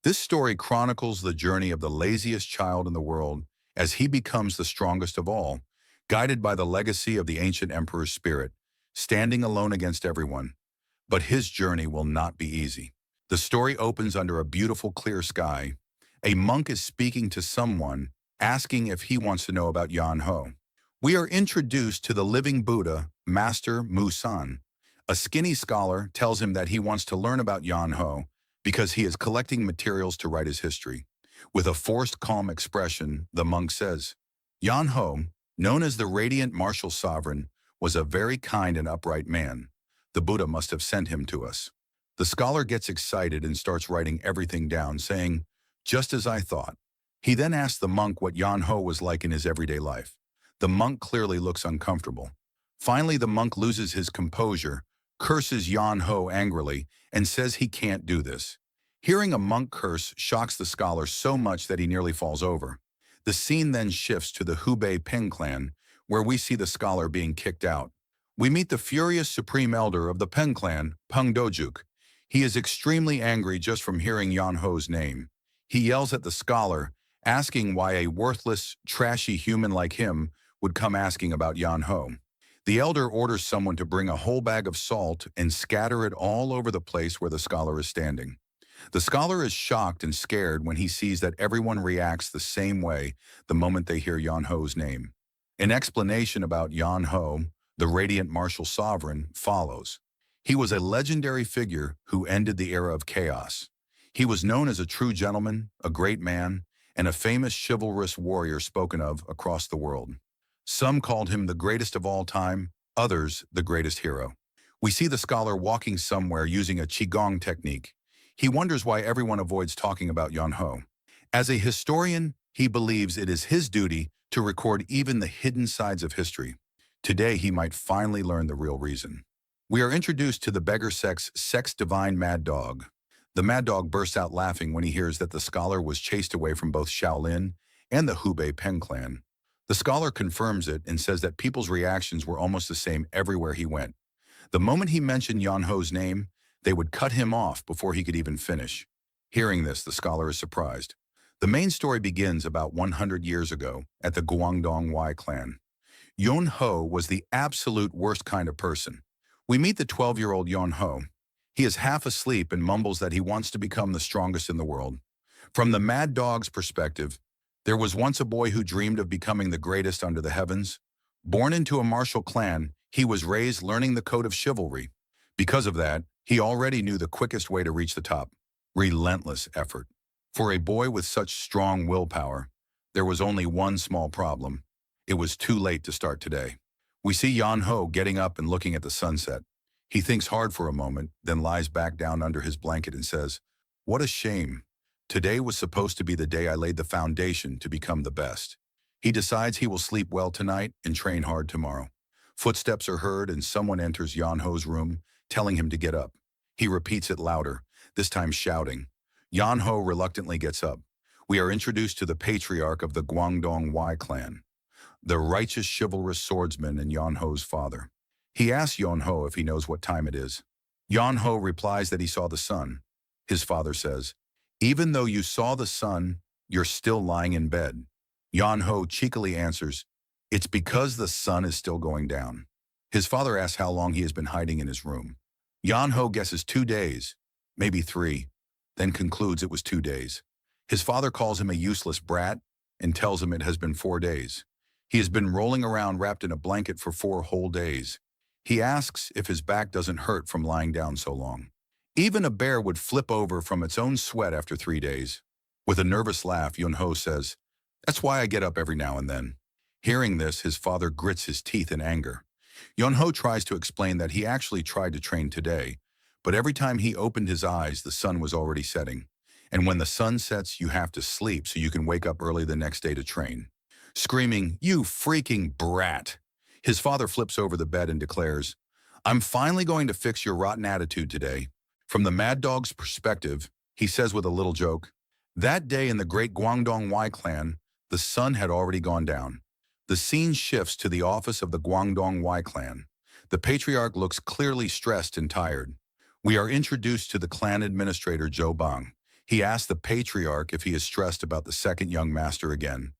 This story chronicles the journey of the laziest child in the world as he becomes the strongest of all, guided by the legacy of the ancient emperor's spirit, standing alone against everyone. But his journey will not be easy. The story opens under a beautiful clear sky. A monk is speaking to someone, asking if he wants to know about Yan Ho. We are introduced to the living Buddha, Master Musan. A skinny scholar tells him that he wants to learn about Yan Ho because he is collecting materials to write his history. With a forced calm expression, the monk says, Yan Ho, known as the radiant martial sovereign, was a very kind and upright man. The Buddha must have sent him to us. The scholar gets excited and starts writing everything down, saying, just as I thought. He then asks the monk what Yan Ho was like in his everyday life. The monk clearly looks uncomfortable. Finally, the monk loses his composure, curses Yan Ho angrily, and says he can't do this. Hearing a monk curse shocks the scholar so much that he nearly falls over. The scene then shifts to the Hubei Ping clan, where we see the scholar being kicked out. We meet the furious supreme elder of the Peng clan, Peng Dojuk. He is extremely angry just from hearing Yan Ho's name. He yells at the scholar, asking why a worthless, trashy human like him would come asking about Yan Ho. The elder orders someone to bring a whole bag of salt and scatter it all over the place where the scholar is standing. The scholar is shocked and scared when he sees that everyone reacts the same way the moment they hear Yan Ho's name. An explanation about Yan Ho, the radiant martial sovereign, follows. He was a legendary figure who ended the era of chaos. He was known as a true gentleman, a great man, and a famous chivalrous warrior spoken of across the world. Some called him the greatest of all time, others the greatest hero. We see the scholar walking somewhere using a qigong technique. He wonders why everyone avoids talking about Yan Ho. As a historian, he believes it is his duty to record even the hidden sides of history. Today, he might finally learn the real reason. We are introduced to the beggar sex divine Mad Dog. The Mad Dog bursts out laughing when he hears that the scholar was chased away from both Shaolin and the Hubei Peng clan. The scholar confirms it and says that people's reactions were almost the same everywhere he went. The moment he mentioned Yan Ho's name, they would cut him off before he could even finish. Hearing this, the scholar is surprised. The main story begins about 100 years ago at the Guangdong Y clan. Yan Ho was the absolute worst kind of person. We meet the 12-year-old Yan Ho. He is half asleep and mumbles that he wants to become the strongest in the world. From the Mad Dog's perspective, there was once a boy who dreamed of becoming the greatest under the heavens. Born into a martial clan, he was raised learning the code of chivalry. Because of that, he already knew the quickest way to reach the top: relentless effort. For a boy with such strong willpower, there was only one small problem. It was too late to start today. We see Yan Ho getting up and looking at the sunset. He thinks hard for a moment, then lies back down under his blanket and says, "What a shame. Today was supposed to be the day I laid the foundation to become the best." He decides he will sleep well tonight and train hard tomorrow. Footsteps are heard and someone enters Yan Ho's room, telling him to get up. He repeats it louder, this time shouting. Yan Ho reluctantly gets up. We are introduced to the patriarch of the Guangdong Y clan, the righteous chivalrous swordsman and Yan Ho's father. He asks Yan Ho if he knows what time it is. Yan Ho replies that he saw the sun. His father says, "Even though you saw the sun, you're still lying in bed." Yan Ho cheekily answers, "It's because the sun is still going down." His father asks how long he has been hiding in his room. Yan Ho guesses 2 days, maybe 3, then concludes it was 2 days. His father calls him a useless brat and tells him it has been 4 days. He has been rolling around wrapped in a blanket for 4 whole days. He asks if his back doesn't hurt from lying down so long. Even a bear would flip over from its own sweat after 3 days. With a nervous laugh, Yan Ho says, "That's why I get up every now and then." Hearing this, his father grits his teeth in anger. Yan Ho tries to explain that he actually tried to train today, but every time he opened his eyes, the sun was already setting. And when the sun sets, you have to sleep so you can wake up early the next day to train. Screaming, "You freaking brat!" His father flips over the bed and declares, "I'm finally going to fix your rotten attitude today." From the Mad Dog's perspective, he says with a little joke, "That day in the great Guangdong Y clan, the sun had already gone down." The scene shifts to the office of the Guangdong Y clan. The patriarch looks clearly stressed and tired. We are introduced to the clan administrator Zhou Bang. He asks the patriarch if he is stressed about the second young master again.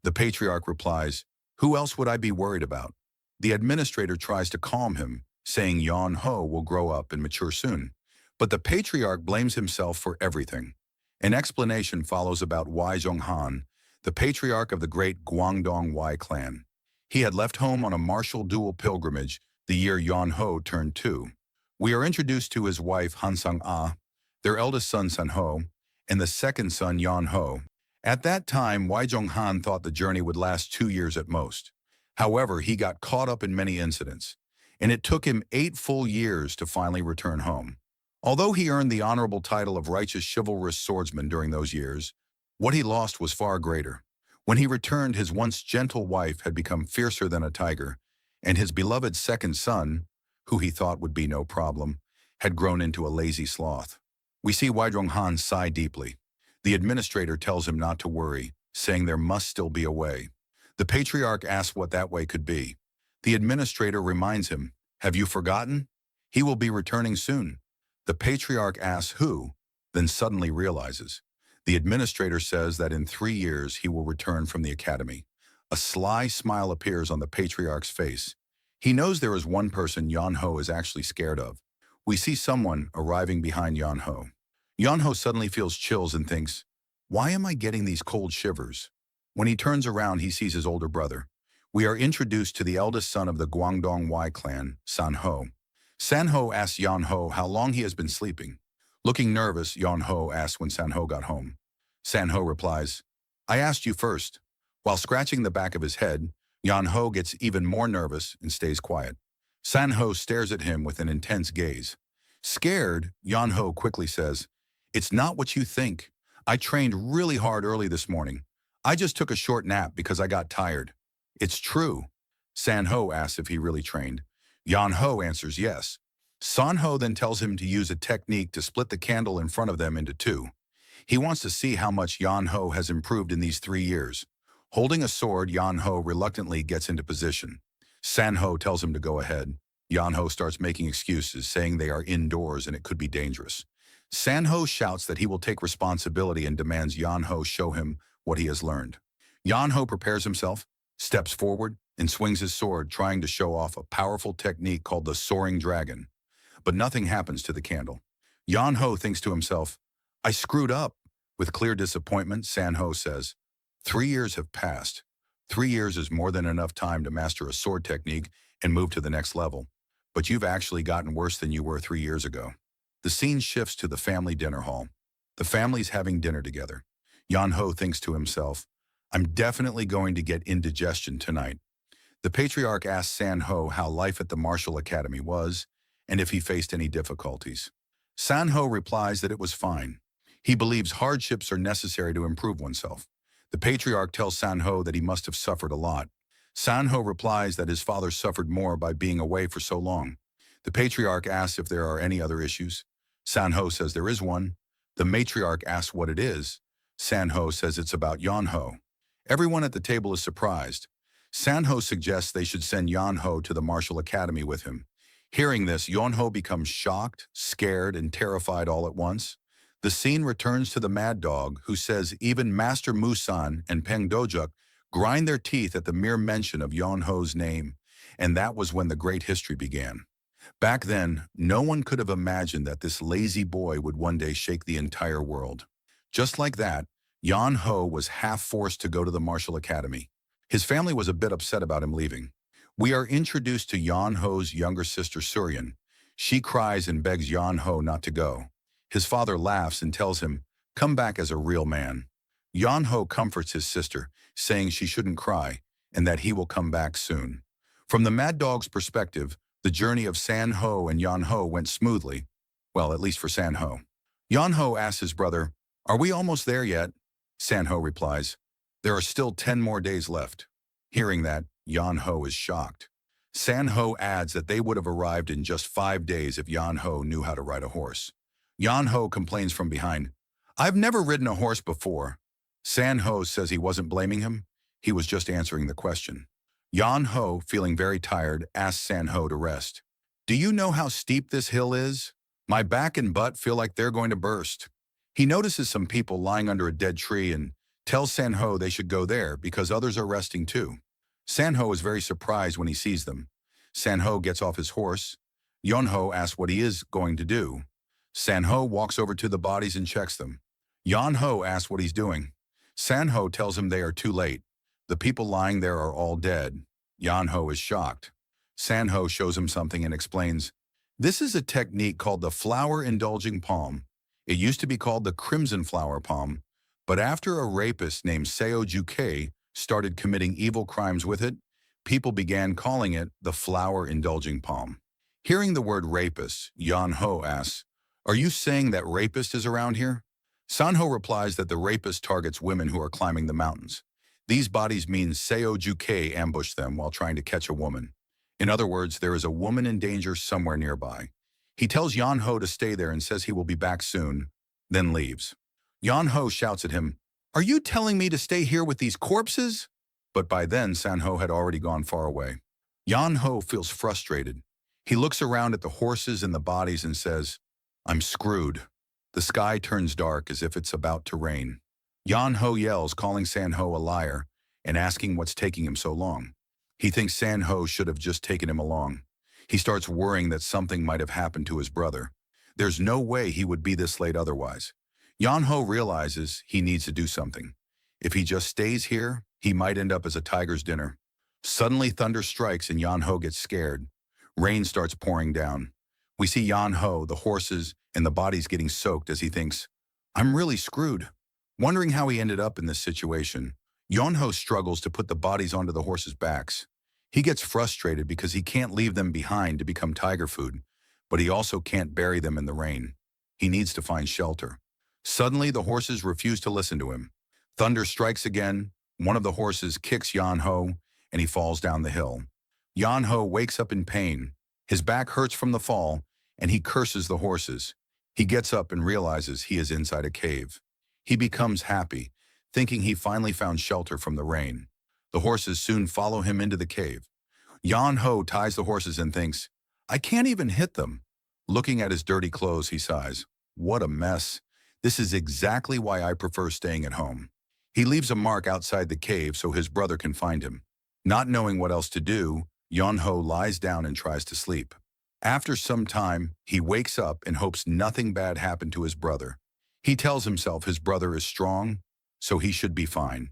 The patriarch replies, "Who else would I be worried about?" The administrator tries to calm him, saying Yon Ho will grow up and mature soon. But the patriarch blames himself for everything. An explanation follows about Wai Zhonghan, the patriarch of the great Guangdong Wai clan. He had left home on a martial dual pilgrimage the year Yon Ho turned 2. We are introduced to his wife Hansang Ah, their eldest son San Ho, and the second son Yon Ho. At that time, Wai Zhonghan thought the journey would last 2 years at most. However, he got caught up in many incidents, and it took him 8 full years to finally return home. Although he earned the honorable title of righteous chivalrous swordsman during those years, what he lost was far greater. When he returned, his once gentle wife had become fiercer than a tiger, and his beloved second son, who he thought would be no problem, had grown into a lazy sloth. We see Wai Zhonghan sigh deeply. The administrator tells him not to worry, saying there must still be a way. The patriarch asks what that way could be. The administrator reminds him, "Have you forgotten? He will be returning soon." The patriarch asks who, then suddenly realizes. The administrator says that in 3 years he will return from the academy. A sly smile appears on the patriarch's face. He knows there is one person Yon Ho is actually scared of. We see someone arriving behind Yon Ho. Yon Ho suddenly feels chills and thinks, "Why am I getting these cold shivers?" When he turns around, he sees his older brother. We are introduced to the eldest son of the Guangdong Wai clan, San Ho. San Ho asks Yon Ho how long he has been sleeping. Looking nervous, Yon Ho asks when San Ho got home. San Ho replies, "I asked you first." While scratching the back of his head, Yon Ho gets even more nervous and stays quiet. San Ho stares at him with an intense gaze. Scared, Yon Ho quickly says, "It's not what you think. I trained really hard early this morning. I just took a short nap because I got tired." "It's true." San Ho asks if he really trained. Yon Ho answers yes. San Ho then tells him to use a technique to split the candle in front of them into two. He wants to see how much Yon Ho has improved in these 3 years. Holding a sword, Yon Ho reluctantly gets into position. San Ho tells him to go ahead. Yon Ho starts making excuses, saying they are indoors and it could be dangerous. San Ho shouts that he will take responsibility and demands Yon Ho show him what he has learned. Yon Ho prepares himself, steps forward, and swings his sword, trying to show off a powerful technique called the soaring dragon. But nothing happens to the candle. Yon Ho thinks to himself, "I screwed up." With clear disappointment, San Ho says, 3 years have passed. 3 years is more than enough time to master a sword technique and move to the next level. But you've actually gotten worse than you were 3 years ago. The scene shifts to the family dinner hall. The family's having dinner together. Yon Ho thinks to himself, "I'm definitely going to get indigestion tonight." The patriarch asks San Ho how life at the martial academy was, and if he faced any difficulties. San Ho replies that it was fine. He believes hardships are necessary to improve oneself. The patriarch tells San Ho that he must have suffered a lot. San Ho replies that his father suffered more by being away for so long. The patriarch asks if there are any other issues. San Ho says there is one. The matriarch asks what it is. San Ho says it's about Yon Ho. Everyone at the table is surprised. San Ho suggests they should send Yon Ho to the martial academy with him. Hearing this, Yon Ho becomes shocked, scared, and terrified all at once. The scene returns to the mad dog, who says even Master Musan and Peng Dojuk grind their teeth at the mere mention of Yon Ho's name, and that was when the great history began. Back then, no one could have imagined that this lazy boy would one day shake the entire world. Just like that, Yon Ho was half forced to go to the martial academy. His family was a bit upset about him leaving. We are introduced to Yon Ho's younger sister Suryan. She cries and begs Yon Ho not to go. His father laughs and tells him, "Come back as a real man." Yon Ho comforts his sister, saying she shouldn't cry and that he will come back soon. From the Mad Dog's perspective, the journey of San Ho and Yon Ho went smoothly. Well, at least for San Ho. Yon Ho asks his brother, "Are we almost there yet?" San Ho replies, "There are still 10 more days left." Hearing that, Yon Ho is shocked. San Ho adds that they would have arrived in just 5 days if Yon Ho knew how to ride a horse. Yon Ho complains from behind, "I've never ridden a horse before." San Ho says he wasn't blaming him, he was just answering the question. Yon Ho, feeling very tired, asks San Ho to rest. "Do you know how steep this hill is? My back and butt feel like they're going to burst." He notices some people lying under a dead tree and tells Sanho they should go there because others are resting too. Sanho is very surprised when he sees them. Sanho gets off his horse. Yonho asks what he is going to do. Sanho walks over to the bodies and checks them. Yonho asks what he's doing. Sanho tells him they are too late. The people lying there are all dead. Yonho is shocked. Sanho shows him something and explains, "This is a technique called the flower-indulging palm. It used to be called the crimson flower palm, but after a rapist named Seo Juke started committing evil crimes with it, people began calling it the flower-indulging palm." Hearing the word rapist, Yonho asks, "Are you saying that rapist is around here?" Sanho replies that the rapist targets women who are climbing the mountains. These bodies mean Seo Juke ambushed them while trying to catch a woman. In other words, there is a woman in danger somewhere nearby. He tells Yonho to stay there and says he will be back soon, then leaves. Yonho shouts at him, "Are you telling me to stay here with these corpses?" But by then, Sanho had already gone far away. Yonho feels frustrated. He looks around at the horses and the bodies and says, "I'm screwed." The sky turns dark as if it's about to rain. Yonho yells, calling Sanho a liar and asking what's taking him so long. He thinks Sanho should have just taken him along. He starts worrying that something might have happened to his brother. There's no way he would be this late otherwise. Yonho realizes he needs to do something. If he just stays here, he might end up as a tiger's dinner. Suddenly thunder strikes and Yonho gets scared. Rain starts pouring down. We see Yonho, the horses, and the bodies getting soaked as he thinks, "I'm really screwed." Wondering how he ended up in this situation, Yonho struggles to put the bodies onto the horses' backs. He gets frustrated because he can't leave them behind to become tiger food, but he also can't bury them in the rain. He needs to find shelter. Suddenly, the horses refuse to listen to him. Thunder strikes again. One of the horses kicks Yonho, and he falls down the hill. Yonho wakes up in pain. His back hurts from the fall, and he curses the horses. He gets up and realizes he is inside a cave. He becomes happy, thinking he finally found shelter from the rain. The horses soon follow him into the cave. Yonho ties the horses and thinks, "I can't even hit them." Looking at his dirty clothes, he sighs, "What a mess. This is exactly why I prefer staying at home." He leaves a mark outside the cave so his brother can find him. Not knowing what else to do, Yonho lies down and tries to sleep. After some time, he wakes up and hopes nothing bad happened to his brother. He tells himself his brother is strong, so he should be fine.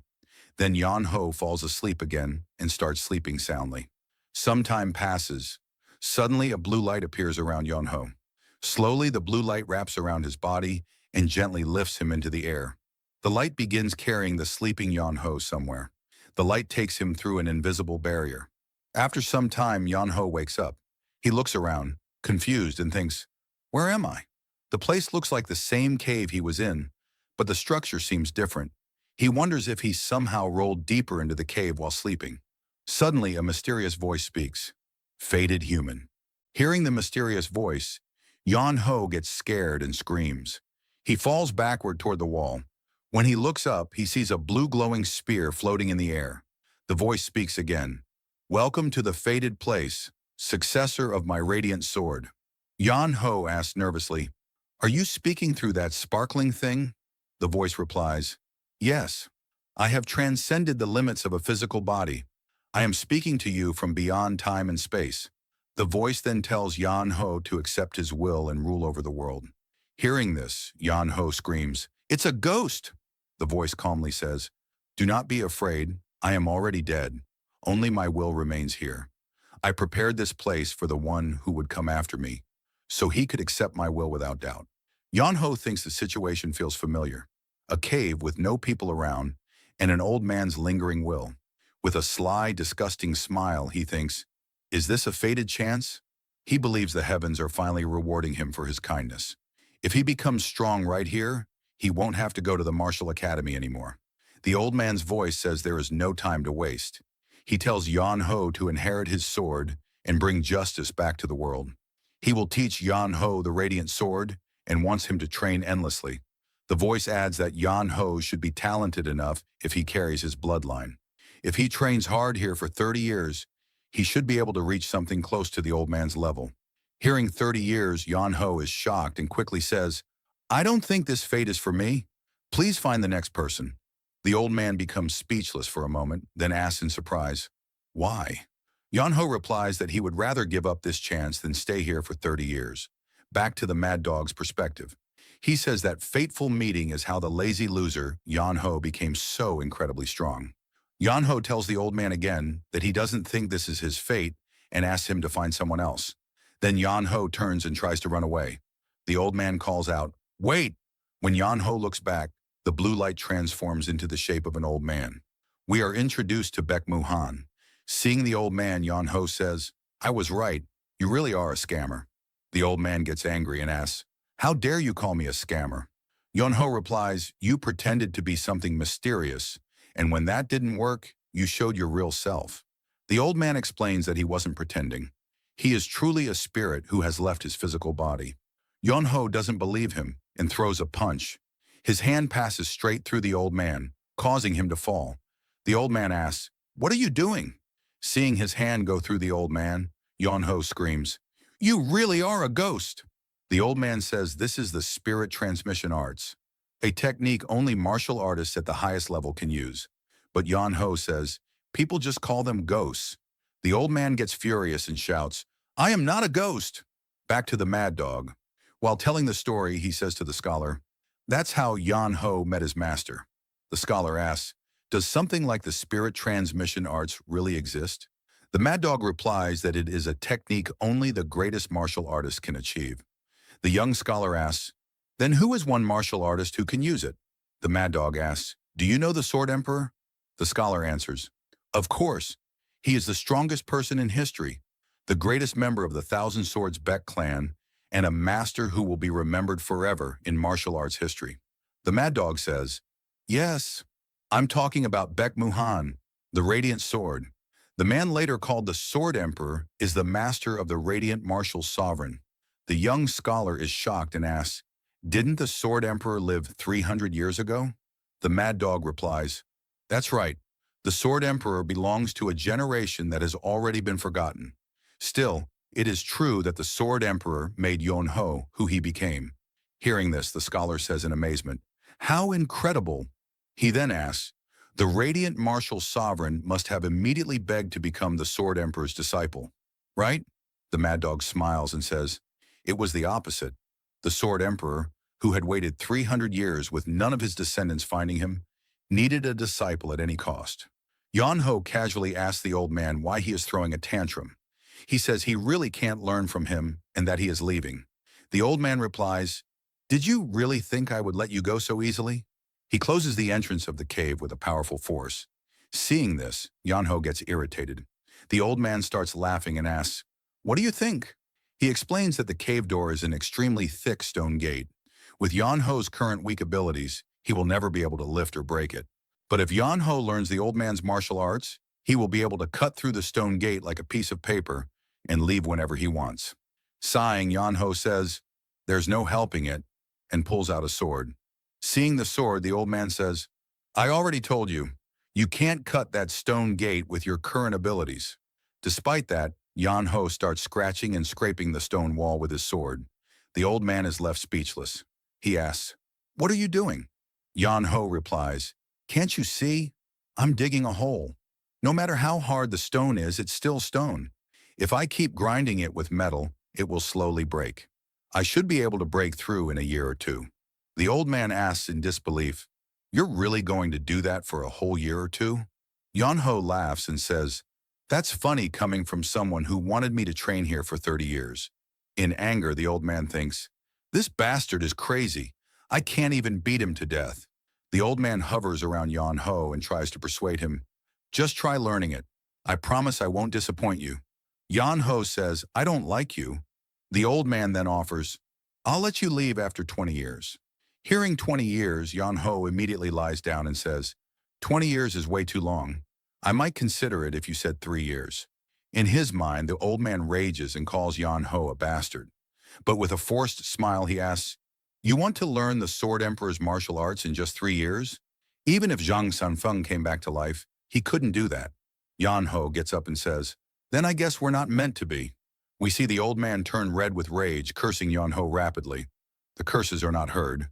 Then Yonho falls asleep again and starts sleeping soundly. Some time passes. Suddenly, a blue light appears around Yonho. Slowly, the blue light wraps around his body and gently lifts him into the air. The light begins carrying the sleeping Yonho somewhere. The light takes him through an invisible barrier. After some time, Yonho wakes up. He looks around, confused, and thinks, "Where am I?" The place looks like the same cave he was in, but the structure seems different. He wonders if he somehow rolled deeper into the cave while sleeping. Suddenly, a mysterious voice speaks. "Fated human." Hearing the mysterious voice, Yonho gets scared and screams. He falls backward toward the wall. When he looks up, he sees a blue glowing spear floating in the air. The voice speaks again. "Welcome to the fated place, successor of my radiant sword." Yonho asks nervously, "Are you speaking through that sparkling thing?" The voice replies, "Yes. I have transcended the limits of a physical body. I am speaking to you from beyond time and space." The voice then tells Yonho to accept his will and rule over the world. Hearing this, Yonho screams, "It's a ghost!" The voice calmly says, "Do not be afraid. I am already dead. Only my will remains here. I prepared this place for the one who would come after me, so he could accept my will without doubt." Yonho thinks the situation feels familiar. A cave with no people around, and an old man's lingering will. With a sly, disgusting smile, he thinks, "Is this a fated chance?" He believes the heavens are finally rewarding him for his kindness. If he becomes strong right here, he won't have to go to the martial academy anymore. The old man's voice says there is no time to waste. He tells Yonho to inherit his sword and bring justice back to the world. He will teach Yonho the radiant sword and wants him to train endlessly. The voice adds that Yonho should be talented enough if he carries his bloodline. If he trains hard here for 30 years, he should be able to reach something close to the old man's level. Hearing 30 years, Yonho is shocked and quickly says, I don't think this fate is for me. Please find the next person. The old man becomes speechless for a moment, then asks in surprise, why? Yonho replies that he would rather give up this chance than stay here for 30 years. Back to the mad dog's perspective. He says that fateful meeting is how the lazy loser, Yonho, became so incredibly strong. Yonho tells the old man again that he doesn't think this is his fate and asks him to find someone else. Then Yonho turns and tries to run away. The old man calls out, wait! When Yonho looks back, the blue light transforms into the shape of an old man. We are introduced to Baek Muhan. Seeing the old man, Yonho says, I was right. You really are a scammer. The old man gets angry and asks, how dare you call me a scammer? Yonho replies, you pretended to be something mysterious, and when that didn't work, you showed your real self. The old man explains that he wasn't pretending. He is truly a spirit who has left his physical body. Yonho doesn't believe him and throws a punch. His hand passes straight through the old man, causing him to fall. The old man asks, what are you doing? Seeing his hand go through the old man, Yonho screams, you really are a ghost. The old man says this is the spirit transmission arts, a technique only martial artists at the highest level can use. But Yonho says, people just call them ghosts. The old man gets furious and shouts, I am not a ghost. Back to the mad dog. While telling the story, he says to the scholar, that's how Yonho met his master. The scholar asks, does something like the spirit transmission arts really exist? The mad dog replies that it is a technique only the greatest martial artists can achieve. The young scholar asks, then who is one martial artist who can use it? The mad dog asks, do you know the Sword Emperor? The scholar answers, of course. He is the strongest person in history, the greatest member of the Thousand Swords Baek clan, and a master who will be remembered forever in martial arts history. The mad dog says, yes, I'm talking about Baek Muhan, the Radiant Sword. The man later called the Sword Emperor is the master of the Radiant Martial Sovereign. The young scholar is shocked and asks, didn't the Sword Emperor live 300 years ago? The mad dog replies, that's right. The Sword Emperor belongs to a generation that has already been forgotten. Still, it is true that the Sword Emperor made Yonho who he became. Hearing this, the scholar says in amazement, how incredible! He then asks, the Radiant Martial Sovereign must have immediately begged to become the Sword Emperor's disciple, right? The mad dog smiles and says, it was the opposite. The Sword Emperor, who had waited 300 years with none of his descendants finding him, needed a disciple at any cost. Yonho casually asks the old man why he is throwing a tantrum. He says he really can't learn from him and that he is leaving. The old man replies, did you really think I would let you go so easily? He closes the entrance of the cave with a powerful force. Seeing this, Yonho gets irritated. The old man starts laughing and asks, what do you think? He explains that the cave door is an extremely thick stone gate. With Yonho's current weak abilities, he will never be able to lift or break it. But if Yonho learns the old man's martial arts, he will be able to cut through the stone gate like a piece of paper and leave whenever he wants. Sighing, Yonho says, there's no helping it, and pulls out a sword. Seeing the sword, the old man says, I already told you, you can't cut that stone gate with your current abilities. Despite that, Yonho starts scratching and scraping the stone wall with his sword. The old man is left speechless. He asks, what are you doing? Yonho replies, can't you see? I'm digging a hole. No matter how hard the stone is, it's still stone. If I keep grinding it with metal, it will slowly break. I should be able to break through in a year or two. The old man asks in disbelief, you're really going to do that for a whole year or two? Yonho laughs and says, that's funny coming from someone who wanted me to train here for 30 years. In anger, the old man thinks, this bastard is crazy. I can't even beat him to death. The old man hovers around Yonho and tries to persuade him, just try learning it. I promise I won't disappoint you. Yonho says, I don't like you. The old man then offers, I'll let you leave after 20 years. Hearing 20 years, Yonho immediately lies down and says, 20 years is way too long. I might consider it if you said 3 years. In his mind, the old man rages and calls Yonho a bastard. But with a forced smile, he asks, you want to learn the Sword Emperor's martial arts in just 3 years? Even if Zhang Sanfeng came back to life, he couldn't do that. Yonho gets up and says, then I guess we're not meant to be. We see the old man turn red with rage, cursing Yonho rapidly. The curses are not heard.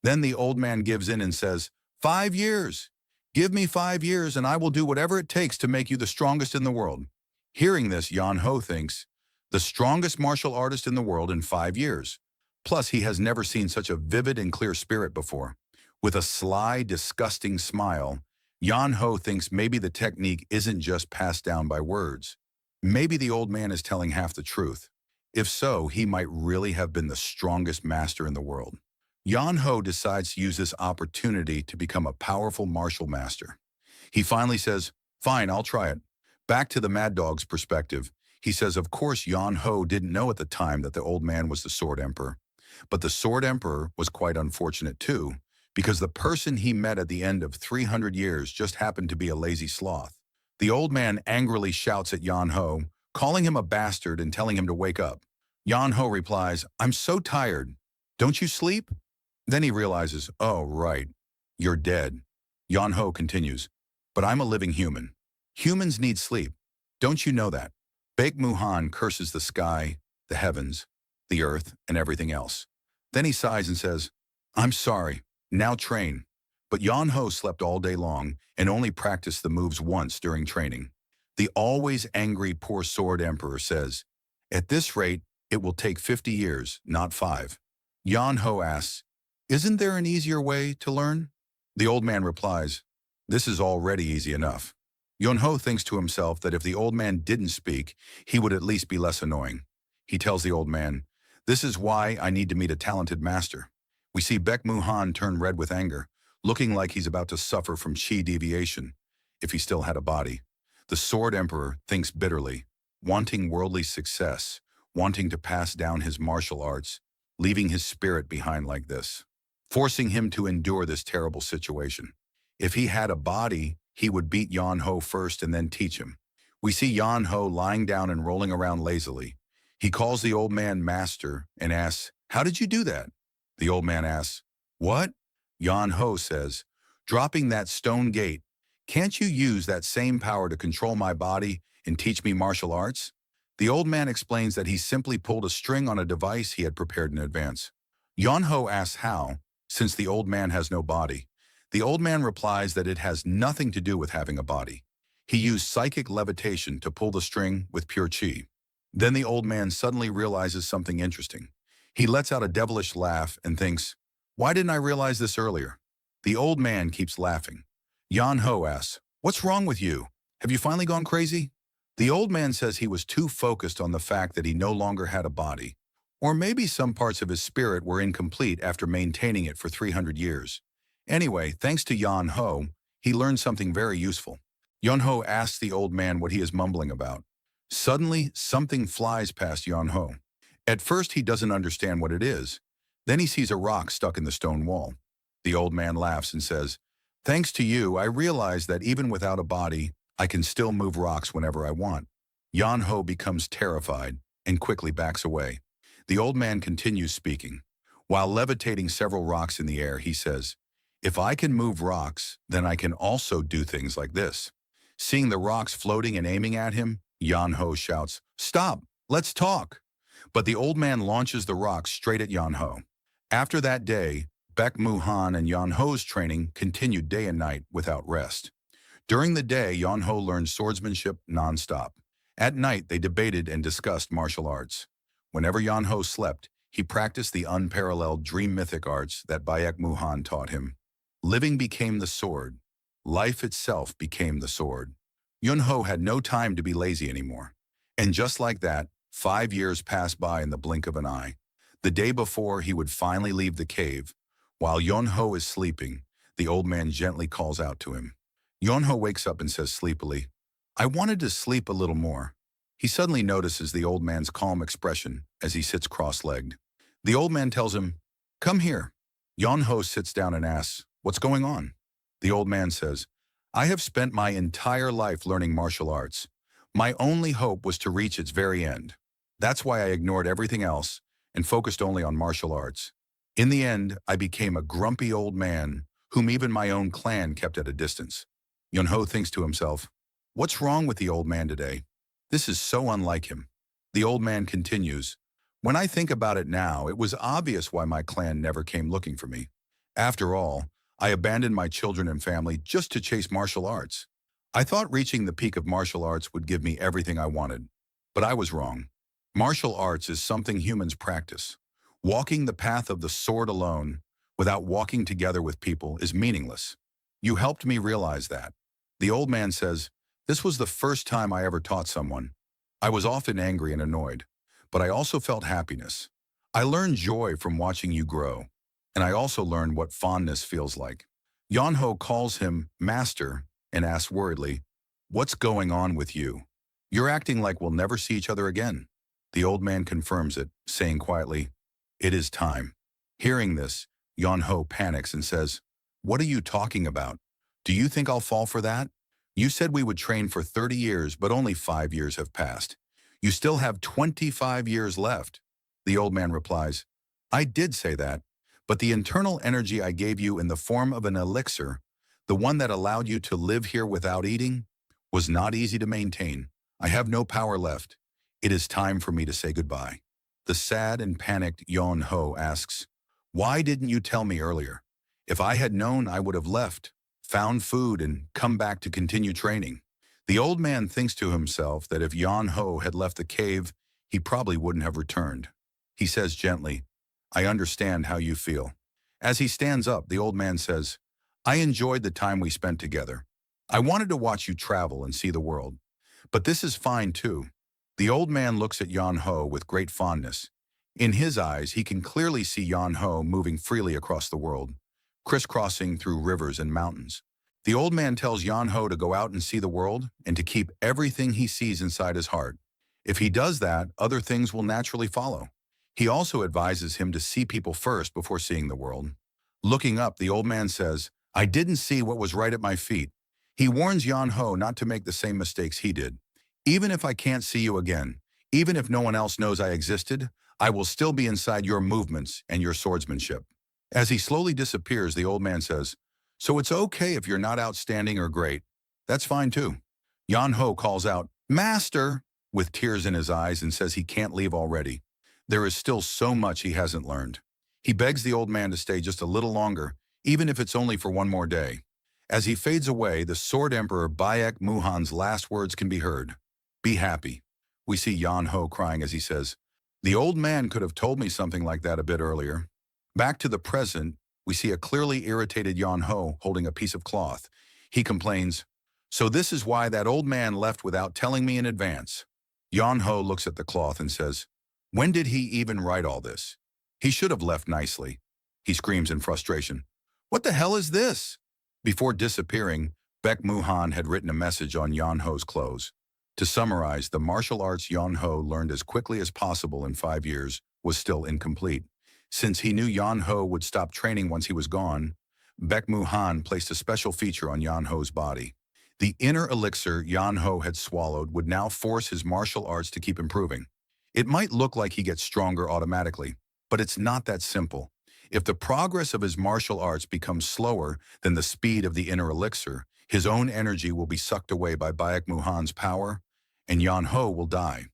Then the old man gives in and says, 5 years! Give me 5 years and I will do whatever it takes to make you the strongest in the world. Hearing this, Yan Ho thinks, the strongest martial artist in the world in 5 years. Plus, he has never seen such a vivid and clear spirit before. With a sly, disgusting smile, Yan Ho thinks maybe the technique isn't just passed down by words. Maybe the old man is telling half the truth. If so, he might really have been the strongest master in the world. Yan Ho decides to use this opportunity to become a powerful martial master. He finally says, fine, I'll try it. Back to the Mad Dog's perspective, he says of course Yan Ho didn't know at the time that the old man was the Sword Emperor. But the Sword Emperor was quite unfortunate too, because the person he met at the end of 300 years just happened to be a lazy sloth. The old man angrily shouts at Yan Ho, calling him a bastard and telling him to wake up. Yan Ho replies, I'm so tired. Don't you sleep? Then he realizes, oh, right, you're dead. Yan Ho continues, but I'm a living human. Humans need sleep. Don't you know that? Baek Muhan curses the sky, the heavens, the earth, and everything else. Then he sighs and says, I'm sorry, now train. But Yan Ho slept all day long and only practiced the moves once during training. The always angry poor Sword Emperor says, at this rate, it will take 50 years, not 5. Yan Ho asks, isn't there an easier way to learn? The old man replies, this is already easy enough. Yan Ho thinks to himself that if the old man didn't speak, he would at least be less annoying. He tells the old man, this is why I need to meet a talented master. We see Baek Muhan turn red with anger, looking like he's about to suffer from chi deviation, if he still had a body. The Sword Emperor thinks bitterly, wanting worldly success, wanting to pass down his martial arts, leaving his spirit behind like this, forcing him to endure this terrible situation. If he had a body, he would beat Yan Ho first and then teach him. We see Yan Ho lying down and rolling around lazily. He calls the old man master and asks, how did you do that? The old man asks, what? Yan Ho says, dropping that stone gate. Can't you use that same power to control my body and teach me martial arts? The old man explains that he simply pulled a string on a device he had prepared in advance. Yan Ho asks how, since the old man has no body. The old man replies that it has nothing to do with having a body. He used psychic levitation to pull the string with pure chi. Then the old man suddenly realizes something interesting. He lets out a devilish laugh and thinks, why didn't I realize this earlier? The old man keeps laughing. Yan Ho asks, what's wrong with you? Have you finally gone crazy? The old man says he was too focused on the fact that he no longer had a body. Or maybe some parts of his spirit were incomplete after maintaining it for 300 years. Anyway, thanks to Yan Ho, he learned something very useful. Yan Ho asks the old man what he is mumbling about. Suddenly, something flies past Yan Ho. At first, he doesn't understand what it is. Then he sees a rock stuck in the stone wall. The old man laughs and says, thanks to you, I realize that even without a body, I can still move rocks whenever I want. Yan Ho becomes terrified and quickly backs away. The old man continues speaking. While levitating several rocks in the air, he says, if I can move rocks, then I can also do things like this. Seeing the rocks floating and aiming at him, Yan Ho shouts, stop, let's talk. But the old man launches the rocks straight at Yan Ho. After that day, Baek Muhan and Yan Ho's training continued day and night without rest. During the day, Yan Ho learned swordsmanship non-stop. At night, they debated and discussed martial arts. Whenever Yan Ho slept, he practiced the unparalleled dream mythic arts that Baek Muhan taught him. Living became the sword. Life itself became the sword. Yan Ho had no time to be lazy anymore. And just like that, 5 years passed by in the blink of an eye. The day before he would finally leave the cave, while Yan Ho is sleeping, the old man gently calls out to him. Yan Ho wakes up and says sleepily, I wanted to sleep a little more. He suddenly notices the old man's calm expression as he sits cross-legged. The old man tells him, come here. Yan Ho sits down and asks, what's going on? The old man says, I have spent my entire life learning martial arts. My only hope was to reach its very end. That's why I ignored everything else and focused only on martial arts. In the end, I became a grumpy old man whom even my own clan kept at a distance. Yan Ho thinks to himself, what's wrong with the old man today? This is so unlike him. The old man continues, When I think about it now, it was obvious why my clan never came looking for me. After all, I abandoned my children and family just to chase martial arts. I thought reaching the peak of martial arts would give me everything I wanted, but I was wrong. Martial arts is something humans practice. Walking the path of the sword alone, without walking together with people, is meaningless. You helped me realize that. The old man says, this was the first time I ever taught someone. I was often angry and annoyed, but I also felt happiness. I learned joy from watching you grow, and I also learned what fondness feels like. Yonho calls him master and asks worriedly, what's going on with you? You're acting like we'll never see each other again. The old man confirms it, saying quietly, it is time. Hearing this, Yonho panics and says, what are you talking about? Do you think I'll fall for that? You said we would train for 30 years, but only 5 years have passed. You still have 25 years left. The old man replies, I did say that, but the internal energy I gave you in the form of an elixir, the one that allowed you to live here without eating, was not easy to maintain. I have no power left. It is time for me to say goodbye. The sad and panicked Yon Ho asks, why didn't you tell me earlier? If I had known, I would have left, found food, and come back to continue training. The old man thinks to himself that if Yon Ho had left the cave, he probably wouldn't have returned. He says gently, I understand how you feel. As he stands up, the old man says, I enjoyed the time we spent together. I wanted to watch you travel and see the world. But this is fine too. The old man looks at Yon Ho with great fondness. In his eyes, he can clearly see Yon Ho moving freely across the world, crisscrossing through rivers and mountains. The old man tells Yon Ho to go out and see the world and to keep everything he sees inside his heart. If he does that, other things will naturally follow. He also advises him to see people first before seeing the world. Looking up, the old man says, I didn't see what was right at my feet. He warns Yon Ho not to make the same mistakes he did. Even if I can't see you again, even if no one else knows I existed, I will still be inside your movements and your swordsmanship. As he slowly disappears, the old man says, so it's okay if you're not outstanding or great. That's fine too. Yon Ho calls out, Master, with tears in his eyes and says he can't leave already. There is still so much he hasn't learned. He begs the old man to stay just a little longer, even if it's only for one more day. As he fades away, the Sword Emperor Bayek Muhan's last words can be heard. Be happy. We see Yon Ho crying as he says, the old man could have told me something like that a bit earlier. Back to the present, we see a clearly irritated Yon Ho holding a piece of cloth. He complains, so this is why that old man left without telling me in advance. Yon Ho looks at the cloth and says, when did he even write all this? He should have left nicely. He screams in frustration, what the hell is this? Before disappearing, Baek Muhan had written a message on Yon Ho's clothes. To summarize, the martial arts Yon Ho learned as quickly as possible in 5 years was still incomplete. Since he knew Yon Ho would stop training once he was gone, Baek Muhan placed a special feature on Yon Ho's body. The inner elixir Yon Ho had swallowed would now force his martial arts to keep improving. It might look like he gets stronger automatically, but it's not that simple. If the progress of his martial arts becomes slower than the speed of the inner elixir, his own energy will be sucked away by Baek Muhan's power, and Yon Ho will die.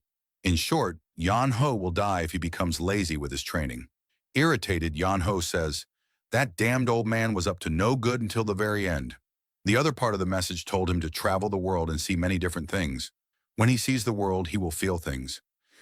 In short, Yon Ho will die if he becomes lazy with his training. Irritated, Yon Ho says, that damned old man was up to no good until the very end. The other part of the message told him to travel the world and see many different things. When he sees the world, he will feel things.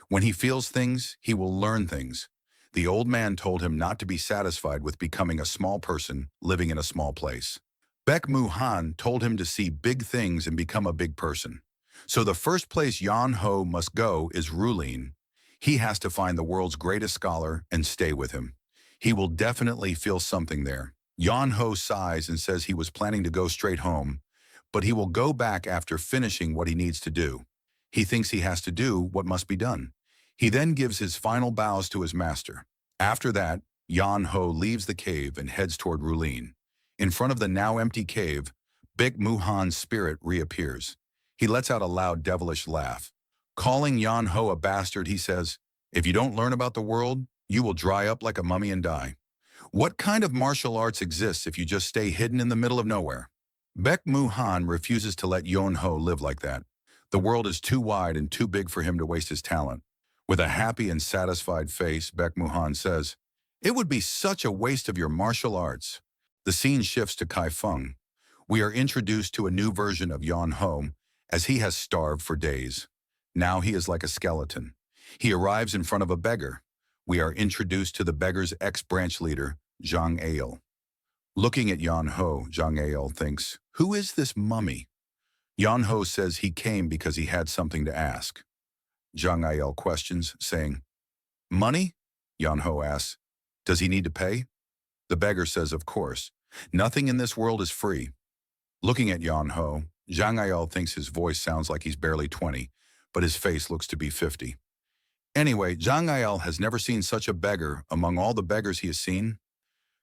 When he feels things, he will learn things. The old man told him not to be satisfied with becoming a small person living in a small place. Baek Muhan told him to see big things and become a big person. So the first place Yon Ho must go is Rulin. He has to find the world's greatest scholar and stay with him. He will definitely feel something there. Yon Ho sighs and says he was planning to go straight home, but he will go back after finishing what he needs to do. He thinks he has to do what must be done. He then gives his final bows to his master. After that, Yon Ho leaves the cave and heads toward Rulin. In front of the now empty cave, Baek Muhan's spirit reappears. He lets out a loud devilish laugh. Calling Yon Ho a bastard, he says, if you don't learn about the world, you will dry up like a mummy and die. What kind of martial arts exists if you just stay hidden in the middle of nowhere? Baek Muhan refuses to let Yon Ho live like that. The world is too wide and too big for him to waste his talent. With a happy and satisfied face, Baek Muhan says, "It would be such a waste of your martial arts." The scene shifts to Kai Feng. We are introduced to a new version of Yon Ho as he has starved for days. Now he is like a skeleton. He arrives in front of a beggar. We are introduced to the beggar's ex-branch leader, Zhang Ail. Looking at Yon Ho, Zhang Ail thinks, "Who is this mummy?" Yon Ho says he came because he had something to ask. Zhang Ail questions, saying, "Money?" Yon Ho asks, "Does he need to pay?" The beggar says, "Of course. Nothing in this world is free." Looking at Yon Ho, Zhang Ail thinks his voice sounds like he's barely 20, but his face looks to be 50. Anyway, Zhang Ail has never seen such a beggar among all the beggars he has seen.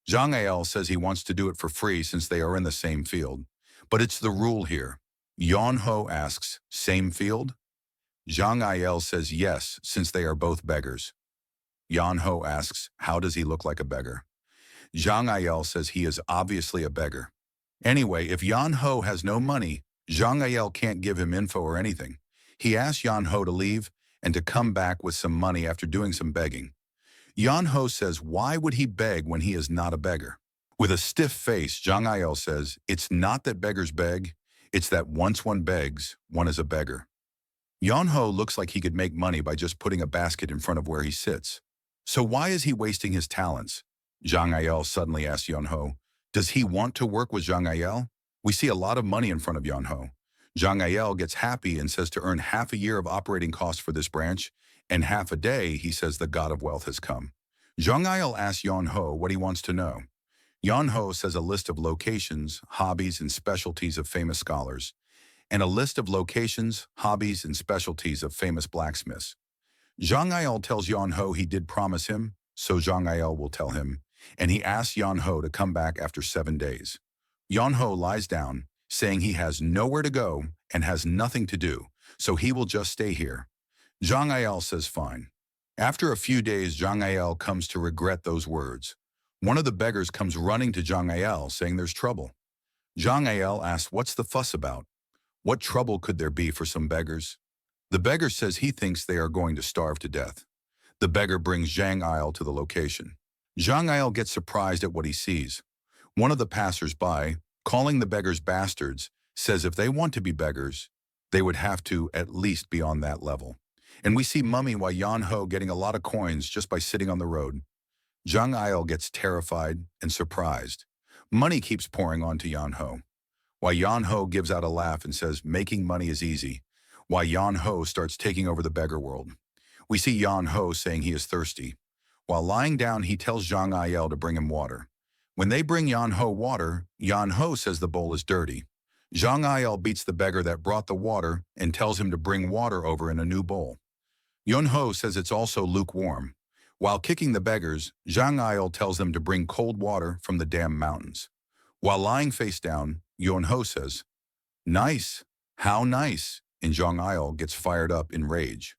Zhang Ail says he wants to do it for free since they are in the same field. But it's the rule here. Yon Ho asks, "Same field?" Zhang Ail says yes, since they are both beggars. Yon Ho asks, "How does he look like a beggar?" Zhang Ail says he is obviously a beggar. Anyway, if Yon Ho has no money, Zhang Ail can't give him info or anything. He asks Yon Ho to leave and to come back with some money after doing some begging. Yon Ho says why would he beg when he is not a beggar? With a stiff face, Zhang Ail says, "It's not that beggars beg, it's that once one begs, one is a beggar." Yon Ho looks like he could make money by just putting a basket in front of where he sits. So why is he wasting his talents? Zhang Ail suddenly asks Yon Ho, "Does he want to work with Zhang Ail?" We see a lot of money in front of Yon Ho. Zhang Ail gets happy and says to earn half a year of operating costs for this branch, and half a day, he says the god of wealth has come. Zhang Ail asks Yon Ho what he wants to know. Yon Ho says a list of locations, hobbies, and specialties of famous scholars, and a list of locations, hobbies, and specialties of famous blacksmiths. Zhang Ail tells Yon Ho he did promise him, so Zhang Ail will tell him, and he asks Yon Ho to come back after 7 days. Yon Ho lies down, saying he has nowhere to go and has nothing to do, so he will just stay here. Zhang Ail says fine. After a few days, Zhang Ail comes to regret those words. One of the beggars comes running to Zhang Ail, saying there's trouble. Zhang Ail asks what's the fuss about? What trouble could there be for some beggars? The beggar says he thinks they are going to starve to death. The beggar brings Zhang Ail to the location. Zhang Ail gets surprised at what he sees. One of the passers-by, calling the beggars bastards, says if they want to be beggars, they would have to at least be on that level. And we see Mummy Wa Yon Ho getting a lot of coins just by sitting on the road. Zhang Ail gets terrified and surprised. Money keeps pouring onto Yon Ho. Why Yon Ho gives out a laugh and says making money is easy. Why Yon Ho starts taking over the beggar world. We see Yon Ho saying he is thirsty. While lying down, he tells Zhang Ail to bring him water. When they bring Yon Ho water, Yon Ho says the bowl is dirty. Zhang Ail beats the beggar that brought the water and tells him to bring water over in a new bowl. Yon Ho says it's also lukewarm. While kicking the beggars, Zhang Ail tells them to bring cold water from the damn mountains. While lying face down, Yon Ho says, "Nice, how nice," and Zhang Ail gets fired up in rage.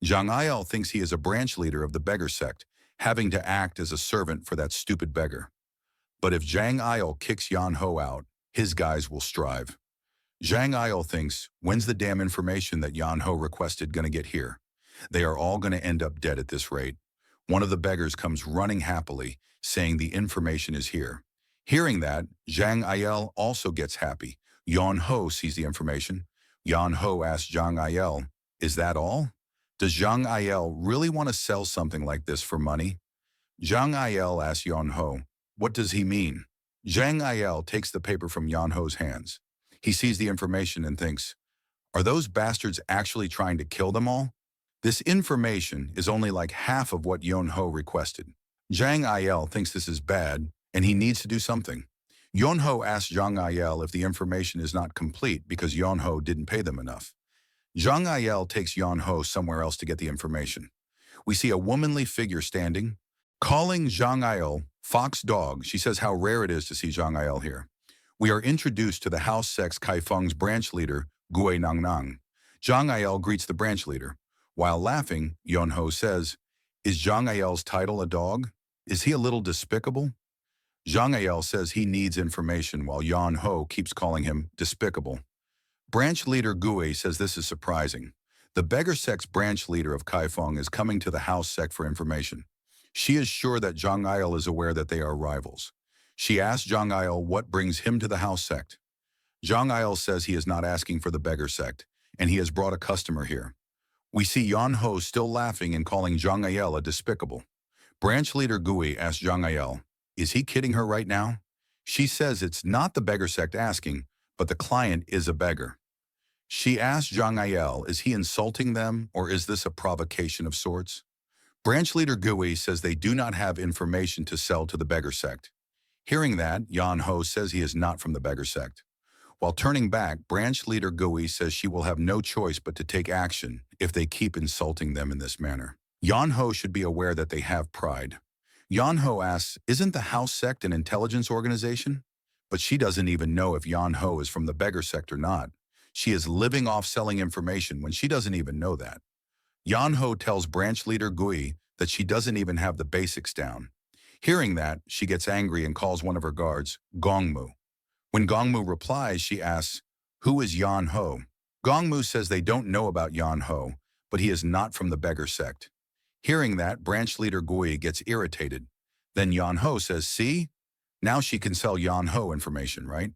Zhang Ail thinks he is a branch leader of the beggar sect, having to act as a servant for that stupid beggar. But if Zhang Ail kicks Yon Ho out, his guys will strive. Zhang Ail thinks, when's the damn information that Yon Ho requested gonna get here? They are all gonna end up dead at this rate. One of the beggars comes running happily, saying the information is here. Hearing that, Zhang Ail also gets happy. Yon Ho sees the information. Yon Ho asks Zhang Ail, "Is that all? Does Zhang Ail really want to sell something like this for money?" Zhang Ail asks Yon Ho, "What does he mean?" Zhang Ail takes the paper from Yon Ho's hands. He sees the information and thinks, are those bastards actually trying to kill them all? This information is only like half of what Yon Ho requested. Zhang Ail thinks this is bad, and he needs to do something. Yon Ho asks Zhang Ail if the information is not complete because Yon Ho didn't pay them enough. Zhang Ail takes Yon Ho somewhere else to get the information. We see a womanly figure standing. Calling Zhang Ail fox dog, she says how rare it is to see Zhang Ail here. We are introduced to the house sex Kai Feng's branch leader, Gui Nang Nang. Zhang Ail greets the branch leader. While laughing, Yon Ho says, "Is Zhang Ail's title a dog? Is he a little despicable?" Zhang Ail says he needs information while Yon Ho keeps calling him despicable. Branch leader Gui says this is surprising. The beggar sect's branch leader of Kaifeng is coming to the house sect for information. She is sure that Zhang Il is aware that they are rivals. She asks Zhang Il what brings him to the house sect. Zhang Il says he is not asking for the beggar sect, and he has brought a customer here. We see Yan Ho still laughing and calling Zhang Il a despicable. Branch leader Gui asks Zhang Il, is he kidding her right now? She says it's not the beggar sect asking, but the client is a beggar. She asks Zhang Il, is he insulting them, or is this a provocation of sorts? Branch leader Gui says they do not have information to sell to the beggar sect. Hearing that, Yan Ho says he is not from the beggar sect. While turning back, branch leader Gui says she will have no choice but to take action if they keep insulting them in this manner. Yan Ho should be aware that they have pride. Yan Ho asks, isn't the house sect an intelligence organization? But she doesn't even know if Yan Ho is from the beggar sect or not. She is living off selling information when she doesn't even know that. Yan Ho tells branch leader Gui that she doesn't even have the basics down. Hearing that, she gets angry and calls one of her guards, Gongmu. When Gongmu replies, she asks, who is Yan Ho? Gongmu says they don't know about Yan Ho, but he is not from the beggar sect. Hearing that, branch leader Gui gets irritated. Then Yan Ho says, see? Now she can sell Yan Ho information, right?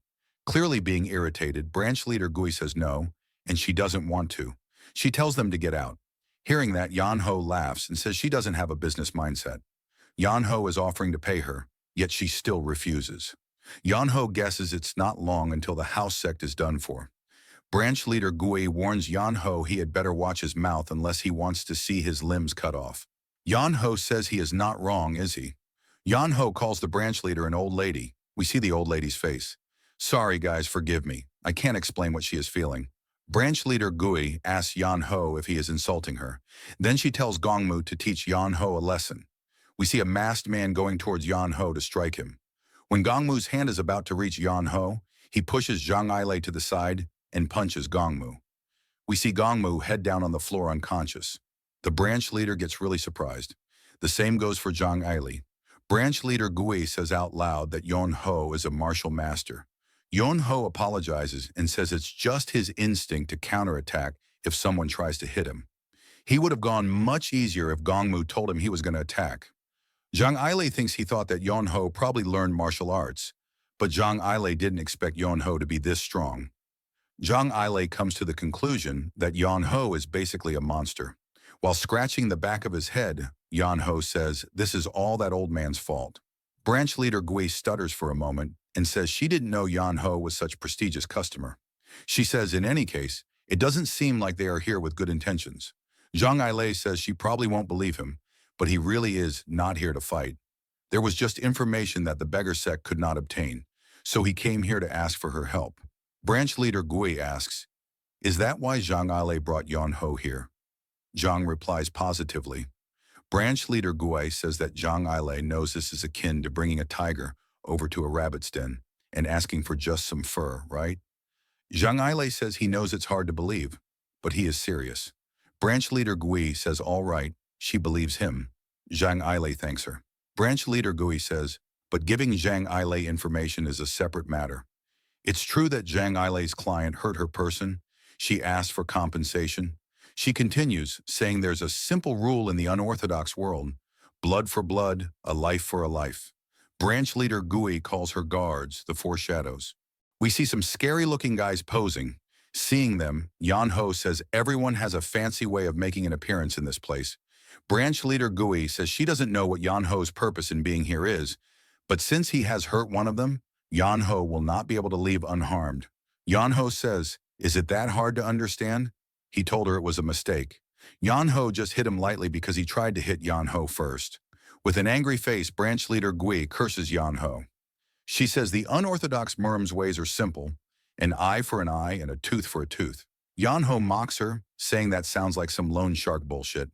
Clearly being irritated, branch leader Gui says no, and she doesn't want to. She tells them to get out. Hearing that, Yan Ho laughs and says she doesn't have a business mindset. Yan Ho is offering to pay her, yet she still refuses. Yan Ho guesses it's not long until the house sect is done for. Branch leader Gui warns Yan Ho he had better watch his mouth unless he wants to see his limbs cut off. Yan Ho says he is not wrong, is he? Yan Ho calls the branch leader an old lady. We see the old lady's face. Sorry guys, forgive me. I can't explain what she is feeling. Branch leader Gui asks Yan Ho if he is insulting her. Then she tells Gongmu to teach Yan Ho a lesson. We see a masked man going towards Yan Ho to strike him. When Gongmu's hand is about to reach Yan Ho, he pushes Zhang Il to the side and punches Gongmu. We see Gongmu head down on the floor unconscious. The branch leader gets really surprised. The same goes for Zhang Il. Branch leader Gui says out loud that Yan Ho is a martial master. Yan Ho apologizes and says it's just his instinct to counterattack if someone tries to hit him. He would have gone much easier if Gongmu told him he was going to attack. Zhang Il thinks he thought that Yan Ho probably learned martial arts, but Zhang Il didn't expect Yan Ho to be this strong. Zhang Il comes to the conclusion that Yan Ho is basically a monster. While scratching the back of his head, Yan Ho says this is all that old man's fault. Branch leader Gui stutters for a moment and says she didn't know Yan Ho was such a prestigious customer. She says in any case, it doesn't seem like they are here with good intentions. Zhang Il says she probably won't believe him, but he really is not here to fight. There was just information that the beggar sect could not obtain, so he came here to ask for her help. Branch leader Gui asks, is that why Zhang Il brought Yan Ho here? Zhang replies positively. Branch leader Gui says that Zhang Il knows this is akin to bringing a tiger over to a rabbit's den and asking for just some fur, right? Zhang Il says he knows it's hard to believe, but he is serious. Branch leader Gui says all right, she believes him. Zhang Il thanks her. Branch leader Gui says, but giving Zhang Il information is a separate matter. It's true that Zhang Ilei's client hurt her person. She asked for compensation. She continues, saying there's a simple rule in the unorthodox world: blood for blood, a life for a life. Branch leader Gui calls her guards, the Four Shadows. We see some scary-looking guys posing. Seeing them, Yan Ho says everyone has a fancy way of making an appearance in this place. Branch leader Gui says she doesn't know what Yan Ho's purpose in being here is, but since he has hurt one of them, Yan Ho will not be able to leave unharmed. Yan Ho says, is it that hard to understand? He told her it was a mistake. Yan Ho just hit him lightly because he tried to hit Yan Ho first. With an angry face, branch leader Gui curses Yan Ho. She says the unorthodox murim's ways are simple: an eye for an eye and a tooth for a tooth. Yan Ho mocks her, saying that sounds like some loan shark bullshit.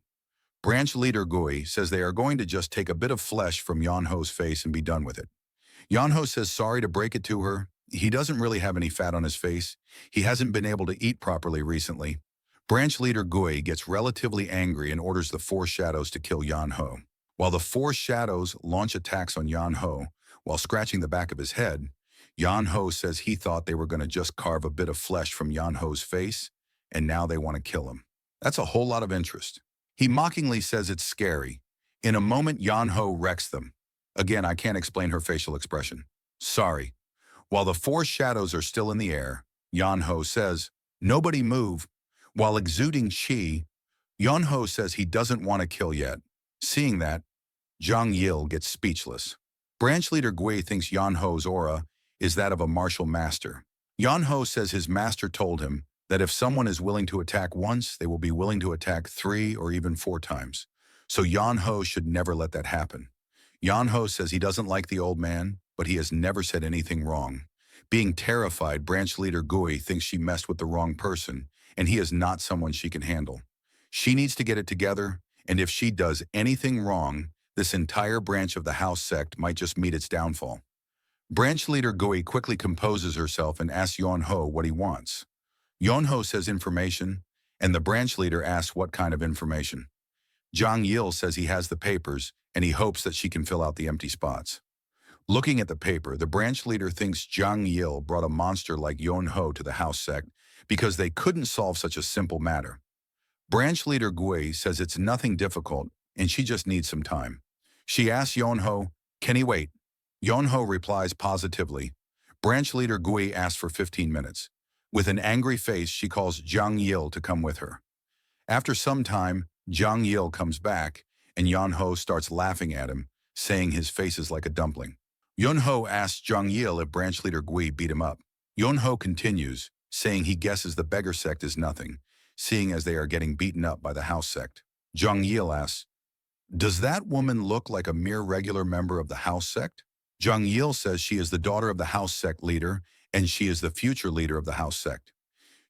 Branch leader Gui says they are going to just take a bit of flesh from Yan Ho's face and be done with it. Yan Ho says sorry to break it to her. He doesn't really have any fat on his face. He hasn't been able to eat properly recently. Branch leader Gui gets relatively angry and orders the Four Shadows to kill Yan Ho. While the Four Shadows launch attacks on Yan Ho while scratching the back of his head, Yan Ho says he thought they were going to just carve a bit of flesh from Yan Ho's face, and now they want to kill him. That's a whole lot of interest. He mockingly says it's scary. In a moment, Yan-ho wrecks them. Again, I can't explain her facial expression. Sorry. While the four shadows are still in the air, Yan-ho says, nobody move. While exuding chi, Yan-ho says he doesn't want to kill yet. Seeing that, Zhang Yil gets speechless. Branch leader Gui thinks Yan-ho's aura is that of a martial master. Yan-ho says his master told him that if someone is willing to attack once, they will be willing to attack 3 or even 4 times. So Yan-ho should never let that happen. Yan-ho says he doesn't like the old man, but he has never said anything wrong. Being terrified, branch leader Gui thinks she messed with the wrong person, and he is not someone she can handle. She needs to get it together, and if she does anything wrong, this entire branch of the house sect might just meet its downfall. Branch leader Gui quickly composes herself and asks Yan-ho what he wants. Yan-ho says information, and the branch leader asks what kind of information. Zhang Yil says he has the papers, and he hopes that she can fill out the empty spots. Looking at the paper, the branch leader thinks Zhang Yil brought a monster like Yan-ho to the house sect because they couldn't solve such a simple matter. Branch leader Gui says it's nothing difficult, and she just needs some time. She asks Yan-ho, can he wait? Yan-ho replies positively. Branch leader Gui asks for 15 minutes. With an angry face, she calls Zhang Yil to come with her. After some time, Zhang Yil comes back, and Yan-ho starts laughing at him, saying his face is like a dumpling. Yan-ho asks Zhang Yil if branch leader Gui beat him up. Yan-ho continues, saying he guesses the beggar sect is nothing, seeing as they are getting beaten up by the house sect. Zhang Yil asks, does that woman look like a mere regular member of the house sect? Zhang Yil says she is the daughter of the house sect leader, and she is the future leader of the house sect.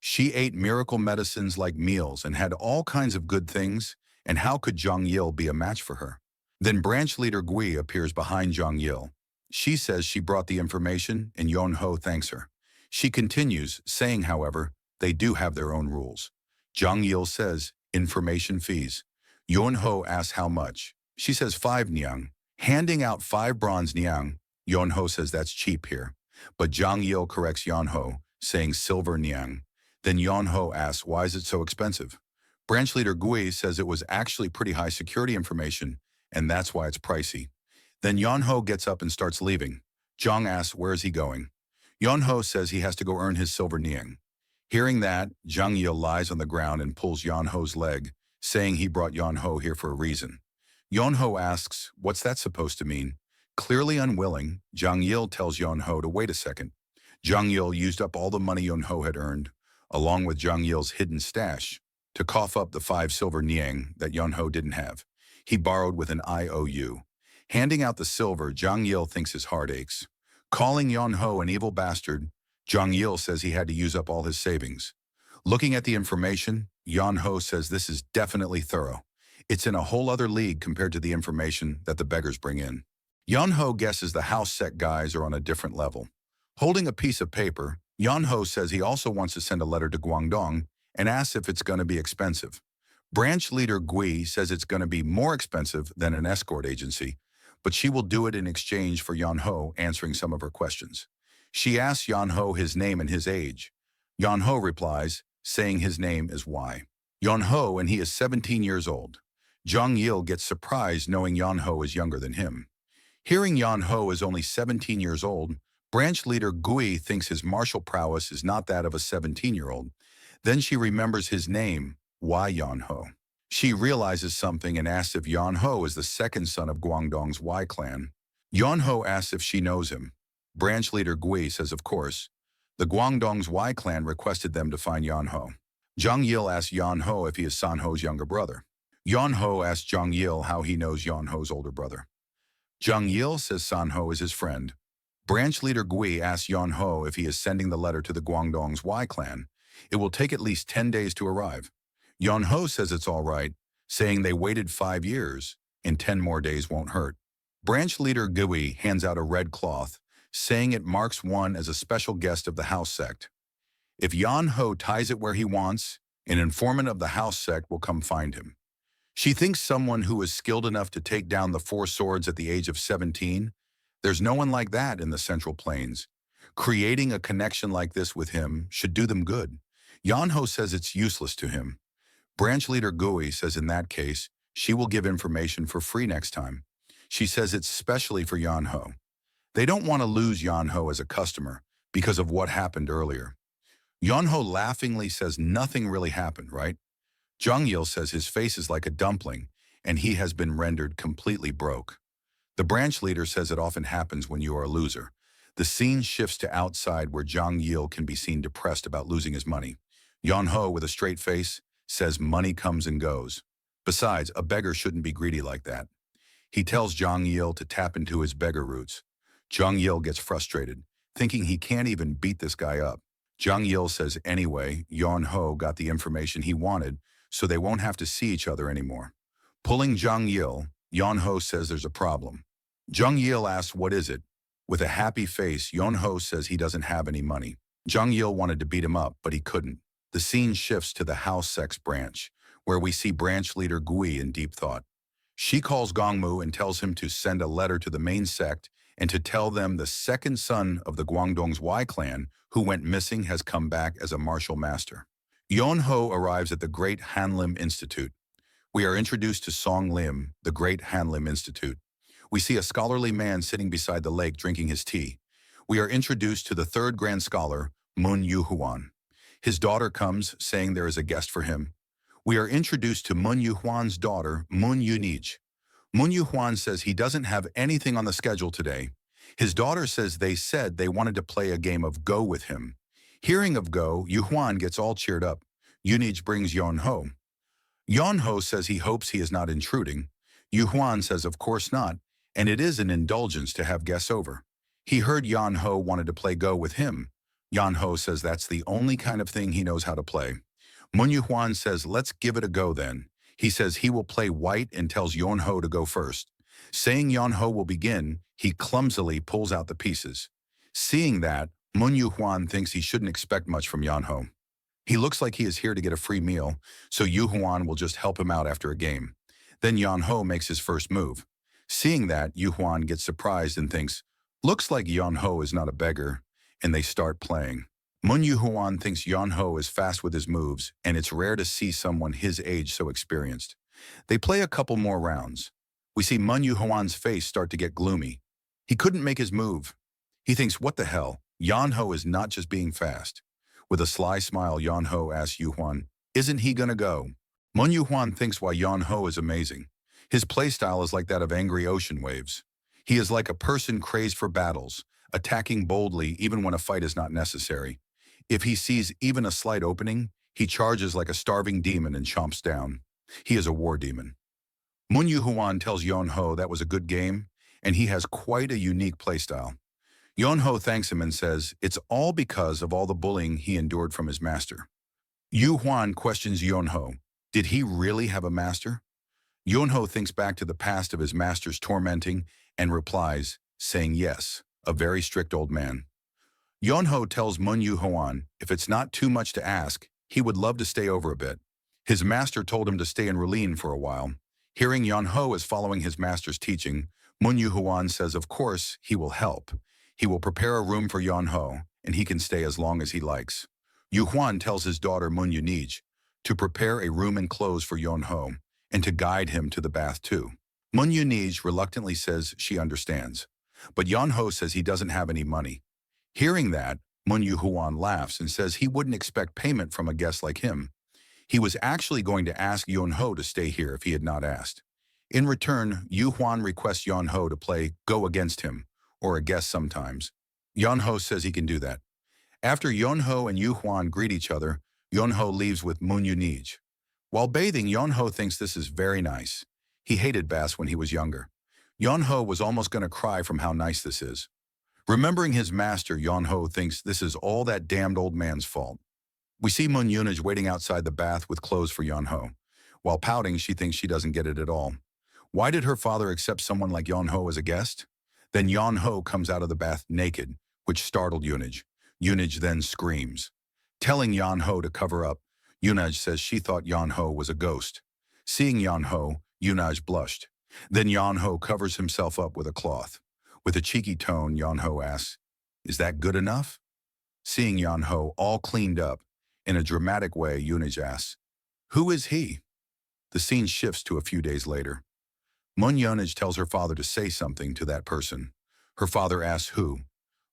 She ate miracle medicines like meals and had all kinds of good things, and how could Zhang Yil be a match for her? Then branch leader Gui appears behind Zhang Yil. She says she brought the information, and Yan-ho thanks her. She continues, saying, however, they do have their own rules. Zhang Yil says, information fees. Yan-ho asks how much. She says 5 niang. Handing out 5 bronze niang, Yan-ho says that's cheap here. But Zhang Yil corrects Yan-ho, saying silver niang. Then Yan-ho asks, why is it so expensive? Branch leader Gui says it was actually pretty high security information, and that's why it's pricey. Then Yan-ho gets up and starts leaving. Zhang asks, where is he going? Yan-ho says he has to go earn his silver niang. Hearing that, Zhang Yil lies on the ground and pulls Yan-ho's leg, saying he brought Yan-ho here for a reason. Yan-ho asks, what's that supposed to mean? Clearly unwilling, Zhang Yil tells Yan-ho to wait a second. Zhang Yil used up all the money Yan-ho had earned, along with Zhang Yil's hidden stash, to cough up the 5 silver niang that Yan-ho didn't have. He borrowed with an IOU. Handing out the silver, Zhang Yil thinks his heart aches. Calling Yan-ho an evil bastard, Zhang Yil says he had to use up all his savings. Looking at the information, Yan-ho says this is definitely thorough. It's in a whole other league compared to the information that the beggars bring in. Yan-ho guesses the house sect guys are on a different level. Holding a piece of paper, Yan-ho says he also wants to send a letter to Guangdong and asks if it's going to be expensive. Branch leader Gui says it's going to be more expensive than an escort agency, but she will do it in exchange for Yan-ho answering some of her questions. She asks Yan-ho his name and his age. Yan-ho replies, saying his name is Y. Yan-ho and he is 17 years old. Zhang Yil gets surprised knowing Yan-ho is younger than him. Hearing Yan-ho is only 17 years old, branch leader Gui thinks his martial prowess is not that of a 17-year-old. Then she remembers his name, Y Yan-ho. She realizes something and asks if Yan-ho is the second son of Guangdong's Y clan. Yan-ho asks if she knows him. Branch leader Gui says of course. The Guangdong's Y clan requested them to find Yan-ho. Zhang Yil asks Yan-ho if he is San-ho's younger brother. Yan-ho asks Zhang Yil how he knows Yan-ho's older brother. Zhang Yil says San-ho is his friend. Branch leader Gui asks Yan-ho if he is sending the letter to the Guangdong's Y clan. It will take at least 10 days to arrive. Yan-ho says it's all right, saying they waited 5 years, and 10 more days won't hurt. Branch leader Gui hands out a red cloth, saying it marks one as a special guest of the house sect. If Yan-ho ties it where he wants, an informant of the house sect will come find him. She thinks someone who is skilled enough to take down the 4 swords at the age of 17, there's no one like that in the Central Plains. Creating a connection like this with him should do them good. Yan-ho says it's useless to him. Branch leader Gui says in that case, she will give information for free next time. She says it's specially for Yan-ho. They don't want to lose Yan-ho as a customer because of what happened earlier. Yan-ho laughingly says nothing really happened, right? Jung-il says his face is like a dumpling and he has been rendered completely broke. The branch leader says it often happens when you are a loser. The scene shifts to outside where Jung-il can be seen depressed about losing his money. Yan-ho, with a straight face, says money comes and goes. Besides, a beggar shouldn't be greedy like that. He tells Jung-il to tap into his beggar roots. Jung-il gets frustrated, thinking he can't even beat this guy up. Jung-il says anyway, Yan-ho got the information he wanted, so they won't have to see each other anymore. Pulling Jung-il, Yan-ho says there's a problem. Jung-il asks what is it. With a happy face, Yan-ho says he doesn't have any money. Jung-il wanted to beat him up, but he couldn't. The scene shifts to the house sex branch, where we see branch leader Gui in deep thought. She calls Gongmu and tells him to send a letter to the main sect and to tell them the second son of the Guangdong's Y clan who went missing has come back as a martial master. Yan-ho arrives at the Great Hanlim Institute. We are introduced to Song Lim, the Great Hanlim Institute. We see a scholarly man sitting beside the lake drinking his tea. We are introduced to the third grand scholar, Mun Yu-huan. His daughter comes, saying there is a guest for him. We are introduced to Mun Yu-huan's daughter, Mun Yu-nij. Mun Yu-huan says he doesn't have anything on the schedule today. His daughter says they said they wanted to play a game of Go with him. Hearing of Go, Yu-huan gets all cheered up. Yu-nij brings Yan-ho. Yan-ho says he hopes he is not intruding. Yu-huan says of course not, and it is an indulgence to have guests over. He heard Yan-ho wanted to play Go with him. Yan-ho says that's the only kind of thing he knows how to play. Mun Yu-huan says let's give it a go then. He says he will play white and tells Yan-ho to go first. Saying Yan-ho will begin, he clumsily pulls out the pieces. Seeing that, Mun Yu-huan thinks he shouldn't expect much from Yan-ho. He looks like he is here to get a free meal, so Yu-huan will just help him out after a game. Then Yan-ho makes his first move. Seeing that, Yu-huan gets surprised and thinks, looks like Yan-ho is not a beggar, and they start playing. Mun Yu-huan thinks Yan-ho is fast with his moves, and it's rare to see someone his age so experienced. They play a couple more rounds. We see Mun Yu-huan's face start to get gloomy. He couldn't make his move. He thinks, what the hell? Yan-ho is not just being fast. With a sly smile, Yan-ho asks Yu-huan, isn't he gonna go? Mun Yu-huan thinks why Yan-ho is amazing. His playstyle is like that of angry ocean waves. He is like a person crazed for battles, attacking boldly even when a fight is not necessary. If he sees even a slight opening, he charges like a starving demon and chomps down. He is a war demon. Mun Yu-huan tells Yan-ho that was a good game, and he has quite a unique playstyle. Yan-ho thanks him and says it's all because of all the bullying he endured from his master. Yu-huan questions Yan-ho. Did he really have a master? Yan-ho thinks back to the past of his master's tormenting and replies, saying yes, a very strict old man. Yan-ho tells Mun Yu-huan if it's not too much to ask, he would love to stay over a bit. His master told him to stay in Rulin for a while. Hearing Yan-ho is following his master's teaching, Mun Yu-huan says of course he will help. He will prepare a room for Yan-ho, and he can stay as long as he likes. Yu-huan tells his daughter Mun Yu-nij to prepare a room and clothes for Yan-ho, and to guide him to the bath too. Mun Yu-nij reluctantly says she understands, but Yan-ho says he doesn't have any money. Hearing that, Mun Yu-huan laughs and says he wouldn't expect payment from a guest like him. He was actually going to ask Yan-ho to stay here if he had not asked. In return, Yu-huan requests Yan-ho to play Go against him, or a guest sometimes. Yan-ho says he can do that. After Yan-ho and Yu-huan greet each other, Yan-ho leaves with Mun Yu-nij. While bathing, Yan-ho thinks this is very nice. He hated baths when he was younger. Yan-ho was almost going to cry from how nice this is. Remembering his master, Yan-ho thinks this is all that damned old man's fault. We see Mun Yu-nij waiting outside the bath with clothes for Yan-ho. While pouting, she thinks she doesn't get it at all. Why did her father accept someone like Yan-ho as a guest? Then Yan-ho comes out of the bath naked, which startled Yu-nij. Yu-nij then screams. Telling Yan-ho to cover up, Yu-nij says she thought Yan-ho was a ghost. Seeing Yan-ho, Yu-nij blushed. Then Yan-ho covers himself up with a cloth. With a cheeky tone, Yan-ho asks, is that good enough? Seeing Yan-ho all cleaned up, in a dramatic way, Yu-nij asks, Who is he? The scene shifts to a few days later. Mun Yunij tells her father to say something to that person. Her father asks who.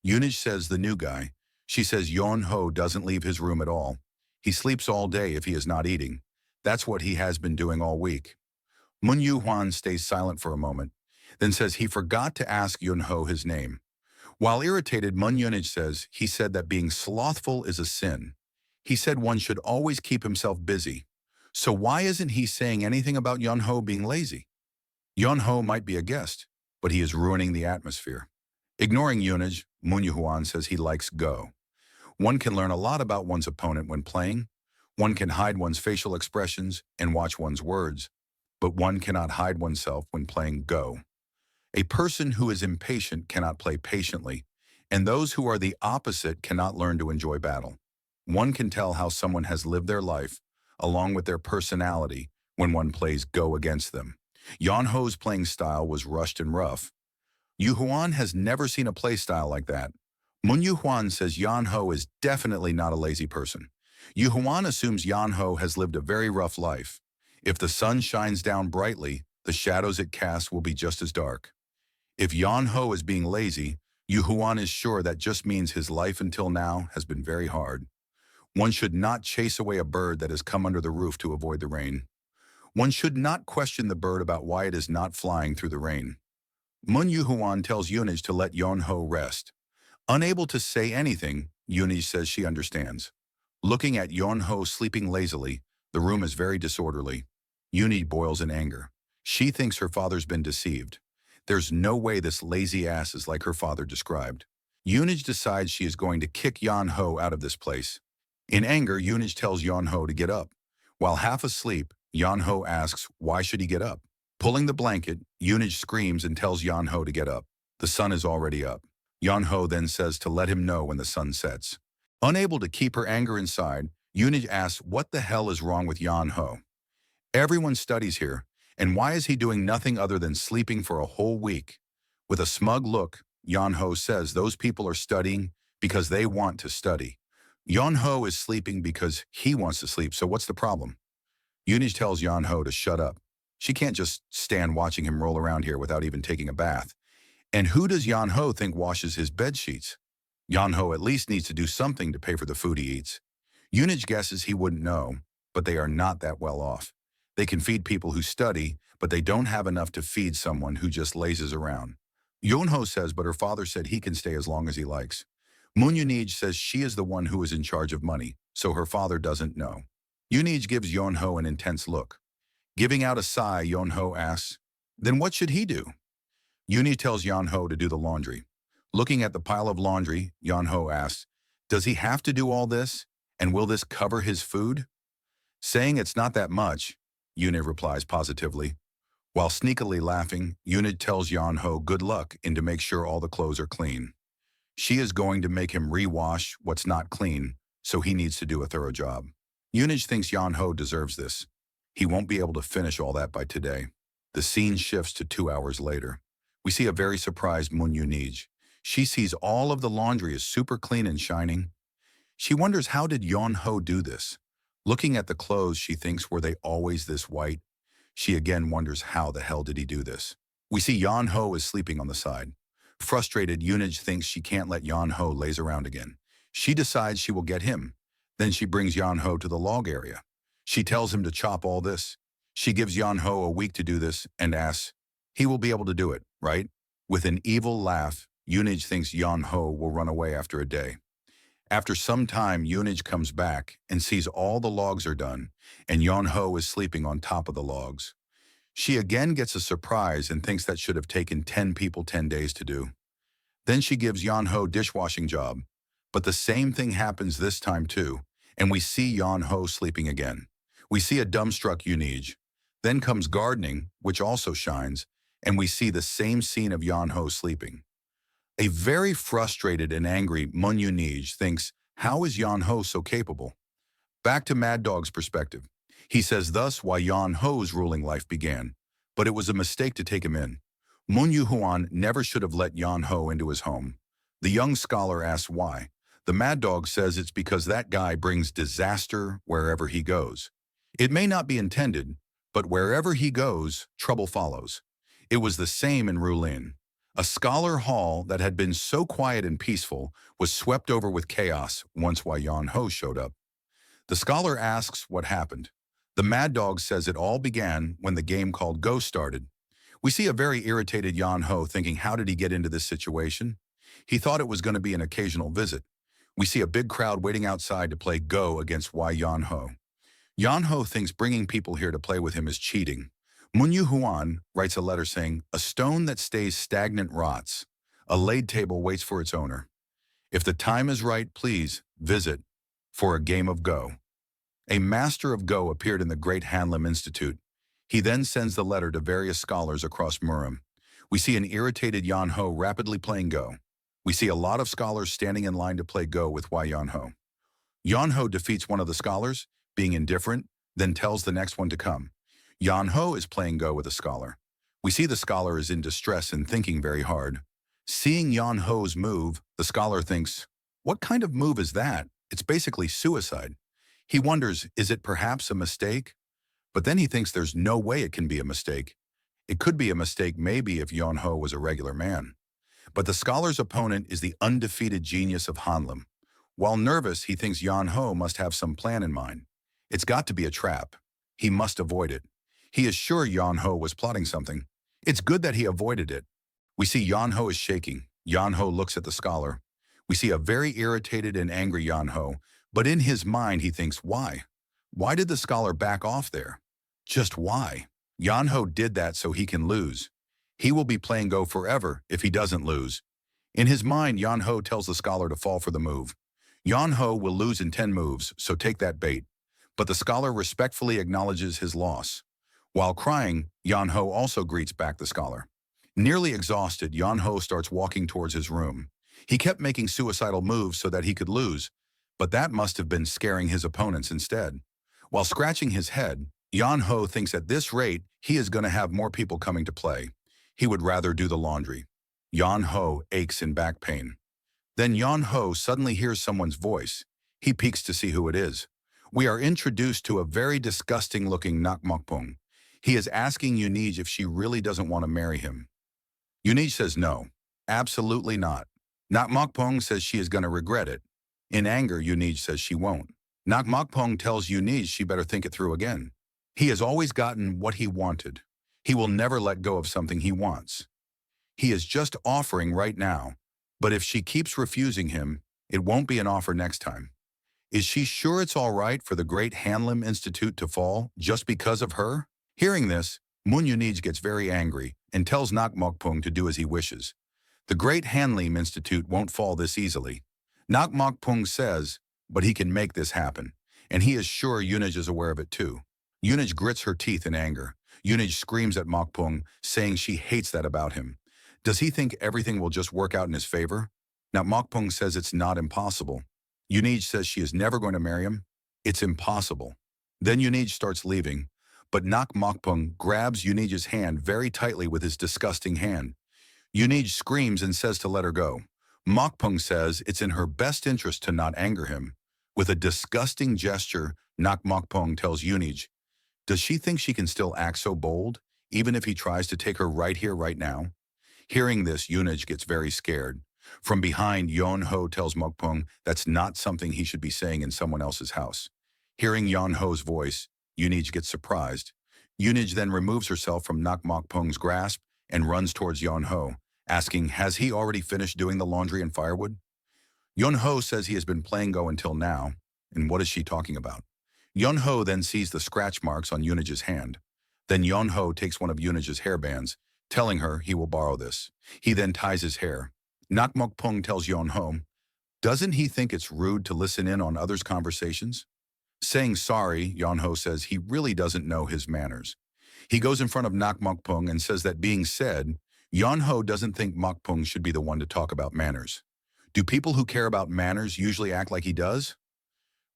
Yunij says the new guy. She says Yon Ho doesn't leave his room at all. He sleeps all day if he is not eating. That's what he has been doing all week. Mun Yu Huan stays silent for a moment, then says he forgot to ask Yun Ho his name. While irritated, Mun Yunij says he said that being slothful is a sin. He said one should always keep himself busy. So why isn't he saying anything about Yun Ho being lazy? Yun Ho might be a guest, but he is ruining the atmosphere. Ignoring Yunij, Mun Yu Huan says he likes Go. One can learn a lot about one's opponent when playing. One can hide one's facial expressions and watch one's words, but one cannot hide oneself when playing Go. A person who is impatient cannot play patiently, and those who are the opposite cannot learn to enjoy battle. One can tell how someone has lived their life, along with their personality, when one plays Go against them. Yan Ho's playing style was rushed and rough. Yu Huan has never seen a play style like that. Mun Yu Huan says Yan Ho is definitely not a lazy person. Yu Huan assumes Yan Ho has lived a very rough life. If the sun shines down brightly, the shadows it casts will be just as dark. If Yan Ho is being lazy, Yu Huan is sure that just means his life until now has been very hard. One should not chase away a bird that has come under the roof to avoid the rain. One should not question the bird about why it is not flying through the rain. Mun Yu Huan tells Yunij to let Yon Ho rest. Unable to say anything, Yunij says she understands. Looking at Yon Ho sleeping lazily, the room is very disorderly. Yunij boils in anger. She thinks her father's been deceived. There's no way this lazy ass is like her father described. Yunij decides she is going to kick Yan Ho out of this place. In anger, Yunij tells Yan Ho to get up. While half asleep, Yan Ho asks why should he get up. Pulling the blanket, Yunij screams and tells Yan Ho to get up. The sun is already up. Yan Ho then says to let him know when the sun sets. Unable to keep her anger inside, Yunij asks what the hell is wrong with Yan Ho. Everyone studies here, and why is he doing nothing other than sleeping for a whole week? With a smug look, Yan Ho says those people are studying because they want to study. Yan Ho is sleeping because he wants to sleep, so what's the problem? Yunij tells Yan Ho to shut up. She can't just stand watching him roll around here without even taking a bath. And who does Yan Ho think washes his bed sheets? Yan Ho at least needs to do something to pay for the food he eats. Yunij guesses he wouldn't know, but they are not that well off. They can feed people who study, but they don't have enough to feed someone who just lazes around. Yon Ho says, but her father said he can stay as long as he likes. Mun Yunij says she is the one who is in charge of money, so her father doesn't know. Yunij gives Yon Ho an intense look. Giving out a sigh, Yon Ho asks, then what should he do? Yunij tells Yan Ho to do the laundry. Looking at the pile of laundry, Yan Ho asks, does he have to do all this? And will this cover his food? Saying it's not that much, Yunij replies positively. While sneakily laughing, Yunij tells Yan Ho good luck and to make sure all the clothes are clean. She is going to make him rewash what's not clean, so he needs to do a thorough job. Yunij thinks Yan Ho deserves this. He won't be able to finish all that by today. The scene shifts to 2 hours later. We see a very surprised Mun Yunij. She sees all of the laundry is super clean and shining. She wonders how did Yon Ho do this? Looking at the clothes, she thinks were they always this white? She again wonders how the hell did he do this? We see Yan Ho is sleeping on the side. Frustrated, Yunij thinks she can't let Yan Ho laze around again. She decides she will get him. Then she brings Yan Ho to the log area. She tells him to chop all this. She gives Yan Ho a week to do this and asks, he will be able to do it, right? With an evil laugh, Yunij thinks Yan Ho will run away after a day. After some time, Yunij comes back and sees all the logs are done, and Yan Ho is sleeping on top of the logs. She again gets a surprise and thinks that should have taken 10 people 10 days to do. Then she gives Yan Ho dishwashing job, but the same thing happens this time too, and we see Yan Ho sleeping again. We see a dumbstruck Yunij. Then comes gardening, which also shines, and we see the same scene of Yan Ho sleeping. A very frustrated and angry Mun Yunij thinks, how is Yan Ho so capable? Back to Mad Dog's perspective. He says thus why Yan Ho's ruling life began, but it was a mistake to take him in. Mun Yu Huan never should have let Yan Ho into his home. The young scholar asks why. The Mad Dog says it's because that guy brings disaster wherever he goes. It may not be intended, but wherever he goes, trouble follows. It was the same in Rulin. A scholar hall that had been so quiet and peaceful was swept over with chaos once Yan Ho showed up. The scholar asks what happened. The Mad Dog says it all began when the game called Go started. We see a very irritated Yan Ho thinking, how did he get into this situation? He thought it was going to be an occasional visit. We see a big crowd waiting outside to play Go against Yan Ho. Yan Ho thinks bringing people here to play with him is cheating. Munyu Huan writes a letter saying, a stone that stays stagnant rots. A laid table waits for its owner. If the time is right, please visit for a game of Go. A master of Go appeared in the Great Hanlim Institute. He then sends the letter to various scholars across murim. We see an irritated Yan Ho rapidly playing Go. We see a lot of scholars standing in line to play Go with Yan Ho. Yan Ho defeats one of the scholars, being indifferent, then tells the next one to come. Yan Ho is playing Go with a scholar. We see the scholar is in distress and thinking very hard. Seeing Yan Ho's move, the scholar thinks, what kind of move is that? It's basically suicide. He wonders, is it perhaps a mistake? But then he thinks there's no way it can be a mistake. It could be a mistake maybe if Yan Ho was a regular man. But the scholar's opponent is the undefeated genius of Hanlim. While nervous, he thinks Yan Ho must have some plan in mind. It's got to be a trap. He must avoid it. He is sure Yan Ho was plotting something. It's good that he avoided it. We see Yan Ho is shaking. Yan Ho looks at the scholar. We see a very irritated and angry Yan Ho, but in his mind he thinks, why? Why did the scholar back off there? Just why? Yan Ho did that so he can lose. He will be playing Go forever if he doesn't lose. In his mind, Yan Ho tells the scholar to fall for the move. Yan Ho will lose in 10 moves, so take that bait. But the scholar respectfully acknowledges his loss. While crying, Yan Ho also greets back the scholar. Nearly exhausted, Yan Ho starts walking towards his room. He kept making suicidal moves so that he could lose, but that must have been scaring his opponents instead. While scratching his head, Yan Ho thinks at this rate, he is going to have more people coming to play. He would rather do the laundry. Yan Ho aches in back pain. Then Yan Ho suddenly hears someone's voice. He peeks to see who it is. We are introduced to a very disgusting-looking Nak Mokpung. He is asking Yunij if she really doesn't want to marry him. Yunij says no, absolutely not. Nak Mokpung says she is going to regret it. In anger, Yunij says she won't. Nak Mokpung tells Yunij she better think it through again. He has always gotten what he wanted. He will never let go of something he wants. He is just offering right now, but if she keeps refusing him, it won't be an offer next time. Is she sure it's all right for the Great Hanlim Institute to fall just because of her? Hearing this, Mun Yunij gets very angry and tells Nak Mokpung to do as he wishes. The Great Hanlim Institute won't fall this easily. Nak Mokpung says, but he can make this happen, and he is sure Yunij is aware of it too. Yunij grits her teeth in anger. Yunij screams at Mokpung, saying she hates that about him. Does he think everything will just work out in his favor? Now Mokpung says it's not impossible. Yunij says she is never going to marry him. It's impossible. Then Yunij starts leaving, but Nak Mokpung grabs Yunij's hand very tightly with his disgusting hand. Yunij screams and says to let her go. Mokpung says it's in her best interest to not anger him. With a disgusting gesture, Nak Mokpung tells Yunij, does she think she can still act so bold, even if he tries to take her right here, right now? Hearing this, Yunij gets very scared. From behind, Yan Ho tells Mokpung that's not something he should be saying in someone else's house. Hearing Yan Ho's voice, Yunij gets surprised. Yunij then removes herself from Nak Mokpung's grasp and runs towards Yan Ho, asking, has he already finished doing the laundry and firewood? Yan Ho says he has been playing Go until now, and what is she talking about? Yan Ho then sees the scratch marks on Yunij's hand. Then Yan Ho takes one of Yunij's hairbands, telling her he will borrow this. He then ties his hair. Nak Mokpung tells Yan Ho, doesn't he think it's rude to listen in on others' conversations? Saying sorry, Yan Ho says he really doesn't know his manners. He goes in front of Nak Mokpung and says that being said, Yan Ho doesn't think Mokpung should be the one to talk about manners. Do people who care about manners usually act like he does?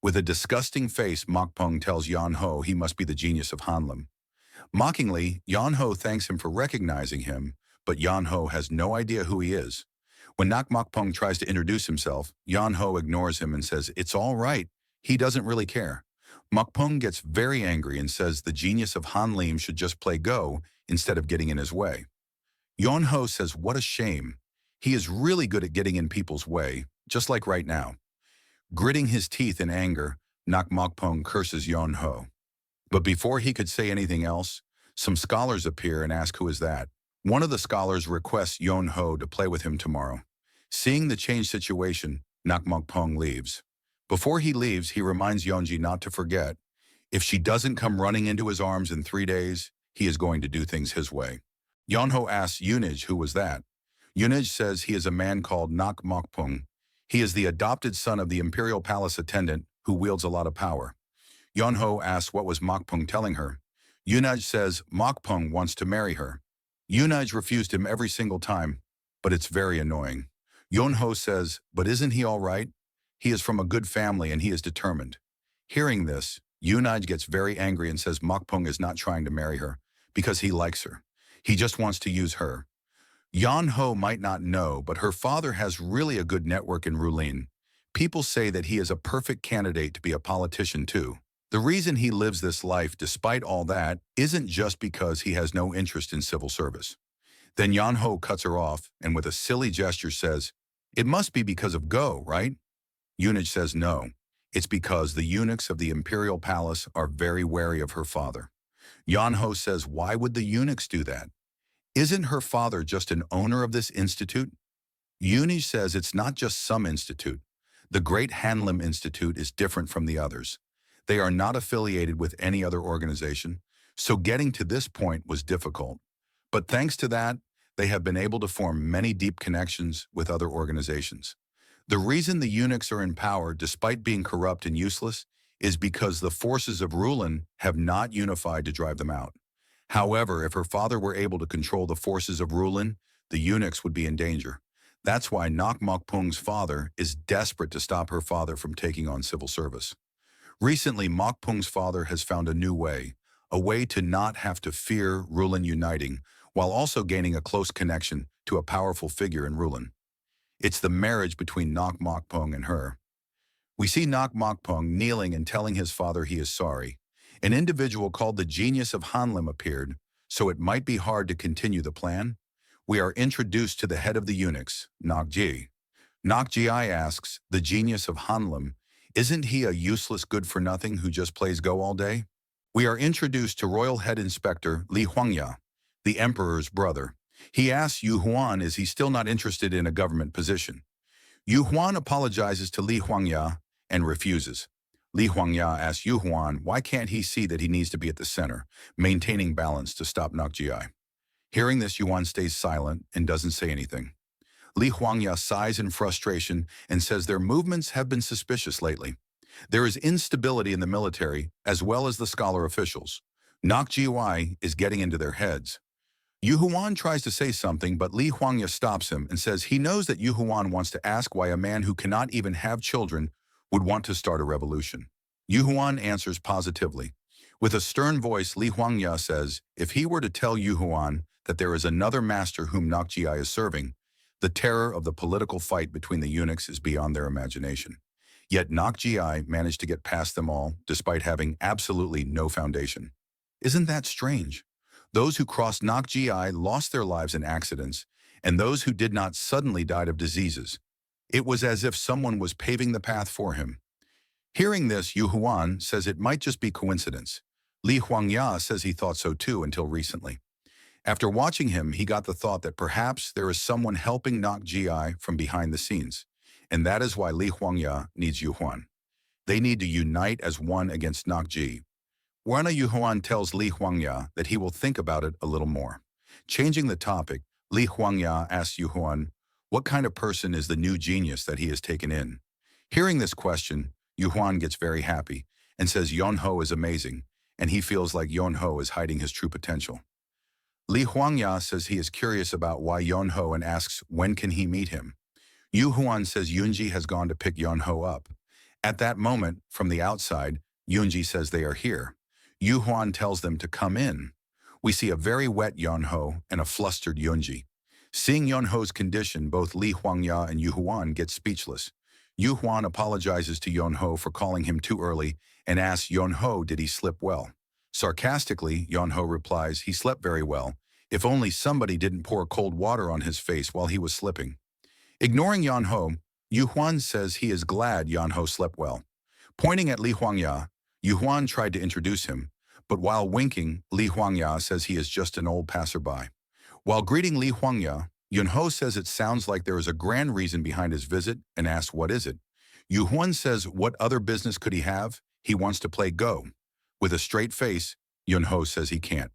With a disgusting face, Mokpung tells Yan Ho he must be the genius of Hanlim. Mockingly, Yan Ho thanks him for recognizing him, but Yan Ho has no idea who he is. When Nak Mokpung tries to introduce himself, Yan Ho ignores him and says, it's all right, he doesn't really care. Mokpung gets very angry and says the genius of Han Lim should just play Go instead of getting in his way. Yonho says what a shame. He is really good at getting in people's way, just like right now. Gritting his teeth in anger, Nak Mokpung curses Yonho. But before he could say anything else, some scholars appear and ask who is that. One of the scholars requests Yonho to play with him tomorrow. Seeing the changed situation, Nak Mokpung leaves. Before he leaves, he reminds Yonji not to forget, if she doesn't come running into his arms in 3 days, he is going to do things his way. Yonho asks Yunij who was that. Yunij says he is a man called Nak Mokpung. He is the adopted son of the imperial palace attendant who wields a lot of power. Yonho asks what was Mokpung telling her. Yunaj says Mokpung wants to marry her. Yunaj refused him every single time, but it's very annoying. Yonho says, but isn't he all right? He is from a good family and he is determined. Hearing this, Yunaj gets very angry and says Mokpung is not trying to marry her because he likes her. He just wants to use her. Yonho might not know, but her father has really a good network in Rulin. People say that he is a perfect candidate to be a politician too. The reason he lives this life despite all that isn't just because he has no interest in civil service. Then Yonho cuts her off and with a silly gesture says, it must be because of Go, right? Yunij says no. It's because the eunuchs of the imperial palace are very wary of her father. Yonho says, why would the eunuchs do that? Isn't her father just an owner of this institute? Yunij says it's not just some institute. The Great Hanlim Institute is different from the others. They are not affiliated with any other organization, so getting to this point was difficult. But thanks to that, they have been able to form many deep connections with other organizations. The reason the eunuchs are in power despite being corrupt and useless is because the forces of Rulin have not unified to drive them out. However, if her father were able to control the forces of Rulin, the eunuchs would be in danger. That's why Nak Mokpung's father is desperate to stop her father from taking on civil service. Recently, Mokpung's father has found a way to not have to fear Rulin uniting, while also gaining a close connection to a powerful figure in Rulin. It's the marriage between Nak Mokpung and her. We see Nak Mokpung kneeling and telling his father he is sorry. An individual called the Genius of Hanlim appeared, so it might be hard to continue the plan. We are introduced to the head of the eunuchs, Nakji. Nakji asks, the Genius of Hanlim, isn't he a useless good-for-nothing who just plays Go all day? We are introduced to Royal Head Inspector Li Huangya, the Emperor's brother. He asks Yu Huan is he still not interested in a government position. Yu Huan apologizes to Li Huangya and refuses. Li Huangya asks Yu Huan why can't he see that he needs to be at the center, maintaining balance to stop Nakji. Hearing this, Yu Huan stays silent and doesn't say anything. Li Huangya sighs in frustration and says their movements have been suspicious lately. There is instability in the military as well as the scholar officials. Nakji is getting into their heads. Yu Huan tries to say something, but Li Huangya stops him and says he knows that Yu Huan wants to ask why a man who cannot even have children would want to start a revolution. Yu Huan answers positively. With a stern voice, Li Huangya says if he were to tell Yu Huan that there is another master whom Nakji is serving, the terror of the political fight between the eunuchs is beyond their imagination. Yet Nakji managed to get past them all despite having absolutely no foundation. Isn't that strange? Those who crossed Nakji lost their lives in accidents, and those who did not suddenly died of diseases. It was as if someone was paving the path for him. Hearing this, Yu Huan says it might just be coincidence. Li Huangya says he thought so too until recently. After watching him, he got the thought that perhaps there is someone helping Nakji from behind the scenes, and that is why Li Huangya needs Yu Huan. They need to unite as one against Nakji. Yu Huan tells Li Huangya that he will think about it a little more. Changing the topic, Li Huangya asks Yu Huan, what kind of person is the new genius that he has taken in? Hearing this question, Yu Huan gets very happy and says Yonho is amazing, and he feels like Yonho is hiding his true potential. Li Huangya says he is curious about why Yonho and asks when can he meet him. Yu Huan says Yunji has gone to pick Yonho up. At that moment, from the outside, Yunji says they are here. Yu Huan tells them to come in. We see a very wet Yonho and a flustered Yunji. Seeing Yonho's condition, both Li Huangya and Yu Huan get speechless. Yu Huan apologizes to Yon Ho for calling him too early and asks Yon Ho did he slip well. Sarcastically, Yon Ho replies he slept very well, if only somebody didn't pour cold water on his face while he was slipping. Ignoring Yon Ho, Yu Huan says he is glad Yon Ho slept well. Pointing at Li Huangya, Yu Huan tried to introduce him, but while winking, Li Huangya says he is just an old passerby. While greeting Li Huangya, Yun Ho says it sounds like there is a grand reason behind his visit and asks what is it. Yu Huan says what other business could he have? He wants to play Go. With a straight face, Yun Ho says he can't.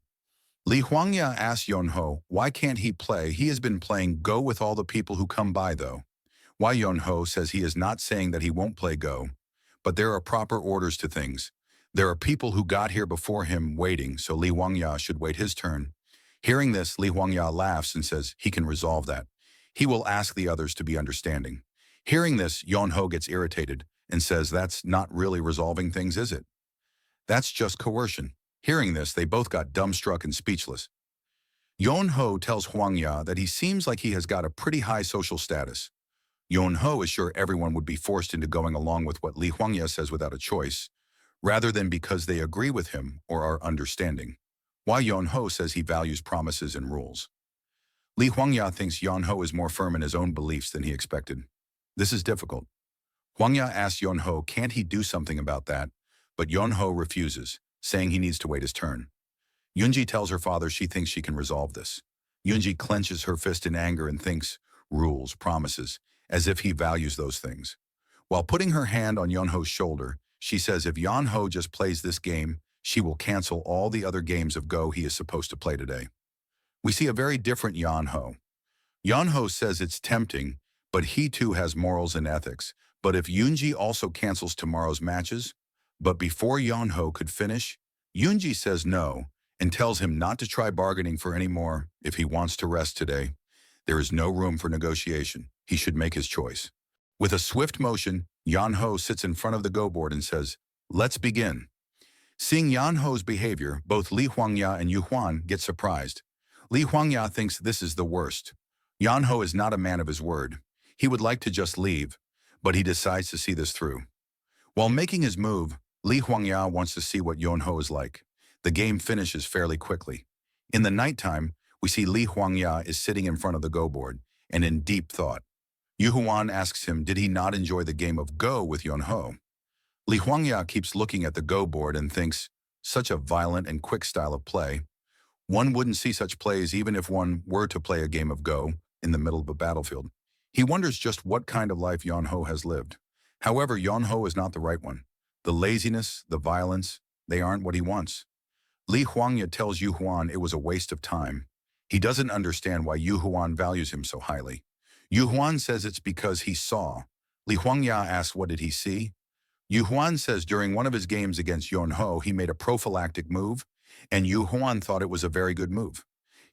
Li Huangya asks Yun Ho why can't he play? He has been playing Go with all the people who come by though. Why Yun Ho says he is not saying that he won't play Go, but there are proper orders to things. There are people who got here before him waiting, so Li Huangya should wait his turn. Hearing this, Li Huangya laughs and says he can resolve that. He will ask the others to be understanding. Hearing this, Yon Ho gets irritated and says that's not really resolving things, is it? That's just coercion. Hearing this, they both got dumbstruck and speechless. Yon Ho tells Huangya that he seems like he has got a pretty high social status. Yon Ho is sure everyone would be forced into going along with what Li Huangya says without a choice, rather than because they agree with him or are understanding. Why Yon Ho says he values promises and rules. Li Huangya thinks Yon Ho is more firm in his own beliefs than he expected. This is difficult. Huangya asks Yon Ho can't he do something about that, but Yon Ho refuses, saying he needs to wait his turn. Yunji tells her father she thinks she can resolve this. Yunji clenches her fist in anger and thinks, rules, promises, as if he values those things. While putting her hand on Yon Ho's shoulder, she says if Yon Ho just plays this game, she will cancel all the other games of Go he is supposed to play today. We see a very different Yon Ho. Yon Ho says it's tempting, but he too has morals and ethics. But if Yunji also cancels tomorrow's matches? But before Yon Ho could finish, Yunji says no and tells him not to try bargaining for any more if he wants to rest today. There is no room for negotiation. He should make his choice. With a swift motion, Yon Ho sits in front of the Go board and says, let's begin. Seeing Yon Ho's behavior, both Li Huangya and Yu Huan get surprised. Li Huangya thinks this is the worst. Yon Ho is not a man of his word. He would like to just leave, but he decides to see this through. While making his move, Li Huangya wants to see what Yon Ho is like. The game finishes fairly quickly. In the nighttime, we see Li Huangya is sitting in front of the Go board and in deep thought. Yu Huan asks him did he not enjoy the game of Go with Yon Ho. Li Huangya keeps looking at the Go board and thinks, such a violent and quick style of play. One wouldn't see such plays even if one were to play a game of Go in the middle of a battlefield. He wonders just what kind of life Yon Ho has lived. However, Yon Ho is not the right one. The laziness, the violence, they aren't what he wants. Li Huangya tells Yu Huan it was a waste of time. He doesn't understand why Yu Huan values him so highly. Yu Huan says it's because he saw. Li Huangya asks what did he see? Yu Huan says during one of his games against Yon Ho, he made a prophylactic move, and Yu Huan thought it was a very good move.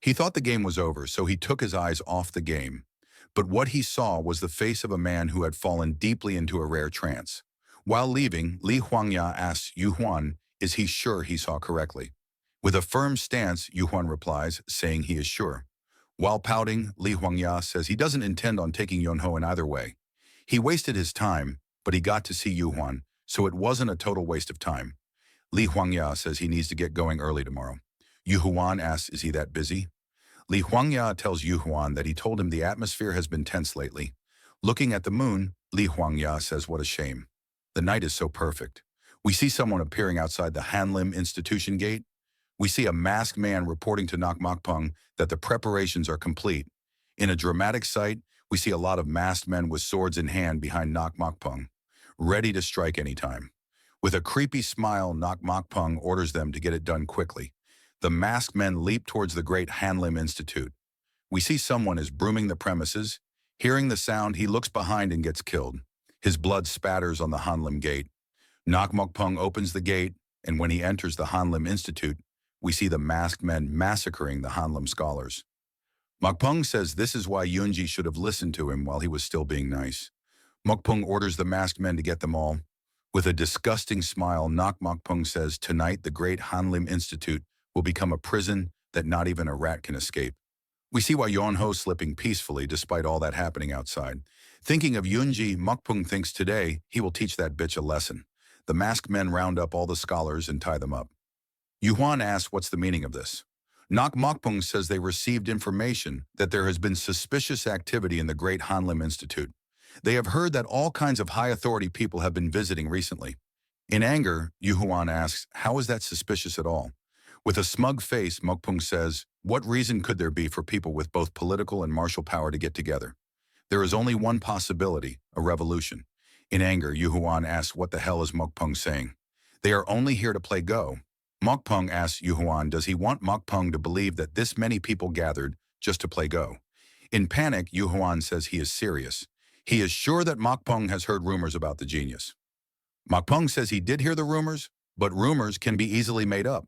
He thought the game was over, so he took his eyes off the game. But what he saw was the face of a man who had fallen deeply into a rare trance. While leaving, Li Huangya asks Yu Huan, is he sure he saw correctly? With a firm stance, Yu Huan replies, saying he is sure. While pouting, Li Huangya says he doesn't intend on taking Yon Ho in either way. He wasted his time, but he got to see Yu Huan, so it wasn't a total waste of time. Li Huangya says he needs to get going early tomorrow. Yu Huan asks, is he that busy? Li Huangya tells Yu Huan that he told him the atmosphere has been tense lately. Looking at the moon, Li Huangya says what a shame. The night is so perfect. We see someone appearing outside the Hanlim Institution gate. We see a masked man reporting to Nok Mok Pung that the preparations are complete. In a dramatic sight, we see a lot of masked men with swords in hand behind Nok Mok Pung, ready to strike anytime. With a creepy smile, Nok Mok Pung orders them to get it done quickly. The masked men leap towards the great Hanlim Institute. We see someone is brooming the premises. Hearing the sound, he looks behind and gets killed. His blood spatters on the Hanlim gate. Nok Mok Pung opens the gate, and when he enters the Hanlim Institute, we see the masked men massacring the Hanlim scholars. Mok Pung says this is why Yunji should have listened to him while he was still being nice. Mok Pung orders the masked men to get them all. With a disgusting smile, Nok Mok Pung says tonight the great Hanlim Institute will become a prison that not even a rat can escape. We see why Yonho slipping peacefully despite all that happening outside. Thinking of Yunji, Mokpung thinks today he will teach that bitch a lesson. The masked men round up all the scholars and tie them up. Yuhuan asks what's the meaning of this. Nok Mokpung says they received information that there has been suspicious activity in the Great Hanlim Institute. They have heard that all kinds of high authority people have been visiting recently. In anger, Yuhuan asks, how is that suspicious at all? With a smug face, Mokpung says, what reason could there be for people with both political and martial power to get together? There is only one possibility, a revolution. In anger, Yuhuan asks what the hell is Mokpung saying? They are only here to play Go. Mokpung asks Yuhuan does he want Mokpung to believe that this many people gathered just to play Go. In panic, Yuhuan says he is serious. He is sure that Mokpung has heard rumors about the genius. Mokpung says he did hear the rumors, but rumors can be easily made up.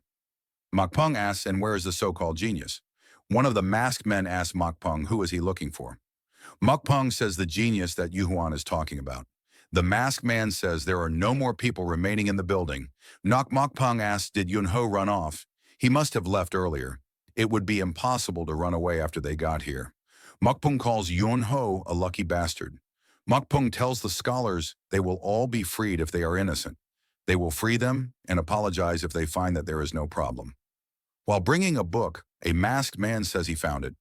Mokpung asks, and where is the so-called genius? One of the masked men asks Mokpung who is he looking for. Mokpung says the genius that Yuhuan is talking about. The masked man says there are no more people remaining in the building. Mokpung asks, did Yunho run off? He must have left earlier. It would be impossible to run away after they got here. Mokpung calls Yunho a lucky bastard. Mokpung tells the scholars they will all be freed if they are innocent. They will free them and apologize if they find that there is no problem. While bringing a book, a masked man says he found it.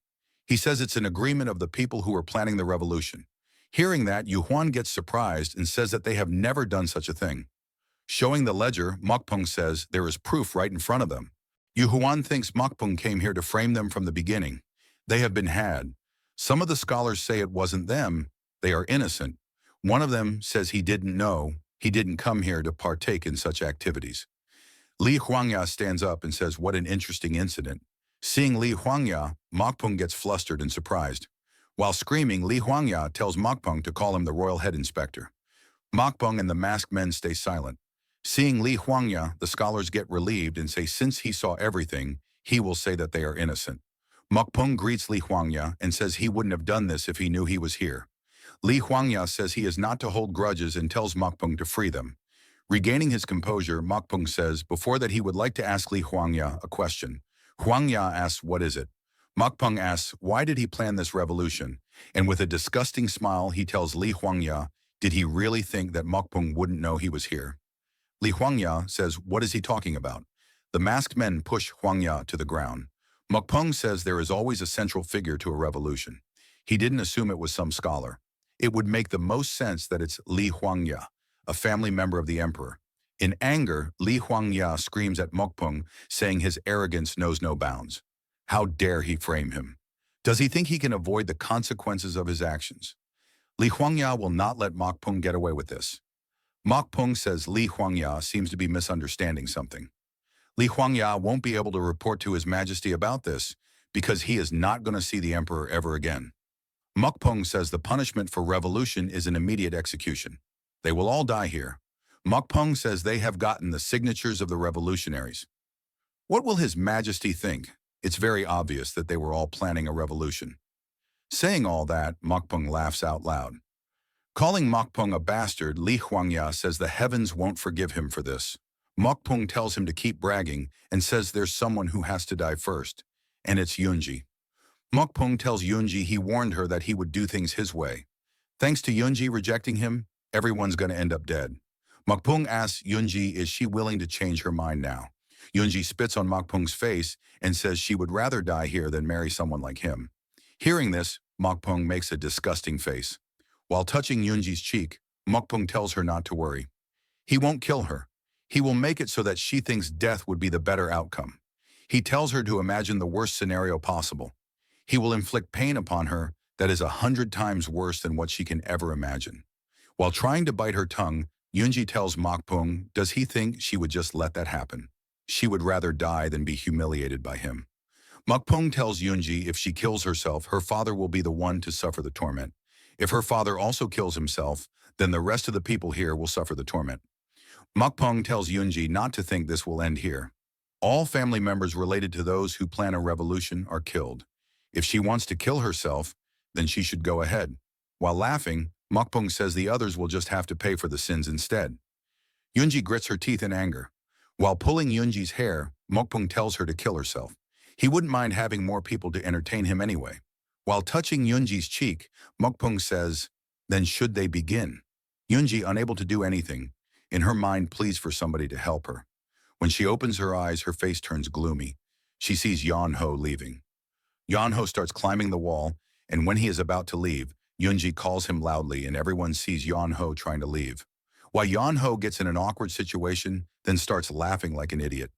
He says it's an agreement of the people who are planning the revolution. Hearing that, Yuhuan gets surprised and says that they have never done such a thing. Showing the ledger, Mokpung says there is proof right in front of them. Yuhuan thinks Mokpung came here to frame them from the beginning. They have been had. Some of the scholars say it wasn't them. They are innocent. One of them says he didn't know. He didn't come here to partake in such activities. Li Huangya stands up and says, what an interesting incident. Seeing Li Huangya, Mokpung gets flustered and surprised. While screaming, Li Huangya tells Mokpung to call him the royal head inspector. Mokpung and the masked men stay silent. Seeing Li Huangya, the scholars get relieved and say since he saw everything, he will say that they are innocent. Mokpung greets Li Huangya and says he wouldn't have done this if he knew he was here. Li Huangya says he is not to hold grudges and tells Mokpung to free them. Regaining his composure, Mokpung says before that he would like to ask Li Huangya a question. Huangya asks, what is it? Mokpung asks, why did he plan this revolution? And with a disgusting smile, he tells Li Huangya, did he really think that Mokpung wouldn't know he was here? Li Huangya says, what is he talking about? The masked men push Huangya to the ground. Mokpung says there is always a central figure to a revolution. He didn't assume it was some scholar. It would make the most sense that it's Li Huangya, a family member of the emperor. In anger, Li Huangya screams at Mokpung, saying his arrogance knows no bounds. How dare he frame him? Does he think he can avoid the consequences of his actions? Li Huangya will not let Mokpung get away with this. Mokpung says Li Huangya seems to be misunderstanding something. Li Huangya won't be able to report to His Majesty about this because he is not going to see the emperor ever again. Mokpung says the punishment for revolution is an immediate execution. They will all die here. Mokpung says they have gotten the signatures of the revolutionaries. What will His Majesty think? It's very obvious that they were all planning a revolution. Saying all that, Mokpung laughs out loud. Calling Mokpung a bastard, Li Huangya says the heavens won't forgive him for this. Mokpung tells him to keep bragging and says there's someone who has to die first, and it's Yunji. Mokpung tells Yunji he warned her that he would do things his way. Thanks to Yunji rejecting him, everyone's going to end up dead. Mokpung asks Yunji is she willing to change her mind now. Yunji spits on Mokpung's face and says she would rather die here than marry someone like him. Hearing this, Mokpung makes a disgusting face. While touching Yunji's cheek, Mokpung tells her not to worry. He won't kill her. He will make it so that she thinks death would be the better outcome. He tells her to imagine the worst scenario possible. He will inflict pain upon her that is 100 times worse than what she can ever imagine. While trying to bite her tongue, Yunji tells Mokpung, does he think she would just let that happen? She would rather die than be humiliated by him. Mokpung tells Yunji if she kills herself, her father will be the one to suffer the torment. If her father also kills himself, then the rest of the people here will suffer the torment. Mokpung tells Yunji not to think this will end here. All family members related to those who plan a revolution are killed. If she wants to kill herself, then she should go ahead. While laughing, Mokpung says the others will just have to pay for the sins instead. Yunji grits her teeth in anger. While pulling Yunji's hair, Mokpung tells her to kill herself. He wouldn't mind having more people to entertain him anyway. While touching Yunji's cheek, Mokpung says, "Then should they begin?" Yunji, unable to do anything, in her mind pleads for somebody to help her. When she opens her eyes, her face turns gloomy. She sees Yeonho leaving. Yeonho starts climbing the wall, and when he is about to leave, Yunji calls him loudly and everyone sees Yeonho trying to leave. While Yeonho gets in an awkward situation, then starts laughing like an idiot.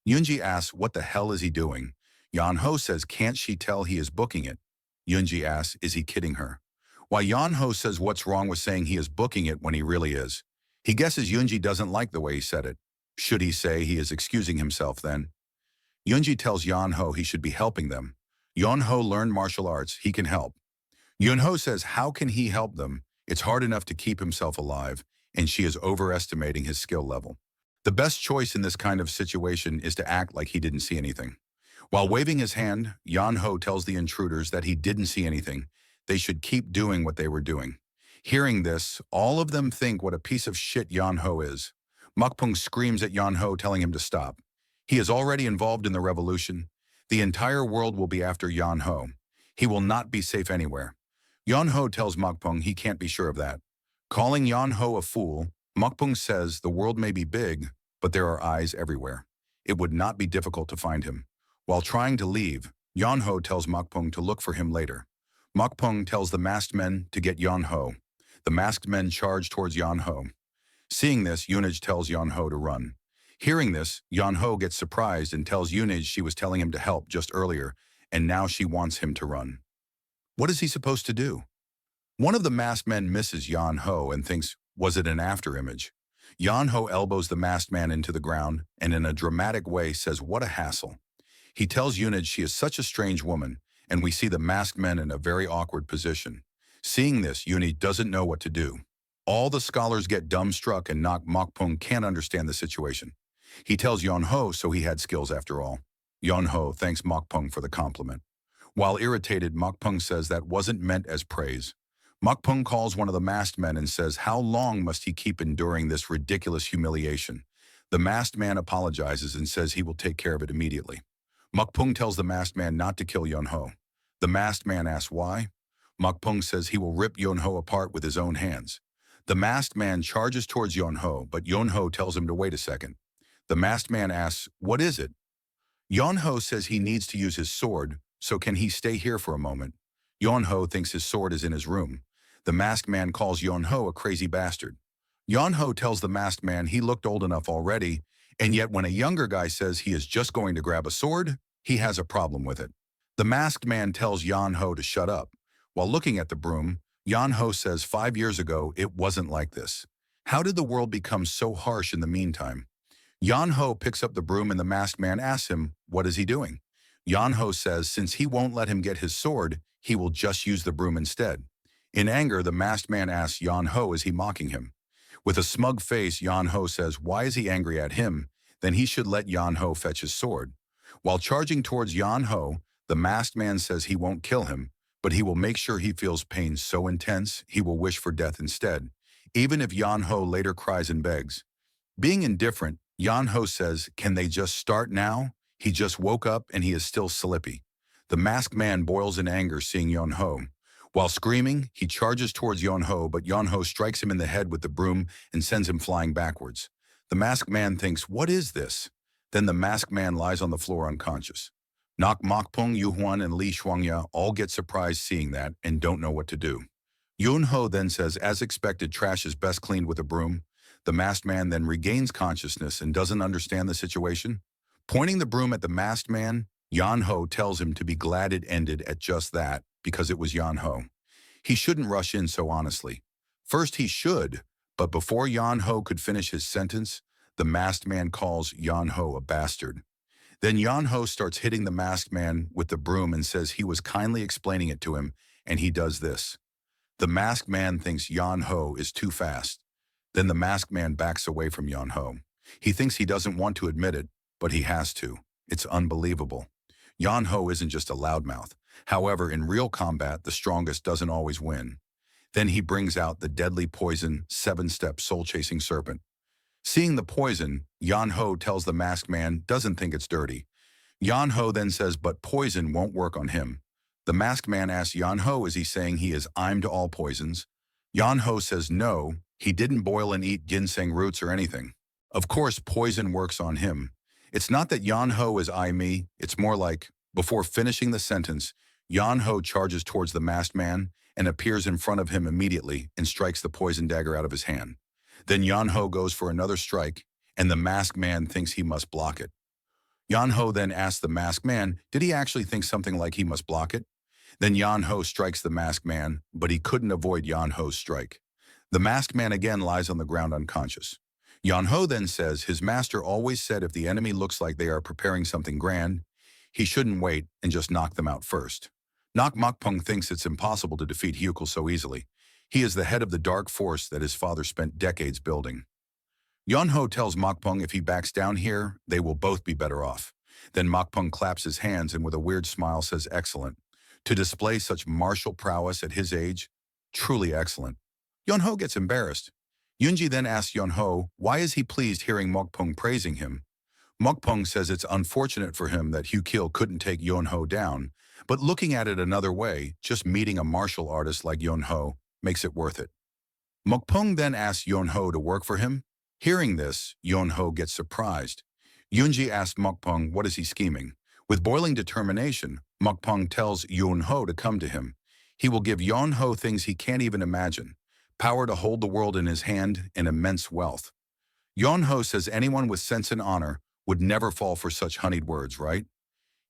Yunji asks, what the hell is he doing? Yeonho says, can't she tell he is booking it? Yunji asks, is he kidding her? While Yeonho says what's wrong with saying he is booking it when he really is. He guesses Yunji doesn't like the way he said it. Should he say he is excusing himself then? Yunji tells Yeonho he should be helping them. Yeonho learned martial arts, he can help. Yeonho says how can he help them? It's hard enough to keep himself alive, and she is overestimating his skill level. The best choice in this kind of situation is to act like he didn't see anything. While waving his hand, Yeonho tells the intruders that he didn't see anything. They should keep doing what they were doing. Hearing this, all of them think what a piece of shit Yeonho is. Mokpung screams at Yeonho, telling him to stop. He is already involved in the revolution. The entire world will be after Yeonho. He will not be safe anywhere. Yeonho tells Mokpung he can't be sure of that. Calling Yeonho a fool, Mokpung says the world may be big, but there are eyes everywhere. It would not be difficult to find him. While trying to leave, Yeonho tells Mokpung to look for him later. Mokpung tells the masked men to get Yeonho. The masked men charge towards Yeonho. Seeing this, Yunij tells Yeonho to run. Hearing this, Yeonho gets surprised and tells Yunij she was telling him to help just earlier, and now she wants him to run. What is he supposed to do? One of the masked men misses Yeonho and thinks, was it an afterimage? Yeonho elbows the masked man into the ground and in a dramatic way says, what a hassle. He tells Yunij she is such a strange woman, and we see the masked men in a very awkward position. Seeing this, Yunij doesn't know what to do. All the scholars get dumbstruck and Mokpung can't understand the situation. He tells Yeonho so he had skills after all. Yeonho thanks Mokpung for the compliment. While irritated, Mokpung says that wasn't meant as praise. Mokpung calls one of the masked men and says how long must he keep enduring this ridiculous humiliation. The masked man apologizes and says he will take care of it immediately. Mokpung tells the masked man not to kill Yeonho. The masked man asks why. Mokpung says he will rip Yeonho apart with his own hands. The masked man charges towards Yeonho, but Yeonho tells him to wait a second. The masked man asks, what is it? Yeonho says he needs to use his sword, so can he stay here for a moment? Yeonho thinks his sword is in his room. The masked man calls Yeonho a crazy bastard. Yeonho tells the masked man he looked old enough already, and yet when a younger guy says he is just going to grab a sword, he has a problem with it. The masked man tells Yeonho to shut up. While looking at the broom, Yeonho says 5 years ago it wasn't like this. How did the world become so harsh in the meantime? Yeonho picks up the broom and the masked man asks him, what is he doing? Yeonho says since he won't let him get his sword, he will just use the broom instead. In anger, the masked man asks Yeonho, is he mocking him? With a smug face, Yeonho says why is he angry at him? Then he should let Yeonho fetch his sword. While charging towards Yeonho, the masked man says he won't kill him, but he will make sure he feels pain so intense he will wish for death instead, even if Yeonho later cries and begs. Being indifferent, Yeonho says, can they just start now? He just woke up and he is still slippy. The masked man boils in anger seeing Yeonho. While screaming, he charges towards Yeonho, but Yeonho strikes him in the head with the broom and sends him flying backwards. The masked man thinks, what is this? Then the masked man lies on the floor unconscious. Mokpung, Yuhwan, and Li Shuangya all get surprised seeing that and don't know what to do. Yeonho then says, as expected, trash is best cleaned with a broom. The masked man then regains consciousness and doesn't understand the situation. Pointing the broom at the masked man, Yeonho tells him to be glad it ended at just that because it was Yeonho. He shouldn't rush in so honestly. First he should, but before Yeonho could finish his sentence, the masked man calls Yeonho a bastard. Then Yeonho starts hitting the masked man with the broom and says he was kindly explaining it to him, and he does this. The masked man thinks Yeonho is too fast. Then the masked man backs away from Yeonho. He thinks he doesn't want to admit it, but he has to. It's unbelievable. Yeonho isn't just a loudmouth. However, in real combat, the strongest doesn't always win. Then he brings out the deadly poison, 7-step soul-chasing serpent. Seeing the poison, Yeonho tells the masked man doesn't think it's dirty. Yan-ho then says, but poison won't work on him. The masked man asks Yan-ho, is he saying he is I'm to all poisons? Yan-ho says no, he didn't boil and eat ginseng roots or anything. Of course, poison works on him. It's not that Yan-ho is I me, it's more like, before finishing the sentence, Yan-ho charges towards the masked man and appears in front of him immediately and strikes the poison dagger out of his hand. Then Yan-ho goes for another strike, and the masked man thinks he must block it. Yan-ho then asks the masked man, did he actually think something like he must block it? Then Yan-ho strikes the masked man, but he couldn't avoid Yan-ho's strike. The masked man again lies on the ground unconscious. Yan-ho then says his master always said if the enemy looks like they are preparing something grand, he shouldn't wait and just knock them out first. Nok Mokpung thinks it's impossible to defeat Hyukul so easily. He is the head of the dark force that his father spent decades building. Yon-ho tells Mokpung if he backs down here, they will both be better off. Then Mokpung claps his hands and with a weird smile says excellent. To display such martial prowess at his age, truly excellent. Yon-ho gets embarrassed. Yunji then asks Yon-ho why is he pleased hearing Mokpung praising him. Mokpung says it's unfortunate for him that Hyukil couldn't take Yon-ho down, but looking at it another way, just meeting a martial artist like Yon-ho makes it worth it. Mokpung then asks Yon-ho to work for him. Hearing this, Yon-ho gets surprised. Yunji asks Mokpung what is he scheming. With boiling determination, Mokpung tells Yon-ho to come to him. He will give Yon-ho things he can't even imagine. Power to hold the world in his hand and immense wealth. Yon-ho says anyone with sense and honor would never fall for such honeyed words, right?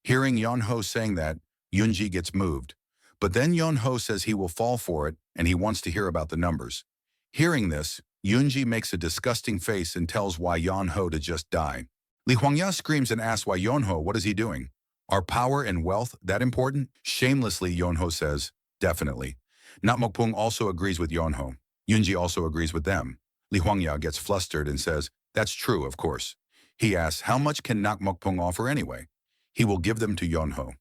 Hearing Yon-ho saying that, Yunji gets moved. But then Yon-ho says he will fall for it and he wants to hear about the numbers. Hearing this, Yunji makes a disgusting face and tells why Yon-ho to just die. Li Huangya screams and asks why Yon-ho, what is he doing? Are power and wealth that important? Shamelessly, Yon-ho says, definitely. Mokpung also agrees with Yon-ho. Yunji also agrees with them. Li Huangya gets flustered and says, that's true, of course. He asks, how much can Mokpung offer anyway? He will give them to Yon-ho.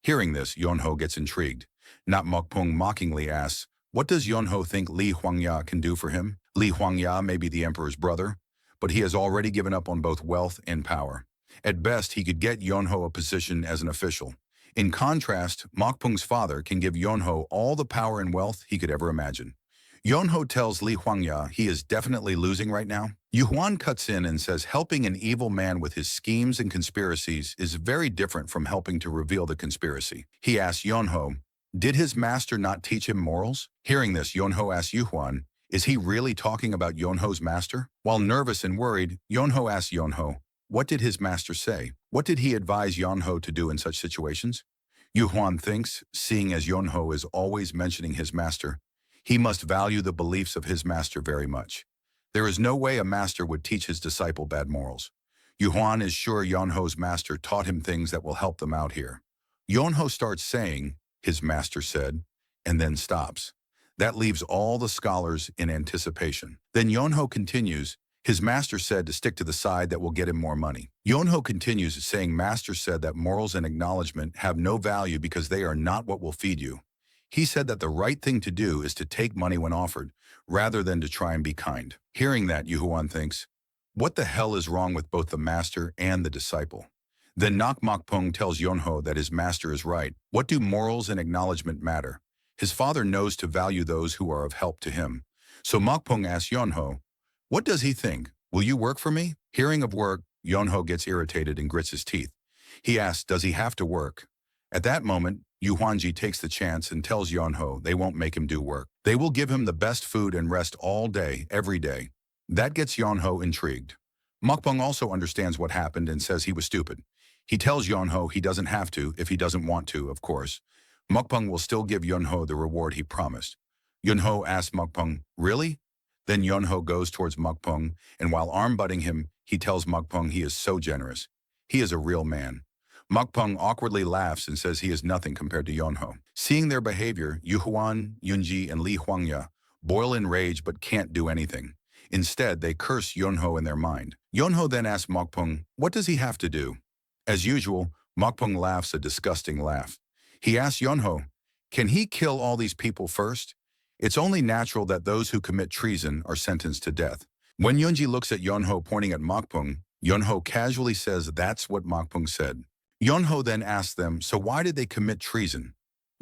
Hearing this, Yon-ho gets intrigued. Mokpung mockingly asks, what does Yon-ho think Li Huangya can do for him? Li Huangya may be the emperor's brother, but he has already given up on both wealth and power. At best, he could get Yon-ho a position as an official. In contrast, Mokpung's father can give Yon-ho all the power and wealth he could ever imagine. Yon-ho tells Li Huangya he is definitely losing right now. Yu Huan cuts in and says helping an evil man with his schemes and conspiracies is very different from helping to reveal the conspiracy. He asks Yon-ho, did his master not teach him morals? Hearing this, Yon-ho asks Yu Huan, is he really talking about Yon-ho's master? While nervous and worried, Yon-ho asks Yon-ho, what did his master say? What did he advise Yon-ho to do in such situations? Yu Huan thinks, seeing as Yon-ho is always mentioning his master, he must value the beliefs of his master very much. There is no way a master would teach his disciple bad morals. Yu Huan is sure Yon-ho's master taught him things that will help them out here. Yon-ho starts saying, his master said, and then stops. That leaves all the scholars in anticipation. Then Yon-ho continues, his master said to stick to the side that will get him more money. Yon-ho continues saying master said that morals and acknowledgement have no value because they are not what will feed you. He said that the right thing to do is to take money when offered, rather than to try and be kind. Hearing that, Yu Huan thinks, what the hell is wrong with both the master and the disciple? Then Mokpung tells Yon-ho that his master is right. What do morals and acknowledgement matter? His father knows to value those who are of help to him. So Mokpung asks Yon-ho, what does he think? Will you work for me? Hearing of work, Yon-ho gets irritated and grits his teeth. He asks, does he have to work? At that moment, Yu Huanji takes the chance and tells Yon-ho they won't make him do work. They will give him the best food and rest all day, every day. That gets Yon-ho intrigued. Mokpung also understands what happened and says he was stupid. He tells Yon-ho he doesn't have to if he doesn't want to, of course. Mokpung will still give Yon-ho the reward he promised. Yon-ho asks Mokpung, really? Then Yon-ho goes towards Mokpung, and while arm-butting him, he tells Mokpung he is so generous. He is a real man. Mokpung awkwardly laughs and says he is nothing compared to Yon-ho. Seeing their behavior, Yu Huan, Yunji, and Li Huangya boil in rage but can't do anything. Instead, they curse Yon-ho in their mind. Yon-ho then asks Mokpung, what does he have to do? As usual, Mokpung laughs a disgusting laugh. He asks Yon-ho, can he kill all these people first? It's only natural that those who commit treason are sentenced to death. When Yunji looks at Yon-ho pointing at Mokpung, Yon-ho casually says that's what Mokpung said. Yonho then asks them, so why did they commit treason?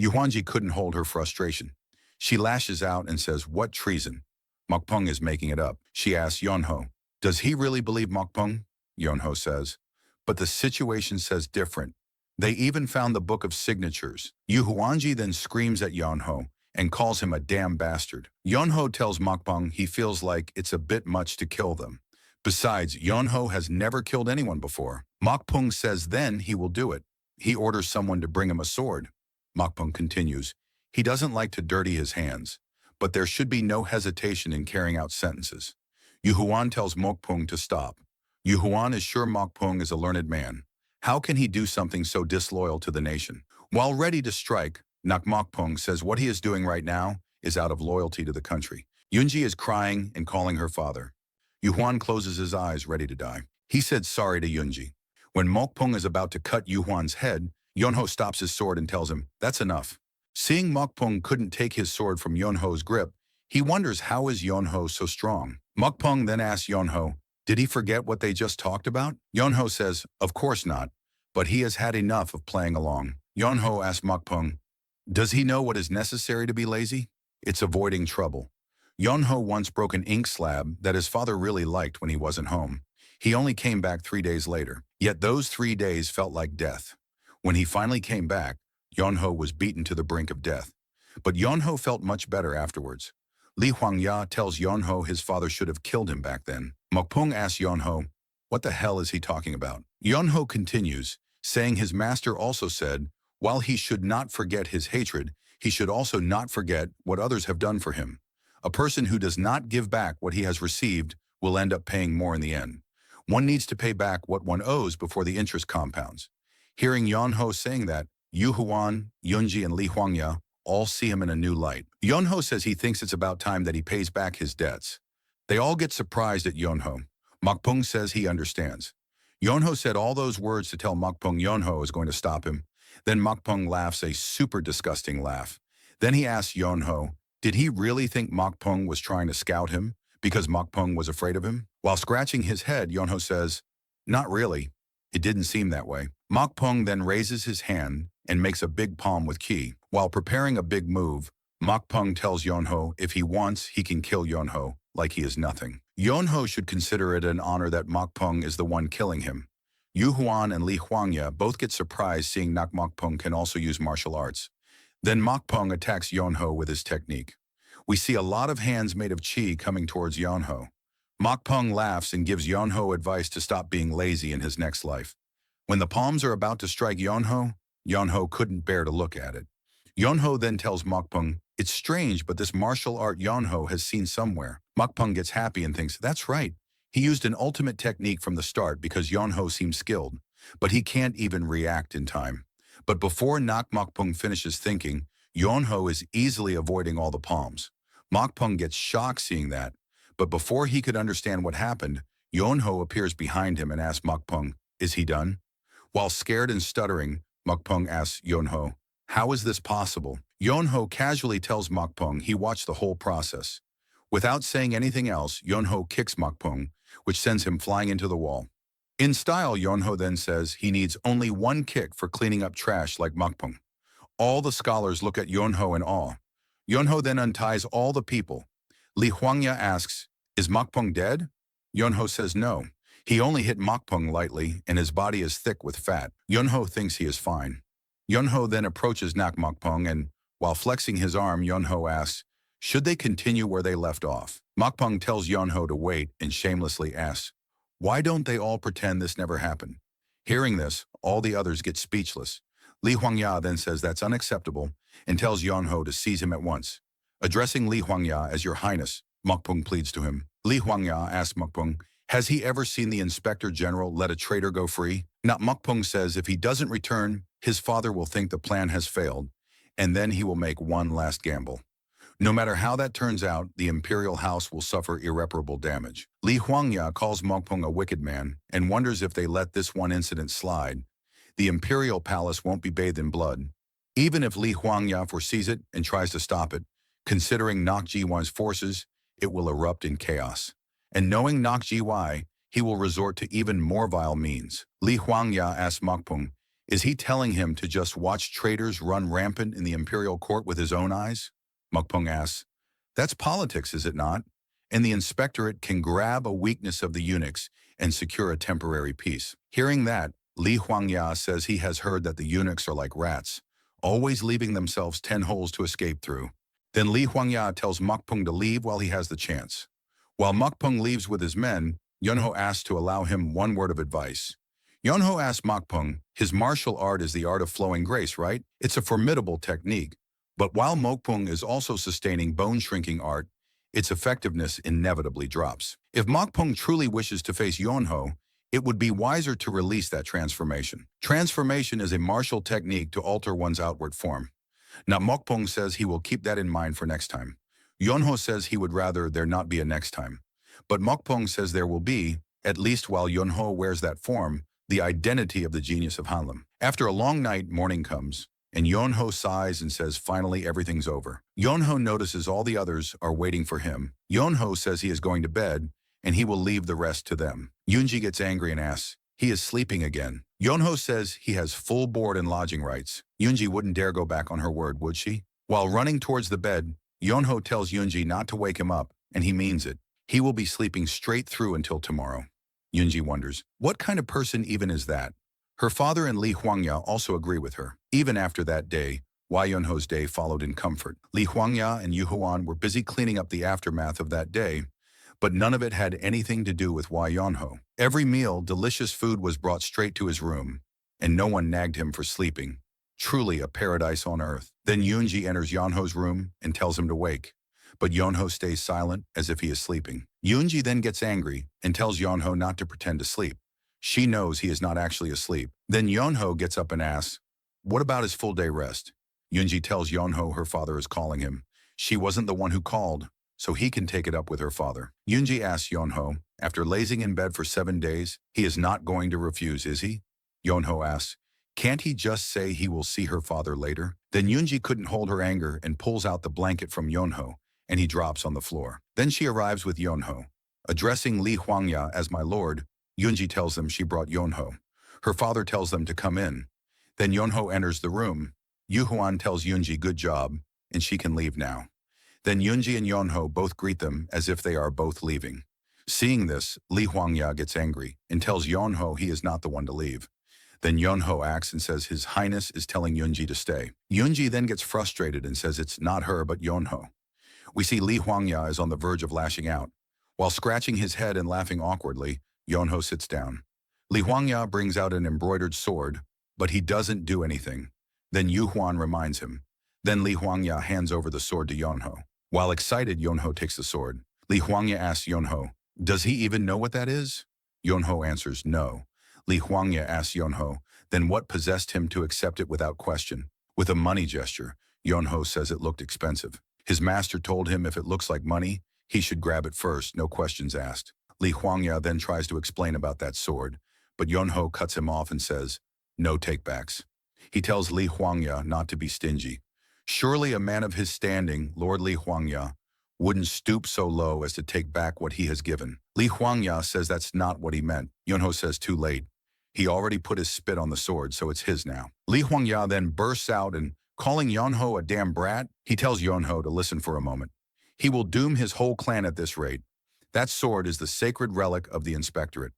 Yuanji couldn't hold her frustration. She lashes out and says, what treason? Mokpung is making it up. She asks Yonho, does he really believe Mokpung? Yonho says, but the situation says different. They even found the book of signatures. Yu Huanji then screams at Yonho and calls him a damn bastard. Yonho tells Mokpung he feels like it's a bit much to kill them. Besides, Yonho has never killed anyone before. Mokpung says then he will do it. He orders someone to bring him a sword. Mokpung continues, he doesn't like to dirty his hands, but there should be no hesitation in carrying out sentences. Yu Huan tells Mokpung to stop. Yu Huan is sure Mokpung is a learned man. How can he do something so disloyal to the nation? While ready to strike, Nak Mokpung says what he is doing right now is out of loyalty to the country. Yunji is crying and calling her father. Yu Huan closes his eyes, ready to die. He said sorry to Yunji. When Mokpung is about to cut Yu Huan's head, Yonho stops his sword and tells him, that's enough. Seeing Mokpung couldn't take his sword from Yonho's grip, he wonders how is Yonho so strong. Mokpung then asks Yonho, did he forget what they just talked about? Yonho says, of course not, but he has had enough of playing along. Yonho asks Mokpung, does he know what is necessary to be lazy? It's avoiding trouble. Yonho once broke an ink slab that his father really liked when he wasn't home. He only came back 3 days later. Yet those 3 days felt like death. When he finally came back, Yonho was beaten to the brink of death. But Yonho felt much better afterwards. Li Huangya tells Yonho his father should have killed him back then. Mokpung asks Yonho, what the hell is he talking about? Yonho continues, saying his master also said, while he should not forget his hatred, he should also not forget what others have done for him. A person who does not give back what he has received will end up paying more in the end. One needs to pay back what one owes before the interest compounds. Hearing Yonho saying that, Yu Huan, Yunji, and Li Huangya all see him in a new light. Yonho says he thinks it's about time that he pays back his debts. They all get surprised at Yonho. Mokpung says he understands. Yonho said all those words to tell Mokpung Yonho is going to stop him. Then Mokpung laughs a super disgusting laugh. Then he asks Yonho, did he really think Mokpung was trying to scout him because Mokpung was afraid of him? While scratching his head, Yonho says, not really. It didn't seem that way. Mokpung then raises his hand and makes a big palm with ki. While preparing a big move, Mokpung tells Yonho if he wants, he can kill Yonho, like he is nothing. Yonho should consider it an honor that Mokpung is the one killing him. Yu Huan and Li Huangya both get surprised seeing Nak Mokpung can also use martial arts. Then Mokpung attacks Yonho with his technique. We see a lot of hands made of chi coming towards Yonho. Mokpung laughs and gives Yonho advice to stop being lazy in his next life. When the palms are about to strike Yonho, Yonho couldn't bear to look at it. Yonho then tells Mokpung, it's strange, but this martial art Yonho has seen somewhere. Mokpung gets happy and thinks, that's right. He used an ultimate technique from the start because Yonho seems skilled, but he can't even react in time. But before Nak Mokpung finishes thinking, Yonho is easily avoiding all the palms. Mokpung gets shocked seeing that, but before he could understand what happened, Yonho appears behind him and asks Mokpung, is he done? While scared and stuttering, Mokpung asks Yonho, how is this possible? Yonho casually tells Mokpung he watched the whole process. Without saying anything else, Yonho kicks Mokpung, which sends him flying into the wall. In style, Yonho then says he needs only one kick for cleaning up trash like Mokpung. All the scholars look at Yonho in awe. Yonho then unties all the people. Li Huangya asks, is Mokpung dead? Yonho says no. He only hit Mokpung lightly and his body is thick with fat. Yonho thinks he is fine. Yonho then approaches Nak Mokpung and, while flexing his arm, Yonho asks, should they continue where they left off? Mokpung tells Yonho to wait and shamelessly asks, why don't they all pretend this never happened? Hearing this, all the others get speechless. Li Huangya then says that's unacceptable and tells Yonho to seize him at once. Addressing Li Huangya as Your Highness, Mokpung pleads to him. Li Huangya asks Mokpung, has he ever seen the Inspector General let a traitor go free? Not Mokpung says if he doesn't return, his father will think the plan has failed, and then he will make one last gamble. No matter how that turns out, the imperial house will suffer irreparable damage. Li Huangya calls Mokpung a wicked man and wonders if they let this one incident slide, the imperial palace won't be bathed in blood. Even if Li Huangya foresees it and tries to stop it, considering Nok Jiwan's forces, it will erupt in chaos. And knowing Nok Jiwai, he will resort to even more vile means. Li Huangya asks Mokpung Is he telling him to just watch traitors run rampant in the imperial court with his own eyes? Mokpung asks. That's politics, is it not? And the inspectorate can grab a weakness of the eunuchs and secure a temporary peace. Hearing that, Li Huangya says he has heard that the eunuchs are like rats, always leaving themselves 10 holes to escape through. Then Li Huangya tells Mokpung to leave while he has the chance. While Mokpung leaves with his men, Yunho asks to allow him one word of advice. Yunho asks Mokpung, his martial art is the art of flowing grace, right? It's a formidable technique. But while Mokpung is also sustaining bone-shrinking art, its effectiveness inevitably drops. If Mokpung truly wishes to face Yunho, it would be wiser to release that transformation. Transformation is a martial technique to alter one's outward form. Now Mokpung says he will keep that in mind for next time. Yunho says he would rather there not be a next time. But Mokpung says there will be, at least while Yunho wears that form, the identity of the genius of Hanlim. After a long night, morning comes, and Yunho sighs and says finally everything's over. Yunho notices all the others are waiting for him. Yunho says he is going to bed, and he will leave the rest to them. Yunji gets angry and asks, he is sleeping again. Yunho says he has full board and lodging rights. Yunji wouldn't dare go back on her word, would she? While running towards the bed, Yunho tells Yunji not to wake him up, and he means it. He will be sleeping straight through until tomorrow. Yunji wonders, what kind of person even is that? Her father and Li Huangya also agree with her. Even after that day, Wai Yunho's day followed in comfort. Li Huangya and Yu Huan were busy cleaning up the aftermath of that day, but none of it had anything to do with Wai Yunho. Every meal, delicious food was brought straight to his room, and no one nagged him for sleeping. Truly a paradise on earth. Then Yunji enters Yunho's room and tells him to wake, but Yunho stays silent as if he is sleeping. Yunji then gets angry and tells Yunho not to pretend to sleep. She knows he is not actually asleep. Then Yunho gets up and asks, what about his full day rest? Yunji tells Yunho her father is calling him. She wasn't the one who called, so he can take it up with her father. Yunji asks Yunho, after lazing in bed for 7 days, he is not going to refuse, is he? Yunho asks, can't he just say he will see her father later? Then Yunji couldn't hold her anger and pulls out the blanket from Yunho, and he drops on the floor. Then she arrives with Yunho. Addressing Li Huangya as my lord, Yunji tells them she brought Yunho. Her father tells them to come in. Then Yunho enters the room. Yu Huan tells Yunji good job, and she can leave now. Then Yunji and Yunho both greet them as if they are both leaving. Seeing this, Li Huangya gets angry and tells Yunho he is not the one to leave. Then Yunho acts and says his highness is telling Yunji to stay. Yunji then gets frustrated and says it's not her but Yunho. We see Li Huangya is on the verge of lashing out. While scratching his head and laughing awkwardly, Yunho sits down. Li Huangya brings out an embroidered sword, but he doesn't do anything. Then Yu Huan reminds him. Then Li Huangya hands over the sword to Yunho. While excited, Yunho takes the sword. Li Huangya asks Yunho, does he even know what that is? Yunho answers no. Li Huangya asks Yunho, then what possessed him to accept it without question? With a money gesture, Yunho says it looked expensive. His master told him if it looks like money, he should grab it first, no questions asked. Li Huangya then tries to explain about that sword, but Yunho cuts him off and says, no takebacks. He tells Li Huangya not to be stingy. Surely a man of his standing, Lord Li Huangya, wouldn't stoop so low as to take back what he has given. Li Huangya says that's not what he meant. Yunho says too late. He already put his spit on the sword, so it's his now. Li Huangya then bursts out and, calling Yunho a damn brat, he tells Yunho to listen for a moment. He will doom his whole clan at this rate. That sword is the sacred relic of the inspectorate.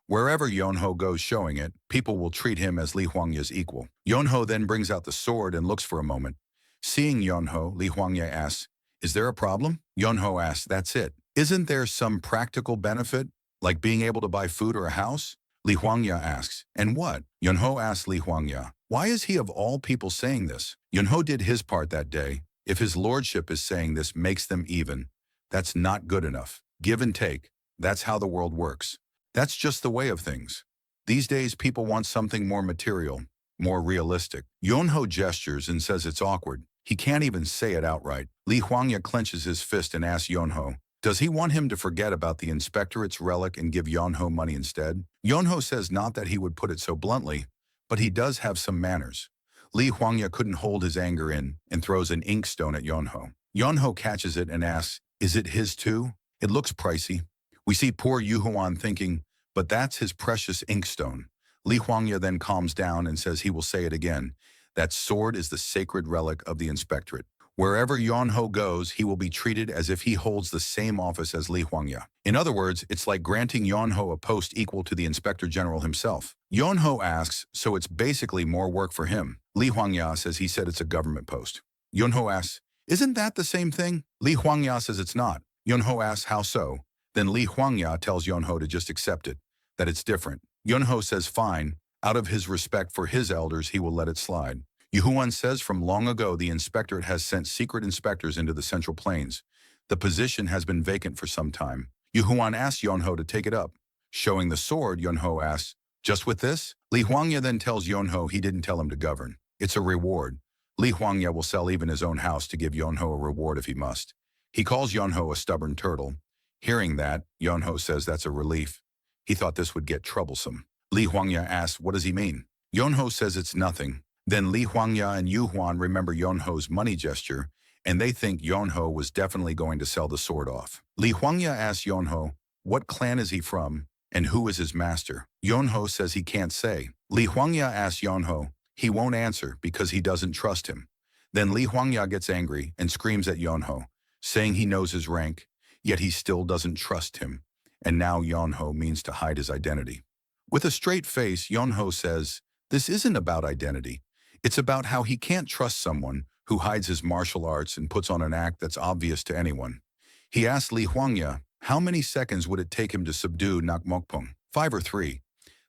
Wherever Yunho goes showing it, people will treat him as Li Huangya's equal. Yunho then brings out the sword and looks for a moment. Seeing Yunho, Li Huangya asks, is there a problem? Yunho asks, that's it. Isn't there some practical benefit, like being able to buy food or a house? Li Huangya asks, and what? Yunho asks Li Huangya, why is he of all people saying this? Yunho did his part that day. If his lordship is saying this makes them even, that's not good enough. Give and take. That's how the world works. That's just the way of things. These days, people want something more material, more realistic. Yunho gestures and says it's awkward. He can't even say it outright. Li Huangya clenches his fist and asks Yunho, does he want him to forget about the inspectorate's relic and give Yunho money instead? Yunho says not that he would put it so bluntly, but he does have some manners. Li Huangya couldn't hold his anger in and throws an inkstone at Yunho. Yunho catches it and asks, is it his too? It looks pricey. We see poor Yu Huan thinking, but that's his precious inkstone. Li Huangya then calms down and says he will say it again. That sword is the sacred relic of the inspectorate. Wherever Yonho goes, he will be treated as if he holds the same office as Li Huangya. In other words, it's like granting Yonho a post equal to the Inspector General himself. Yonho asks, so it's basically more work for him. Li Huangya says he said it's a government post. Yonho asks, isn't that the same thing? Li Huangya says it's not. Yonho asks, how so? Then Li Huangya tells Yonho to just accept it, that it's different. Yonho says fine. Out of his respect for his elders, he will let it slide. Yuhuan says from long ago the inspectorate has sent secret inspectors into the Central Plains. The position has been vacant for some time. Yuhuan asks Yonho to take it up. Showing the sword, Yonho asks, just with this? Li Huangya then tells Yonho he didn't tell him to govern. It's a reward. Li Huangya will sell even his own house to give Yonho a reward if he must. He calls Yonho a stubborn turtle. Hearing that, Yonho says that's a relief. He thought this would get troublesome. Li Huangya asks, what does he mean? Yonho says it's nothing. Then Li Huangya and Yuhuan remember Yonho's money gesture, and they think Yonho was definitely going to sell the sword off. Li Huangya asks Yonho, what clan is he from, and who is his master? Yonho says he can't say. Li Huangya asks Yonho, he won't answer because he doesn't trust him. Then Li Huangya gets angry and screams at Yonho, saying he knows his rank, yet he still doesn't trust him, and now Yonho means to hide his identity. With a straight face, Yonho says, this isn't about identity. It's about how he can't trust someone who hides his martial arts and puts on an act that's obvious to anyone. He asked Li Huangya, how many seconds would it take him to subdue Nakmokpung? 5 or 3.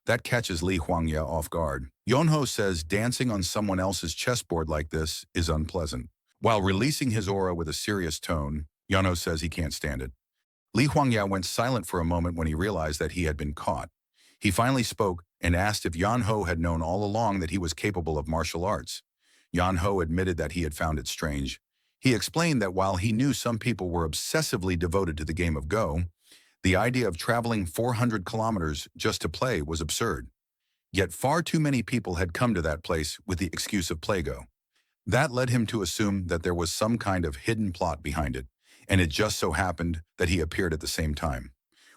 That catches Li Huangya off guard. Yonho says dancing on someone else's chessboard like this is unpleasant. While releasing his aura with a serious tone, Yonho says he can't stand it. Li Huangya went silent for a moment when he realized that he had been caught. He finally spoke and asked if Yonho had known all along that he was capable of martial arts. Yonho admitted that he had found it strange. He explained that while he knew some people were obsessively devoted to the game of Go, the idea of traveling 400 kilometers just to play was absurd. Yet far too many people had come to that place with the excuse of Play-Go. That led him to assume that there was some kind of hidden plot behind it, and it just so happened that he appeared at the same time.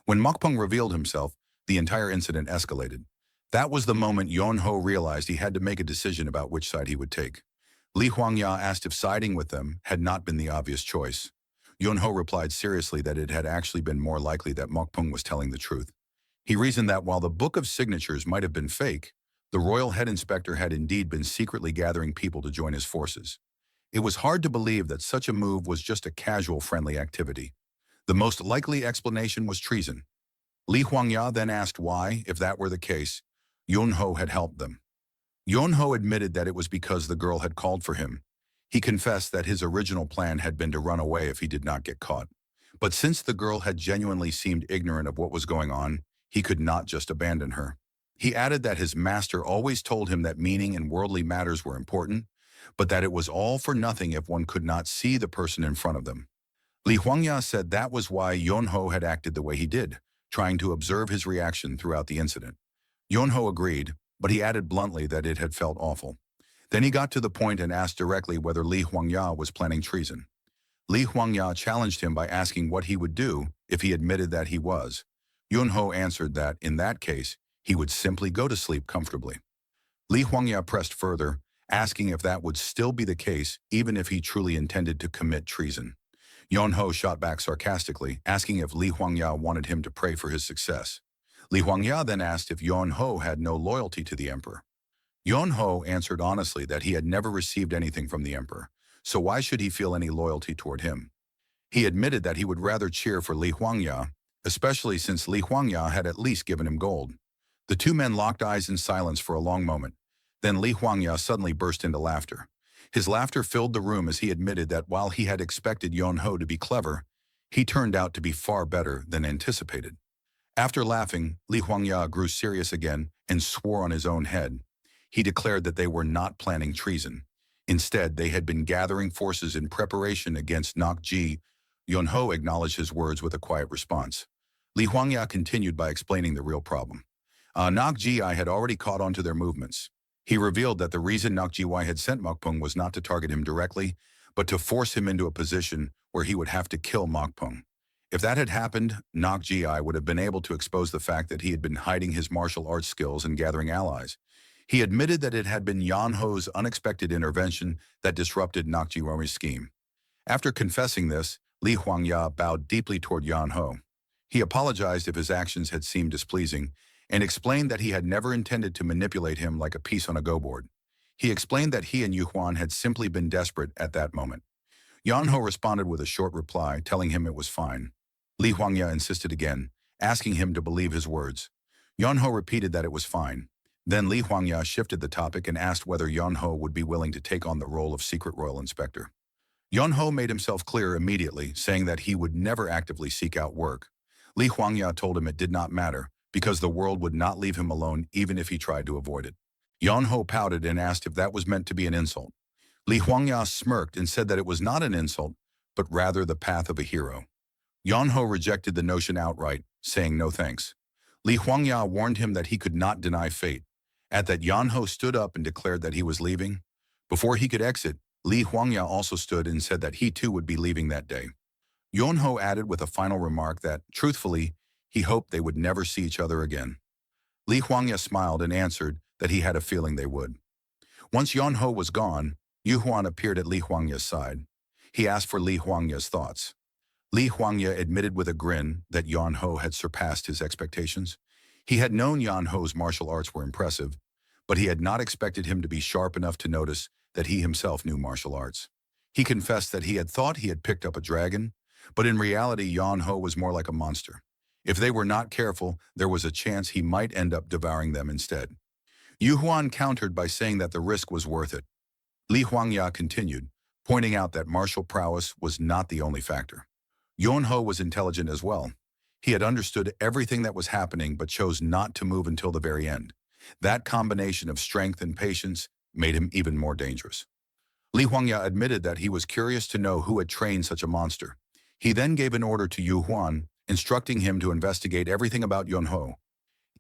When Mokpung revealed himself, the entire incident escalated. That was the moment Yonho realized he had to make a decision about which side he would take. Li Huangya asked if siding with them had not been the obvious choice. Yonho replied seriously that it had actually been more likely that Mokpung was telling the truth. He reasoned that while the book of signatures might have been fake, the royal head inspector had indeed been secretly gathering people to join his forces. It was hard to believe that such a move was just a casual friendly activity. The most likely explanation was treason. Li Huangya then asked why, if that were the case, Yonho had helped them. Yonho admitted that it was because the girl had called for him. He confessed that his original plan had been to run away if he did not get caught. But since the girl had genuinely seemed ignorant of what was going on, he could not just abandon her. He added that his master always told him that meaning and worldly matters were important, but that it was all for nothing if one could not see the person in front of them. Li Huangya said that was why Yonho had acted the way he did, trying to observe his reaction throughout the incident. Yonho agreed, but he added bluntly that it had felt awful. Then he got to the point and asked directly whether Li Huangya was planning treason. Li Huangya challenged him by asking what he would do if he admitted that he was. Yonho answered that, in that case, he would simply go to sleep comfortably. Li Huangya pressed further, asking if that would still be the case even if he truly intended to commit treason. Yonho shot back sarcastically, asking if Li Huangya wanted him to pray for his success. Li Huangya then asked if Yonho had no loyalty to the emperor. Yonho answered honestly that he had never received anything from the emperor, so why should he feel any loyalty toward him? He admitted that he would rather cheer for Li Huangya, especially since Li Huangya had at least given him gold. The two men locked eyes in silence for a long moment. Then Li Huangya suddenly burst into laughter. His laughter filled the room as he admitted that while he had expected Yonho to be clever, he turned out to be far better than anticipated. After laughing, Li Huangya grew serious again and swore on his own head. He declared that they were not planning treason. Instead, they had been gathering forces in preparation against Nakji. Yonho acknowledged his words with a quiet response. Li Huangya continued by explaining the real problem. Nakji had already caught on to their movements. He revealed that the reason Nakji had sent Mokpung was not to target him directly, but to force him into a position where he would have to kill Mokpung. If that had happened, Nok Ji would have been able to expose the fact that he had been hiding his martial arts skills and gathering allies. He admitted that it had been Yan Ho's unexpected intervention that disrupted Nok Ji scheme. After confessing this, Li Huangya bowed deeply toward Yan Ho. He apologized if his actions had seemed displeasing and explained that he had never intended to manipulate him like a piece on a go-board. He explained that he and Yu Huan had simply been desperate at that moment. Yan Ho responded with a short reply, telling him it was fine. Li Huangya insisted again, asking him to believe his words. Yan Ho repeated that it was fine. Then Li Huangya shifted the topic and asked whether Yan Ho would be willing to take on the role of secret royal inspector. Yan Ho made himself clear immediately, saying that he would never actively seek out work. Li Huangya told him it did not matter, because the world would not leave him alone even if he tried to avoid it. Yan Ho pouted and asked if that was meant to be an insult. Li Huangya smirked and said that it was not an insult, but rather the path of a hero. Yan Ho rejected the notion outright, saying no thanks. Li Huangya warned him that he could not deny fate. At that, Yan Ho stood up and declared that he was leaving. Before he could exit, Li Huangya also stood and said that he too would be leaving that day. Yan Ho added with a final remark that, truthfully, he hoped they would never see each other again. Li Huangya smiled and answered that he had a feeling they would. Once Yan Ho was gone, Yu Huan appeared at Li Huangya's side. He asked for Li Huangya's thoughts. Li Huangya admitted with a grin that Yan Ho had surpassed his expectations. He had known Yan Ho's martial arts were impressive, but he had not expected him to be sharp enough to notice that he himself knew martial arts. He confessed that he had thought he had picked up a dragon, but in reality Yan Ho was more like a monster. If they were not careful, there was a chance he might end up devouring them instead. Yu Huan countered by saying that the risk was worth it. Li Huangya continued, pointing out that martial prowess was not the only factor. Yan Ho was intelligent as well. He had understood everything that was happening but chose not to move until the very end. That combination of strength and patience made him even more dangerous. Li Huangya admitted that he was curious to know who had trained such a monster. He then gave an order to Yu Huan, instructing him to investigate everything about Yan Ho.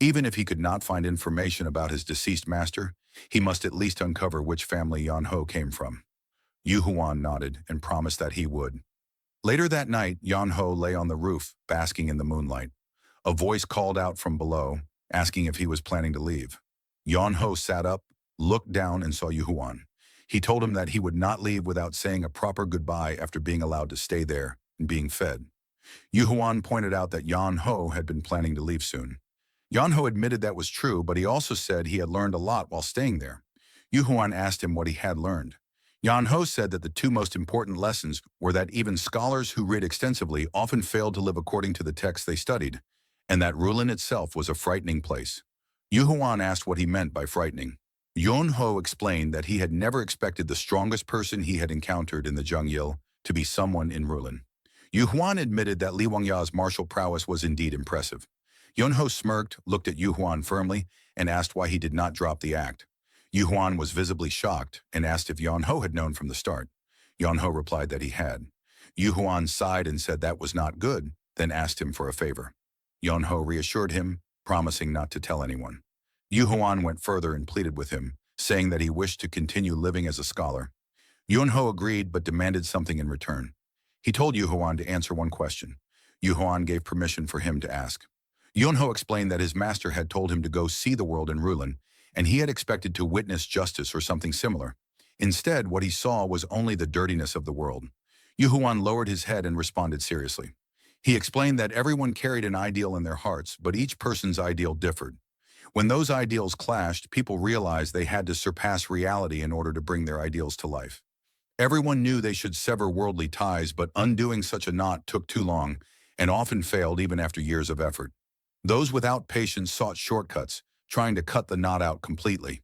Even if he could not find information about his deceased master, he must at least uncover which family Yan Ho came from. Yu Huan nodded and promised that he would. Later that night, Yan Ho lay on the roof, basking in the moonlight. A voice called out from below, asking if he was planning to leave. Yan Ho sat up, looked down, and saw Yu Huan. He told him that he would not leave without saying a proper goodbye after being allowed to stay there and being fed. Yu Huan pointed out that Yan Ho had been planning to leave soon. Yan Ho admitted that was true, but he also said he had learned a lot while staying there. Yu Huan asked him what he had learned. Yan Ho said that the two most important lessons were that even scholars who read extensively often failed to live according to the texts they studied, and that Rulin itself was a frightening place. Yu Huan asked what he meant by frightening. Yan Ho explained that he had never expected the strongest person he had encountered in the Zhengyil to be someone in Rulin. Yu Huan admitted that Li Huangya's martial prowess was indeed impressive. Yan Ho smirked, looked at Yu Huan firmly, and asked why he did not drop the act. Yu Huan was visibly shocked and asked if Yan Ho had known from the start. Yan Ho replied that he had. Yu Huan sighed and said that was not good, then asked him for a favor. Yan Ho reassured him, promising not to tell anyone. Yu Huan went further and pleaded with him, saying that he wished to continue living as a scholar. Yan Ho agreed but demanded something in return. He told Yu Huan to answer one question. Yu Huan gave permission for him to ask. Yan Ho explained that his master had told him to go see the world in Rulin, and he had expected to witness justice or something similar. Instead, what he saw was only the dirtiness of the world. Yu Huan lowered his head and responded seriously. He explained that everyone carried an ideal in their hearts, but each person's ideal differed. When those ideals clashed, people realized they had to surpass reality in order to bring their ideals to life. Everyone knew they should sever worldly ties, but undoing such a knot took too long and often failed even after years of effort. Those without patience sought shortcuts, trying to cut the knot out completely.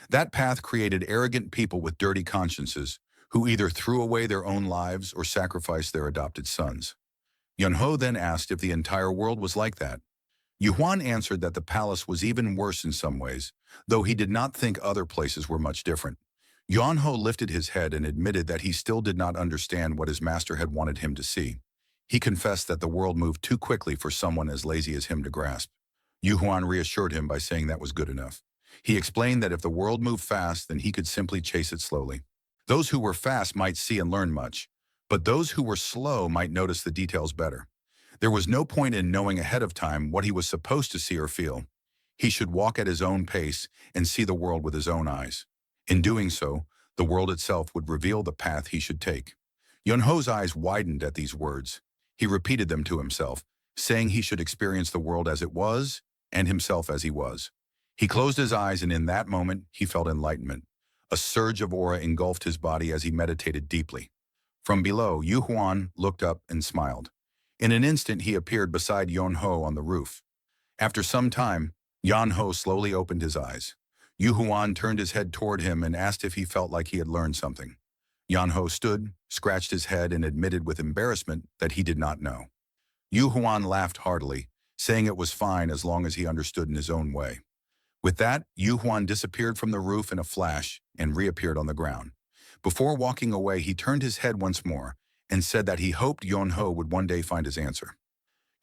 That path created arrogant people with dirty consciences, who either threw away their own lives or sacrificed their adopted sons. Yan Ho then asked if the entire world was like that. Yu Huan answered that the palace was even worse in some ways, though he did not think other places were much different. Yan Ho lifted his head and admitted that he still did not understand what his master had wanted him to see. He confessed that the world moved too quickly for someone as lazy as him to grasp. Yu Huan reassured him by saying that was good enough. He explained that if the world moved fast, then he could simply chase it slowly. Those who were fast might see and learn much, but those who were slow might notice the details better. There was no point in knowing ahead of time what he was supposed to see or feel. He should walk at his own pace and see the world with his own eyes. In doing so, the world itself would reveal the path he should take. Yunho's eyes widened at these words. He repeated them to himself, saying he should experience the world as it was and himself as he was. He closed his eyes, and in that moment, he felt enlightenment. A surge of aura engulfed his body as he meditated deeply. From below, Yu Huan looked up and smiled. In an instant, he appeared beside Yunho on the roof. After some time, Yunho slowly opened his eyes. Yu Huan turned his head toward him and asked if he felt like he had learned something. Yunho stood, scratched his head, and admitted with embarrassment that he did not know. Yu Huan laughed heartily, saying it was fine as long as he understood in his own way. With that, Yu Huan disappeared from the roof in a flash and reappeared on the ground. Before walking away, he turned his head once more and said that he hoped Yunho would one day find his answer.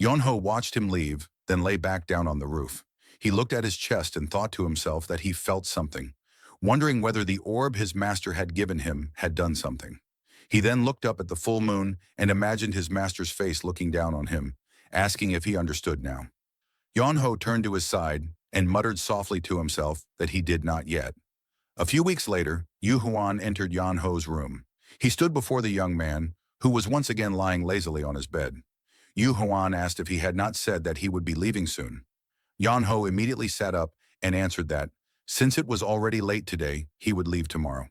Yunho watched him leave, then lay back down on the roof. He looked at his chest and thought to himself that he felt something, wondering whether the orb his master had given him had done something. He then looked up at the full moon and imagined his master's face looking down on him, asking if he understood now. Yunho turned to his side and muttered softly to himself that he did not yet. A few weeks later, Yu Huan entered Yunho's room. He stood before the young man, who was once again lying lazily on his bed. Yu Huan asked if he had not said that he would be leaving soon. Yunho immediately sat up and answered that, since it was already late today, he would leave tomorrow.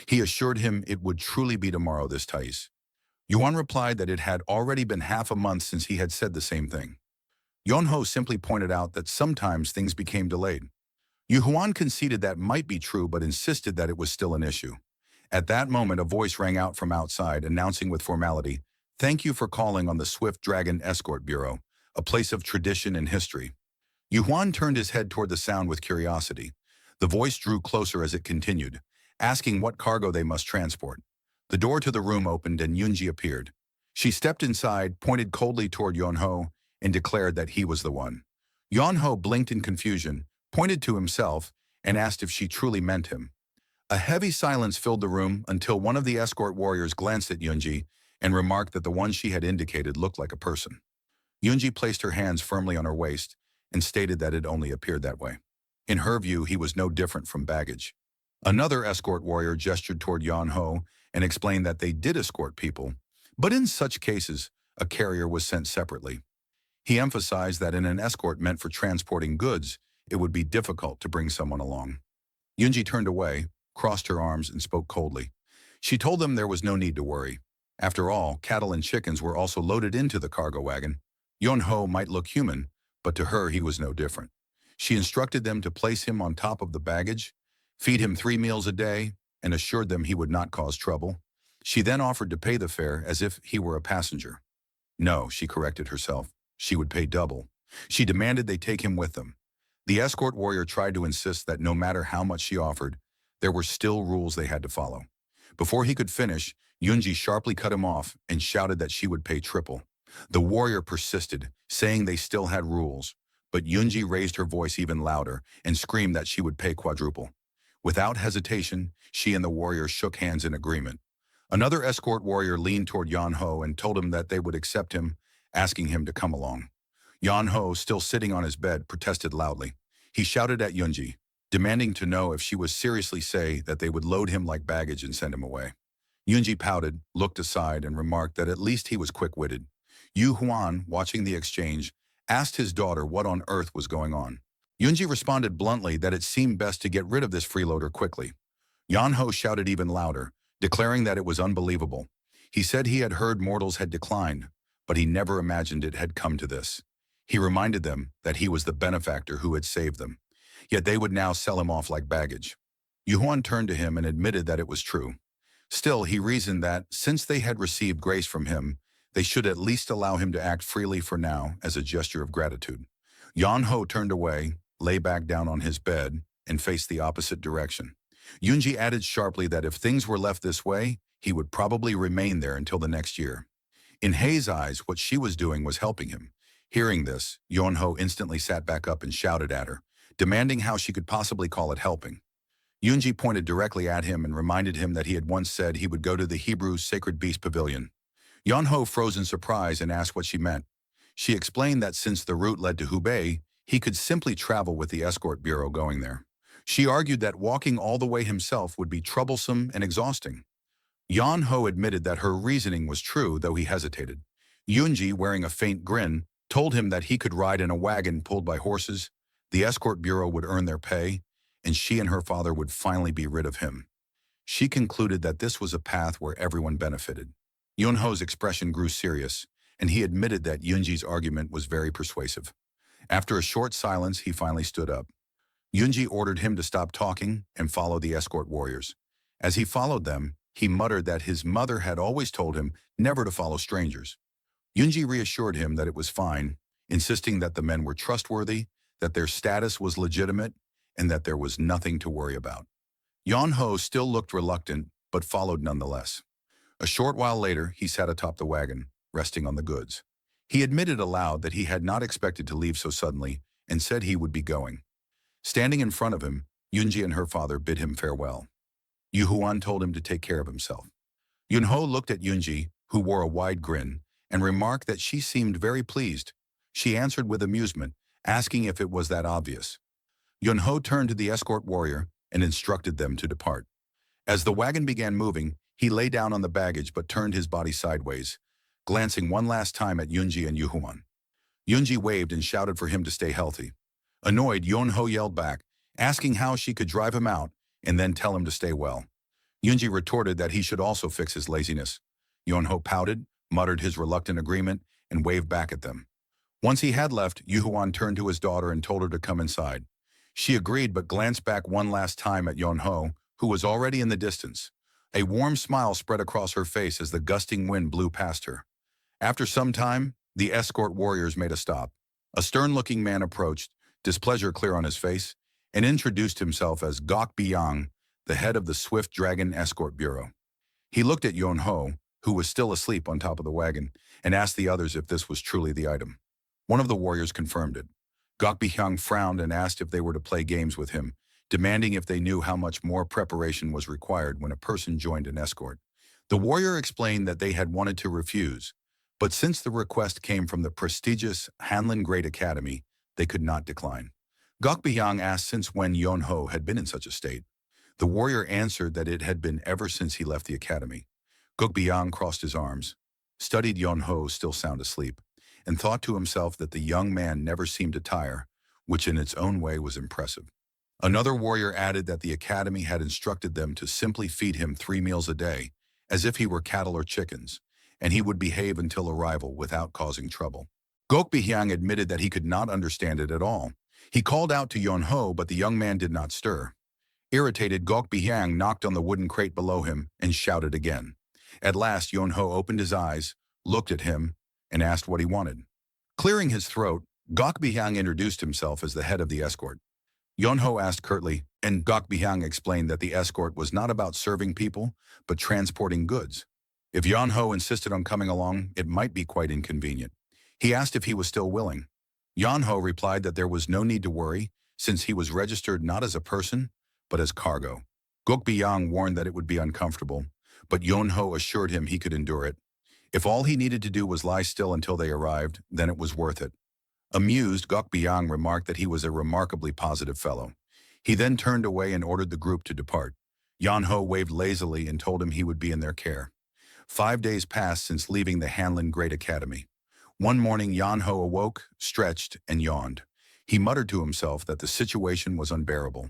He assured him it would truly be tomorrow this time. Yuan replied that it had already been half a month since he had said the same thing. Yunho simply pointed out that sometimes things became delayed. Yu Huan conceded that might be true but insisted that it was still an issue. At that moment, a voice rang out from outside, announcing with formality, "Thank you for calling on the Swift Dragon Escort Bureau, a place of tradition and history." Yu Huan turned his head toward the sound with curiosity. The voice drew closer as it continued, asking what cargo they must transport. The door to the room opened and Yunji appeared. She stepped inside, pointed coldly toward Yunho, and declared that he was the one. Yunho blinked in confusion, pointed to himself, and asked if she truly meant him. A heavy silence filled the room until one of the escort warriors glanced at Yunji and remarked that the one she had indicated looked like a person. Yunji placed her hands firmly on her waist and stated that it only appeared that way. In her view, he was no different from baggage. Another escort warrior gestured toward Yunho and explained that they did escort people, but in such cases, a carrier was sent separately. He emphasized that in an escort meant for transporting goods, it would be difficult to bring someone along. Yunji turned away, crossed her arms, and spoke coldly. She told them there was no need to worry. After all, cattle and chickens were also loaded into the cargo wagon. Yunho might look human, but to her he was no different. She instructed them to place him on top of the baggage, feed him 3 meals a day, and assured them he would not cause trouble. She then offered to pay the fare as if he were a passenger. No, she corrected herself. She would pay double. She demanded they take him with them. The escort warrior tried to insist that no matter how much she offered, there were still rules they had to follow. Before he could finish, Yunji sharply cut him off and shouted that she would pay triple. The warrior persisted, saying they still had rules, but Yunji raised her voice even louder and screamed that she would pay quadruple. Without hesitation, she and the warrior shook hands in agreement. Another escort warrior leaned toward Yunho and told him that they would accept him, asking him to come along. Yunho, still sitting on his bed, protested loudly. He shouted at Yunji, demanding to know if she was seriously say that they would load him like baggage and send him away. Yunji pouted, looked aside, and remarked that at least he was quick-witted. Yu Huan, watching the exchange, asked his daughter what on earth was going on. Yunji responded bluntly that it seemed best to get rid of this freeloader quickly. Yunho shouted even louder, declaring that it was unbelievable. He said he had heard mortals had declined, but he never imagined it had come to this. He reminded them that he was the benefactor who had saved them, yet they would now sell him off like baggage. Yu Huan turned to him and admitted that it was true. Still, he reasoned that, since they had received grace from him, they should at least allow him to act freely for now as a gesture of gratitude. Yunho turned away, lay back down on his bed, and faced the opposite direction. Yunji added sharply that if things were left this way, he would probably remain there until the next year. In Hei's eyes, what she was doing was helping him. Hearing this, Yunho instantly sat back up and shouted at her, demanding how she could possibly call it helping. Yunji pointed directly at him and reminded him that he had once said he would go to the Hebrew Sacred Beast Pavilion. Yunho froze in surprise and asked what she meant. She explained that since the route led to Hubei, he could simply travel with the escort bureau going there. She argued that walking all the way himself would be troublesome and exhausting. Yan Ho admitted that her reasoning was true, though he hesitated. Yunji, wearing a faint grin, told him that he could ride in a wagon pulled by horses, the escort bureau would earn their pay, and she and her father would finally be rid of him. She concluded that this was a path where everyone benefited. Yunho's expression grew serious, and he admitted that Yunji's argument was very persuasive. After a short silence, he finally stood up. Yunji ordered him to stop talking and follow the escort warriors. As he followed them, he muttered that his mother had always told him never to follow strangers. Yunji reassured him that it was fine, insisting that the men were trustworthy, that their status was legitimate, and that there was nothing to worry about. Yan-ho still looked reluctant, but followed nonetheless. A short while later, he sat atop the wagon, resting on the goods. He admitted aloud that he had not expected to leave so suddenly and said he would be going. Standing in front of him, Yunji and her father bid him farewell. Yu Huan told him to take care of himself. Yunho looked at Yunji, who wore a wide grin, and remarked that she seemed very pleased. She answered with amusement, asking if it was that obvious. Yunho turned to the escort warrior and instructed them to depart. As the wagon began moving, he lay down on the baggage but turned his body sideways, glancing one last time at Yunji and Yu Huan. Yunji waved and shouted for him to stay healthy. Annoyed, Yunho yelled back, asking how she could drive him out and then tell him to stay well. Yunji retorted that he should also fix his laziness. Yunho pouted, muttered his reluctant agreement, and waved back at them. Once he had left, Yu Huan turned to his daughter and told her to come inside. She agreed but glanced back one last time at Yunho, who was already in the distance. A warm smile spread across her face as the gusting wind blew past her. After some time, the escort warriors made a stop. A stern-looking man approached, displeasure clear on his face, and introduced himself as Gok Biyang, the head of the Swift Dragon Escort Bureau. He looked at Yunho, who was still asleep on top of the wagon, and asked the others if this was truly the item. One of the warriors confirmed it. Gok Biyang frowned and asked if they were to play games with him, demanding if they knew how much more preparation was required when a person joined an escort. The warrior explained that they had wanted to refuse, but since the request came from the prestigious Hanlin Great Academy, they could not decline. Gok Biyang asked since when Yunho had been in such a state. The warrior answered that it had been ever since he left the academy. Gok Biyang crossed his arms, studied Yunho still sound asleep, and thought to himself that the young man never seemed to tire, which in its own way was impressive. Another warrior added that the academy had instructed them to simply feed him 3 meals a day, as if he were cattle or chickens, and he would behave until arrival without causing trouble. Gok Biyang admitted that he could not understand it at all. He called out to Yunho, but the young man did not stir. Irritated, Gok Biyang knocked on the wooden crate below him and shouted again. At last, Yunho opened his eyes, looked at him, and asked what he wanted. Clearing his throat, Gok Biyang introduced himself as the head of the escort. Yunho asked curtly, and Gok Biyang explained that the escort was not about serving people, but transporting goods. If Yunho insisted on coming along, it might be quite inconvenient. He asked if he was still willing. Yunho replied that there was no need to worry, since he was registered not as a person, but as cargo. Gok Biyang warned that it would be uncomfortable, but Yunho assured him he could endure it. If all he needed to do was lie still until they arrived, then it was worth it. Amused, Gok Biyang remarked that he was a remarkably positive fellow. He then turned away and ordered the group to depart. Yunho waved lazily and told him he would be in their care. 5 days passed since leaving the Hanlin Great Academy. One morning, Yunho awoke, stretched, and yawned. He muttered to himself that the situation was unbearable.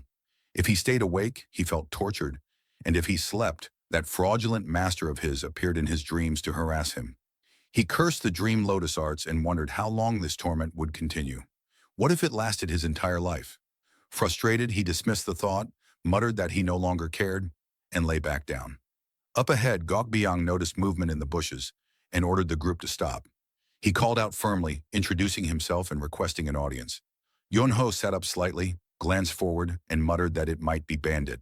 If he stayed awake, he felt tortured, and if he slept, that fraudulent master of his appeared in his dreams to harass him. He cursed the dream lotus arts and wondered how long this torment would continue. What if it lasted his entire life? Frustrated, he dismissed the thought, muttered that he no longer cared, and lay back down. Up ahead, Gok Biyang noticed movement in the bushes and ordered the group to stop. He called out firmly, introducing himself and requesting an audience. Yunho sat up slightly, glanced forward, and muttered that it might be Bandit.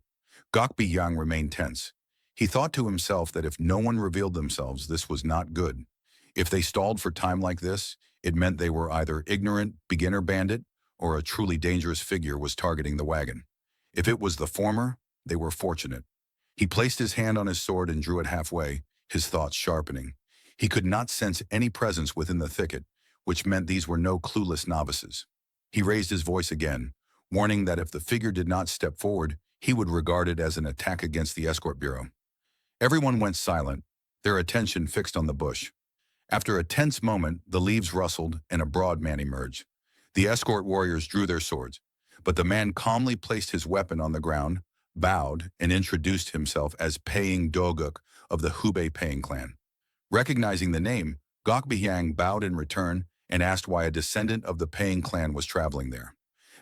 Gok Biyang remained tense. He thought to himself that if no one revealed themselves, this was not good. If they stalled for time like this, it meant they were either ignorant, beginner bandit, or a truly dangerous figure was targeting the wagon. If it was the former, they were fortunate. He placed his hand on his sword and drew it halfway, his thoughts sharpening. He could not sense any presence within the thicket, which meant these were no clueless novices. He raised his voice again, warning that if the figure did not step forward, he would regard it as an attack against the escort bureau. Everyone went silent, their attention fixed on the bush. After a tense moment, the leaves rustled and a broad man emerged. The escort warriors drew their swords, but the man calmly placed his weapon on the ground, bowed, and introduced himself as Paying Doguk of the Hubei Paying clan. Recognizing the name, Gok Bihyang bowed in return and asked why a descendant of the Paying clan was traveling there.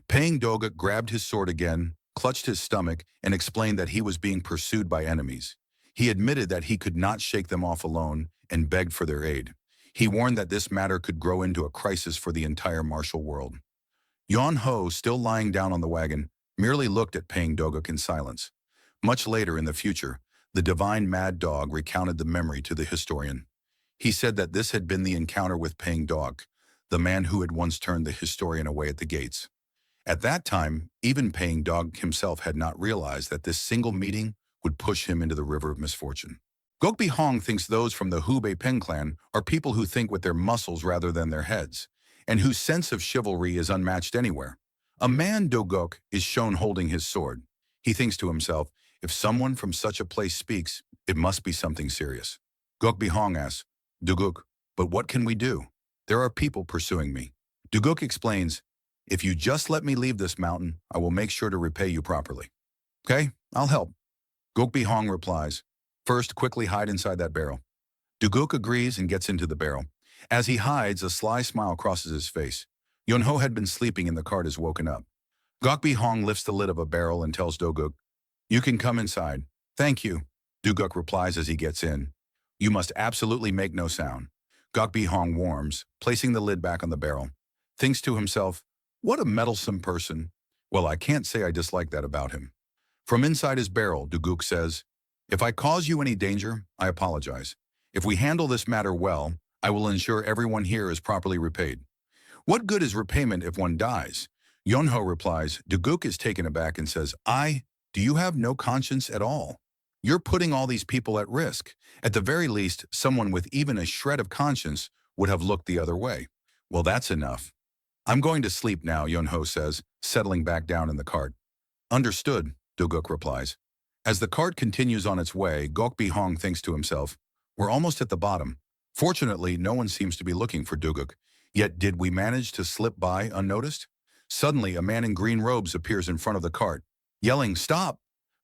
Paying Doguk grabbed his sword again, clutched his stomach, and explained that he was being pursued by enemies. He admitted that he could not shake them off alone and begged for their aid. He warned that this matter could grow into a crisis for the entire martial world. Yon Ho, still lying down on the wagon, merely looked at Paying Doguk in silence. Much later in the future, the divine mad dog recounted the memory to the historian. He said that this had been the encounter with Paying Dog, the man who had once turned the historian away at the gates. At that time, even Paying Dog himself had not realized that this single meeting would push him into the river of misfortune. Gokbi Hong thinks those from the Hubei Pen clan are people who think with their muscles rather than their heads, and whose sense of chivalry is unmatched anywhere. A man Dogok is shown holding his sword. He thinks to himself, if someone from such a place speaks, it must be something serious. Gokbi Hong asks, Duguk, but what can we do? There are people pursuing me. Duguk explains, if you just let me leave this mountain, I will make sure to repay you properly. Okay, I'll help. Gokbi Hong replies, first quickly hide inside that barrel. Duguk agrees and gets into the barrel. As he hides, a sly smile crosses his face. Yonho had been sleeping and the cart is woken up. Gokbi Hong lifts the lid of a barrel and tells Doguk, you can come inside. Thank you. Duguk replies as he gets in. You must absolutely make no sound. Gokbi Hong warms, placing the lid back on the barrel. Thinks to himself, what a meddlesome person. Well, I can't say I dislike that about him. From inside his barrel, Duguk says, if I cause you any danger, I apologize. If we handle this matter well, I will ensure everyone here is properly repaid. What good is repayment if one dies? Yonho replies, Duguk is taken aback and says, do you have no conscience at all? You're putting all these people at risk. At the very least, someone with even a shred of conscience would have looked the other way. Well, that's enough. I'm going to sleep now, Yonho says, settling back down in the cart. Understood, Duguk replies. As the cart continues on its way, Gokbi Hong thinks to himself, we're almost at the bottom. Fortunately, no one seems to be looking for Duguk. Yet did we manage to slip by unnoticed? Suddenly, a man in green robes appears in front of the cart, yelling, stop!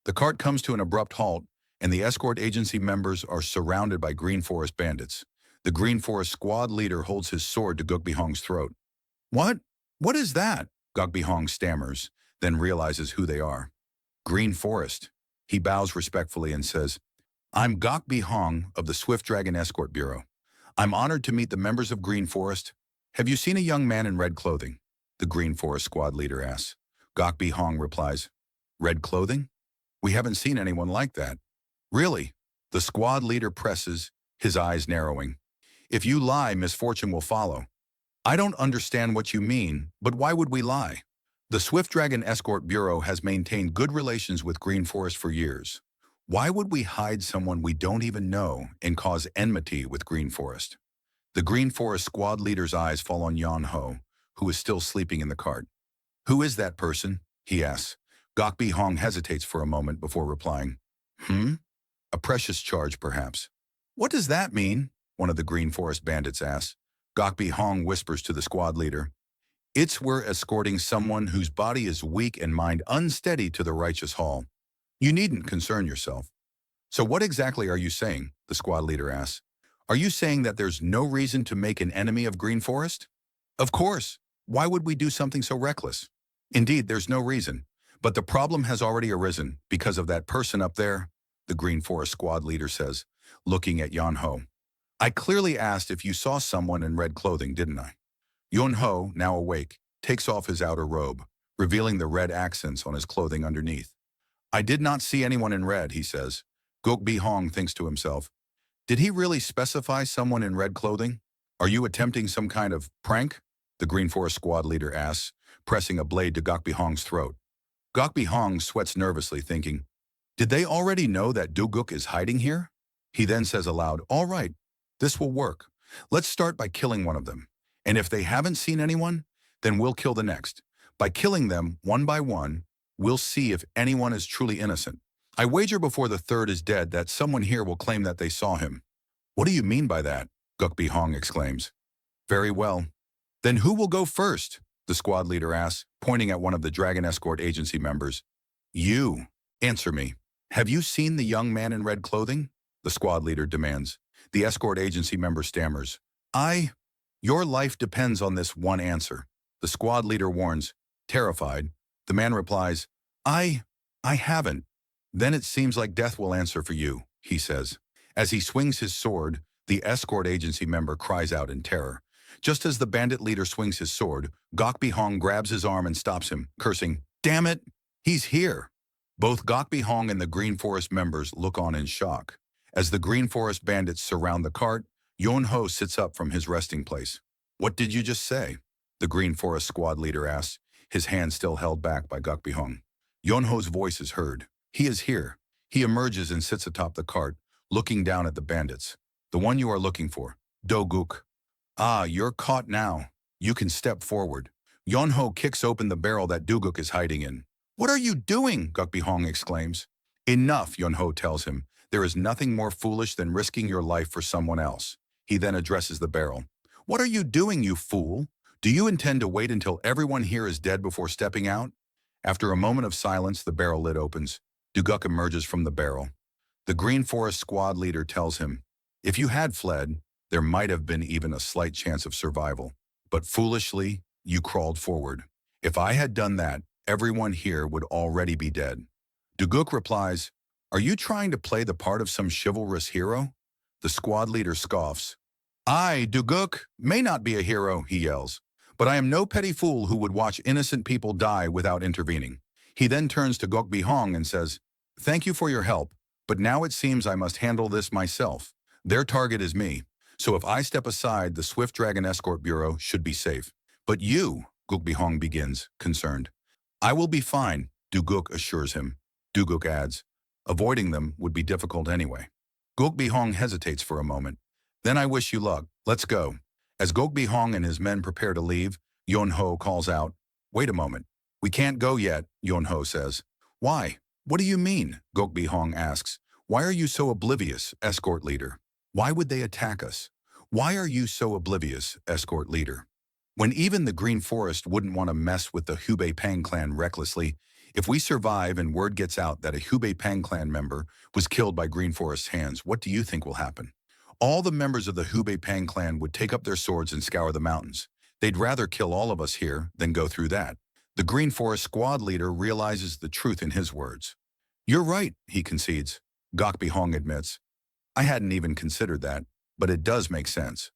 The cart comes to an abrupt halt, and the escort agency members are surrounded by Green Forest bandits. The Green Forest squad leader holds his sword to Gokbi Hong's throat. What? What is that? Gokbi Hong stammers, then realizes who they are. Green Forest. He bows respectfully and says, I'm Gokbi Hong of the Swift Dragon Escort Bureau. I'm honored to meet the members of Green Forest. Have you seen a young man in red clothing? The Green Forest squad leader asks. Gokbi Hong replies, red clothing? We haven't seen anyone like that. Really? The squad leader presses, his eyes narrowing. If you lie, misfortune will follow. I don't understand what you mean, but why would we lie? The Swift Dragon Escort Bureau has maintained good relations with Green Forest for years. Why would we hide someone we don't even know and cause enmity with Green Forest? The Green Forest squad leader's eyes fall on Yan Ho, who is still sleeping in the cart. Who is that person? He asks. Gokbi Hong hesitates for a moment before replying. A precious charge, perhaps. What does that mean? One of the Green Forest bandits asks. Gokbi Hong whispers to the squad leader. It's we're escorting someone whose body is weak and mind unsteady to the righteous hall. You needn't concern yourself. So what exactly are you saying? The squad leader asks. Are you saying that there's no reason to make an enemy of Green Forest? Of course. Why would we do something so reckless? Indeed, there's no reason. But the problem has already arisen because of that person up there, the Green Forest squad leader says, looking at Yan Ho. I clearly asked if you saw someone in red clothing, didn't I? Yan Ho, now awake, takes off his outer robe, revealing the red accents on his clothing underneath. I did not see anyone in red, he says. Gokbi Hong thinks to himself, did he really specify someone in red clothing? Are you attempting some kind of prank? The Green Forest squad leader asks, pressing a blade to Gokbi Hong's throat. Gokbi Hong sweats nervously, thinking, did they already know that Duguk is hiding here? He then says aloud, all right, this will work. Let's start by killing one of them. And if they haven't seen anyone, then we'll kill the next. By killing them one by one, we'll see if anyone is truly innocent. I wager before the third is dead that someone here will claim that they saw him. What do you mean by that? Gukbi Hong exclaims. Very well. Then who will go first? The squad leader asks, pointing at one of the Dragon Escort Agency members. You. Answer me. Have you seen the young man in red clothing? The squad leader demands. The escort agency member stammers. Your life depends on this one answer. The squad leader warns. Terrified, the man replies, I haven't. Then it seems like death will answer for you, he says. As he swings his sword, the escort agency member cries out in terror. Just as the bandit leader swings his sword, Gokbi Hong grabs his arm and stops him, cursing, Damn it, he's here. Both Gokbi Hong and the Green Forest members look on in shock. As the Green Forest bandits surround the cart, Yon Ho sits up from his resting place. What did you just say? The Green Forest squad leader asks, his hand still held back by Gokbi Hong. Yon Ho's voice is heard. He is here. He emerges and sits atop the cart, looking down at the bandits. The one you are looking for, Do-guk. Ah, you're caught now. You can step forward. Yon Ho kicks open the barrel that Do-guk is hiding in. What are you doing? Gokbi Hong exclaims. Enough, Yon Ho tells him. There is nothing more foolish than risking your life for someone else. He then addresses the barrel. What are you doing, you fool? Do you intend to wait until everyone here is dead before stepping out? After a moment of silence, the barrel lid opens. Do-guk emerges from the barrel. The Green Forest squad leader tells him, if you had fled, there might have been even a slight chance of survival. But foolishly, you crawled forward. If I had done that, everyone here would already be dead. Do-guk replies, are you trying to play the part of some chivalrous hero? The squad leader scoffs. I, Do-guk, may not be a hero, he yells, but I am no petty fool who would watch innocent people die without intervening. He then turns to Gokbi Hong and says, thank you for your help, but now it seems I must handle this myself. Their target is me, so if I step aside, the Swift Dragon Escort Bureau should be safe. But you, Gokbi Hong begins, concerned. I will be fine, Do-guk assures him. Do-guk adds, avoiding them would be difficult anyway. Gokbi Hong hesitates for a moment. Then I wish you luck. Let's go. As Gokbi Hong and his men prepare to leave, Yon Ho calls out, wait a moment. We can't go yet, Yon Ho says. Why? What do you mean? Gokbi Hong asks. Why are you so oblivious, escort leader? Why would they attack us? Why are you so oblivious, escort leader? When even the Green Forest wouldn't want to mess with the Hubei Pang clan recklessly, if we survive and word gets out that a Hubei Pang clan member was killed by Green Forest's hands, what do you think will happen? All the members of the Hubei Pang clan would take up their swords and scour the mountains. They'd rather kill all of us here than go through that. The Green Forest squad leader realizes the truth in his words. You're right, he concedes. Gokbi Hong admits. I hadn't even considered that, but it does make sense.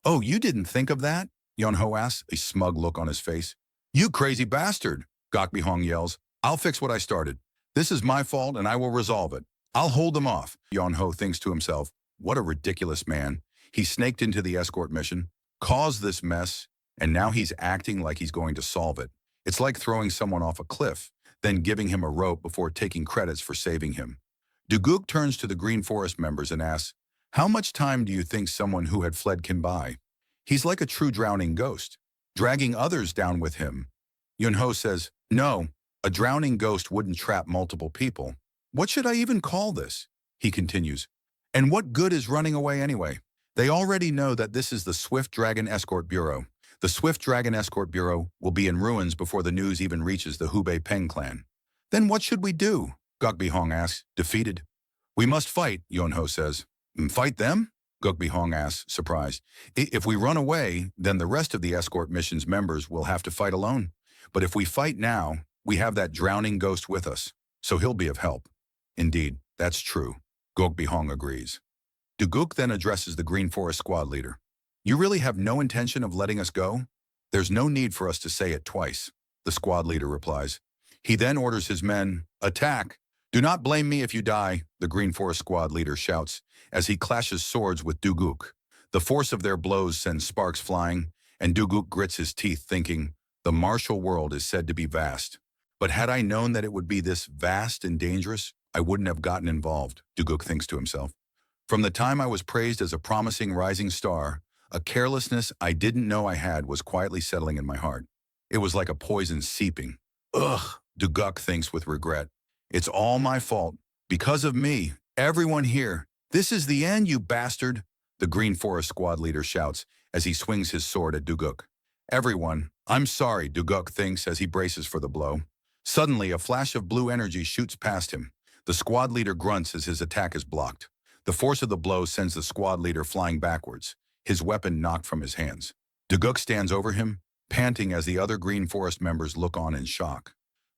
Oh, you didn't think of that? Yon Ho asks, a smug look on his face. You crazy bastard, Gokbi Hong yells. I'll fix what I started. This is my fault and I will resolve it. I'll hold them off. Yon Ho thinks to himself. What a ridiculous man. He snaked into the escort mission, caused this mess, and now he's acting like he's going to solve it. It's like throwing someone off a cliff, then giving him a rope before taking credits for saving him. Do-guk turns to the Green Forest members and asks, how much time do you think someone who had fled can buy? He's like a true drowning ghost, dragging others down with him. Yon Ho says, no, a drowning ghost wouldn't trap multiple people. What should I even call this? He continues. And what good is running away anyway? They already know that this is the Swift Dragon Escort Bureau. The Swift Dragon Escort Bureau will be in ruins before the news even reaches the Hubei Peng clan. Then what should we do? Gokbi Hong asks, defeated. We must fight, Yon Ho says. Fight them? Gokbi Hong asks, surprised. If we run away, then the rest of the escort mission's members will have to fight alone. But if we fight now, we have that drowning ghost with us, so he'll be of help. Indeed, that's true. Gokbi Hong agrees. Do-guk then addresses the Green Forest squad leader. You really have no intention of letting us go? There's no need for us to say it twice, the squad leader replies. He then orders his men, attack. Do not blame me if you die, the Green Forest squad leader shouts as he clashes swords with Do-guk. The force of their blows sends sparks flying, and Do-guk grits his teeth thinking, the martial world is said to be vast. But had I known that it would be this vast and dangerous, I wouldn't have gotten involved, Do-guk thinks to himself. From the time I was praised as a promising rising star, A carelessness I didn't know I had was quietly settling in my heart. It was like a poison seeping. Ugh, Duguk thinks with regret. It's all my fault. Because of me. Everyone here. This is the end, you bastard, the Green Forest squad leader shouts as he swings his sword at Duguk. Everyone, I'm sorry, Duguk thinks as he braces for the blow. Suddenly, a flash of blue energy shoots past him. The squad leader grunts as his attack is blocked. The force of the blow sends the squad leader flying backwards, his weapon knocked from his hands. Duguk stands over him, panting as the other Green Forest members look on in shock.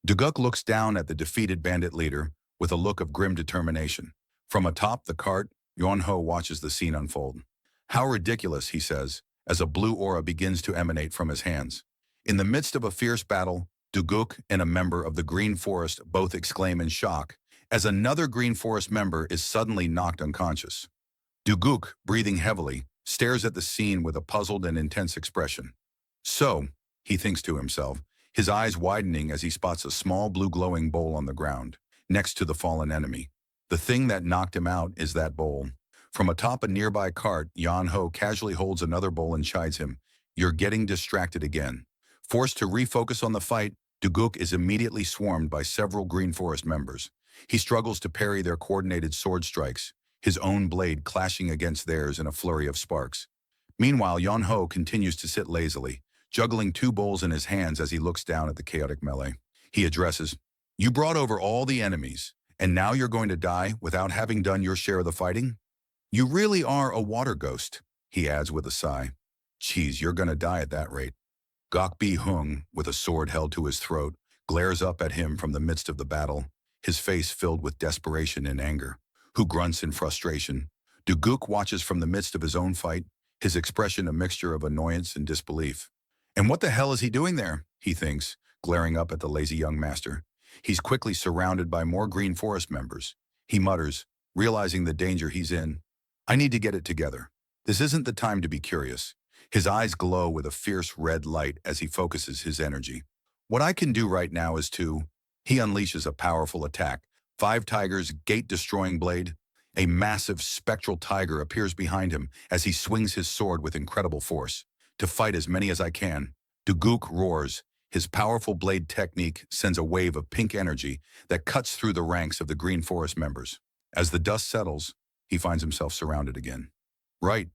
Duguk looks down at the defeated bandit leader with a look of grim determination. From atop the cart, Yonho watches the scene unfold. How ridiculous, he says, as a blue aura begins to emanate from his hands. In the midst of a fierce battle, Duguk and a member of the Green Forest both exclaim in shock as another Green Forest member is suddenly knocked unconscious. Duguk, breathing heavily, stares at the scene with a puzzled and intense expression. So, he thinks to himself, his eyes widening as he spots a small blue glowing bowl on the ground, next to the fallen enemy. The thing that knocked him out is that bowl. From atop a nearby cart, Yan Ho casually holds another bowl and chides him. You're getting distracted again. Forced to refocus on the fight, Duguk is immediately swarmed by several Green Forest members. He struggles to parry their coordinated sword strikes, his own blade clashing against theirs in a flurry of sparks. Meanwhile, Yan Ho continues to sit lazily, juggling two bowls in his hands as he looks down at the chaotic melee. He addresses, You brought over all the enemies, and now you're going to die without having done your share of the fighting? You really are a water ghost, he adds with a sigh. Geez, you're gonna die at that rate. Gok Bi Hung, with a sword held to his throat, glares up at him from the midst of the battle, his face filled with desperation and anger. Who grunts in frustration. Duguk watches from the midst of his own fight, his expression a mixture of annoyance and disbelief. And what the hell is he doing there, he thinks, glaring up at the lazy young master. He's quickly surrounded by more Green Forest members. He mutters, realizing the danger he's in. I need to get it together. This isn't the time to be curious. His eyes glow with a fierce red light as he focuses his energy. What I can do right now is to... He unleashes a powerful attack. 5 Tigers' gate-destroying blade. A massive spectral tiger appears behind him as he swings his sword with incredible force. To fight as many as I can. Duguk roars. His powerful blade technique sends a wave of pink energy that cuts through the ranks of the Green Forest members. As the dust settles, he finds himself surrounded again. Right.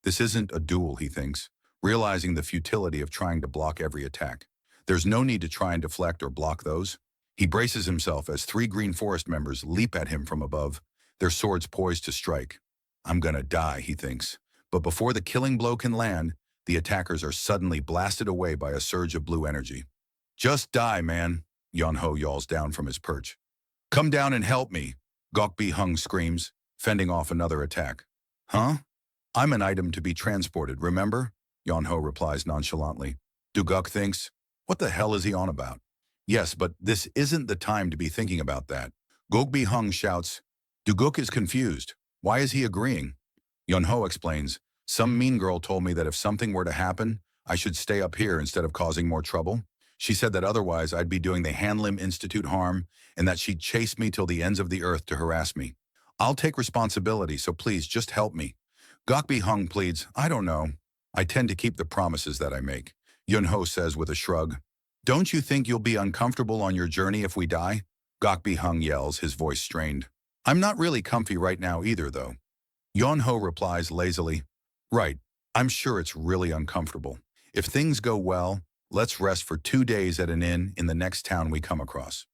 This isn't a duel, he thinks, realizing the futility of trying to block every attack. There's no need to try and deflect or block those. He braces himself as 3 Green Forest members leap at him from above, their swords poised to strike. I'm gonna die, he thinks. But before the killing blow can land, the attackers are suddenly blasted away by a surge of blue energy. Just die, man, Yonho yawls down from his perch. Come down and help me, Gok Bi Hung screams, fending off another attack. Huh? I'm an item to be transported, remember? Yonho replies nonchalantly. Duguk thinks, what the hell is he on about? Yes, but this isn't the time to be thinking about that. Gok Bi Hung shouts, Duguk is confused. Why is he agreeing? Yonho explains, some mean girl told me that if something were to happen, I should stay up here instead of causing more trouble. She said that otherwise I'd be doing the Hanlim Institute harm and that she'd chase me till the ends of the earth to harass me. I'll take responsibility, so please just help me. Gok Bi Hung pleads, I don't know. I tend to keep the promises that I make. Yunho says with a shrug. Don't you think you'll be uncomfortable on your journey if we die? Gok Bi Hung yells, his voice strained. I'm not really comfy right now either, though. Yonho replies lazily, Right, I'm sure it's really uncomfortable. If things go well, let's rest for 2 days at an inn in the next town we come across.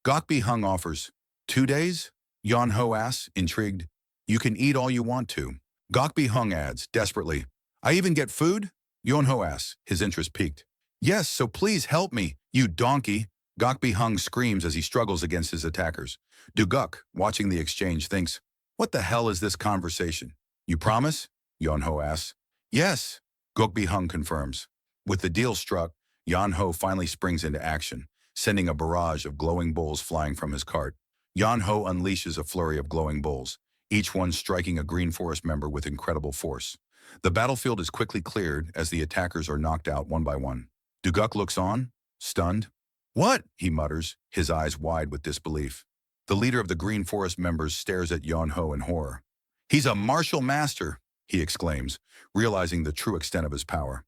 Gok Bi Hung offers, 2 days? Yonho asks, intrigued. You can eat all you want to. Gok Bi Hung adds, desperately, I even get food? Yonho asks, his interest piqued. Yes, so please help me, you donkey. Gok Bi Hung screams as he struggles against his attackers. Duguk, watching the exchange, thinks, what the hell is this conversation? You promise? Yonho asks. Yes, Gok Bi Hung confirms. With the deal struck, Yonho finally springs into action, sending a barrage of glowing bulls flying from his cart. Yonho unleashes a flurry of glowing bulls, each one striking a Green Forest member with incredible force. The battlefield is quickly cleared as the attackers are knocked out one by one. Duguk looks on, stunned. What? He mutters, his eyes wide with disbelief. The leader of the Green Forest members stares at Yonho in horror. He's a martial master, he exclaims, realizing the true extent of his power.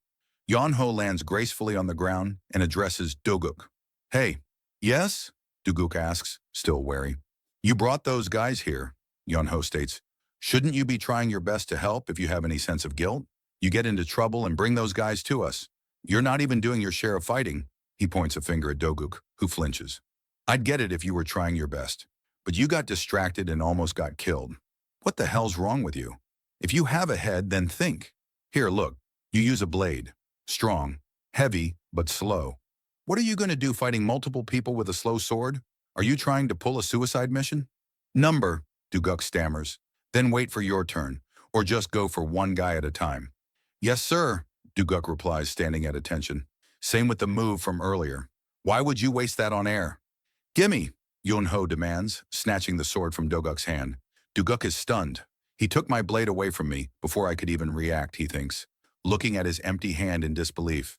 Yeonho lands gracefully on the ground and addresses Doguk. Hey, yes? Doguk asks, still wary. You brought those guys here, Yeonho states. Shouldn't you be trying your best to help if you have any sense of guilt? You get into trouble and bring those guys to us. You're not even doing your share of fighting. He points a finger at Doguk, who flinches. I'd get it if you were trying your best. But you got distracted and almost got killed. What the hell's wrong with you? If you have a head, then think. Here, look. You use a blade. Strong, heavy, but slow. What are you going to do fighting multiple people with a slow sword? Are you trying to pull a suicide mission? Number, Duguk stammers. Then wait for your turn, or just go for one guy at a time. Yes, sir, Duguk replies, standing at attention. Same with the move from earlier. Why would you waste that on air? Gimme, Yunho demands, snatching the sword from Doguk's hand. Duguk is stunned. He took my blade away from me before I could even react, he thinks, looking at his empty hand in disbelief.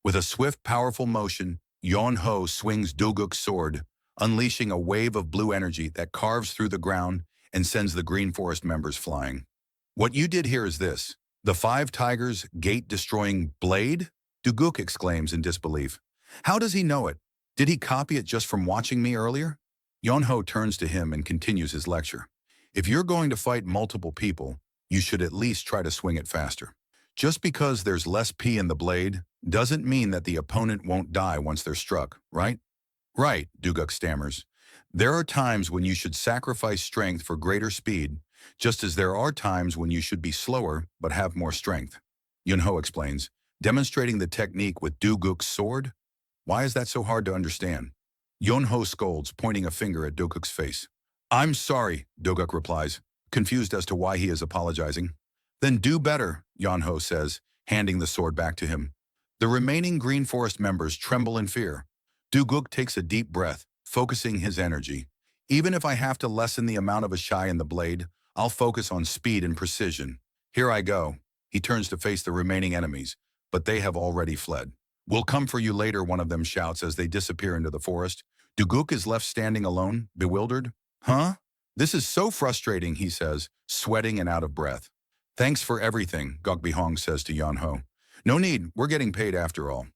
With a swift, powerful motion, Yeonho swings Doguk's sword, unleashing a wave of blue energy that carves through the ground and sends the Green Forest members flying. What you did here is this. The Five Tigers gate-destroying blade? Doguk exclaims in disbelief. How does he know it? Did he copy it just from watching me earlier? Yeonho turns to him and continues his lecture. If you're going to fight multiple people, you should at least try to swing it faster. Just because there's less P in the blade doesn't mean that the opponent won't die once they're struck, right? Right, Duguk stammers. There are times when you should sacrifice strength for greater speed, just as there are times when you should be slower but have more strength. Yunho explains, demonstrating the technique with Duguk's sword. Why is that so hard to understand? Yunho scolds, pointing a finger at Doguk's face. I'm sorry, Doguk replies, confused as to why he is apologizing. Then do better, Yunho says, handing the sword back to him. The remaining Green Forest members tremble in fear. Duguk takes a deep breath, focusing his energy. Even if I have to lessen the amount of a shy in the blade, I'll focus on speed and precision. Here I go. He turns to face the remaining enemies, but they have already fled. We'll come for you later, one of them shouts as they disappear into the forest. Duguk is left standing alone, bewildered. Huh? This is so frustrating, he says, sweating and out of breath. Thanks for everything, Gogbihong says to Yeonho. No need, we're getting paid after all.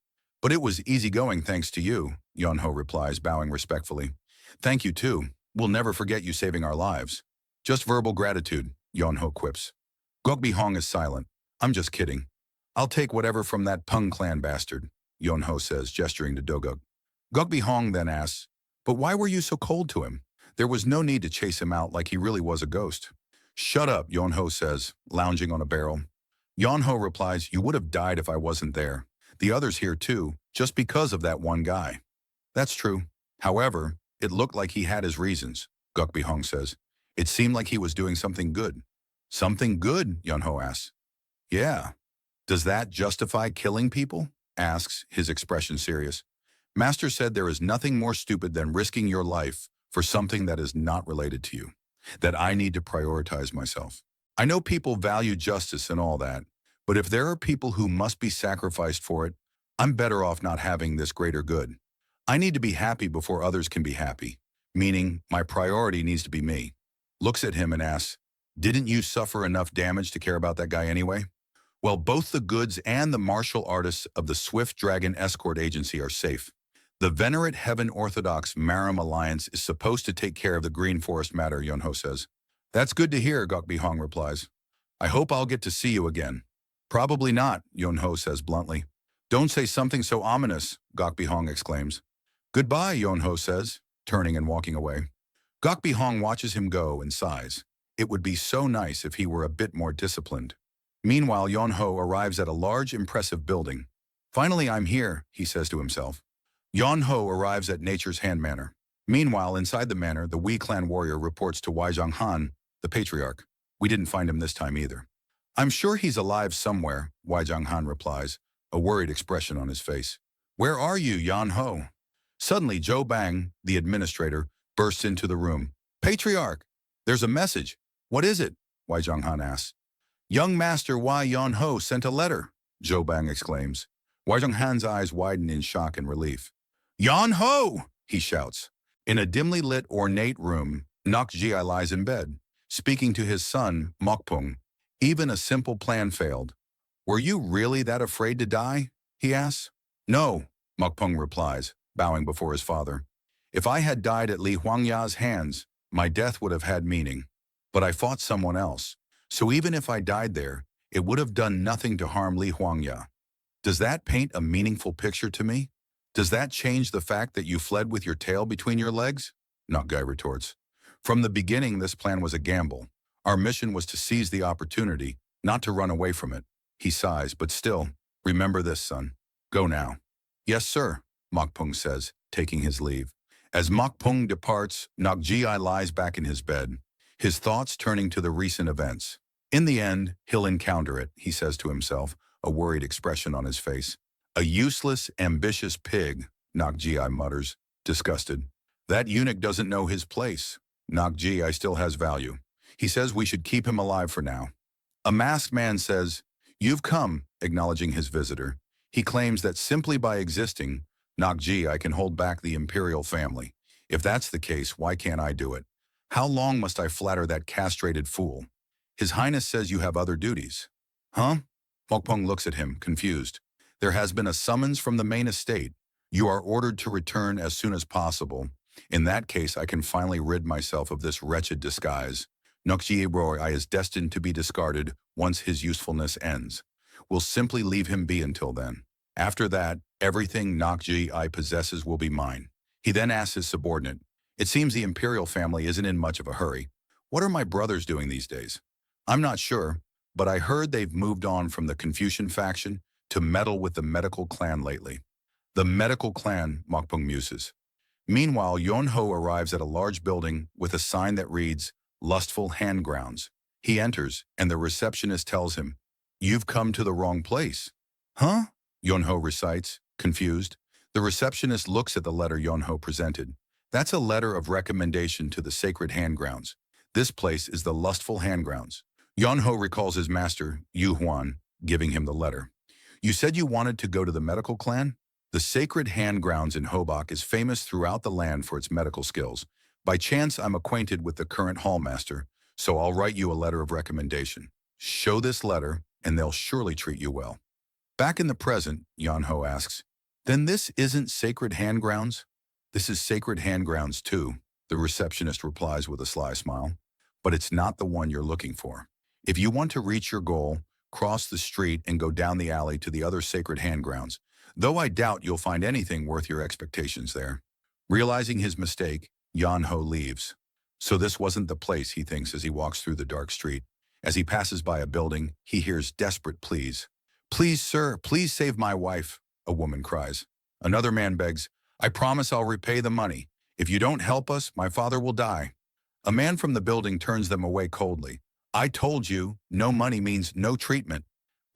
But it was easygoing thanks to you, Yeonho replies, bowing respectfully. Thank you too. We'll never forget you saving our lives. Just verbal gratitude, Yeonho quips. Gogbihong is silent. I'm just kidding. I'll take whatever from that Pung clan bastard, Yeonho says, gesturing to Doguk. Gogbihong then asks, but why were you so cold to him? There was no need to chase him out like he really was a ghost. Shut up, Yeonho says, lounging on a barrel. Yeonho replies, you would have died if I wasn't there. The others here too, just because of that one guy. That's true. However, it looked like he had his reasons, Gogbihong says. It seemed like he was doing something good. Something good, Yeonho asks. Yeah. Does that justify killing people? Asks, his expression serious. Master said there is nothing more stupid than risking your life for something that is not related to you. That I need to prioritize myself. I know people value justice and all that, but if there are people who must be sacrificed for it, I'm better off not having this greater good. I need to be happy before others can be happy, meaning my priority needs to be me. Looks at him and asks, didn't you suffer enough damage to care about that guy anyway? Well, both the goods and the martial artists of the Swift Dragon Escort Agency are safe. The Venerate Heaven Orthodox Murim Alliance is supposed to take care of the Green Forest matter, Yeonho says. That's good to hear, Gogbihong replies. I hope I'll get to see you again. Probably not, Yeonho says bluntly. Don't say something so ominous, Gogbihong exclaims. Goodbye, Yeonho says, turning and walking away. Gogbihong watches him go and sighs. It would be so nice if he were a bit more disciplined. Meanwhile, Yeonho arrives at a large, impressive building. Finally, I'm here, he says to himself. Yeonho arrives at Nature's Hand Manor. Meanwhile, inside the manor, the Wei clan warrior reports to Weijang Han, the patriarch. We didn't find him this time either. I'm sure he's alive somewhere, Weijang Han replies, a worried expression on his face. Where are you, Yeonho? Suddenly, Zhou Bang, the administrator, bursts into the room. Patriarch! There's a message. What is it? Weijang Han asks. Young Master Wai Yeonho sent a letter, Zhou Bang exclaims. Weijang Han's eyes widen in shock and relief. Yeonho! He shouts. In a dimly lit, ornate room, Nok Ji lies in bed, speaking to his son, Mokpung. Even a simple plan failed. Were you really that afraid to die? He asks. No, Mokpung replies, bowing before his father. If I had died at Li Huangya's hands, my death would have had meaning. But I fought someone else. So even if I died there, it would have done nothing to harm Li Huangya. Does that paint a meaningful picture to me? Does that change the fact that you fled with your tail between your legs? Nokgai retorts. From the beginning, this plan was a gamble. Our mission was to seize the opportunity, not to run away from it. He sighs, but still, remember this, son. Go now. Yes, sir, Mokpung says, taking his leave. As Mokpung departs, Nokji lies back in his bed, his thoughts turning to the recent events. In the end, he'll encounter it, he says to himself, a worried expression on his face. A useless, ambitious pig, Nokji mutters, disgusted. That eunuch doesn't know his place. Nokji still has value. He says we should keep him alive for now. A masked man says, You've come, acknowledging his visitor. He claims that simply by existing, Nokji can hold back the imperial family. If that's the case, why can't I do it? How long must I flatter that castrated fool? His Highness says you have other duties. Huh? Mokpung looks at him, confused. There has been a summons from the main estate. You are ordered to return as soon as possible. In that case, I can finally rid myself of this wretched disguise. Nokji Roy is destined to be discarded once his usefulness ends. We'll simply leave him be until then. After that, everything Nokji possesses will be mine. He then asks his subordinate, It seems the imperial family isn't in much of a hurry. What are my brothers doing these days? I'm not sure, but I heard they've moved on from the Confucian faction to meddle with the medical clan lately. The medical clan, Mokpung muses. Meanwhile, Yonho arrives at a large building with a sign that reads, Lustful Handgrounds. He enters, and the receptionist tells him, You've come to the wrong place. Huh? Yonho recites, confused. The receptionist looks at the letter Yonho presented. That's a letter of recommendation to the sacred handgrounds. This place is the Lustful Handgrounds. Yonho recalls his master, Yu Huan, giving him the letter. You said you wanted to go to the medical clan? The sacred handgrounds in Hobak is famous throughout the land for its medical skills. By chance, I'm acquainted with the current hallmaster, so I'll write you a letter of recommendation. Show this letter, and they'll surely treat you well. Back in the present, Yonho asks, Then this isn't sacred handgrounds? This is sacred handgrounds too, the receptionist replies with a sly smile. But it's not the one you're looking for. If you want to reach your goal, cross the street and go down the alley to the other sacred handgrounds, though I doubt you'll find anything worth your expectations there. Realizing his mistake, Yonho leaves. So this wasn't the place, he thinks as he walks through the dark street. As he passes by a building, he hears desperate pleas. Please, sir, please save my wife, a woman cries. Another man begs, I promise I'll repay the money. If you don't help us, my father will die. A man from the building turns them away coldly. I told you, no money means no treatment.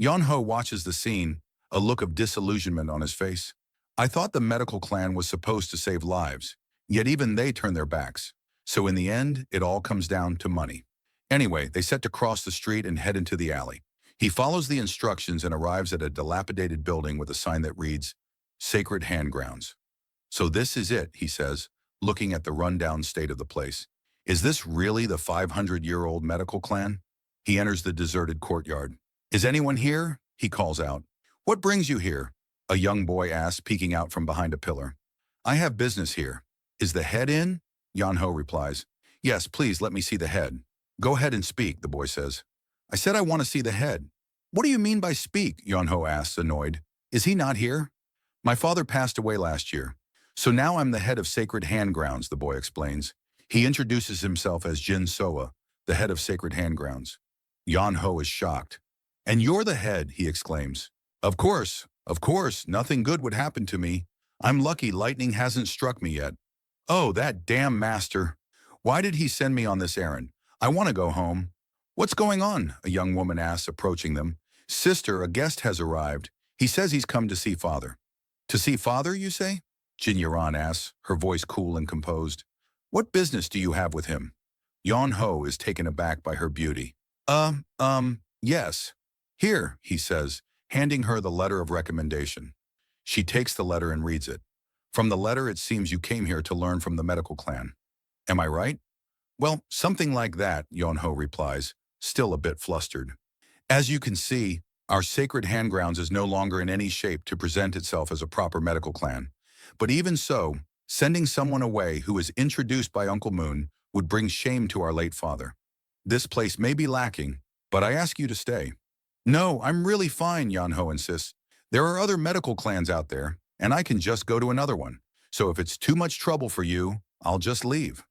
Yonho watches the scene, a look of disillusionment on his face. I thought the medical clan was supposed to save lives, yet even they turn their backs. So in the end, it all comes down to money. Anyway, they set to cross the street and head into the alley. He follows the instructions and arrives at a dilapidated building with a sign that reads, Sacred Handgrounds. So this is it, he says, looking at the rundown state of the place. Is this really the 500-year-old medical clan? He enters the deserted courtyard. Is anyone here? He calls out. What brings you here? A young boy asks, peeking out from behind a pillar. I have business here. Is the head in? Yonho replies. Yes, please let me see the head. Go ahead and speak, the boy says. I said I want to see the head. What do you mean by speak? Yonho asks, annoyed. Is he not here? My father passed away last year. So now I'm the head of Sacred Handgrounds, the boy explains. He introduces himself as Jin Soa, the head of Sacred Handgrounds. Yonho is shocked. And you're the head, he exclaims. Of course, nothing good would happen to me. I'm lucky lightning hasn't struck me yet. Oh, that damn master. Why did he send me on this errand? I want to go home. What's going on? A young woman asks, approaching them. Sister, a guest has arrived. He says he's come to see father. To see father, you say? Jin Yaran asks, her voice cool and composed. What business do you have with him? Yonho is taken aback by her beauty. Yes. Here, he says, handing her the letter of recommendation. She takes the letter and reads it. From the letter, it seems you came here to learn from the medical clan. Am I right? Well, something like that, Yonho replies, still a bit flustered. As you can see, our sacred handgrounds is no longer in any shape to present itself as a proper medical clan. But even so, sending someone away who is introduced by Uncle Moon would bring shame to our late father. This place may be lacking, but I ask you to stay. No, I'm really fine, Yanho insists. There are other medical clans out there, and I can just go to another one. So if it's too much trouble for you, I'll just leave.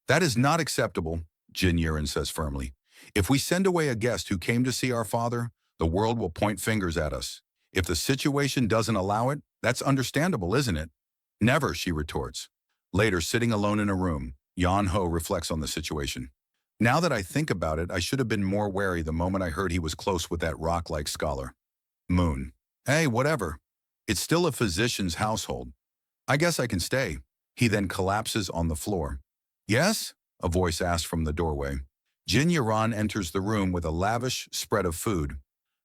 That is not acceptable, Jin Yiren says firmly. If we send away a guest who came to see our father, the world will point fingers at us. If the situation doesn't allow it, that's understandable, isn't it? Never, she retorts. Later, sitting alone in a room, Yan Ho reflects on the situation. Now that I think about it, I should have been more wary the moment I heard he was close with that rock-like scholar. Moon. Hey, whatever. It's still a physician's household. I guess I can stay. He then collapses on the floor. Yes? A voice asked from the doorway. Jin Yaran enters the room with a lavish spread of food.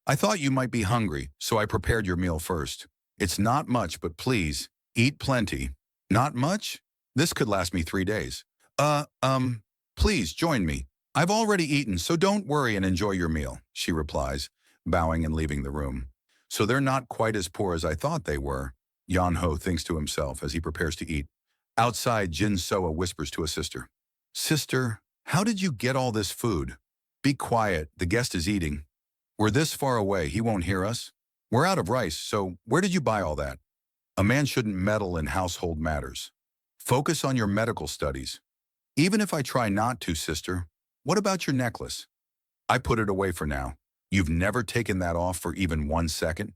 I thought you might be hungry, so I prepared your meal first. It's not much, but please, eat plenty. Not much? This could last me 3 days. Please join me. I've already eaten, so don't worry and enjoy your meal, she replies, bowing and leaving the room. So they're not quite as poor as I thought they were, Yan Ho thinks to himself as he prepares to eat. Outside, Jin Soa whispers to a sister. Sister, how did you get all this food? Be quiet, the guest is eating. We're this far away, he won't hear us. We're out of rice, so where did you buy all that? A man shouldn't meddle in household matters. Focus on your medical studies. Even if I try not to, sister, what about your necklace? I put it away for now. You've never taken that off for even 1 second?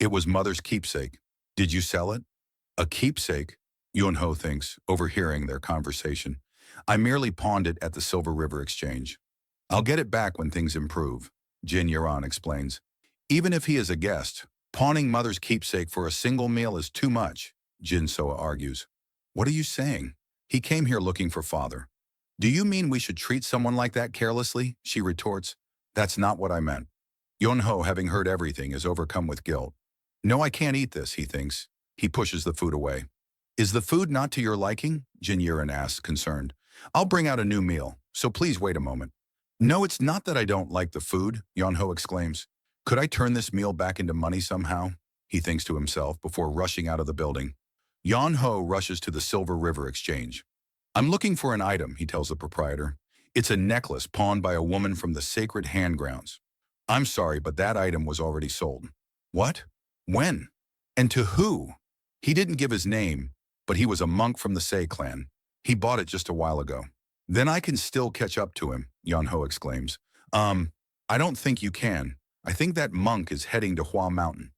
It was mother's keepsake. Did you sell it? A keepsake? Yunho thinks, overhearing their conversation. I merely pawned it at the Silver River Exchange. I'll get it back when things improve, Jin Yaran explains. Even if he is a guest, pawning mother's keepsake for a single meal is too much, Jin Soa argues. What are you saying? He came here looking for father. Do you mean we should treat someone like that carelessly? She retorts. That's not what I meant. Yunho, having heard everything, is overcome with guilt. No, I can't eat this, he thinks. He pushes the food away. Is the food not to your liking? Jin Yiren asks, concerned. I'll bring out a new meal, so please wait a moment. No, it's not that I don't like the food, Yunho exclaims. Could I turn this meal back into money somehow? He thinks to himself before rushing out of the building. Yunho rushes to the Silver River Exchange. I'm looking for an item, he tells the proprietor. It's a necklace pawned by a woman from the sacred handgrounds. I'm sorry, but that item was already sold. What? When? And to who? He didn't give his name, but he was a monk from the Sei clan. He bought it just a while ago. Then I can still catch up to him, Yunho exclaims. I don't think you can. I think that monk is heading to Hua Mountain.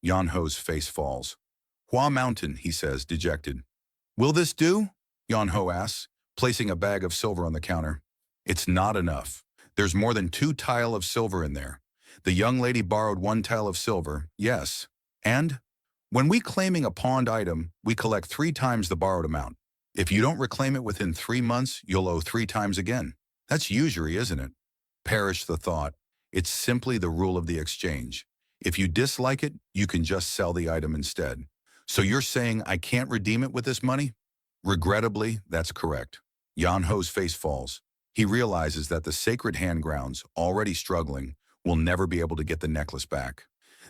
Yunho's face falls. Hua Mountain, he says, dejected. Will this do? Yunho asks, placing a bag of silver on the counter. It's not enough. There's more than 2 tiles of silver in there. The young lady borrowed 1 tile of silver, yes. And? When we claiming a pawned item, we collect 3 times the borrowed amount. If you don't reclaim it within 3 months, you'll owe 3 times again. That's usury, isn't it? Perish the thought. It's simply the rule of the exchange. If you dislike it, you can just sell the item instead. So you're saying I can't redeem it with this money? Regrettably, that's correct. Yanho's face falls. He realizes that the sacred handgrounds, already struggling, will never be able to get the necklace back.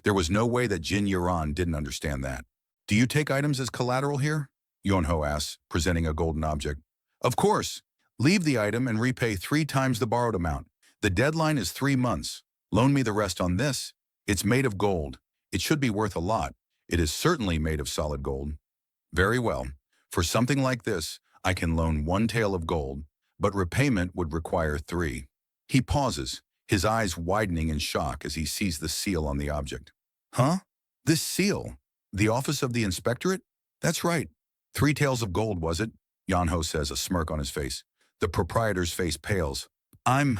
There was no way that Jin Yaran didn't understand that. Do you take items as collateral here? Yunho asks, presenting a golden object. Of course. Leave the item and repay 3 times the borrowed amount. The deadline is 3 months. Loan me the rest on this. It's made of gold. It should be worth a lot. It is certainly made of solid gold. Very well. For something like this, I can loan 1 tael of gold, but repayment would require 3. He pauses, his eyes widening in shock as he sees the seal on the object. Huh? This seal? The office of the inspectorate? That's right. 3 taels of gold, was it? Yunho says, a smirk on his face. The proprietor's face pales. I'm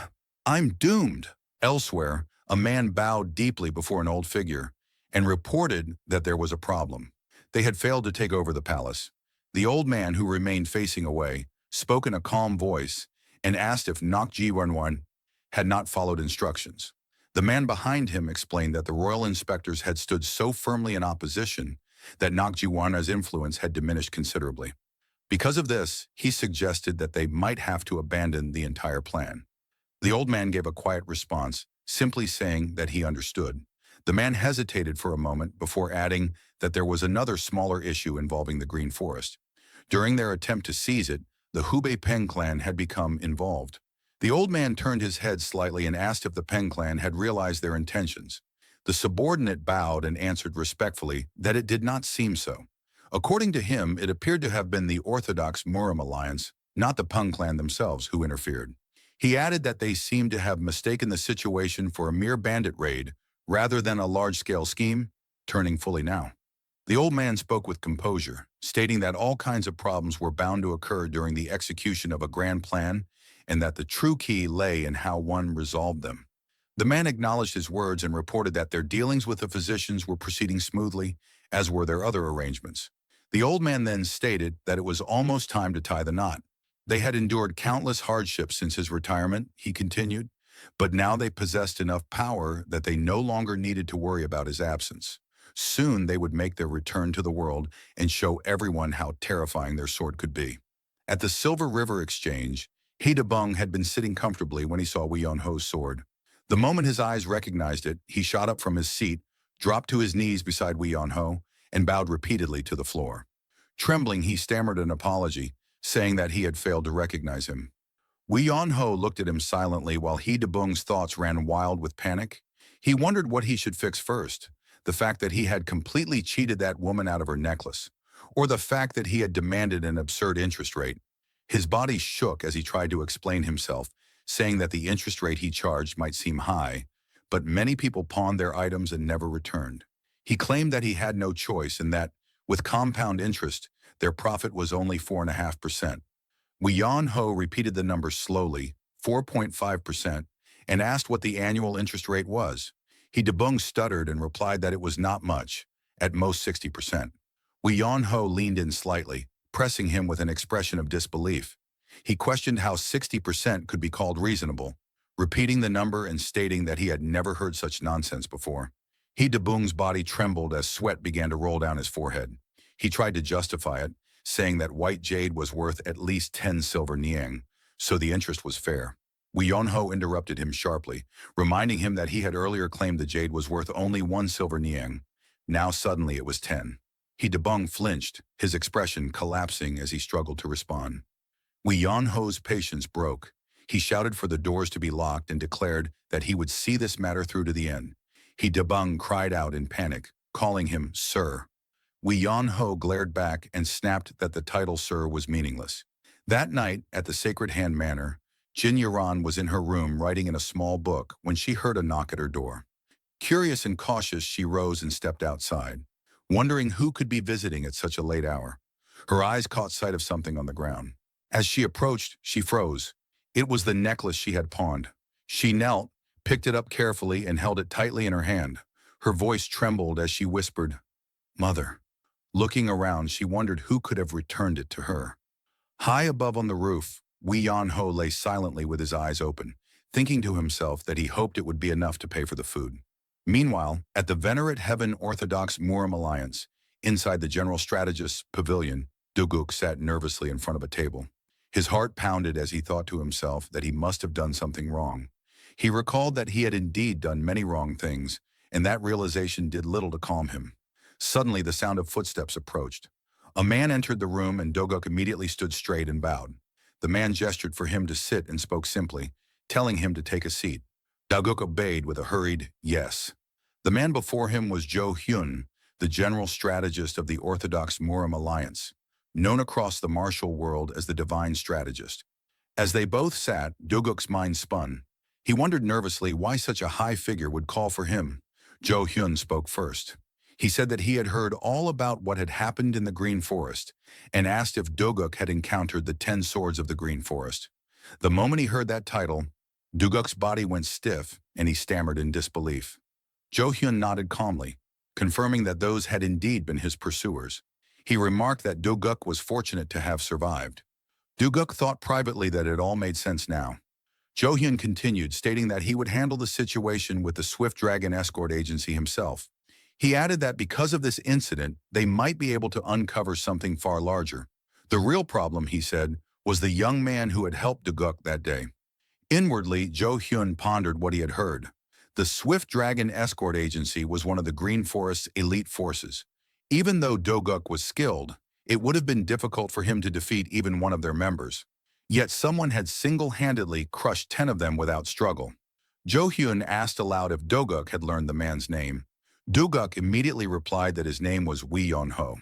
doomed. Elsewhere, a man bowed deeply before an old figure and reported that there was a problem. They had failed to take over the palace. The old man, who remained facing away, spoke in a calm voice and asked if Nakji Wanwan had not followed instructions. The man behind him explained that the royal inspectors had stood so firmly in opposition that Nakji Wanwa's influence had diminished considerably. Because of this, he suggested that they might have to abandon the entire plan. The old man gave a quiet response, simply saying that he understood. The man hesitated for a moment before adding that there was another smaller issue involving the Green Forest. During their attempt to seize it, the Hubei Peng clan had become involved. The old man turned his head slightly and asked if the Peng clan had realized their intentions. The subordinate bowed and answered respectfully that it did not seem so. According to him, it appeared to have been the Orthodox Murim alliance, not the Peng clan themselves, who interfered. He added that they seemed to have mistaken the situation for a mere bandit raid rather than a large-scale scheme, turning fully now. The old man spoke with composure, stating that all kinds of problems were bound to occur during the execution of a grand plan and that the true key lay in how one resolved them. The man acknowledged his words and reported that their dealings with the physicians were proceeding smoothly, as were their other arrangements. The old man then stated that it was almost time to tie the knot. They had endured countless hardships since his retirement, he continued, but now they possessed enough power that they no longer needed to worry about his absence. Soon they would make their return to the world and show everyone how terrifying their sword could be. At the Silver River Exchange, He Dabung had been sitting comfortably when he saw Wei Yonho's sword. The moment his eyes recognized it, he shot up from his seat, dropped to his knees beside Wei Yonho, and bowed repeatedly to the floor. Trembling, he stammered an apology, saying that he had failed to recognize him. Wei Yonho looked at him silently while He Dabung's thoughts ran wild with panic. He wondered what he should fix first, the fact that he had completely cheated that woman out of her necklace, or the fact that he had demanded an absurd interest rate. His body shook as he tried to explain himself, saying that the interest rate he charged might seem high, but many people pawned their items and never returned. He claimed that he had no choice and that, with compound interest, their profit was only 4.5%. Wei Yonho repeated the number slowly, 4.5%, and asked what the annual interest rate was. He Dabung stuttered and replied that it was not much, at most 60%. Wei Yonho leaned in slightly, pressing him with an expression of disbelief. He questioned how 60% could be called reasonable, repeating the number and stating that he had never heard such nonsense before. He Dabung's body trembled as sweat began to roll down his forehead. He tried to justify it, saying that white jade was worth at least 10 silver niang, so the interest was fair. Wei Yonho interrupted him sharply, reminding him that he had earlier claimed the jade was worth only 1 silver niang. Now suddenly it was 10. He Dabung flinched, his expression collapsing as he struggled to respond. Wei Yonho's patience broke. He shouted for the doors to be locked and declared that he would see this matter through to the end. He Dabung cried out in panic, calling him Sir. Wei Yonho glared back and snapped that the title Sir was meaningless. That night, at the Sacred Hand Manor, Jin Yaran was in her room writing in a small book when she heard a knock at her door. Curious and cautious, she rose and stepped outside, wondering who could be visiting at such a late hour. Her eyes caught sight of something on the ground. As she approached, she froze. It was the necklace she had pawned. She knelt, picked it up carefully, and held it tightly in her hand. Her voice trembled as she whispered, "Mother." Looking around, she wondered who could have returned it to her. High above on the roof, Wei Yonho lay silently with his eyes open, thinking to himself that he hoped it would be enough to pay for the food. Meanwhile, at the Venerate Heaven Orthodox Murim Alliance, inside the General Strategist's pavilion, Duguk sat nervously in front of a table. His heart pounded as he thought to himself that he must have done something wrong. He recalled that he had indeed done many wrong things, and that realization did little to calm him. Suddenly, the sound of footsteps approached. A man entered the room and Doguk immediately stood straight and bowed. The man gestured for him to sit and spoke simply, telling him to take a seat. Doguk obeyed with a hurried yes. The man before him was Jo Hyun, the general strategist of the Orthodox Murim Alliance, known across the martial world as the Divine Strategist. As they both sat, Doguk's mind spun. He wondered nervously why such a high figure would call for him. Jo Hyun spoke first. He said that he had heard all about what had happened in the Green Forest and asked if Doguk had encountered the 10 swords of the Green Forest. The moment he heard that title, Doguk's body went stiff and he stammered in disbelief. Jo Hyun nodded calmly, confirming that those had indeed been his pursuers. He remarked that Doguk was fortunate to have survived. Doguk thought privately that it all made sense now. Jo Hyun continued, stating that he would handle the situation with the Swift Dragon Escort Agency himself. He added that because of this incident, they might be able to uncover something far larger. The real problem, he said, was the young man who had helped Doguk that day. Inwardly, Jo Hyun pondered what he had heard. The Swift Dragon Escort Agency was one of the Green Forest's elite forces. Even though Doguk was skilled, it would have been difficult for him to defeat even one of their members. Yet someone had single-handedly crushed 10 of them without struggle. Jo Hyun asked aloud if Doguk had learned the man's name. Doguk immediately replied that his name was Wee Yeon-ho.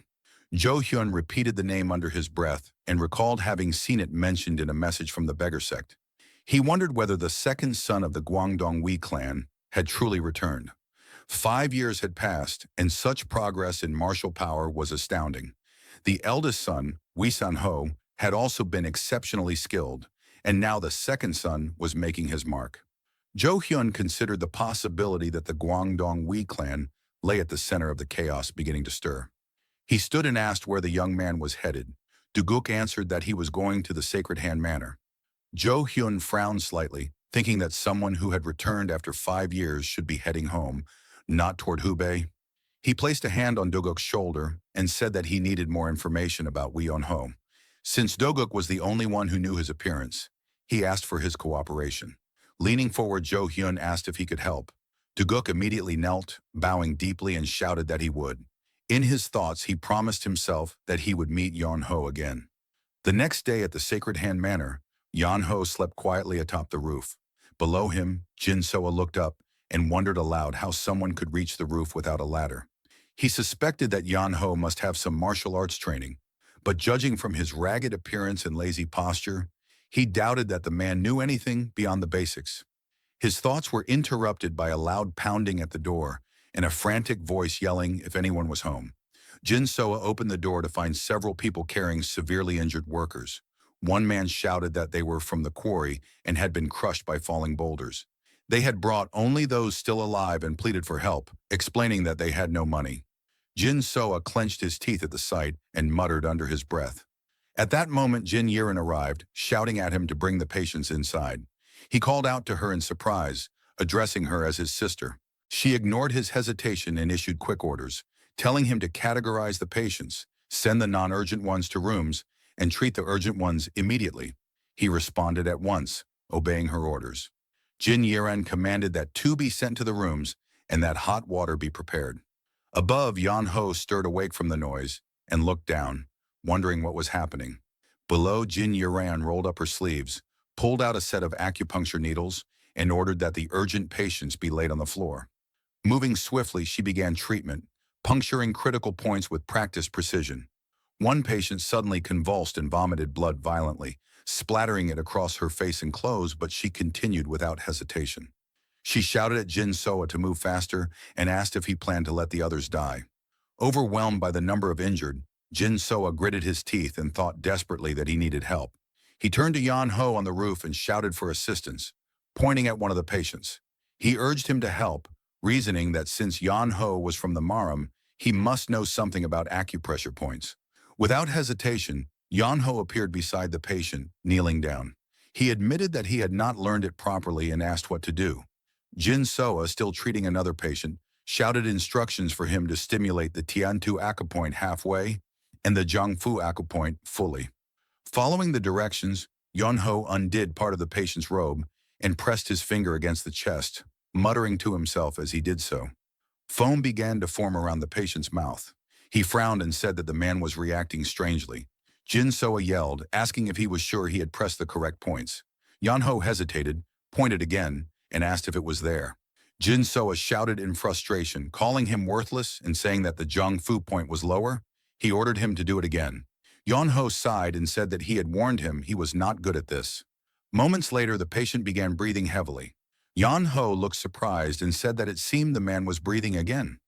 Jo Hyun repeated the name under his breath and recalled having seen it mentioned in a message from the beggar sect. He wondered whether the second son of the Gwangdong-Wee clan had truly returned. 5 years had passed, and such progress in martial power was astounding. The eldest son, Wee San-ho, had also been exceptionally skilled, and now the second son was making his mark. Jo Hyun considered the possibility that the Gwangdong-Wee clan lay at the center of the chaos beginning to stir. He stood and asked where the young man was headed. Duguk answered that he was going to the Sacred Hand Manor. Jo Hyun frowned slightly, thinking that someone who had returned after 5 years should be heading home, not toward Hubei. He placed a hand on Doguk's shoulder and said that he needed more information about Wee Yeon-ho. Since Doguk was the only one who knew his appearance, he asked for his cooperation. Leaning forward, Jo Hyun asked if he could help. Doguk immediately knelt, bowing deeply, and shouted that he would. In his thoughts, he promised himself that he would meet Yeon-ho again. The next day at the Sacred Hand Manor, Yeon-ho slept quietly atop the roof. Below him, Jin Soa looked up and wondered aloud how someone could reach the roof without a ladder. He suspected that Yeon-ho must have some martial arts training, but judging from his ragged appearance and lazy posture, he doubted that the man knew anything beyond the basics. His thoughts were interrupted by a loud pounding at the door and a frantic voice yelling if anyone was home. Jin Soa opened the door to find several people carrying severely injured workers. One man shouted that they were from the quarry and had been crushed by falling boulders. They had brought only those still alive and pleaded for help, explaining that they had no money. Jin Soa clenched his teeth at the sight and muttered under his breath. At that moment, Jin Yiren arrived, shouting at him to bring the patients inside. He called out to her in surprise, addressing her as his sister. She ignored his hesitation and issued quick orders, telling him to categorize the patients, send the non-urgent ones to rooms, and treat the urgent ones immediately. He responded at once, obeying her orders. Jin Yiren commanded that 2 be sent to the rooms and that hot water be prepared. Above, Yeon-ho stirred awake from the noise and looked down, wondering what was happening. Below, Jin Yiren rolled up her sleeves, pulled out a set of acupuncture needles, and ordered that the urgent patients be laid on the floor. Moving swiftly, she began treatment, puncturing critical points with practiced precision. One patient suddenly convulsed and vomited blood violently, splattering it across her face and clothes, but she continued without hesitation. She shouted at Jin Soa to move faster and asked if he planned to let the others die. Overwhelmed by the number of injured, Jin Soa gritted his teeth and thought desperately that he needed help. He turned to Yeon-ho on the roof and shouted for assistance, pointing at one of the patients. He urged him to help, reasoning that since Yeon-ho was from the murim, he must know something about acupressure points. Without hesitation, Yeon-ho appeared beside the patient, kneeling down. He admitted that he had not learned it properly and asked what to do. Jin Soa, still treating another patient, shouted instructions for him to stimulate the Tiantu acupoint halfway and the Zhangfu acupoint fully. Following the directions, Yeon-ho undid part of the patient's robe and pressed his finger against the chest, muttering to himself as he did so. Foam began to form around the patient's mouth. He frowned and said that the man was reacting strangely. Jin Soa yelled, asking if he was sure he had pressed the correct points. Yeon-ho hesitated, pointed again, and asked if it was there. Jin Soa shouted in frustration, calling him worthless and saying that the Zhangfu point was lower. He ordered him to do it again. Yeon-ho sighed and said that he had warned him he was not good at this. Moments later, the patient began breathing heavily. Yeon-ho looked surprised and said that it seemed the man was breathing again.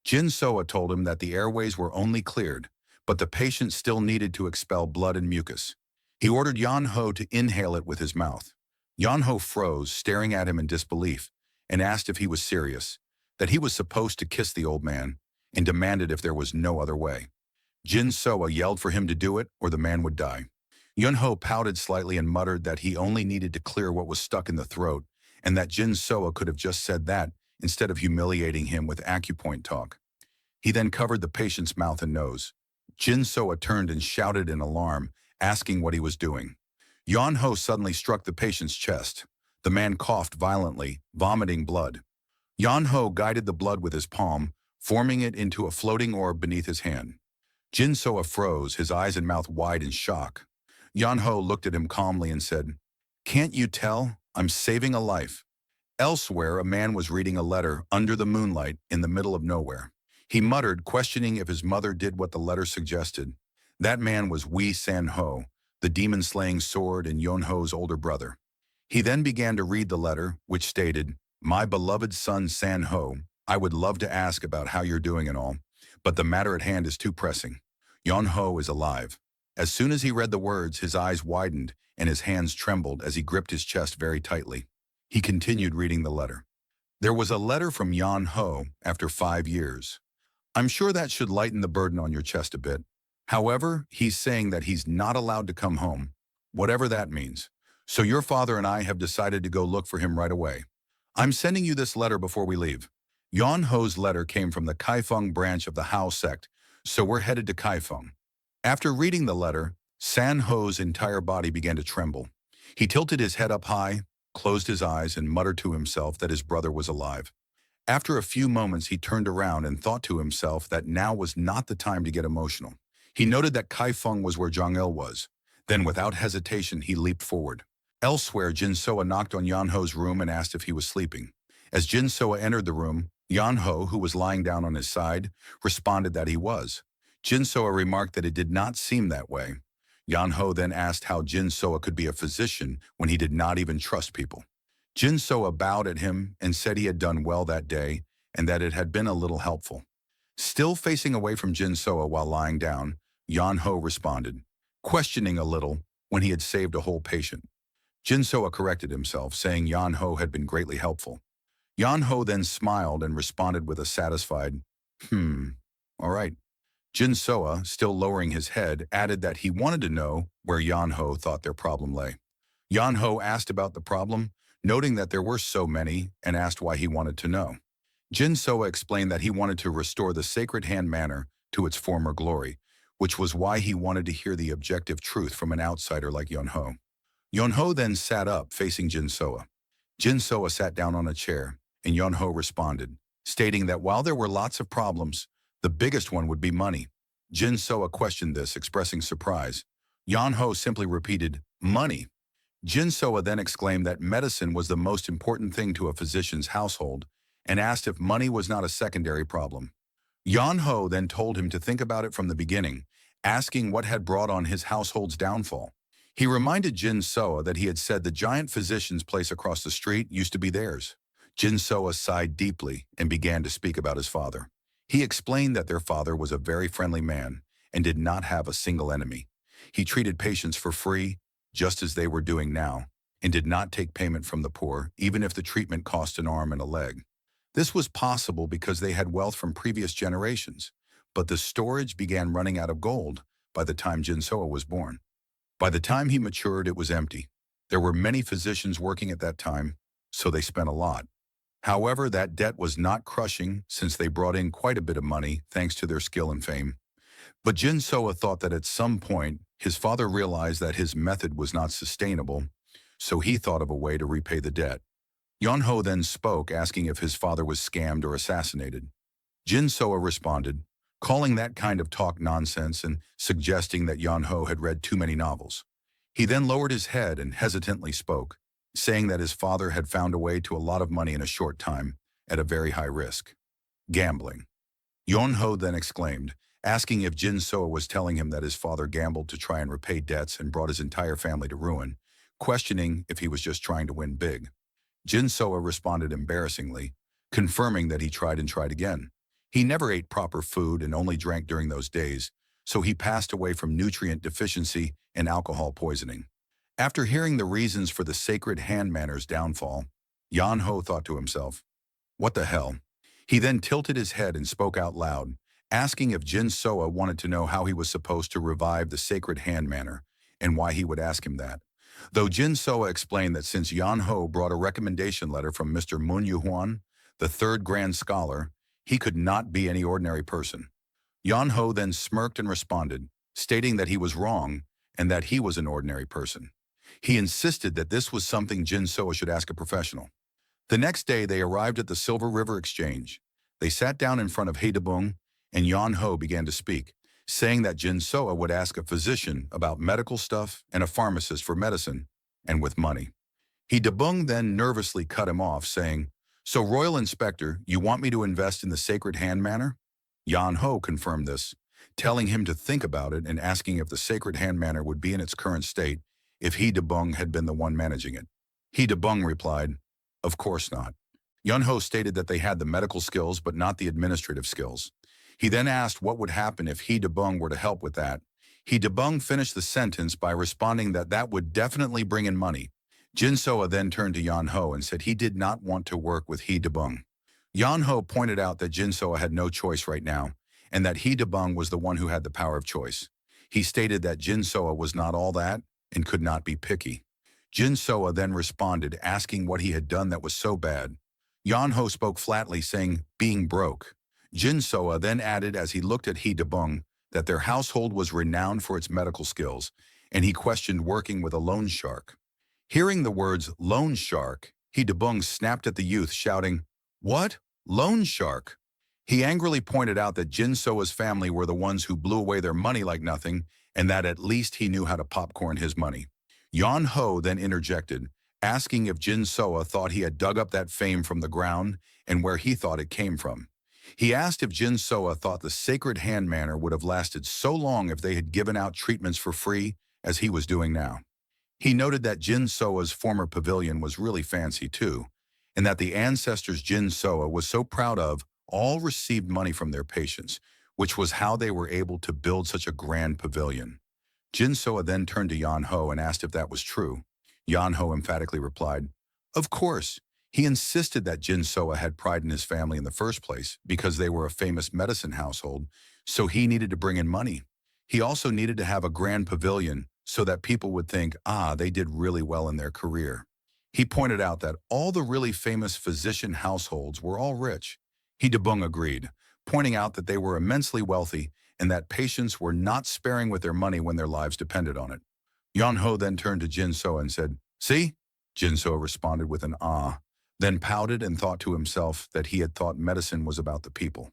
Jin Soa told him that the airways were only cleared, but the patient still needed to expel blood and mucus. He ordered Yeon-ho to inhale it with his mouth. Yeon-ho froze, staring at him in disbelief, and asked if he was serious, that he was supposed to kiss the old man, and demanded if there was no other way. Jin Soa yelled for him to do it or the man would die. Yeon-ho pouted slightly and muttered that he only needed to clear what was stuck in the throat, and that Jin Soa could have just said that instead of humiliating him with acupoint talk. He then covered the patient's mouth and nose. Jin Soa turned and shouted in alarm, asking what he was doing. Yeon-ho suddenly struck the patient's chest. The man coughed violently, vomiting blood. Yan Ho guided the blood with his palm, forming it into a floating orb beneath his hand. Jin Soa froze, his eyes and mouth wide in shock. Yan Ho looked at him calmly and said, "Can't you tell? I'm saving a life." Elsewhere, a man was reading a letter under the moonlight in the middle of nowhere. He muttered, questioning if his mother did what the letter suggested. That man was Wei San Ho, the demon-slaying sword and Yon Ho's older brother. He then began to read the letter, which stated, "My beloved son San Ho, I would love to ask about how you're doing and all, but the matter at hand is too pressing. Yon Ho is alive." As soon as he read the words, his eyes widened and his hands trembled as he gripped his chest very tightly. He continued reading the letter. There was a letter from Yan Ho after 5 years. "I'm sure that should lighten the burden on your chest a bit. However, he's saying that he's not allowed to come home, whatever that means. So your father and I have decided to go look for him right away. I'm sending you this letter before we leave." Yan Ho's letter came from the Kaifeng branch of the Hao sect, so we're headed to Kaifeng. After reading the letter, San Ho's entire body began to tremble. He tilted his head up high, closed his eyes, and muttered to himself that his brother was alive. After a few moments, he turned around and thought to himself that now was not the time to get emotional. He noted that Kaifeng was where Zhang Il was. Then, without hesitation, he leaped forward. Elsewhere, Jin Soa knocked on Yan Ho's room and asked if he was sleeping. As Jin Soa entered the room, Yan Ho, who was lying down on his side, responded that he was. Jin Soa remarked that it did not seem that way. Yan Ho then asked how Jin Soa could be a physician when he did not even trust people. Jin Soa bowed at him and said he had done well that day and that it had been a little helpful. Still facing away from Jin Soa while lying down, Yan Ho responded, questioning a little when he had saved a whole patient. Jin Soa corrected himself, saying Yan Ho had been greatly helpful. Yan Ho then smiled and responded with a satisfied, all right. Jin Soa, still lowering his head, added that he wanted to know where Yan Ho thought their problem lay. Yan Ho asked about the problem, noting that there were so many, and asked why he wanted to know. Jin Soa explained that he wanted to restore the Sacred Hand Manor to its former glory, which was why he wanted to hear the objective truth from an outsider like Yon Ho. Yon Ho then sat up, facing Jin Soa. Jin Soa sat down on a chair, and Yon Ho responded, stating that while there were lots of problems, the biggest one would be money. Jin Soa questioned this, expressing surprise. Yon Ho simply repeated, "Money." Jin Soa then exclaimed that medicine was the most important thing to a physician's household and asked if money was not a secondary problem. Yon Ho then told him to think about it from the beginning, asking what had brought on his household's downfall. He reminded Jin Soa that he had said the giant physician's place across the street used to be theirs. Jin Soa sighed deeply and began to speak about his father. He explained that their father was a very friendly man and did not have a single enemy. He treated patients for free, just as they were doing now, and did not take payment from the poor, even if the treatment cost an arm and a leg. This was possible because they had wealth from previous generations, but the storage began running out of gold by the time Jin Soa was born. By the time he matured, it was empty. There were many physicians working at that time, so they spent a lot. However, that debt was not crushing since they brought in quite a bit of money thanks to their skill and fame. But Jin Soa thought that at some point, his father realized that his method was not sustainable, so he thought of a way to repay the debt. Yon Ho then spoke, asking if his father was scammed or assassinated. Jin Soa responded, calling that kind of talk nonsense and suggesting that Yon Ho had read too many novels. He then lowered his head and hesitantly spoke, saying that his father had found a way to a lot of money in a short time at a very high risk. Gambling. Yon Ho then exclaimed, asking if Jin Soa was telling him that his father gambled to try and repay debts and brought his entire family to ruin, questioning if he was just trying to win big. Jin Soa responded embarrassingly, confirming that he tried and tried again. He never ate proper food and only drank during those days, so he passed away from nutrient deficiency and alcohol poisoning. After hearing the reasons for the Sacred Hand Manor's downfall, Yan Ho thought to himself, "What the hell?" He then tilted his head and spoke out loud, asking if Jin Soa wanted to know how he was supposed to revive the Sacred Hand Manor and why he would ask him that. Though Jin Soa explained that since Yan Ho brought a recommendation letter from Mr. Mun Yuhuan, the third grand scholar, he could not be any ordinary person. Yan Ho then smirked and responded, stating that he was wrong and that he was an ordinary person. He insisted that this was something Jin Soa should ask a professional. The next day, they arrived at the Silver River Exchange. They sat down in front of He Debung, and Yan Ho began to speak, saying that Jin Soa would ask a physician about medical stuff and a pharmacist for medicine, and with money. He Debung then nervously cut him off, saying, "So, Royal Inspector, you want me to invest in the Sacred Hand Manor?" Yan Ho confirmed this, telling him to think about it and asking if the Sacred Hand Manor would be in its current state if He Debung had been the one managing it. He Debung replied, "Of course not." Yun Ho stated that they had the medical skills but not the administrative skills. He then asked what would happen if He Debung were to help with that. He Debung finished the sentence by responding that that would definitely bring in money. Jin Soa then turned to Yan Ho and said he did not want to work with He Debung. Yan Ho pointed out that Jin Soa had no choice right now, and that He Debung was the one who had the power of choice. He stated that Jin Soa was not all that and could not be picky. Jin Soa then responded, asking what he had done that was so bad. Yan Ho spoke flatly, saying, being broke. Jin Soa then added as he looked at He Debung that their household was renowned for its medical skills, and he questioned working with a loan shark. Hearing the words loan shark, He Debung snapped at the youth, shouting, "What? Loan shark?" He angrily pointed out that Jin Soa's family were the ones who blew away their money like nothing, and that at least he knew how to popcorn his money. Yan Ho then interjected, asking if Jin Soa thought he had dug up that fame from the ground and where he thought it came from. He asked if Jin Soa thought the Sacred Hand Manor would have lasted so long if they had given out treatments for free as he was doing now. He noted that Jin Soa's former pavilion was really fancy too, and that the ancestors Jin Soa was so proud of all received money from their patients, which was how they were able to build such a grand pavilion. Jin Soa then turned to Yan Ho and asked if that was true. Yan Ho emphatically replied, "Of course." He insisted that Jin Soa had pride in his family in the first place because they were a famous medicine household, so he needed to bring in money. He also needed to have a grand pavilion so that people would think, they did really well in their career. He pointed out that all the really famous physician households were all rich. He Debung agreed, pointing out that they were immensely wealthy and that patients were not sparing with their money when their lives depended on it. Yan Ho then turned to Jin Soa and said, "See?" Jin Soa responded with an then pouted and thought to himself that he had thought medicine was about the people.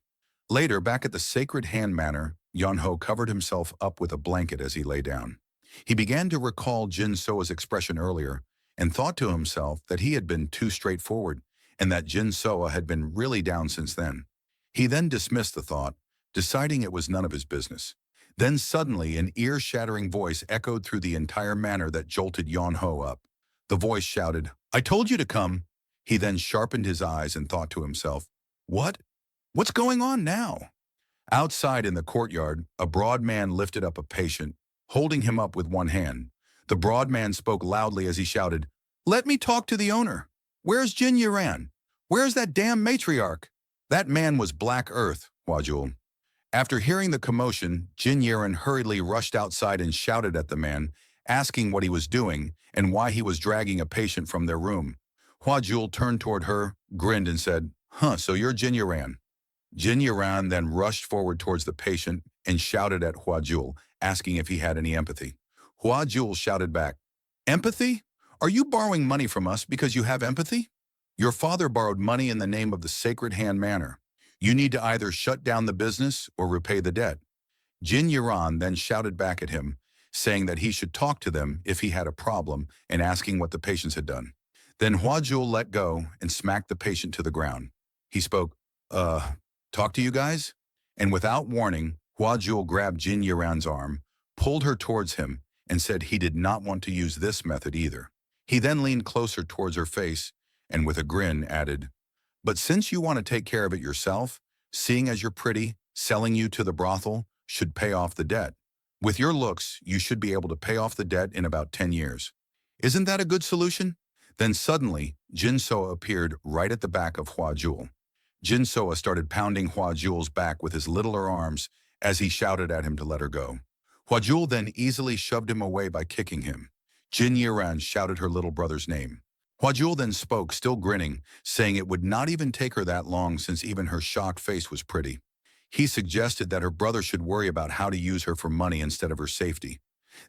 Later, back at the Sacred Hand Manor, Yan Ho covered himself up with a blanket as he lay down. He began to recall Jin Soa's expression earlier and thought to himself that he had been too straightforward and that Jin Soa had been really down since then. He then dismissed the thought, deciding it was none of his business. Then suddenly an ear-shattering voice echoed through the entire manor that jolted Yan Ho up. The voice shouted, "I told you to come." He then sharpened his eyes and thought to himself, "What? What's going on now?" Outside in the courtyard, a broad man lifted up a patient, holding him up with one hand. The broad man spoke loudly as he shouted, "Let me talk to the owner. Where's Jin Yuran? Where's that damn matriarch?" That man was Black Earth, Huajul. After hearing the commotion, Jin Yuran hurriedly rushed outside and shouted at the man, asking what he was doing and why he was dragging a patient from their room. Huajul turned toward her, grinned and said, "So you're Jin Yuran." Jin Yuran then rushed forward towards the patient and shouted at Huajul, asking if he had any empathy. Huajul shouted back, "Empathy? Are you borrowing money from us because you have empathy? Your father borrowed money in the name of the Sacred Hand Manor. You need to either shut down the business or repay the debt." Jin Yuran then shouted back at him, saying that he should talk to them if he had a problem and asking what the patients had done. Then Huajul let go and smacked the patient to the ground. He spoke, "Talk to you guys?" And without warning, Huajul grabbed Jin Yuran's arm, pulled her towards him, and said he did not want to use this method either. He then leaned closer towards her face and with a grin added, "But since you want to take care of it yourself, seeing as you're pretty, selling you to the brothel should pay off the debt. With your looks, you should be able to pay off the debt in about 10 years. Isn't that a good solution?" Then suddenly, Jin Soa appeared right at the back of Huajul. Jin Soa started pounding Huajul's back with his littler arms as he shouted at him to let her go. Huajul then easily shoved him away by kicking him. Jin Yuran shouted her little brother's name. Huajul then spoke, still grinning, saying it would not even take her that long since even her shocked face was pretty. He suggested that her brother should worry about how to use her for money instead of her safety.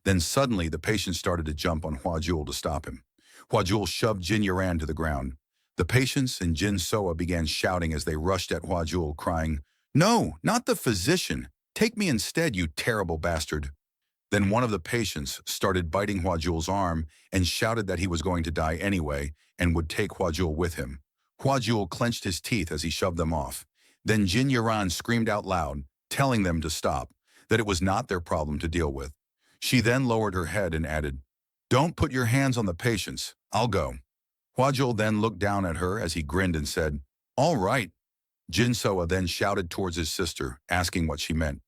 Then suddenly the patient started to jump on Huajul to stop him. Huajul shoved Jin Yuran to the ground. The patients and Jin Soa began shouting as they rushed at Hua Jul, crying, "No, not the physician! Take me instead, you terrible bastard!" Then one of the patients started biting Hua Jul's arm and shouted that he was going to die anyway and would take Hua Jul with him. Hua Jul clenched his teeth as he shoved them off. Then Jin Yaran screamed out loud, telling them to stop, that it was not their problem to deal with. She then lowered her head and added, "Don't put your hands on the patients. I'll go." Hua Jul then looked down at her as he grinned and said, "All right." Jin Soa then shouted towards his sister, asking what she meant.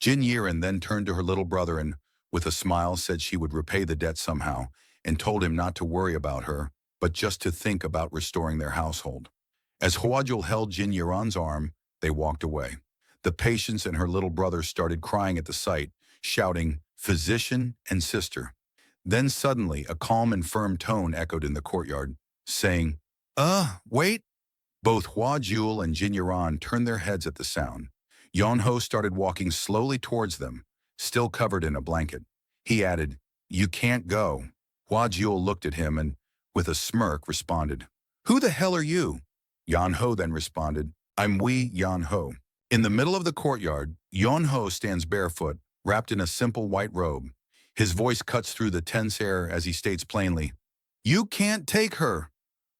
Jin Yiran then turned to her little brother and, with a smile, said she would repay the debt somehow, and told him not to worry about her, but just to think about restoring their household. As Hwajul held Jin Yiran's arm, they walked away. The patients and her little brother started crying at the sight, shouting, "Physician and sister." Then suddenly a calm and firm tone echoed in the courtyard, saying, Wait." Both Hua Jul and Jin Yaran turned their heads at the sound. Yonho started walking slowly towards them, still covered in a blanket. He added, "You can't go." Hua Jul looked at him and, with a smirk, responded, "Who the hell are you?" Yonho then responded, "I'm Wei Yonho." In the middle of the courtyard, Yonho stands barefoot, wrapped in a simple white robe. His voice cuts through the tense air as he states plainly, "You can't take her."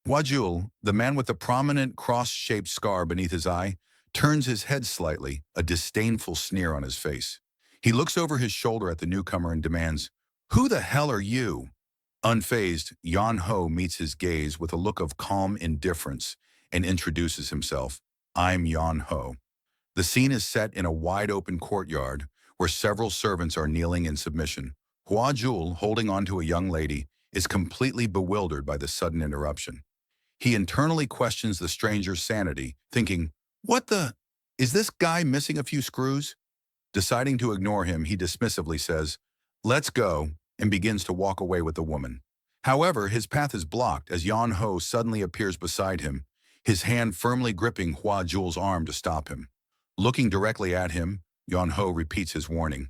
Hwajul, the man with the prominent cross-shaped scar beneath his eye, turns his head slightly, a disdainful sneer on his face. He looks over his shoulder at the newcomer and demands, "Who the hell are you?" Unfazed, Yan Ho meets his gaze with a look of calm indifference and introduces himself. "I'm Yan Ho." The scene is set in a wide-open courtyard where several servants are kneeling in submission. Hwajul, holding onto a young lady, is completely bewildered by the sudden interruption. He internally questions the stranger's sanity, thinking, "What the? Is this guy missing a few screws?" Deciding to ignore him, he dismissively says, "Let's go," and begins to walk away with the woman. However, his path is blocked as Yan Ho suddenly appears beside him, his hand firmly gripping Hua Jul's arm to stop him. Looking directly at him, Yan Ho repeats his warning.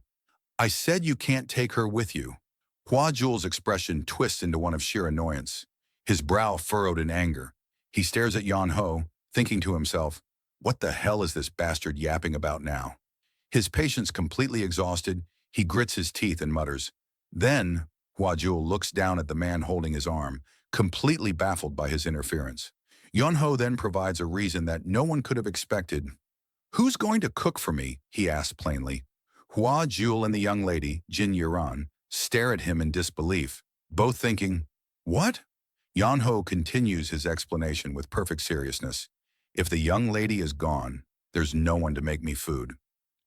"I said you can't take her with you." Hua Jul's expression twists into one of sheer annoyance, his brow furrowed in anger. He stares at Yan Ho, thinking to himself, "What the hell is this bastard yapping about now?" His patience completely exhausted, he grits his teeth and mutters. Then, Hua Jul looks down at the man holding his arm, completely baffled by his interference. Yan Ho then provides a reason that no one could have expected. "Who's going to cook for me?" he asks plainly. Hua Jul and the young lady, Jin Yuran, stare at him in disbelief, both thinking, "What?" Yan Ho continues his explanation with perfect seriousness. "If the young lady is gone, there's no one to make me food."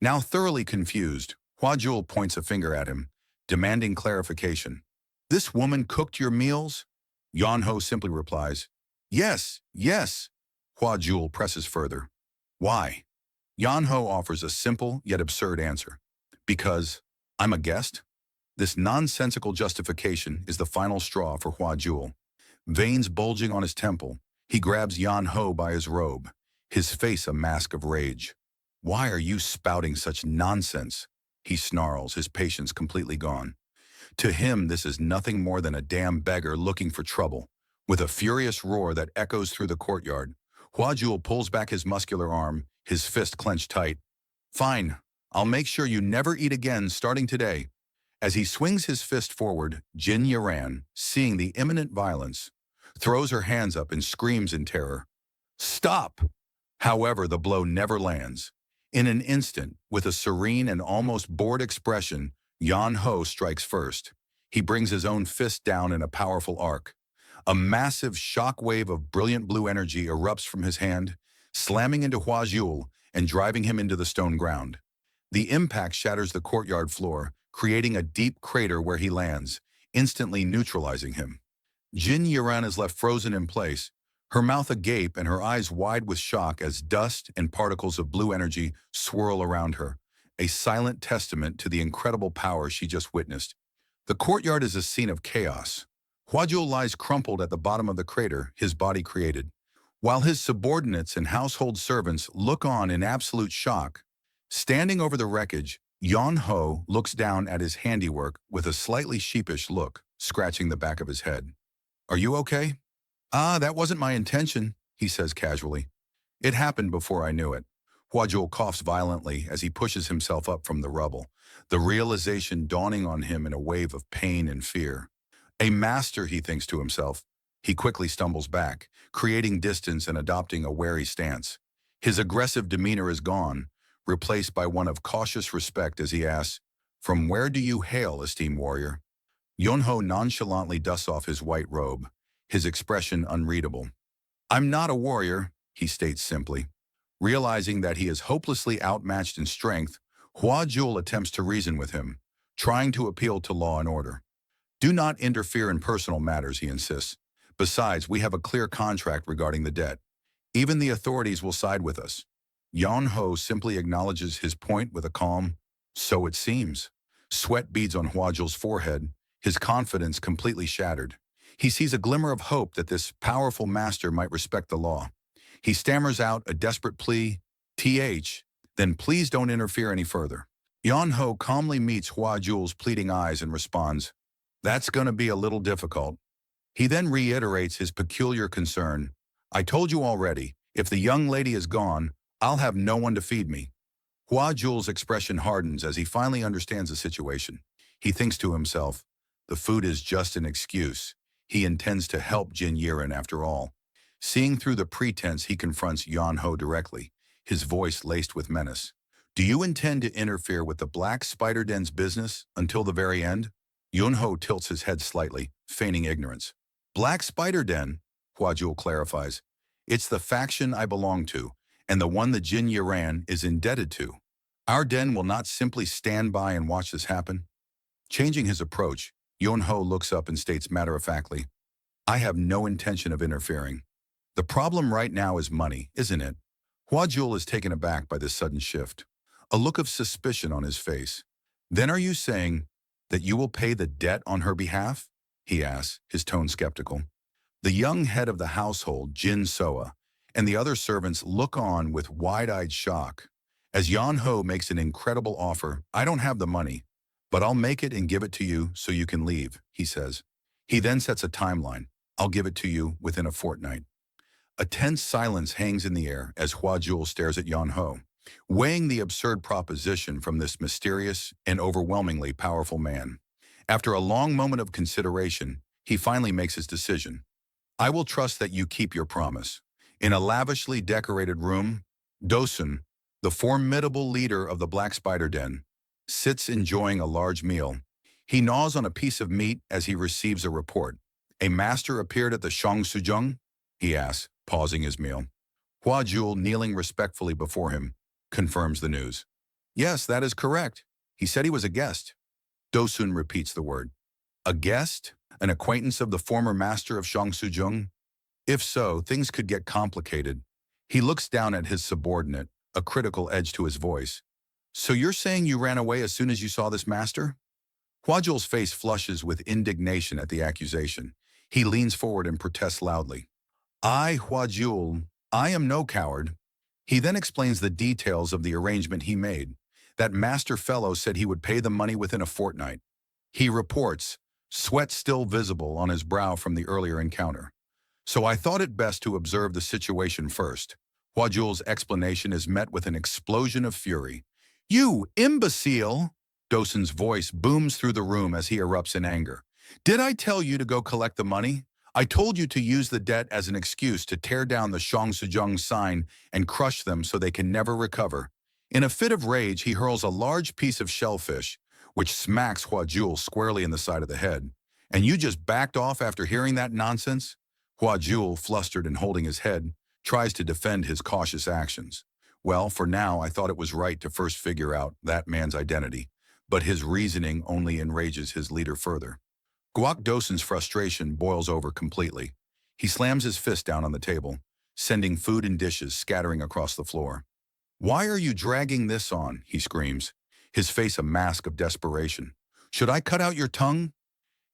Now thoroughly confused, Hua Jul points a finger at him, demanding clarification. "This woman cooked your meals?" Yan Ho simply replies, "Yes, yes." Hua Jul presses further. "Why?" Yan Ho offers a simple yet absurd answer. "Because I'm a guest?" This nonsensical justification is the final straw for Hua Jul. Veins bulging on his temple, he grabs Yan Ho by his robe, his face a mask of rage. "Why are you spouting such nonsense?" he snarls, his patience completely gone. To him, this is nothing more than a damn beggar looking for trouble. With a furious roar that echoes through the courtyard, Hua Jul pulls back his muscular arm, his fist clenched tight. "Fine, I'll make sure you never eat again starting today." As he swings his fist forward, Jin Yaran, seeing the imminent violence, throws her hands up and screams in terror. "Stop!" However, the blow never lands. In an instant, with a serene and almost bored expression, Yan Ho strikes first. He brings his own fist down in a powerful arc. A massive shock wave of brilliant blue energy erupts from his hand, slamming into Hua Jul and driving him into the stone ground. The impact shatters the courtyard floor, creating a deep crater where he lands, instantly neutralizing him. Jin Yaran is left frozen in place, her mouth agape and her eyes wide with shock as dust and particles of blue energy swirl around her, a silent testament to the incredible power she just witnessed. The courtyard is a scene of chaos. Hwajul lies crumpled at the bottom of the crater his body created, while his subordinates and household servants look on in absolute shock. Standing over the wreckage, Yan Ho looks down at his handiwork with a slightly sheepish look, scratching the back of his head. "Are you okay?" Ah, that wasn't my intention, he says casually. It happened before I knew it. Huajul coughs violently as he pushes himself up from the rubble, the realization dawning on him in a wave of pain and fear. A master, he thinks to himself. He quickly stumbles back, creating distance and adopting a wary stance. His aggressive demeanor is gone, replaced by one of cautious respect as he asks, "From where do you hail, esteemed warrior?" Yonho nonchalantly dusts off his white robe, his expression unreadable. "I'm not a warrior," he states simply. Realizing that he is hopelessly outmatched in strength, Hua Jul attempts to reason with him, trying to appeal to law and order. "Do not interfere in personal matters," he insists. "Besides, we have a clear contract regarding the debt. Even the authorities will side with us." Yon Ho simply acknowledges his point with a calm, "So it seems." Sweat beads on Huajul's forehead, his confidence completely shattered. He sees a glimmer of hope that this powerful master might respect the law. He stammers out a desperate plea, "Then please don't interfere any further." Yon Ho calmly meets Huajul's pleading eyes and responds, "That's going to be a little difficult." He then reiterates his peculiar concern. "I told you already, if the young lady is gone, I'll have no one to feed me." Hua Jul's expression hardens as he finally understands the situation. He thinks to himself, the food is just an excuse. He intends to help Jin Yiren after all. Seeing through the pretense, he confronts Yan Ho directly, his voice laced with menace. "Do you intend to interfere with the Black Spider Den's business until the very end?" Yun Ho tilts his head slightly, feigning ignorance. "Black Spider Den," Huajul clarifies. "It's the faction I belong to, and the one that Jin Yiran is indebted to. Our den will not simply stand by and watch this happen." Changing his approach, Yun Ho looks up and states matter-of-factly, "I have no intention of interfering. The problem right now is money, isn't it?" Huajul is taken aback by this sudden shift, a look of suspicion on his face. "Then are you saying that you will pay the debt on her behalf?" he asks, his tone skeptical. The young head of the household, Jin Soa, and the other servants look on with wide-eyed shock. As Yan Ho makes an incredible offer, "I don't have the money, but I'll make it and give it to you so you can leave," he says. He then sets a timeline. "I'll give it to you within a fortnight." A tense silence hangs in the air as Hua Jul stares at Yan Ho, weighing the absurd proposition from this mysterious and overwhelmingly powerful man. After a long moment of consideration, he finally makes his decision. "I will trust that you keep your promise." In a lavishly decorated room, Dosun, the formidable leader of the Black Spider Den, sits enjoying a large meal. He gnaws on a piece of meat as he receives a report. "A master appeared at the Shongsujung?" he asks, pausing his meal. Hua Jul, kneeling respectfully before him, confirms the news. "Yes, that is correct. He said he was a guest." Dosun repeats the word. "A guest? An acquaintance of the former master of Shongsujung?" If so, things could get complicated. He looks down at his subordinate, a critical edge to his voice. "So you're saying you ran away as soon as you saw this master?" Huajul's face flushes with indignation at the accusation. He leans forward and protests loudly. Huajul, I am no coward." He then explains the details of the arrangement he made. That master fellow said he would pay the money within a fortnight. He reports, sweat still visible on his brow from the earlier encounter. "So I thought it best to observe the situation first." Huajul's explanation is met with an explosion of fury. "You imbecile!" Dosun's voice booms through the room as he erupts in anger. "Did I tell you to go collect the money? I told you to use the debt as an excuse to tear down the Shongsujung sign and crush them so they can never recover." In a fit of rage, he hurls a large piece of shellfish, which smacks Huajul squarely in the side of the head. "And you just backed off after hearing that nonsense?" Huajul, flustered and holding his head, tries to defend his cautious actions. "Well, for now, I thought it was right to first figure out that man's identity." But his reasoning only enrages his leader further. Guak Dosun's frustration boils over completely. He slams his fist down on the table, sending food and dishes scattering across the floor. "Why are you dragging this on?" he screams, his face a mask of desperation. "Should I cut out your tongue?"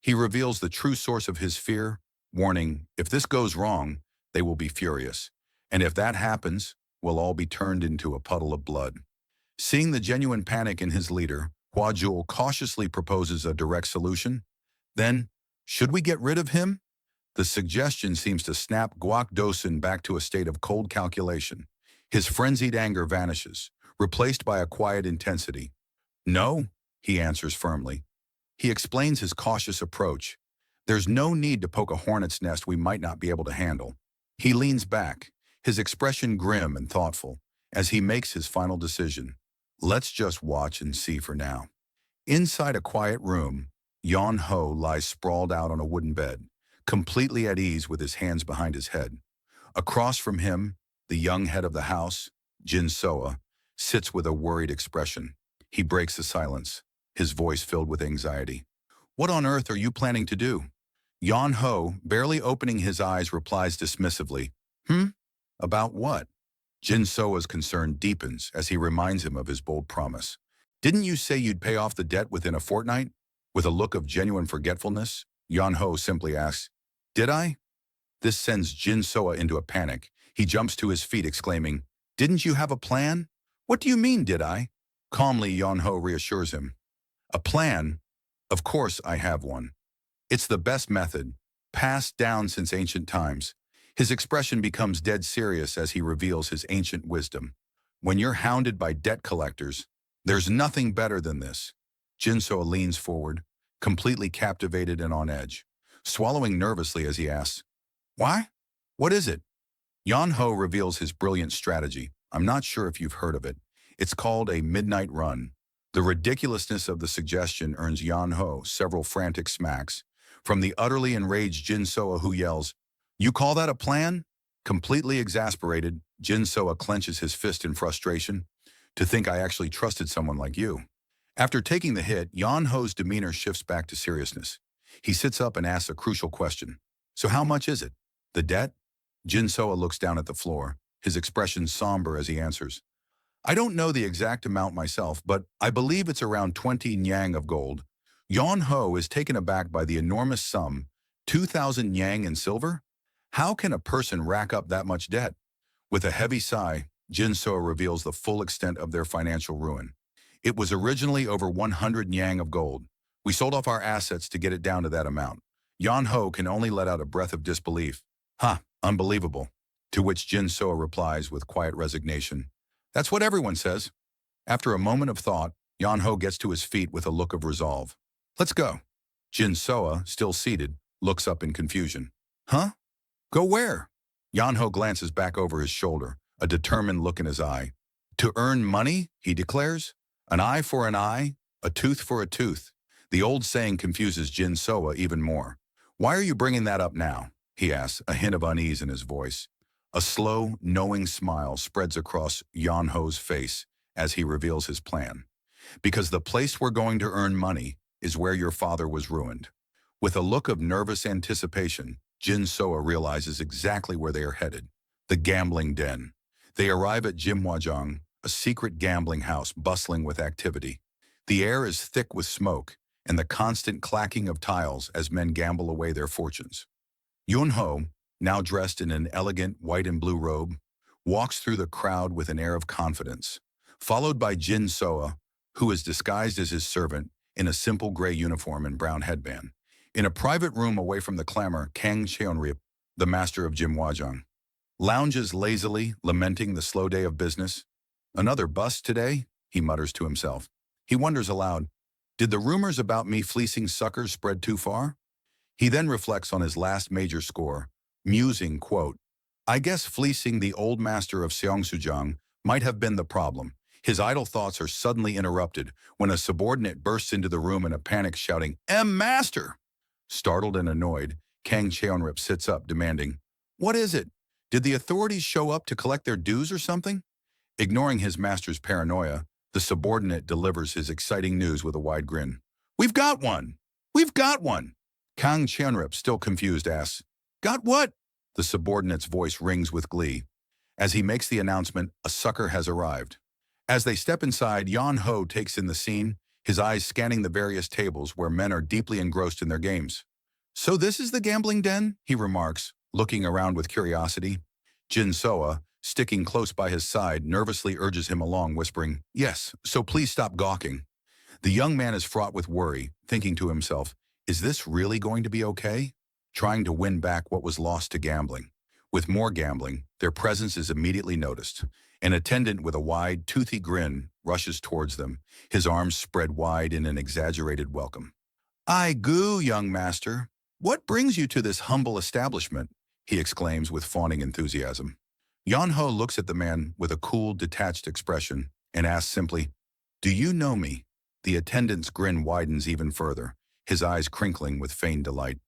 He reveals the true source of his fear, warning, "If this goes wrong, they will be furious. And if that happens, we'll all be turned into a puddle of blood." Seeing the genuine panic in his leader, Huajul cautiously proposes a direct solution. "Then, should we get rid of him?" The suggestion seems to snap Guak Dosun back to a state of cold calculation. His frenzied anger vanishes, replaced by a quiet intensity. No, he answers firmly. He explains his cautious approach. There's no need to poke a hornet's nest we might not be able to handle. He leans back, his expression grim and thoughtful, as he makes his final decision. Let's just watch and see for now. Inside a quiet room, Yon Ho lies sprawled out on a wooden bed, completely at ease with his hands behind his head. Across from him, the young head of the house, Jin Soa, sits with a worried expression. He breaks the silence, his voice filled with anxiety. What on earth are you planning to do? Yon Ho, barely opening his eyes, replies dismissively. About what? Jin Soa's concern deepens as he reminds him of his bold promise. Didn't you say you'd pay off the debt within a fortnight? With a look of genuine forgetfulness, Yon Ho simply asks, Did I? This sends Jin Soa into a panic. He jumps to his feet exclaiming, Didn't you have a plan? What do you mean, did I? Calmly, Yon Ho reassures him. A plan? Of course I have one. It's the best method, passed down since ancient times. His expression becomes dead serious as he reveals his ancient wisdom. When you're hounded by debt collectors, there's nothing better than this. Jinso leans forward, completely captivated and on edge, swallowing nervously as he asks, Why? What is it? Yon Ho reveals his brilliant strategy. I'm not sure if you've heard of it. It's called a midnight run. The ridiculousness of the suggestion earns Yon Ho several frantic smacks, from the utterly enraged Jin Soa who yells, You call that a plan? Completely exasperated, Jin Soa clenches his fist in frustration. To think I actually trusted someone like you. After taking the hit, Yon Ho's demeanor shifts back to seriousness. He sits up and asks a crucial question. So how much is it? The debt? Jin Soa looks down at the floor, his expression somber as he answers. I don't know the exact amount myself, but I believe it's around 20 nyang of gold. Yon Ho is taken aback by the enormous sum, 2,000 nyang in silver? How can a person rack up that much debt? With a heavy sigh, Jin Soa reveals the full extent of their financial ruin. It was originally over 100 nyang of gold. We sold off our assets to get it down to that amount. Yon Ho can only let out a breath of disbelief. Unbelievable. To which Jin Soa replies with quiet resignation. That's what everyone says. After a moment of thought, Yon Ho gets to his feet with a look of resolve. Let's go. Jin Soa, still seated, looks up in confusion. Huh? Go where? Yon Ho glances back over his shoulder, a determined look in his eye. To earn money, he declares. An eye for an eye, a tooth for a tooth. The old saying confuses Jin Soa even more. Why are you bringing that up now? He asks, a hint of unease in his voice. A slow, knowing smile spreads across Yon Ho's face as he reveals his plan. Because the place we're going to earn money is where your father was ruined. With a look of nervous anticipation, Jin Soa realizes exactly where they are headed. The gambling den. They arrive at Jimhwajang, a secret gambling house bustling with activity. The air is thick with smoke and the constant clacking of tiles as men gamble away their fortunes. Yun Ho, now dressed in an elegant white and blue robe, walks through the crowd with an air of confidence, followed by Jin Soa, who is disguised as his servant in a simple gray uniform and brown headband. In a private room away from the clamor, Kang Cheonrip, the master of Jimhwajang, lounges lazily, lamenting the slow day of business. Another bust today, he mutters to himself. He wonders aloud, did the rumors about me fleecing suckers spread too far? He then reflects on his last major score, musing, quote, I guess fleecing the old master of Seongsujang might have been the problem. His idle thoughts are suddenly interrupted when a subordinate bursts into the room in a panic shouting, Master! Startled and annoyed, Kang Cheonrip sits up, demanding, What is it? Did the authorities show up to collect their dues or something? Ignoring his master's paranoia, the subordinate delivers his exciting news with a wide grin. We've got one! We've got one! Kang Cheonrip, still confused, asks, Got what? The subordinate's voice rings with glee. As he makes the announcement, a sucker has arrived. As they step inside, Yon Ho takes in the scene, his eyes scanning the various tables where men are deeply engrossed in their games. So this is the gambling den? He remarks, looking around with curiosity. Jin Soa, sticking close by his side, nervously urges him along, whispering, Yes, so please stop gawking. The young man is fraught with worry, thinking to himself, Is this really going to be okay? trying to win back what was lost to gambling. With more gambling, their presence is immediately noticed. An attendant with a wide, toothy grin rushes towards them, his arms spread wide in an exaggerated welcome. "I goo, young master. What brings you to this humble establishment?" he exclaims with fawning enthusiasm. Yon-ho looks at the man with a cool, detached expression and asks simply, "Do you know me?" The attendant's grin widens even further, his eyes crinkling with feigned delight.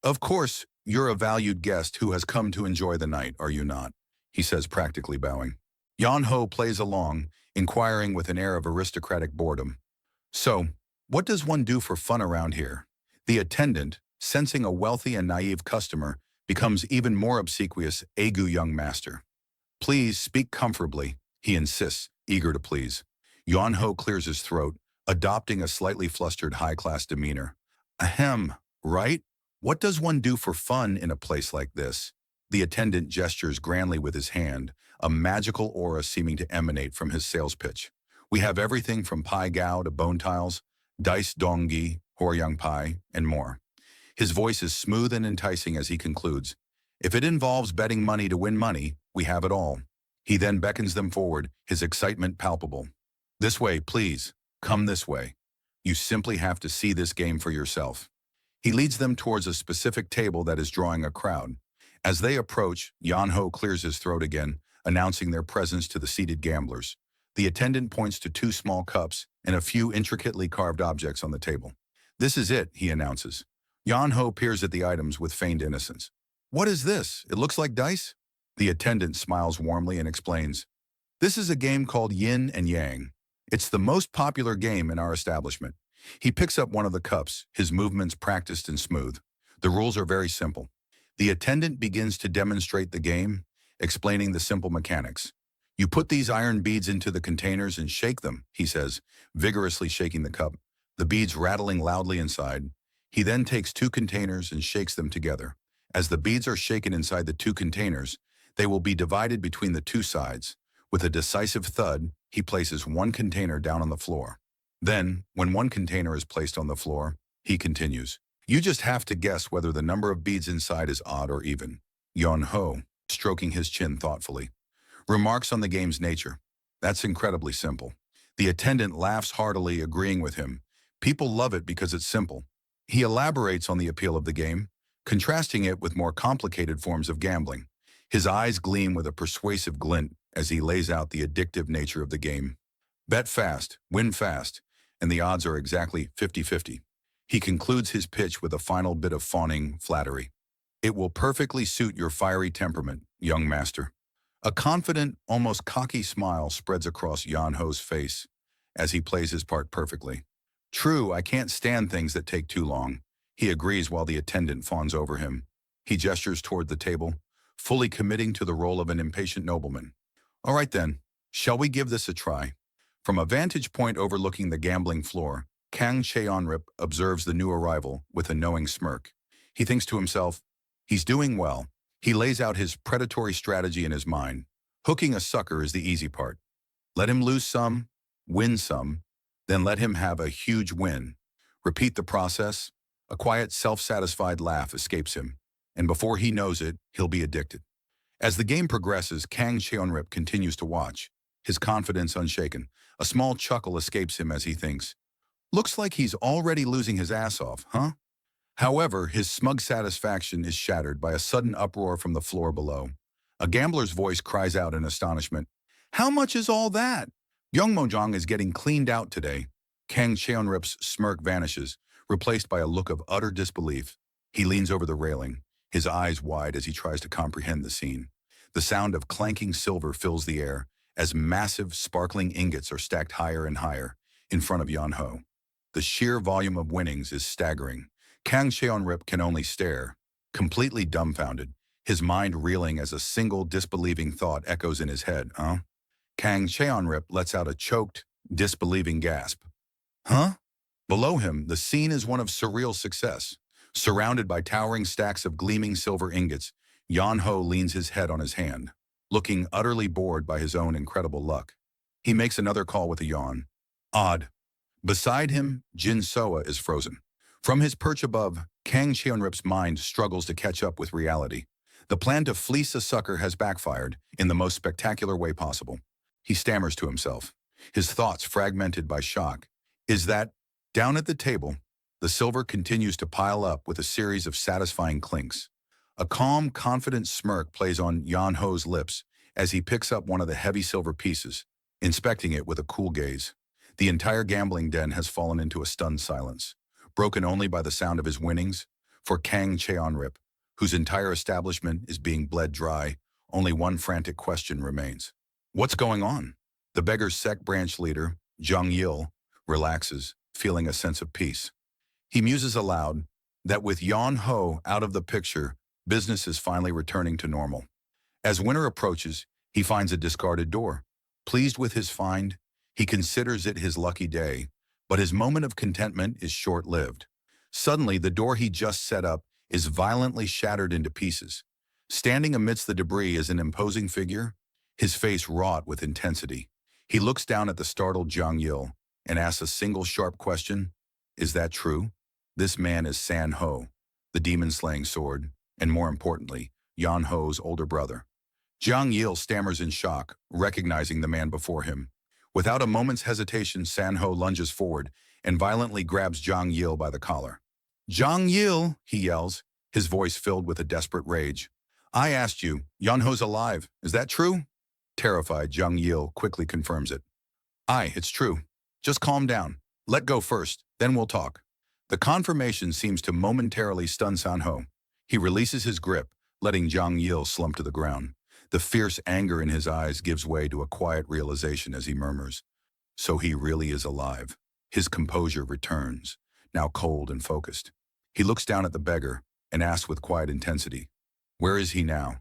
"Of course, you're a valued guest who has come to enjoy the night, are you not?" he says, practically bowing. Yon-ho plays along, inquiring with an air of aristocratic boredom. "So, what does one do for fun around here?" The attendant, sensing a wealthy and naive customer, becomes even more obsequious. "Agu, young master. Please speak comfortably," he insists, eager to please. Yon-ho clears his throat, adopting a slightly flustered high-class demeanor. "Ahem, right? What does one do for fun in a place like this?" The attendant gestures grandly with his hand, a magical aura seeming to emanate from his sales pitch. "We have everything from pai gao to bone tiles, dice dongi, horyang pai, and more." His voice is smooth and enticing as he concludes, "If it involves betting money to win money, we have it all." He then beckons them forward, his excitement palpable. "This way, please. Come this way. You simply have to see this game for yourself." He leads them towards a specific table that is drawing a crowd. As they approach, Yon-ho clears his throat again, announcing their presence to the seated gamblers. The attendant points to two small cups and a few intricately carved objects on the table. "This is it," he announces. Yon-ho peers at the items with feigned innocence. "What is this? It looks like dice?" The attendant smiles warmly and explains, "This is a game called Yin and Yang. It's the most popular game in our establishment." He picks up one of the cups, his movements practiced and smooth. The rules are very simple. The attendant begins to demonstrate the game, explaining the simple mechanics. "You put these iron beads into the containers and shake them," he says, vigorously shaking the cup, the beads rattling loudly inside. He then takes two containers and shakes them together. As the beads are shaken inside the two containers, they will be divided between the two sides. With a decisive thud, he places one container down on the floor. Then, when one container is placed on the floor, he continues, "You just have to guess whether the number of beads inside is odd or even." Yon-ho, stroking his chin thoughtfully, remarks on the game's nature. "That's incredibly simple." The attendant laughs heartily, agreeing with him. "People love it because it's simple." He elaborates on the appeal of the game, contrasting it with more complicated forms of gambling. His eyes gleam with a persuasive glint as he lays out the addictive nature of the game. "Bet fast, win fast, and the odds are exactly 50-50. He concludes his pitch with a final bit of fawning flattery. "It will perfectly suit your fiery temperament, young master." A confident, almost cocky smile spreads across Yon-ho's face as he plays his part perfectly. "True, I can't stand things that take too long," he agrees while the attendant fawns over him. He gestures toward the table, fully committing to the role of an impatient nobleman. "All right then, shall we give this a try?" From a vantage point overlooking the gambling floor, Kang Cheonrip observes the new arrival with a knowing smirk. He thinks to himself, "He's doing well." He lays out his predatory strategy in his mind. Hooking a sucker is the easy part. Let him lose some, win some, then let him have a huge win. Repeat the process. A quiet, self-satisfied laugh escapes him, and before he knows it, he'll be addicted. As the game progresses, Kang Cheonrip continues to watch, his confidence unshaken. A small chuckle escapes him as he thinks, "Looks like he's already losing his ass off, huh?" However, his smug satisfaction is shattered by a sudden uproar from the floor below. A gambler's voice cries out in astonishment, "How much is all that?" Young Mojang is getting cleaned out today. Kang Cheonrip's smirk vanishes, replaced by a look of utter disbelief. He leans over the railing, his eyes wide as he tries to comprehend the scene. The sound of clanking silver fills the air as massive, sparkling ingots are stacked higher and higher in front of Yon-ho. The sheer volume of winnings is staggering. Kang Cheonrip can only stare, completely dumbfounded, his mind reeling as a single disbelieving thought echoes in his head, "Huh?" Kang Cheonrip lets out a choked, disbelieving gasp. "Huh?" Below him, the scene is one of surreal success. Surrounded by towering stacks of gleaming silver ingots, Yon-ho leans his head on his hand, looking utterly bored by his own incredible luck. He makes another call with a yawn. Odd. Beside him, Jin Soa is frozen. From his perch above, Kang Cheonrip's mind struggles to catch up with reality. The plan to fleece a sucker has backfired in the most spectacular way possible. He stammers to himself, his thoughts fragmented by shock. Is that, down at the table, the silver continues to pile up with a series of satisfying clinks. A calm, confident smirk plays on Yan Ho's lips as he picks up one of the heavy silver pieces, inspecting it with a cool gaze. The entire gambling den has fallen into a stunned silence, broken only by the sound of his winnings. For Kang Cheonrip, whose entire establishment is being bled dry, only one frantic question remains. What's going on? The beggar's sect branch leader, Zhang Yil, relaxes, feeling a sense of peace. He muses aloud that with Yan Ho out of the picture, business is finally returning to normal. As winter approaches, he finds a discarded door. Pleased with his find, he considers it his lucky day, but his moment of contentment is short-lived. Suddenly, the door he just set up is violently shattered into pieces. Standing amidst the debris is an imposing figure, his face wrought with intensity. He looks down at the startled Zhang Yil and asks a single sharp question. Is that true? This man is San Ho, the demon-slaying sword, and more importantly, Yan Ho's older brother. Zhang Yil stammers in shock, recognizing the man before him. Without a moment's hesitation, San Ho lunges forward and violently grabs Zhang Yil by the collar. Zhang Yil, he yells, his voice filled with a desperate rage. I asked you, Yan Ho's alive. Is that true? Terrified, Zhang Yil quickly confirms it. Aye, it's true. Just calm down. Let go first, then we'll talk. The confirmation seems to momentarily stun San Ho. He releases his grip, letting Zhang Yil slump to the ground. The fierce anger in his eyes gives way to a quiet realization as he murmurs. So he really is alive. His composure returns, now cold and focused. He looks down at the beggar and asks with quiet intensity, where is he now?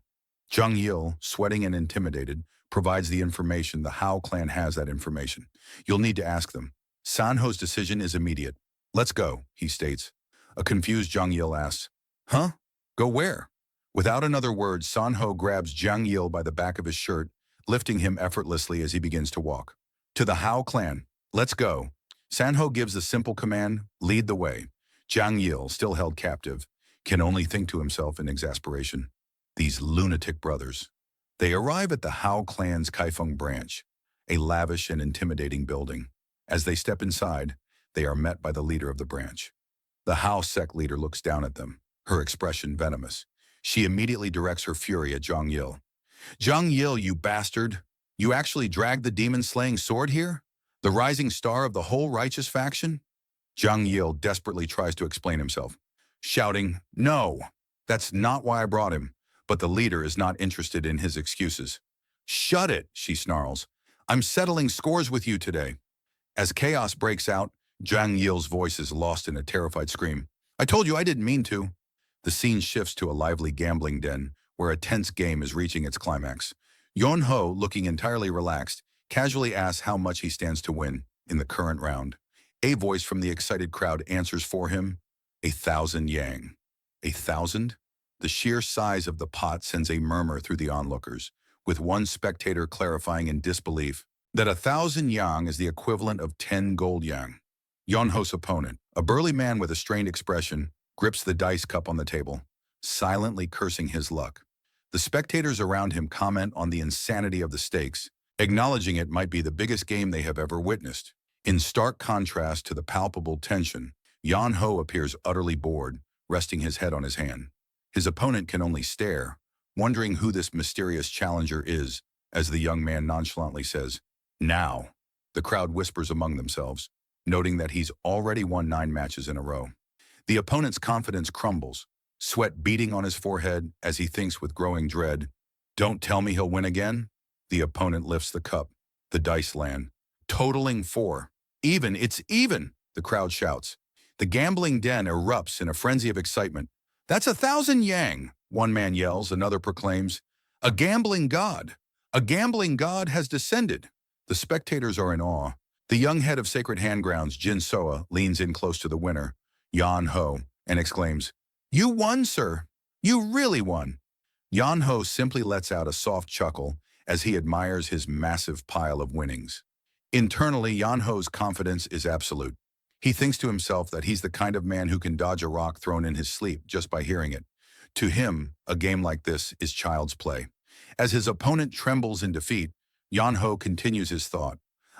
Zhang Yil, sweating and intimidated, provides the information. The Hao clan has that information. You'll need to ask them. San Ho's decision is immediate. Let's go, he states. A confused Zhang Yil asks, huh? Go where? Without another word, San Ho grabs Zhang Yil by the back of his shirt, lifting him effortlessly as he begins to walk. To the Hao clan, let's go. San Ho gives the simple command, lead the way. Zhang Yil, still held captive, can only think to himself in exasperation. These lunatic brothers. They arrive at the Hao clan's Kaifeng branch, a lavish and intimidating building. As they step inside, they are met by the leader of the branch. The Hao sect leader looks down at them, her expression venomous. She immediately directs her fury at Zhang Yil. Zhang Yil, you bastard! You actually dragged the demon-slaying sword here? The rising star of the whole righteous faction? Zhang Yil desperately tries to explain himself, shouting, no, that's not why I brought him. But the leader is not interested in his excuses. Shut it, she snarls. I'm settling scores with you today. As chaos breaks out, Zhang Yil's voice is lost in a terrified scream. I told you I didn't mean to. The scene shifts to a lively gambling den where a tense game is reaching its climax. Yan Ho, looking entirely relaxed, casually asks how much he stands to win in the current round. A voice from the excited crowd answers for him, 1,000 yang. 1,000? The sheer size of the pot sends a murmur through the onlookers, with one spectator clarifying in disbelief that 1,000 yang is the equivalent of 10 gold yang. Yan Ho's opponent, a burly man with a strained expression, grips the dice cup on the table, silently cursing his luck. The spectators around him comment on the insanity of the stakes, acknowledging it might be the biggest game they have ever witnessed. In stark contrast to the palpable tension, Yan Ho appears utterly bored, resting his head on his hand. His opponent can only stare, wondering who this mysterious challenger is, as the young man nonchalantly says, now. The crowd whispers among themselves, noting that he's already won 9 matches in a row. The opponent's confidence crumbles, sweat beading on his forehead as he thinks with growing dread, don't tell me he'll win again? The opponent lifts the cup. The dice land, totaling 4. Even, it's even, the crowd shouts. The gambling den erupts in a frenzy of excitement. That's 1,000 yang, one man yells, another proclaims. A gambling god! A gambling god has descended. The spectators are in awe. The young head of Sacred Handgrounds, Jin Soa, leans in close to the winner, Yan Ho, and exclaims, you won, sir. You really won. Yan Ho simply lets out a soft chuckle as he admires his massive pile of winnings. Internally, Yan Ho's confidence is absolute. He thinks to himself that he's the kind of man who can dodge a rock thrown in his sleep just by hearing it. To him, a game like this is child's play. As his opponent trembles in defeat, Yan-ho continues his thought.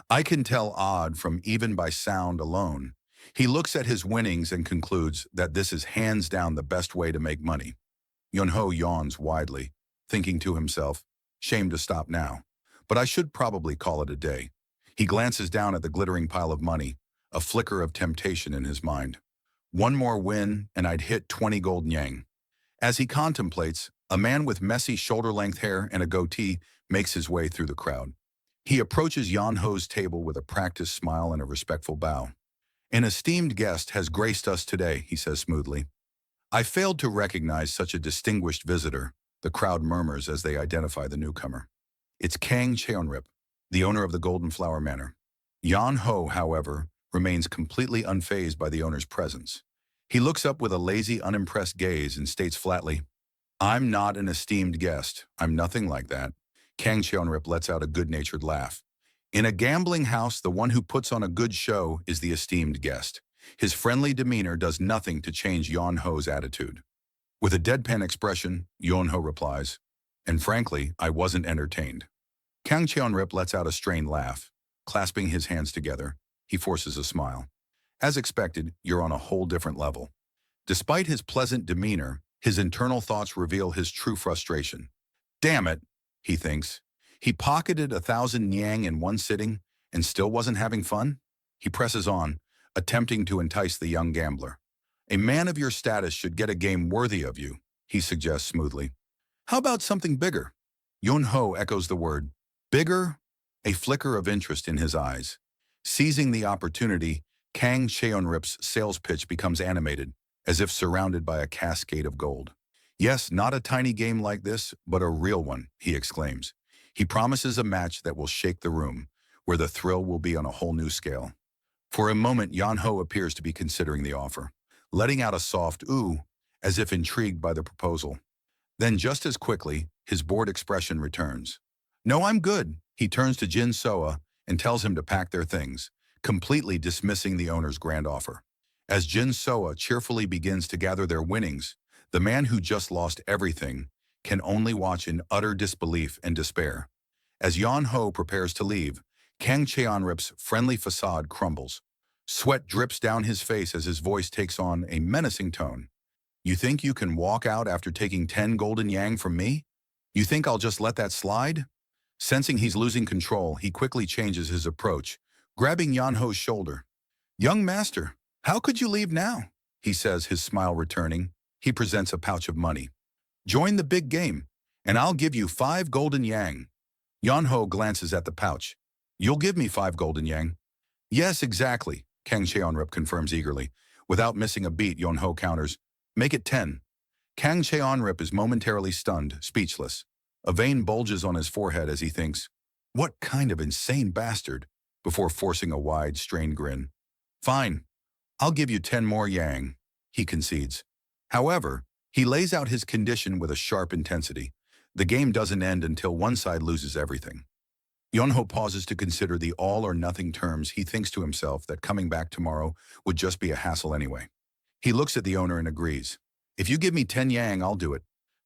I can tell odd from even by sound alone. He looks at his winnings and concludes that this is hands down the best way to make money. Yun-ho yawns widely, thinking to himself, shame to stop now, but I should probably call it a day. He glances down at the glittering pile of money, a flicker of temptation in his mind. One more win and I'd hit 20 gold yang. As he contemplates, a man with messy shoulder-length hair and a goatee makes his way through the crowd. He approaches Yan-ho's table with a practiced smile and a respectful bow. An esteemed guest has graced us today, he says smoothly. I failed to recognize such a distinguished visitor, the crowd murmurs as they identify the newcomer. It's Kang Cheonrip, the owner of the Golden Flower Manor. Yan-ho, however, remains completely unfazed by the owner's presence. He looks up with a lazy, unimpressed gaze and states flatly, I'm not an esteemed guest. I'm nothing like that. Kang Cheonrip lets out a good-natured laugh. In a gambling house, the one who puts on a good show is the esteemed guest. His friendly demeanor does nothing to change Yan-ho's attitude. With a deadpan expression, Yan-ho replies, and frankly, I wasn't entertained. Kang Cheonrip lets out a strained laugh. Clasping his hands together, he forces a smile. As expected, you're on a whole different level. Despite his pleasant demeanor, his internal thoughts reveal his true frustration. Damn it, he thinks. He pocketed 1,000 yang in one sitting and still wasn't having fun? He presses on, attempting to entice the young gambler. A man of your status should get a game worthy of you, he suggests smoothly. How about something bigger? Yun-ho echoes the word. Bigger? A flicker of interest in his eyes. Seizing the opportunity, Kang Cheonrip's sales pitch becomes animated, as if surrounded by a cascade of gold. Yes, not a tiny game like this, but a real one, he exclaims. He promises a match that will shake the room, where the thrill will be on a whole new scale. For a moment, Yan-ho appears to be considering the offer, letting out a soft ooh, as if intrigued by the proposal. Then just as quickly, his bored expression returns. No, I'm good. He turns to Jin Soa and tells him to pack their things, completely dismissing the owner's grand offer. As Jin Soa cheerfully begins to gather their winnings, the man who just lost everything can only watch in utter disbelief and despair. As Yan-ho prepares to leave, Kang Cheonrip's friendly facade crumbles. Sweat drips down his face as his voice takes on a menacing tone. You think you can walk out after taking 10 golden yang from me? You think I'll just let that slide? Sensing he's losing control, he quickly changes his approach, grabbing Yan-ho's shoulder. Young master, how could you leave now? He says, his smile returning. He presents a pouch of money. Join the big game, and I'll give you 5 golden yang. Yan-ho glances at the pouch. You'll give me 5 golden yang? Yes, exactly, Kang Cheonrip confirms eagerly. Without missing a beat, Yan-ho counters. Make it 10. Kang Cheonrip is momentarily stunned, speechless. A vein bulges on his forehead as he thinks, what kind of insane bastard, before forcing a wide, strained grin. Fine, I'll give you 10 more yang, he concedes. However, he lays out his condition with a sharp intensity. The game doesn't end until one side loses everything. Yan-ho pauses to consider the all-or-nothing terms. He thinks to himself that coming back tomorrow would just be a hassle anyway. He looks at the owner and agrees. If you give me 10 yang, I'll do it.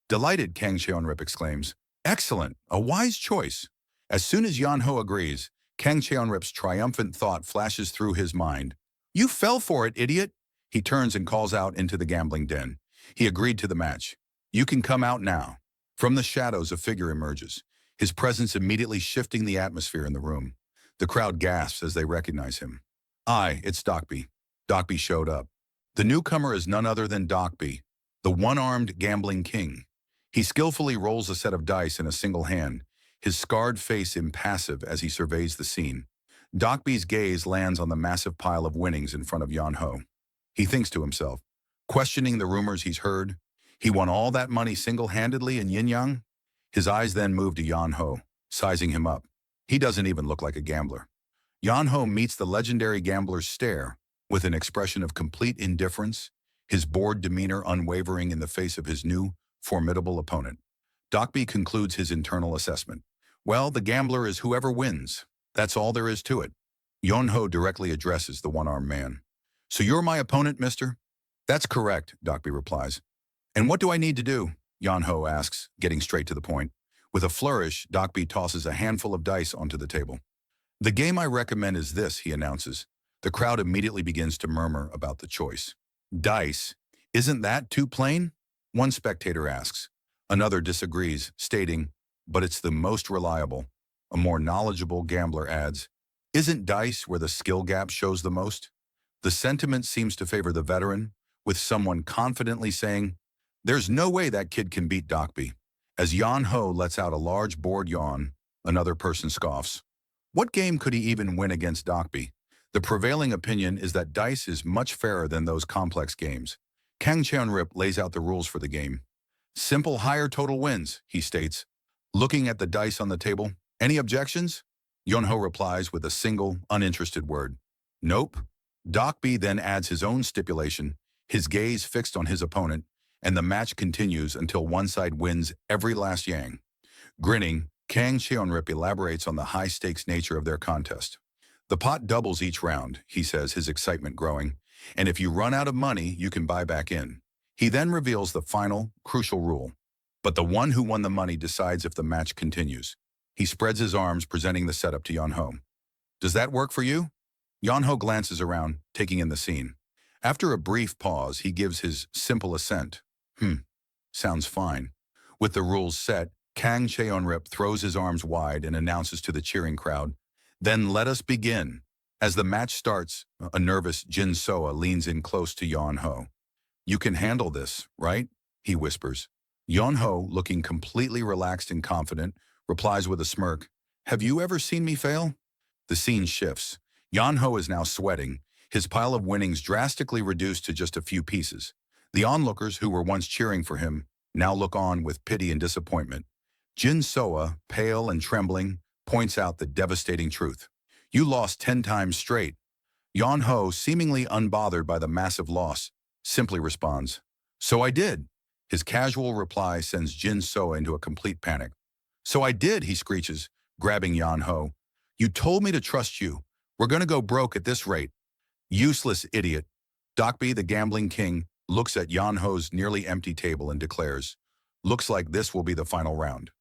Delighted, Kang Cheonrip exclaims. Excellent, a wise choice. As soon as Yan-ho agrees, Kang Cheonrip's triumphant thought flashes through his mind. You fell for it, idiot! He turns and calls out into the gambling den. He agreed to the match. You can come out now. From the shadows, a figure emerges, his presence immediately shifting the atmosphere in the room. The crowd gasps as they recognize him. Aye, it's Dokby. Dokby showed up. The newcomer is none other than Dokby, the one-armed gambling king. He skillfully rolls a set of dice in a single hand, his scarred face impassive as he surveys the scene. Dokby's gaze lands on the massive pile of winnings in front of Yan-ho. He thinks to himself, questioning the rumors he's heard, he won all that money single-handedly in yin-yang? His eyes then move to Yan-ho, sizing him up. He doesn't even look like a gambler. Yan-ho meets the legendary gambler's stare with an expression of complete indifference, his bored demeanor unwavering in the face of his new, formidable opponent. Dokby concludes his internal assessment. Well, the gambler is whoever wins. That's all there is to it. Yan-ho directly addresses the one-armed man. So you're my opponent, mister? That's correct, Dokby replies. And what do I need to do? Yon-ho asks, getting straight to the point. With a flourish, Dokby tosses a handful of dice onto the table. The game I recommend is this, he announces. The crowd immediately begins to murmur about the choice. Dice? Isn't that too plain? One spectator asks. Another disagrees, stating, but it's the most reliable. A more knowledgeable gambler adds, isn't dice where the skill gap shows the most? The sentiment seems to favor the veteran, with someone confidently saying, there's no way that kid can beat Dokby. As Yon-ho lets out a large bored yawn, another person scoffs. What game could he even win against Dokby? The prevailing opinion is that dice is much fairer than those complex games. Kang Cheon-rip lays out the rules for the game. Simple higher total wins, he states. Looking at the dice on the table, any objections? Yon-ho replies with a single, uninterested word. Nope. Dokby then adds his own stipulation, his gaze fixed on his opponent, and the match continues until one side wins every last yang. Grinning, Kang Cheon-rip elaborates on the high-stakes nature of their contest. The pot doubles each round, he says, his excitement growing, and if you run out of money, you can buy back in. He then reveals the final, crucial rule. But the one who won the money decides if the match continues. He spreads his arms, presenting the setup to Yon-ho. Does that work for you? Yon-ho glances around, taking in the scene. After a brief pause, he gives his simple assent. Sounds fine. With the rules set, Kang Cheon-rip throws his arms wide and announces to the cheering crowd, then let us begin. As the match starts, a nervous Jin Soa leans in close to Yon-ho. You can handle this, right? He whispers. Yon-ho, looking completely relaxed and confident, replies with a smirk, have you ever seen me fail? The scene shifts. Yon-ho is now sweating, his pile of winnings drastically reduced to just a few pieces. The onlookers who were once cheering for him now look on with pity and disappointment. Jin Soa, pale and trembling, points out the devastating truth. You lost 10 times straight. Yon-ho, seemingly unbothered by the massive loss, simply responds, so I did. His casual reply sends Jin Soa into a complete panic. So I did, he screeches, grabbing Yon-ho. You told me to trust you. We're going to go broke at this rate. Useless idiot. Dokby, the gambling king, looks at Yon-ho's nearly empty table and declares, looks like this will be the final round.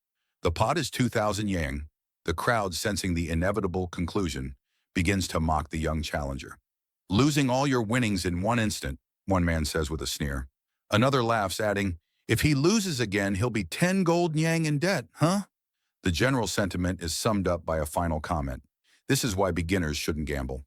The pot is 2,000 yang. The crowd, sensing the inevitable conclusion, begins to mock the young challenger. Losing all your winnings in one instant, one man says with a sneer. Another laughs, adding, if he loses again, he'll be 10 gold yang in debt, huh? The general sentiment is summed up by a final comment. This is why beginners shouldn't gamble.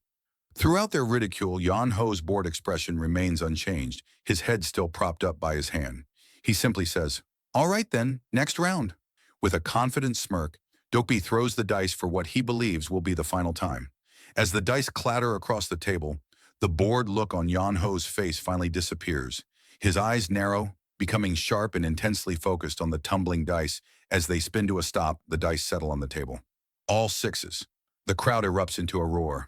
Throughout their ridicule, Yon-ho's bored expression remains unchanged, his head still propped up by his hand. He simply says, all right then, next round. With a confident smirk, Dokby throws the dice for what he believes will be the final time. As the dice clatter across the table, the bored look on Yon-ho's face finally disappears. His eyes narrow, becoming sharp and intensely focused on the tumbling dice. As they spin to a stop, the dice settle on the table. All sixes. The crowd erupts into a roar.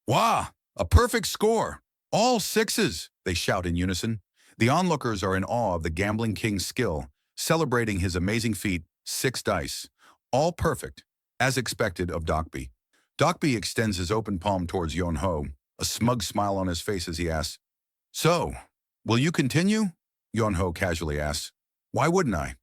Wow, a perfect score! All sixes, they shout in unison. The onlookers are in awe of the gambling king's skill, celebrating his amazing feat, 6 dice. All perfect, as expected of Dokby. Dokby extends his open palm towards Yon-ho, a smug smile on his face as he asks, so, will you continue? Yon-ho casually asks, why wouldn't I?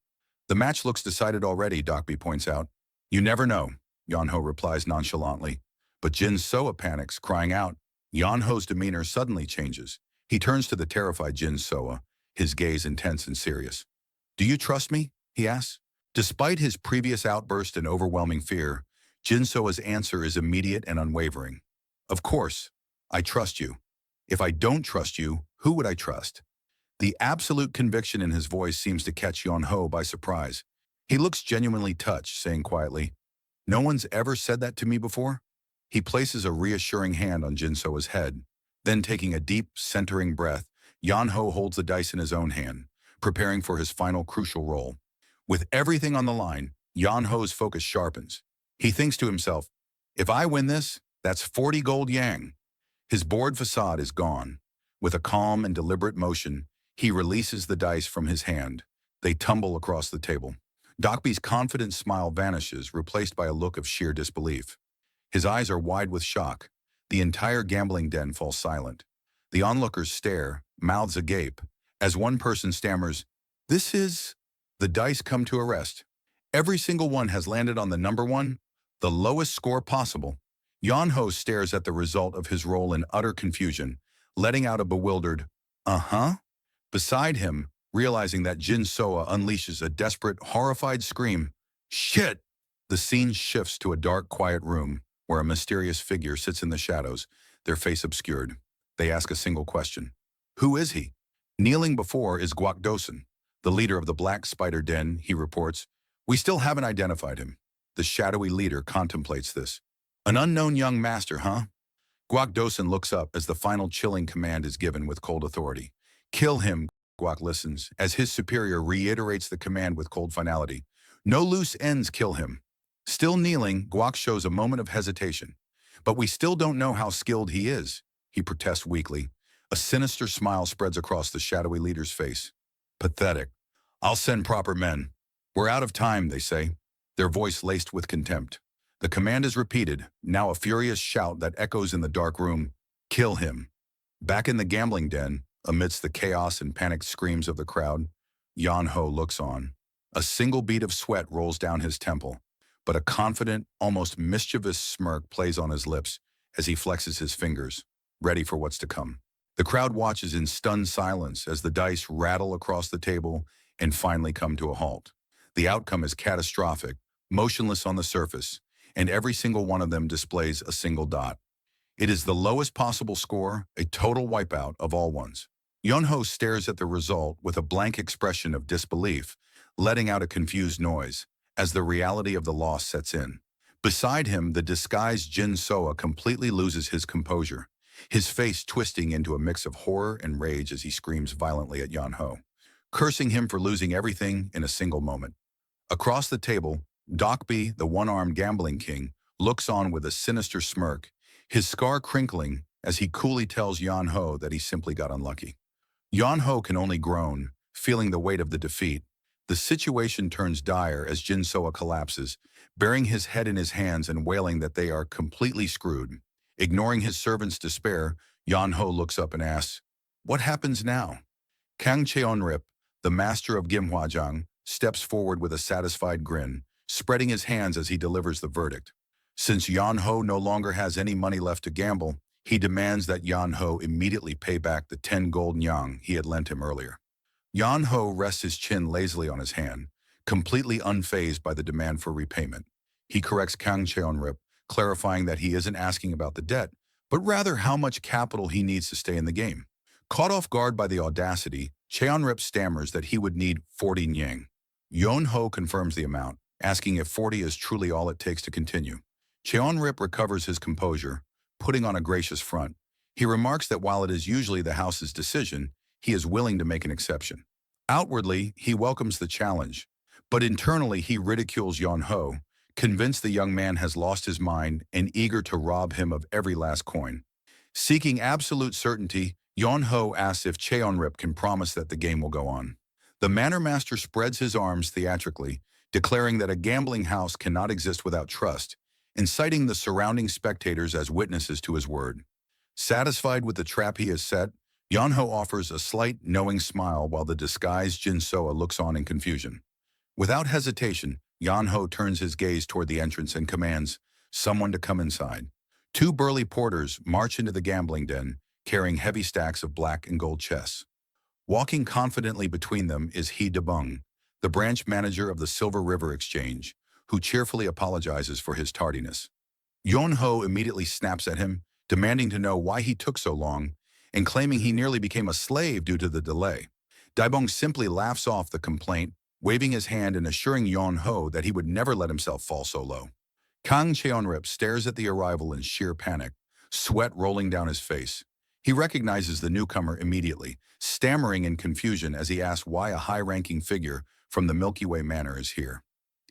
The match looks decided already, Dokby points out. You never know, Yon-ho replies nonchalantly. But Jin Soa panics, crying out. Yon-ho's demeanor suddenly changes. He turns to the terrified Jin Soa, his gaze intense and serious. Do you trust me? He asks. Despite his previous outburst and overwhelming fear, Jin Soa's answer is immediate and unwavering. Of course, I trust you. If I don't trust you, who would I trust? The absolute conviction in his voice seems to catch Yon-ho by surprise. He looks genuinely touched, saying quietly, no one's ever said that to me before? He places a reassuring hand on Jin Soa's head. Then, taking a deep, centering breath, Yon-ho holds the dice in his own hand, preparing for his final crucial roll. With everything on the line, Yon-ho's focus sharpens. He thinks to himself, if I win this, that's 40 gold yang. His bored facade is gone. With a calm and deliberate motion, he releases the dice from his hand. They tumble across the table. Dokby's confident smile vanishes, replaced by a look of sheer disbelief. His eyes are wide with shock. The entire gambling den falls silent. The onlookers stare, mouths agape, as one person stammers, "This is..." The dice come to a rest. Every single one has landed on the number one, the lowest score possible. Yon-ho stares at the result of his roll in utter confusion, letting out a bewildered, "Uh-huh?" Beside him, realizing that Jin Soa unleashes a desperate, horrified scream. "Shit!" The scene shifts to a dark, quiet room, where a mysterious figure sits in the shadows, their face obscured. They ask a single question. Who is he? Kneeling before is Guak Dosen, the leader of the Black Spider Den, he reports. We still haven't identified him. The shadowy leader contemplates this. An unknown young master, huh? Guak Dosen looks up as the final chilling command is given with cold authority. Kill him, Guak listens, as his superior reiterates the command with cold finality. No loose ends, kill him. Still kneeling, Guak shows a moment of hesitation. But we still don't know how skilled he is, he protests weakly. A sinister smile spreads across the shadowy leader's face. Pathetic. I'll send proper men. We're out of time, they say, their voice laced with contempt. The command is repeated, now a furious shout that echoes in the dark room. Kill him. Back in the gambling den, amidst the chaos and panicked screams of the crowd, Yon-ho looks on. A single bead of sweat rolls down his temple, but a confident, almost mischievous smirk plays on his lips as he flexes his fingers, ready for what's to come. The crowd watches in stunned silence as the dice rattle across the table and finally come to a halt. The outcome is catastrophic, motionless on the surface, and every single one of them displays a single dot. It is the lowest possible score, a total wipeout of all ones. Yon-ho stares at the result with a blank expression of disbelief, letting out a confused noise, as the reality of the loss sets in. Beside him, the disguised Jin Soa completely loses his composure, his face twisting into a mix of horror and rage as he screams violently at Yon-ho, cursing him for losing everything in a single moment. Across the table, Dokbi, the one-armed gambling king, looks on with a sinister smirk, his scar crinkling as he coolly tells Yon-ho that he simply got unlucky. Yon-ho can only groan, feeling the weight of the defeat. The situation turns dire as Jin Soa collapses, burying his head in his hands and wailing that they are completely screwed. Ignoring his servant's despair, Yon-ho looks up and asks, "What happens now?" Kang Cheonrip, the master of Gimhwajang, steps forward with a satisfied grin, spreading his hands as he delivers the verdict. Since Yon-ho no longer has any money left to gamble, he demands that Yon-ho immediately pay back the 10 gold nyang he had lent him earlier. Yon-ho rests his chin lazily on his hand, completely unfazed by the demand for repayment. He corrects Kang Cheonrip, clarifying that he isn't asking about the debt, but rather how much capital he needs to stay in the game. Caught off guard by the audacity, Cheonrip stammers that he would need 40 nyang. Yon-ho confirms the amount, asking if 40 is truly all it takes to continue. Cheonrip recovers his composure, putting on a gracious front. He remarks that while it is usually the house's decision, he is willing to make an exception. Outwardly, he welcomes the challenge, but internally he ridicules Yon-ho, convinced the young man has lost his mind and eager to rob him of every last coin. Seeking absolute certainty, Yon-ho asks if Cheonrip can promise that the game will go on. The Manor Master spreads his arms theatrically, declaring that a gambling house cannot exist without trust, inciting the surrounding spectators as witnesses to his word. Satisfied with the trap he has set, Yon-ho offers a slight, knowing smile while the disguised Jin Soa looks on in confusion. Without hesitation, Yon-ho turns his gaze toward the entrance and commands someone to come inside. Two burly porters march into the gambling den, carrying heavy stacks of black and gold chess. Walking confidently between them is He Debung, the branch manager of the Silver River Exchange, who cheerfully apologizes for his tardiness. Yon-ho immediately snaps at him, demanding to know why he took so long, and claiming he nearly became a slave due to the delay. Daibong simply laughs off the complaint, waving his hand and assuring Yon-ho that he would never let himself fall so low. Kang Cheonrip stares at the arrival in sheer panic, sweat rolling down his face. He recognizes the newcomer immediately, stammering in confusion as he asks why a high-ranking figure from the Milky Way Manor is here.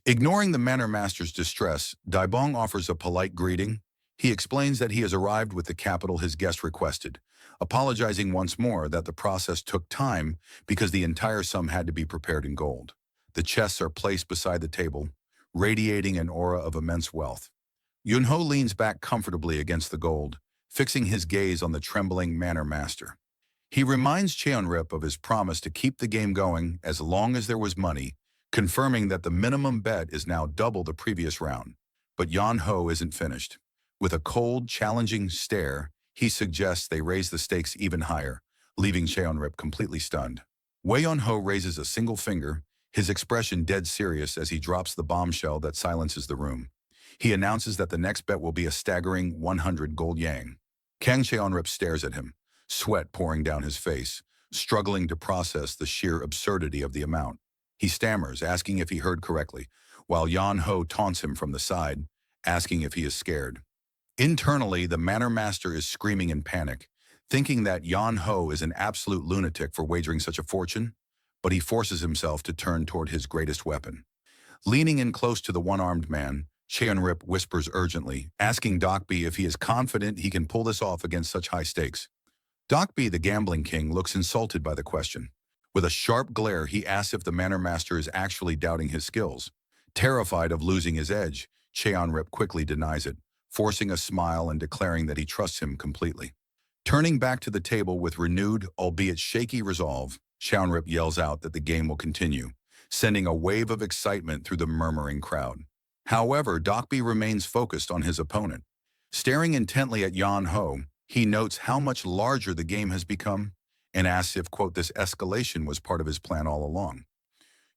Ignoring the Manor Master's distress, Daibong offers a polite greeting. He explains that he has arrived with the capital his guest requested, apologizing once more that the process took time because the entire sum had to be prepared in gold. The chests are placed beside the table, radiating an aura of immense wealth. Yunho leans back comfortably against the gold, fixing his gaze on the trembling manor master. He reminds Cheonrip of his promise to keep the game going as long as there was money, confirming that the minimum bet is now double the previous round. But Yon Ho isn't finished. With a cold, challenging stare, he suggests they raise the stakes even higher, leaving Cheonrip completely stunned. Wei Yon Ho raises a single finger, his expression dead serious as he drops the bombshell that silences the room. He announces that the next bet will be a staggering 100 gold yang. Kang Cheonrip stares at him, sweat pouring down his face, struggling to process the sheer absurdity of the amount. He stammers, asking if he heard correctly, while Yon Ho taunts him from the side, asking if he is scared. Internally, the manor master is screaming in panic, thinking that Yon Ho is an absolute lunatic for wagering such a fortune, but he forces himself to turn toward his greatest weapon. Leaning in close to the one-armed man, Cheonrip whispers urgently, asking Dokbi if he is confident he can pull this off against such high stakes. Dokbi, the gambling king, looks insulted by the question. With a sharp glare, he asks if the manor master is actually doubting his skills. Terrified of losing his edge, Cheonrip quickly denies it, forcing a smile and declaring that he trusts him completely. Turning back to the table with renewed, albeit shaky resolve, Cheonrip yells out that the game will continue, sending a wave of excitement through the murmuring crowd. However, Dokbi remains focused on his opponent. Staring intently at Yon Ho, he notes how much larger the game has become and asks if, quote, this escalation was part of his plan all along.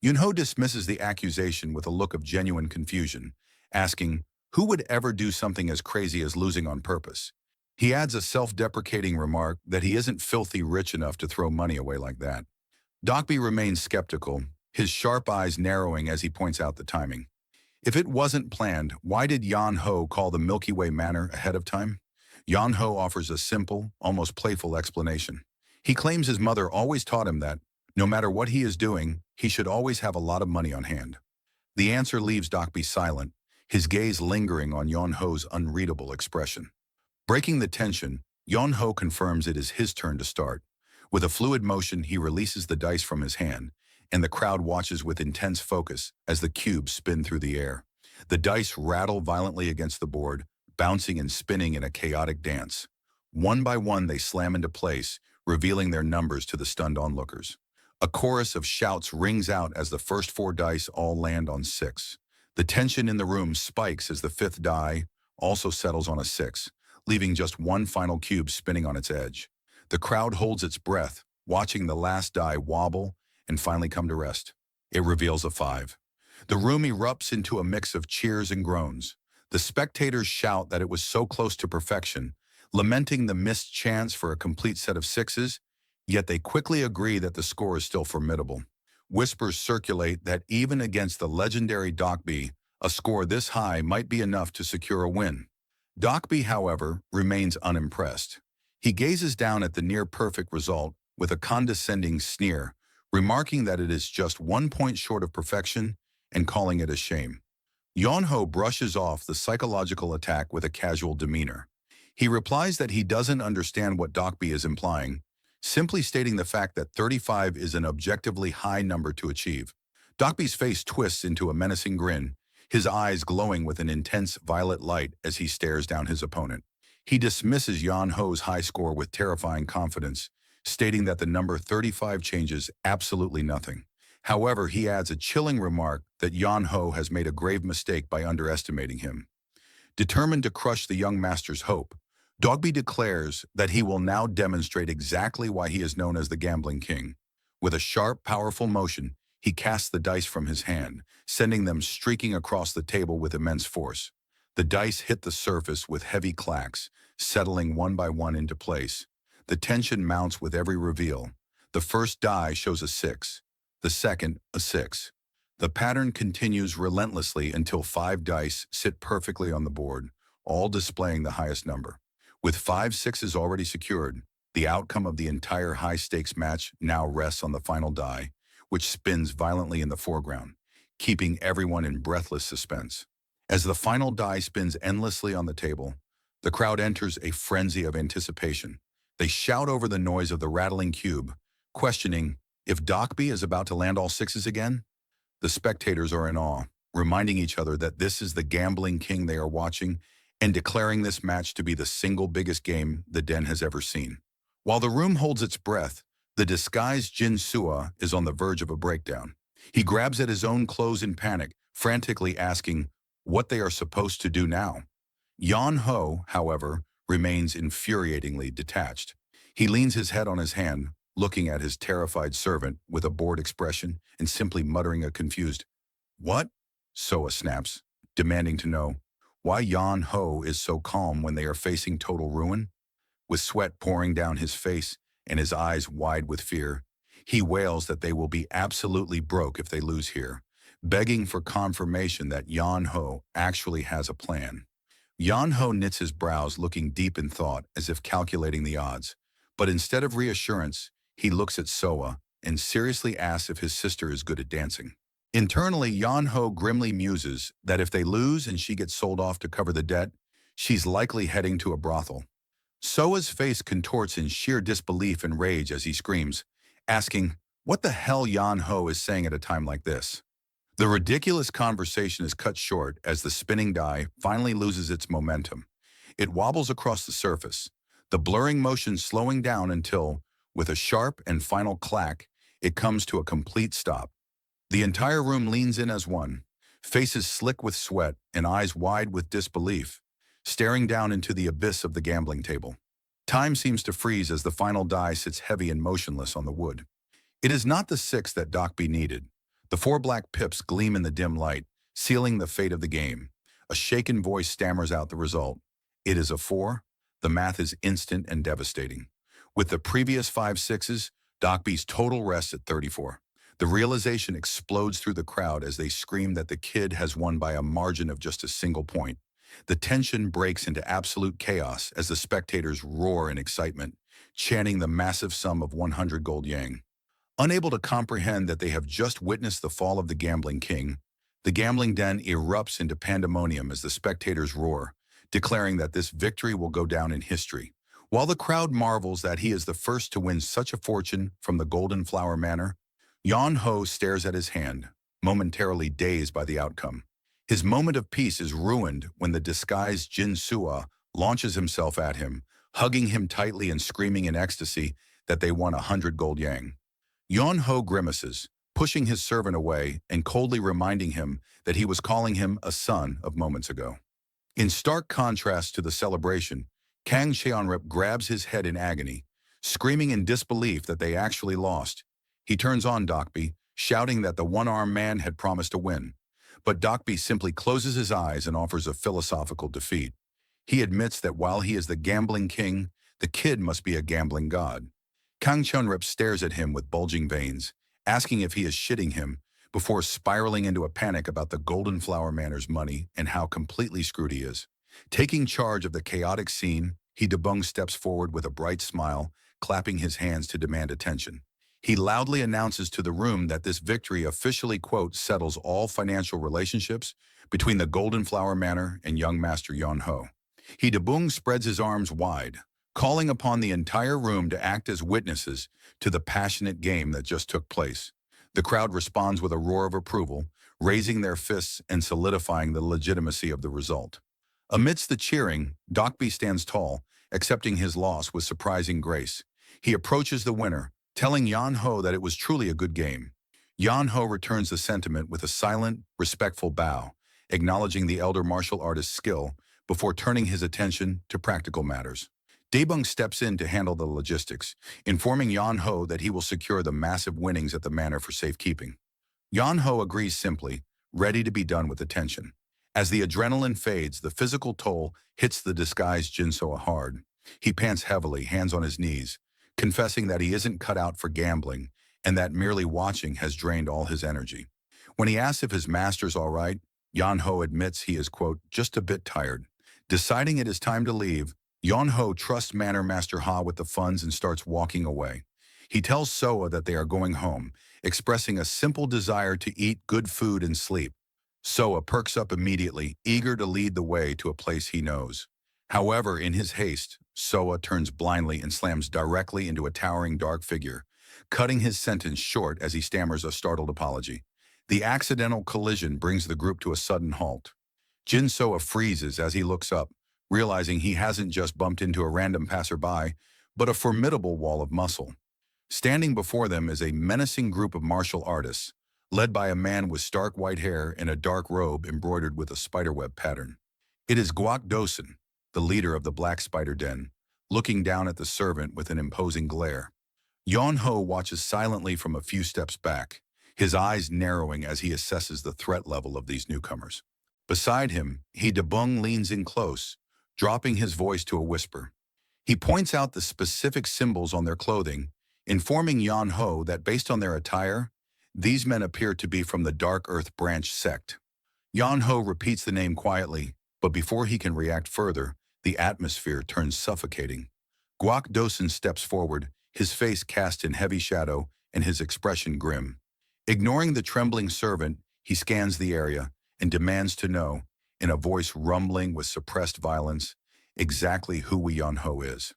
Yun Ho dismisses the accusation with a look of genuine confusion, asking, who would ever do something as crazy as losing on purpose? He adds a self-deprecating remark that he isn't filthy rich enough to throw money away like that. Dokbi remains skeptical, his sharp eyes narrowing as he points out the timing. If it wasn't planned, why did Yon Ho call the Milky Way Manor ahead of time? Yon Ho offers a simple, almost playful explanation. He claims his mother always taught him that, no matter what he is doing, he should always have a lot of money on hand. The answer leaves Dokbi silent, his gaze lingering on Yon Ho's unreadable expression. Breaking the tension, Yon Ho confirms it is his turn to start. With a fluid motion, he releases the dice from his hand, and the crowd watches with intense focus as the cubes spin through the air. The dice rattle violently against the board, bouncing and spinning in a chaotic dance. One by one, they slam into place, revealing their numbers to the stunned onlookers. A chorus of shouts rings out as the first 4 dice all land on 6. The tension in the room spikes as the 5th die also settles on a 6, leaving just one final cube spinning on its edge. The crowd holds its breath, watching the last die wobble and finally come to rest. It reveals a 5. The room erupts into a mix of cheers and groans. The spectators shout that it was so close to perfection, lamenting the missed chance for a complete set of 6s, yet they quickly agree that the score is still formidable. Whispers circulate that even against the legendary Dokbi, a score this high might be enough to secure a win. Dokbi, however, remains unimpressed. He gazes down at the near-perfect result with a condescending sneer, remarking that it is just 1 point short of perfection and calling it a shame. Yon Ho brushes off the psychological attack with a casual demeanor. He replies that he doesn't understand what Dokbi is implying, simply stating the fact that 35 is an objectively high number to achieve. Dokbi's face twists into a menacing grin, his eyes glowing with an intense violet light as he stares down his opponent. He dismisses Yon Ho's high score with terrifying confidence, stating that the number 35 changes absolutely nothing. However, he adds a chilling remark that Yon Ho has made a grave mistake by underestimating him. Determined to crush the young master's hope, Dokbi declares that he will now demonstrate exactly why he is known as the Gambling King. With a sharp, powerful motion, he casts the dice from his hand, sending them streaking across the table with immense force. The dice hit the surface with heavy clacks, settling one by one into place. The tension mounts with every reveal. The first die shows a 6, the second a 6. The pattern continues relentlessly until 5 dice sit perfectly on the board, all displaying the highest number. With 5 6s already secured, the outcome of the entire high-stakes match now rests on the final die, which spins violently in the foreground, keeping everyone in breathless suspense. As the final die spins endlessly on the table, the crowd enters a frenzy of anticipation. They shout over the noise of the rattling cube, questioning if Dokbi is about to land all 6s again. The spectators are in awe, reminding each other that this is the Gambling King they are watching, and declaring this match to be the single biggest game the den has ever seen. While the room holds its breath, the disguised Jin Sua is on the verge of a breakdown. He grabs at his own clothes in panic, frantically asking what they are supposed to do now. Yan Ho, however, remains infuriatingly detached. He leans his head on his hand, looking at his terrified servant with a bored expression and simply muttering a confused, "What?" Soa snaps, demanding to know why Yan Ho is so calm when they are facing total ruin. With sweat pouring down his face and his eyes wide with fear, he wails that they will be absolutely broke if they lose here, begging for confirmation that Yan Ho actually has a plan. Yan Ho knits his brows, looking deep in thought as if calculating the odds. But instead of reassurance, he looks at Soa and seriously asks if his sister is good at dancing. Internally, Yan Ho grimly muses that if they lose and she gets sold off to cover the debt, she's likely heading to a brothel. Soa's face contorts in sheer disbelief and rage as he screams, asking what the hell Yan Ho is saying at a time like this. The ridiculous conversation is cut short as the spinning die finally loses its momentum. It wobbles across the surface, the blurring motion slowing down until, with a sharp and final clack, it comes to a complete stop. The entire room leans in as one, faces slick with sweat and eyes wide with disbelief, staring down into the abyss of the gambling table. Time seems to freeze as the final die sits heavy and motionless on the wood. It is not the 6 that Dockby needed. The 4 black pips gleam in the dim light, sealing the fate of the game. A shaken voice stammers out the result. It is a 4. The math is instant and devastating. With the previous 5 sixes, Dockby's total rests at 34. The realization explodes through the crowd as they scream that the kid has won by a margin of just a single point. The tension breaks into absolute chaos as the spectators roar in excitement, chanting the massive sum of 100 gold yang. Unable to comprehend that they have just witnessed the fall of the gambling king, the gambling den erupts into pandemonium as the spectators roar, declaring that this victory will go down in history. While the crowd marvels that he is the first to win such a fortune from the Golden Flower Manor, Yan Ho stares at his hand, momentarily dazed by the outcome. His moment of peace is ruined when the disguised Jin Sua launches himself at him, hugging him tightly and screaming in ecstasy that they won 100 gold yang. Yan Ho grimaces, pushing his servant away and coldly reminding him that he was calling him a son of moments ago. In stark contrast to the celebration, Kang Cheonrip grabs his head in agony, screaming in disbelief that they actually lost. He turns on Dockby, shouting that the one-armed man had promised to win. But Dockby simply closes his eyes and offers a philosophical defeat. He admits that while he is the gambling king, the kid must be a gambling god. Kang Cheonrip stares at him with bulging veins, asking if he is shitting him, before spiraling into a panic about the Golden Flower Manor's money and how completely screwed he is. Taking charge of the chaotic scene, he Debung steps forward with a bright smile, clapping his hands to demand attention. He loudly announces to the room that this victory officially, quote, settles all financial relationships between the Golden Flower Manor and young Master Yan Ho. He Debung spreads his arms wide, calling upon the entire room to act as witnesses to the passionate game that just took place. The crowd responds with a roar of approval, raising their fists and solidifying the legitimacy of the result. Amidst the cheering, Dockby stands tall, accepting his loss with surprising grace. He approaches the winner, telling Yan Ho that it was truly a good game. Yan Ho returns the sentiment with a silent, respectful bow, acknowledging the elder martial artist's skill before turning his attention to practical matters. Debung steps in to handle the logistics, informing Yan Ho that he will secure the massive winnings at the manor for safekeeping. Yan Ho agrees simply, ready to be done with the tension. As the adrenaline fades, the physical toll hits the disguised Jinsoa hard. He pants heavily, hands on his knees, confessing that he isn't cut out for gambling and that merely watching has drained all his energy. When he asks if his master's all right, Yan Ho admits he is, quote, just a bit tired. Deciding it is time to leave, Yan Ho trusts Manor Master Ha with the funds and starts walking away. He tells Soa that they are going home, expressing a simple desire to eat good food and sleep. Soa perks up immediately, eager to lead the way to a place he knows. However, in his haste, Soa turns blindly and slams directly into a towering dark figure, cutting his sentence short as he stammers a startled apology. The accidental collision brings the group to a sudden halt. Jin Soa freezes as he looks up, realizing he hasn't just bumped into a random passerby, but a formidable wall of muscle. Standing before them is a menacing group of martial artists, led by a man with stark white hair and a dark robe embroidered with a spiderweb pattern. It is Guak Dosen, the leader of the Black Spider Den, looking down at the servant with an imposing glare. Yon Ho watches silently from a few steps back, his eyes narrowing as he assesses the threat level of these newcomers. Beside him, He Debung leans in close, dropping his voice to a whisper. He points out the specific symbols on their clothing, informing Yon Ho that based on their attire, these men appear to be from the Dark Earth Branch sect. Yon Ho repeats the name quietly, but before he can react further, the atmosphere turns suffocating. Guak Dosen steps forward, his face cast in heavy shadow and his expression grim. Ignoring the trembling servant, he scans the area and demands to know, in a voice rumbling with suppressed violence, exactly who Yon Ho is.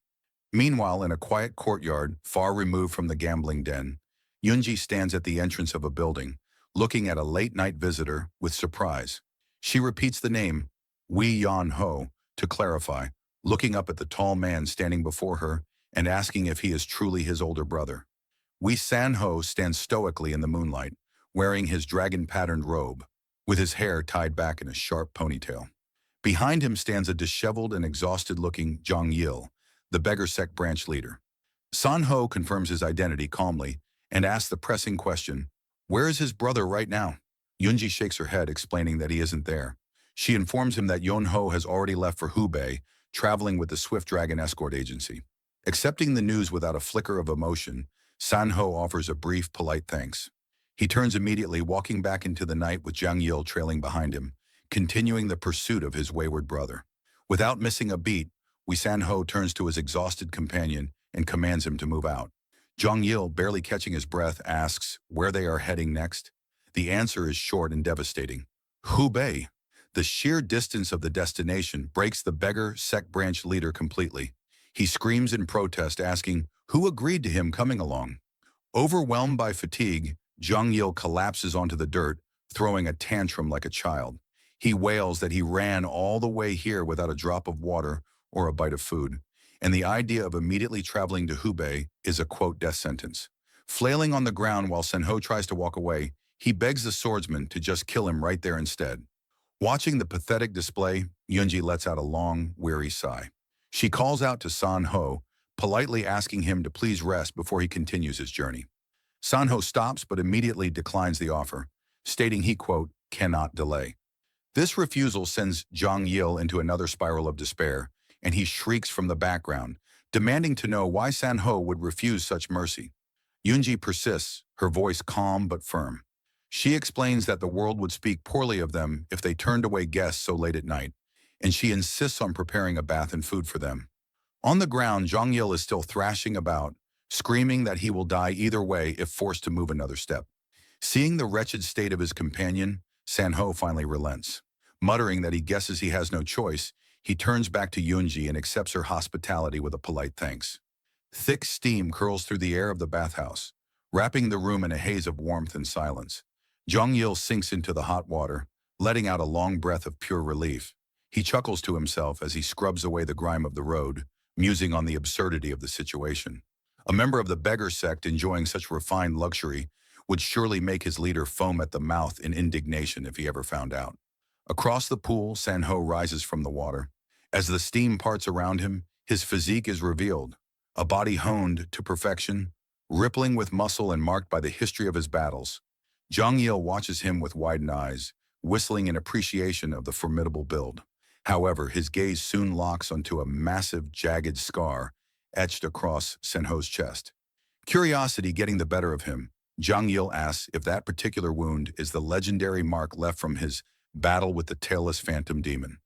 Meanwhile, in a quiet courtyard far removed from the gambling den, Yunji stands at the entrance of a building, looking at a late-night visitor with surprise. She repeats the name, Yon Ho, to clarify, looking up at the tall man standing before her and asking if he is truly his older brother. San Ho stands stoically in the moonlight, wearing his dragon-patterned robe, with his hair tied back in a sharp ponytail. Behind him stands a disheveled and exhausted-looking Zhang Yil, the beggar sect branch leader. San Ho confirms his identity calmly and asks the pressing question, where is his brother right now? Yunji shakes her head, explaining that he isn't there. She informs him that Yon Ho has already left for Hubei, traveling with the Swift Dragon escort agency. Accepting the news without a flicker of emotion, San Ho offers a brief, polite thanks. He turns immediately, walking back into the night with Zhang Yil trailing behind him, continuing the pursuit of his wayward brother. Without missing a beat, San Ho turns to his exhausted companion and commands him to move out. Zhang Yil, barely catching his breath, asks where they are heading next. The answer is short and devastating. Hubei. The sheer distance of the destination breaks the beggar sect branch leader completely. He screams in protest, asking who agreed to him coming along. Overwhelmed by fatigue, Zhang Yil collapses onto the dirt, throwing a tantrum like a child. He wails that he ran all the way here without a drop of water or a bite of food, and the idea of immediately traveling to Hubei is a, quote, death sentence. Flailing on the ground while San Ho tries to walk away, he begs the swordsman to just kill him right there instead. Watching the pathetic display, Yunji lets out a long, weary sigh. She calls out to San Ho, politely asking him to please rest before he continues his journey. San Ho stops but immediately declines the offer, stating he, quote, cannot delay. This refusal sends Zhang Yil into another spiral of despair, and he shrieks from the background, demanding to know why San Ho would refuse such mercy. Yunji persists, her voice calm but firm. She explains that the world would speak poorly of them if they turned away guests so late at night, and she insists on preparing a bath and food for them. On the ground, Zhang Yil is still thrashing about, screaming that he will die either way if forced to move another step. Seeing the wretched state of his companion, San Ho finally relents. Muttering that he guesses he has no choice, he turns back to Yunji and accepts her hospitality with a polite thanks. Thick steam curls through the air of the bathhouse, wrapping the room in a haze of warmth and silence. Zhang Yil sinks into the hot water, letting out a long breath of pure relief. He chuckles to himself as he scrubs away the grime of the road, musing on the absurdity of the situation. A member of the beggar sect enjoying such refined luxury would surely make his leader foam at the mouth in indignation if he ever found out. Across the pool, San Ho rises from the water. As the steam parts around him, his physique is revealed, a body honed to perfection, rippling with muscle and marked by the history of his battles. Zhang Yil watches him with widened eyes, whistling in appreciation of the formidable build. However, his gaze soon locks onto a massive, jagged scar etched across San Ho's chest. Curiosity getting the better of him, Zhang Yil asks if that particular wound is the legendary mark left from his battle with the tailless phantom demon.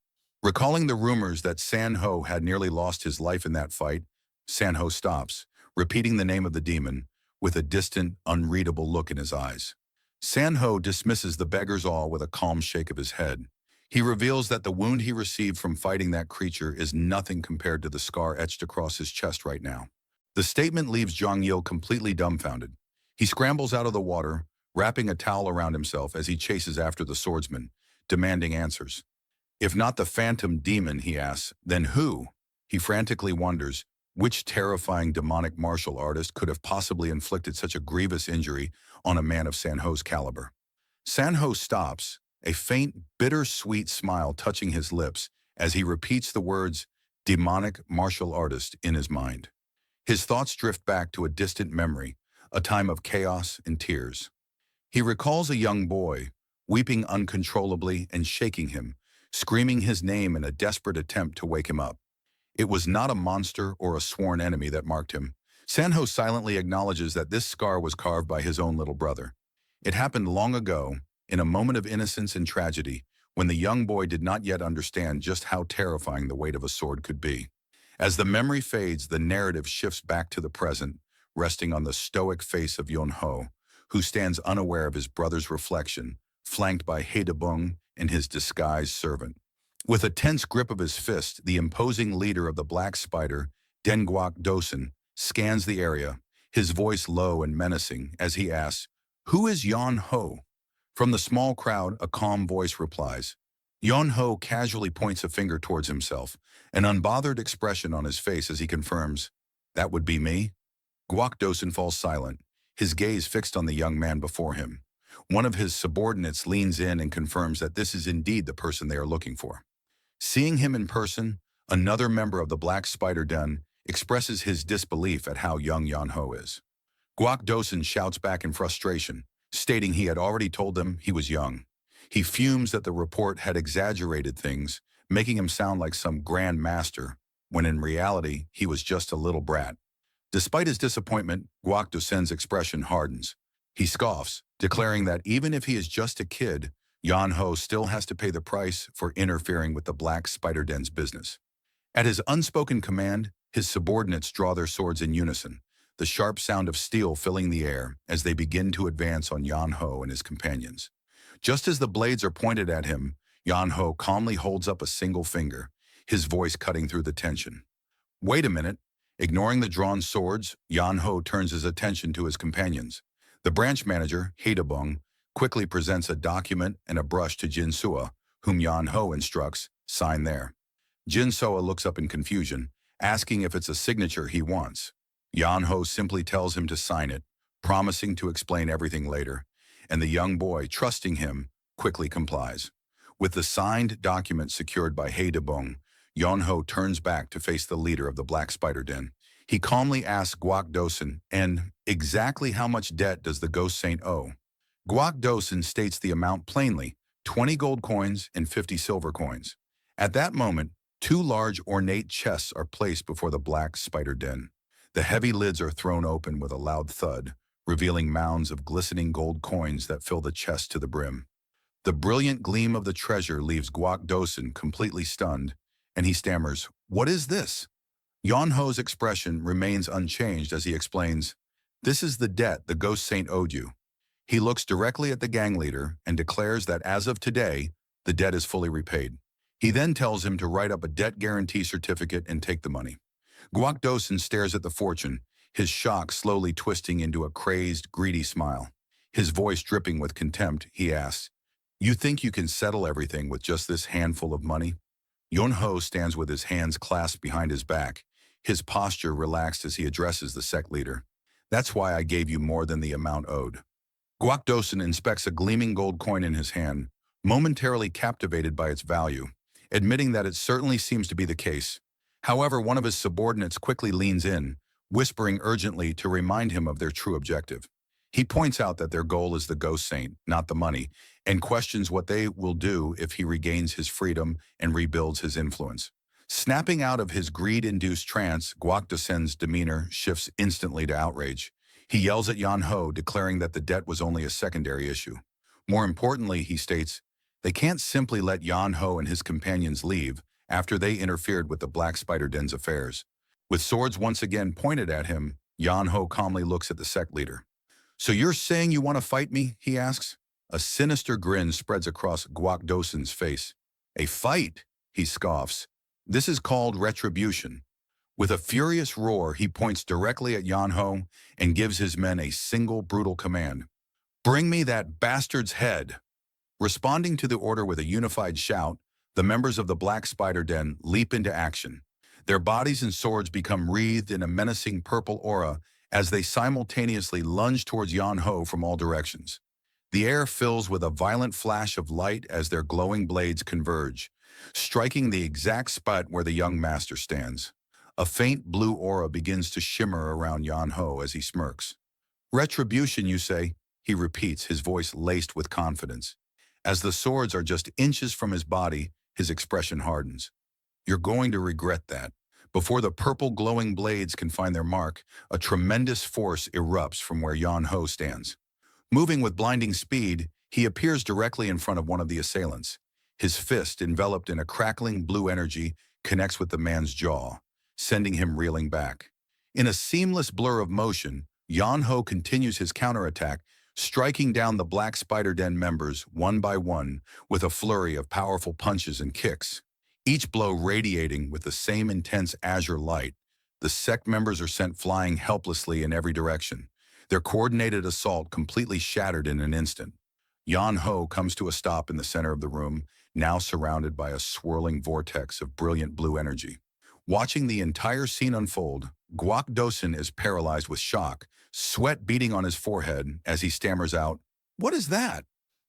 Recalling the rumors that San Ho had nearly lost his life in that fight, San Ho stops, repeating the name of the demon, with a distant, unreadable look in his eyes. San Ho dismisses the beggar's awe with a calm shake of his head. He reveals that the wound he received from fighting that creature is nothing compared to the scar etched across his chest right now. The statement leaves Zhang Yil completely dumbfounded. He scrambles out of the water, wrapping a towel around himself as he chases after the swordsman, demanding answers. If not the phantom demon, he asks, then who? He frantically wonders, which terrifying demonic martial artist could have possibly inflicted such a grievous injury on a man of Sanho's caliber? Sanho stops, a faint, bitter-sweet smile touching his lips as he repeats the words, demonic martial artist, in his mind. His thoughts drift back to a distant memory, a time of chaos and tears. He recalls a young boy, weeping uncontrollably and shaking him, screaming his name in a desperate attempt to wake him up. It was not a monster or a sworn enemy that marked him. Sanho silently acknowledges that this scar was carved by his own little brother. It happened long ago, in a moment of innocence and tragedy, when the young boy did not yet understand just how terrifying the weight of a sword could be. As the memory fades, the narrative shifts back to the present, resting on the stoic face of Yonho, who stands unaware of his brother's reflection, flanked by Haedabung and his disguised servant. With a tense grip of his fist, the imposing leader of the Black Spider, Denguak Dosen, scans the area, his voice low and menacing as he asks, "Who is Yon Ho?" From the small crowd, a calm voice replies. Yon Ho casually points a finger towards himself, an unbothered expression on his face as he confirms, "That would be me?" Guak Dosen falls silent, his gaze fixed on the young man before him. One of his subordinates leans in and confirms that this is indeed the person they are looking for. Seeing him in person, another member of the Black Spider Den expresses his disbelief at how young Yon Ho is. Guak Dosen shouts back in frustration, stating he had already told them he was young. He fumes that the report had exaggerated things, making him sound like some grand master, when in reality he was just a little brat. Despite his disappointment, Guak Dosen's expression hardens. He scoffs, declaring that even if he is just a kid, Yon Ho still has to pay the price for interfering with the Black Spider Den's business. At his unspoken command, his subordinates draw their swords in unison, the sharp sound of steel filling the air as they begin to advance on Yon Ho and his companions. Just as the blades are pointed at him, Yon Ho calmly holds up a single finger, his voice cutting through the tension. "Wait a minute." Ignoring the drawn swords, Yon Ho turns his attention to his companions. The branch manager, Haedabung, quickly presents a document and a brush to Jin Sua, whom Yon Ho instructs, "Sign there." Jin Sua looks up in confusion, asking if it's a signature he wants. Yon Ho simply tells him to sign it, promising to explain everything later, and the young boy, trusting him, quickly complies. With the signed document secured by Haedabung, Yon Ho turns back to face the leader of the Black Spider Den. He calmly asks Guak Dosen, "And exactly how much debt does the Ghost Saint owe?" Guak Dosen states the amount plainly, 20 gold coins and 50 silver coins. At that moment, two large ornate chests are placed before the Black Spider Den. The heavy lids are thrown open with a loud thud, revealing mounds of glistening gold coins that fill the chest to the brim. The brilliant gleam of the treasure leaves Guak Dosen completely stunned, and he stammers, "What is this?" Yon Ho's expression remains unchanged as he explains, "This is the debt the Ghost Saint owed you." He looks directly at the gang leader and declares that as of today, the debt is fully repaid. He then tells him to write up a debt guarantee certificate and take the money. Guak Dosen stares at the fortune, his shock slowly twisting into a crazed, greedy smile. His voice dripping with contempt, he asks, "You think you can settle everything with just this handful of money?" Yon Ho stands with his hands clasped behind his back, his posture relaxed as he addresses the sect leader. "That's why I gave you more than the amount owed." Guak Dosen inspects a gleaming gold coin in his hand, momentarily captivated by its value, admitting that it certainly seems to be the case. However, one of his subordinates quickly leans in, whispering urgently to remind him of their true objective. He points out that their goal is the Ghost Saint, not the money, and questions what they will do if he regains his freedom and rebuilds his influence. Snapping out of his greed-induced trance, Guak Dosen's demeanor shifts instantly to outrage. He yells at Yon Ho, declaring that the debt was only a secondary issue. More importantly, he states, they can't simply let Yon Ho and his companions leave after they interfered with the Black Spider Den's affairs. With swords once again pointed at him, Yon Ho calmly looks at the sect leader. "So you're saying you want to fight me?" he asks. A sinister grin spreads across Guak Dosen's face. "A fight?" he scoffs. "This is called retribution." With a furious roar, he points directly at Yon Ho and gives his men a single brutal command. "Bring me that bastard's head." Responding to the order with a unified shout, The members of the Black Spider Den leap into action. Their bodies and swords become wreathed in a menacing purple aura as they simultaneously lunge towards Yan Ho from all directions. The air fills with a violent flash of light as their glowing blades converge, striking the exact spot where the young master stands. A faint blue aura begins to shimmer around Yan Ho as he smirks. Retribution, you say? He repeats, his voice laced with confidence. As the swords are just inches from his body, his expression hardens. You're going to regret that. Before the purple glowing blades can find their mark, a tremendous force erupts from where Yan Ho stands. Moving with blinding speed, he appears directly in front of one of the assailants. His fist, enveloped in a crackling blue energy, connects with the man's jaw, sending him reeling back. In a seamless blur of motion, Yan Ho continues his counterattack, striking down the Black Spider Den members one by one with a flurry of powerful punches and kicks. Each blow radiating with the same intense azure light, the sect members are sent flying helplessly in every direction, their coordinated assault completely shattered in an instant. Yan Ho comes to a stop in the center of the room, now surrounded by a swirling vortex of brilliant blue energy. Watching the entire scene unfold, Guok Dosin is paralyzed with shock, sweat beading on his forehead as he stammers out, "What is that?"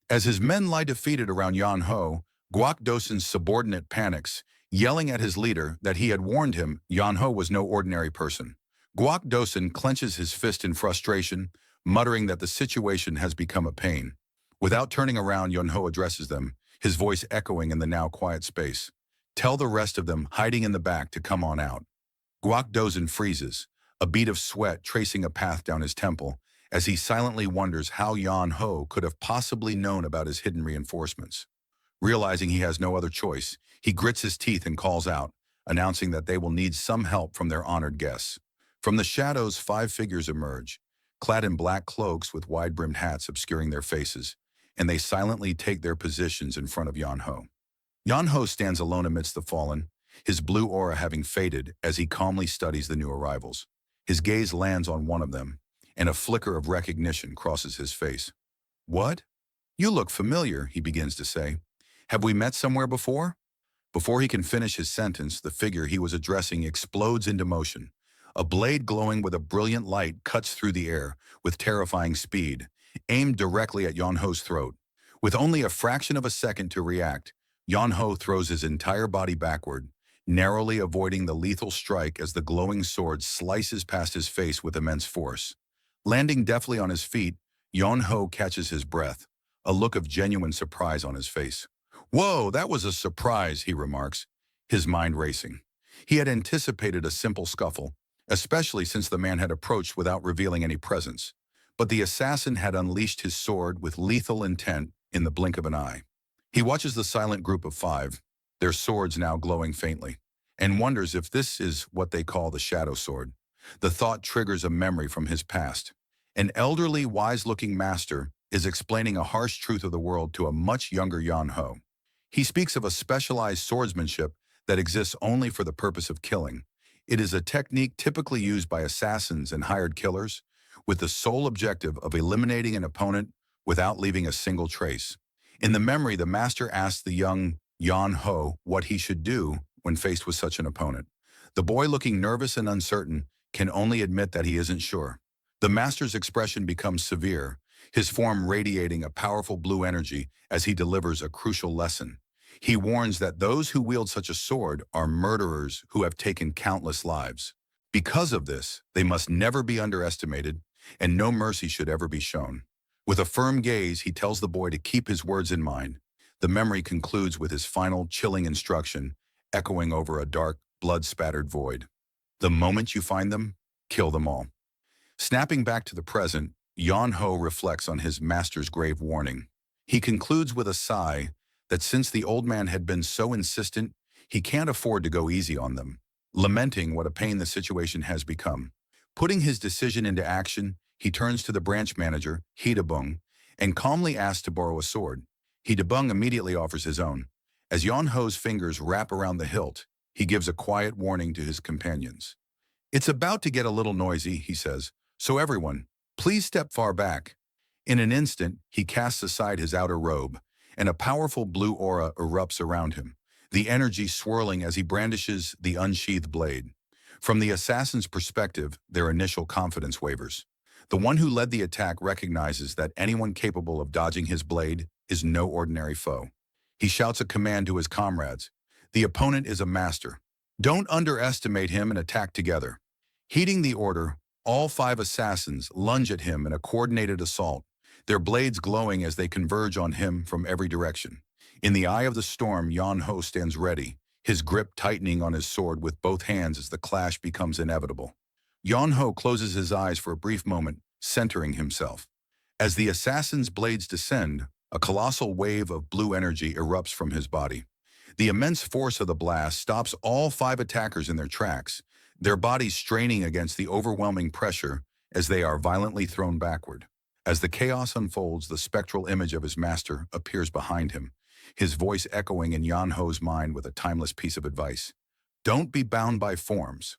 As his men lie defeated around Yan Ho, Guok Dosin's subordinate panics, yelling at his leader that he had warned him Yan Ho was no ordinary person. Guok Dosin clenches his fist in frustration, muttering that the situation has become a pain. Without turning around, Yan Ho addresses them, his voice echoing in the now quiet space. "Tell the rest of them hiding in the back to come on out." Guok Dosin freezes, a bead of sweat tracing a path down his temple, as he silently wonders how Yan Ho could have possibly known about his hidden reinforcements. Realizing he has no other choice, he grits his teeth and calls out, announcing that they will need some help from their honored guests. From the shadows, 5 figures emerge, clad in black cloaks with wide-brimmed hats obscuring their faces, and they silently take their positions in front of Yan Ho. Yan Ho stands alone amidst the fallen, his blue aura having faded as he calmly studies the new arrivals. His gaze lands on one of them, and a flicker of recognition crosses his face. "What? You look familiar," he begins to say. "Have we met somewhere before?" Before he can finish his sentence, the figure he was addressing explodes into motion. A blade glowing with a brilliant light cuts through the air with terrifying speed, aimed directly at Yan Ho's throat. With only a fraction of a second to react, Yan Ho throws his entire body backward, narrowly avoiding the lethal strike as the glowing sword slices past his face with immense force. Landing deftly on his feet, Yan Ho catches his breath, a look of genuine surprise on his face. "Whoa, that was a surprise," he remarks, his mind racing. He had anticipated a simple scuffle, especially since the man had approached without revealing any presence. But the assassin had unleashed his sword with lethal intent in the blink of an eye. He watches the silent group of 5, their swords now glowing faintly, and wonders if this is what they call the shadow sword. The thought triggers a memory from his past. An elderly, wise-looking master is explaining a harsh truth of the world to a much younger Yan Ho. He speaks of a specialized swordsmanship that exists only for the purpose of killing. It is a technique typically used by assassins and hired killers, with the sole objective of eliminating an opponent without leaving a single trace. In the memory, the master asks the young Yan Ho what he should do when faced with such an opponent. The boy, looking nervous and uncertain, can only admit that he isn't sure. The master's expression becomes severe, his form radiating a powerful blue energy as he delivers a crucial lesson. He warns that those who wield such a sword are murderers who have taken countless lives. Because of this, they must never be underestimated, and no mercy should ever be shown. With a firm gaze, he tells the boy to keep his words in mind. The memory concludes with his final chilling instruction, echoing over a dark, blood-spattered void. "The moment you find them, kill them all." Snapping back to the present, Yan Ho reflects on his master's grave warning. He concludes with a sigh that since the old man had been so insistent, he can't afford to go easy on them, lamenting what a pain the situation has become. Putting his decision into action, he turns to the branch manager, Hidebung, and calmly asks to borrow a sword. Hidebung immediately offers his own. As Yan Ho's fingers wrap around the hilt, he gives a quiet warning to his companions. "It's about to get a little noisy," he says, "so everyone, please step far back." In an instant, he casts aside his outer robe, and a powerful blue aura erupts around him, the energy swirling as he brandishes the unsheathed blade. From the assassin's perspective, their initial confidence wavers. The one who led the attack recognizes that anyone capable of dodging his blade is no ordinary foe. He shouts a command to his comrades. The opponent is a master. Don't underestimate him and attack together. Heeding the order, all 5 assassins lunge at him in a coordinated assault, their blades glowing as they converge on him from every direction. In the eye of the storm, Yan Ho stands ready, his grip tightening on his sword with both hands as the clash becomes inevitable. Yan Ho closes his eyes for a brief moment, centering himself. As the assassin's blades descend, a colossal wave of blue energy erupts from his body. The immense force of the blast stops all 5 attackers in their tracks, their bodies straining against the overwhelming pressure as they are violently thrown backward. As the chaos unfolds, the spectral image of his master appears behind him, his voice echoing in Yan Ho's mind with a timeless piece of advice. Don't be bound by forms.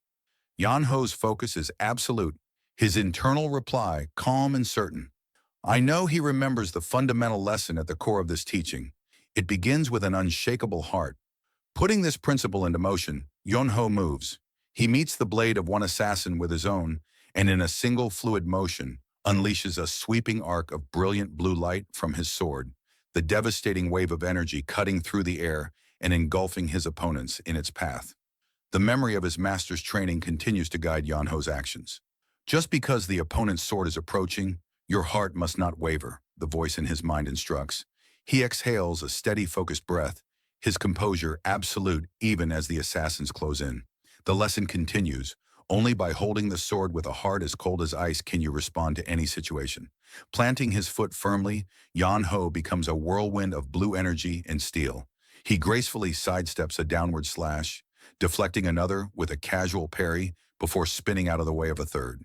Yan Ho's focus is absolute, his internal reply calm and certain. I know he remembers the fundamental lesson at the core of this teaching. It begins with an unshakable heart. Putting this principle into motion, Yan Ho moves. He meets the blade of one assassin with his own, and in a single fluid motion, unleashes a sweeping arc of brilliant blue light from his sword, the devastating wave of energy cutting through the air and engulfing his opponents in its path. The memory of his master's training continues to guide Yan Ho's actions. Just because the opponent's sword is approaching, your heart must not waver, the voice in his mind instructs. He exhales a steady, focused breath, his composure absolute even as the assassins close in. The lesson continues. Only by holding the sword with a heart as cold as ice can you respond to any situation. Planting his foot firmly, Yan Ho becomes a whirlwind of blue energy and steel. He gracefully sidesteps a downward slash, deflecting another with a casual parry before spinning out of the way of a third.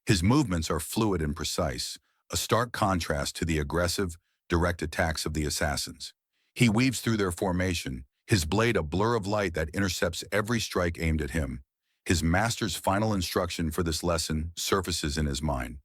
His movements are fluid and precise, a stark contrast to the aggressive, direct attacks of the assassins. He weaves through their formation, his blade a blur of light that intercepts every strike aimed at him. His master's final instruction for this lesson surfaces in his mind.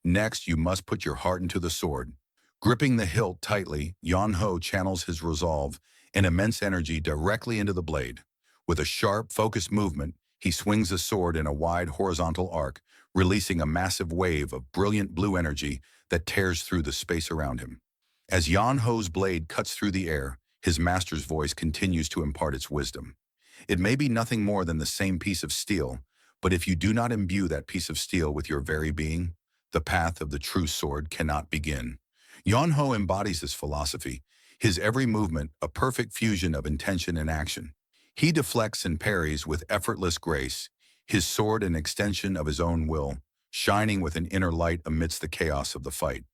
Next, you must put your heart into the sword. Gripping the hilt tightly, Yan Ho channels his resolve and immense energy directly into the blade. With a sharp, focused movement, he swings the sword in a wide horizontal arc, releasing a massive wave of brilliant blue energy that tears through the space around him. As Yan Ho's blade cuts through the air, his master's voice continues to impart its wisdom. It may be nothing more than the same piece of steel, but if you do not imbue that piece of steel with your very being, the path of the true sword cannot begin. Yan Ho embodies this philosophy, his every movement a perfect fusion of intention and action. He deflects and parries with effortless grace, his sword an extension of his own will, shining with an inner light amidst the chaos of the fight.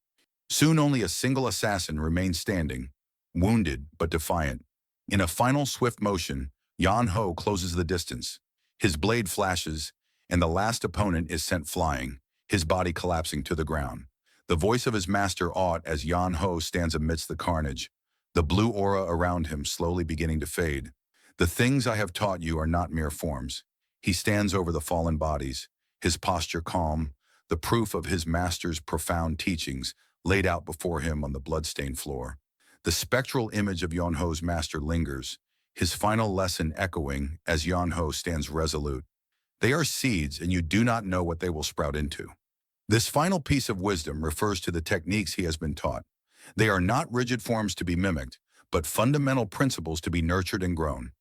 Soon only a single assassin remains standing, wounded but defiant. In a final swift motion, Yan Ho closes the distance. His blade flashes, and the last opponent is sent flying, his body collapsing to the ground. The voice of his master awed as Yan Ho stands amidst the carnage, the blue aura around him slowly beginning to fade. The things I have taught you are not mere forms. He stands over the fallen bodies, his posture calm, the proof of his master's profound teachings laid out before him on the blood-stained floor. The spectral image of Yan Ho's master lingers, his final lesson echoing as Yan Ho stands resolute. They are seeds, and you do not know what they will sprout into. This final piece of wisdom refers to the techniques he has been taught. They are not rigid forms to be mimicked, but fundamental principles to be nurtured and grown.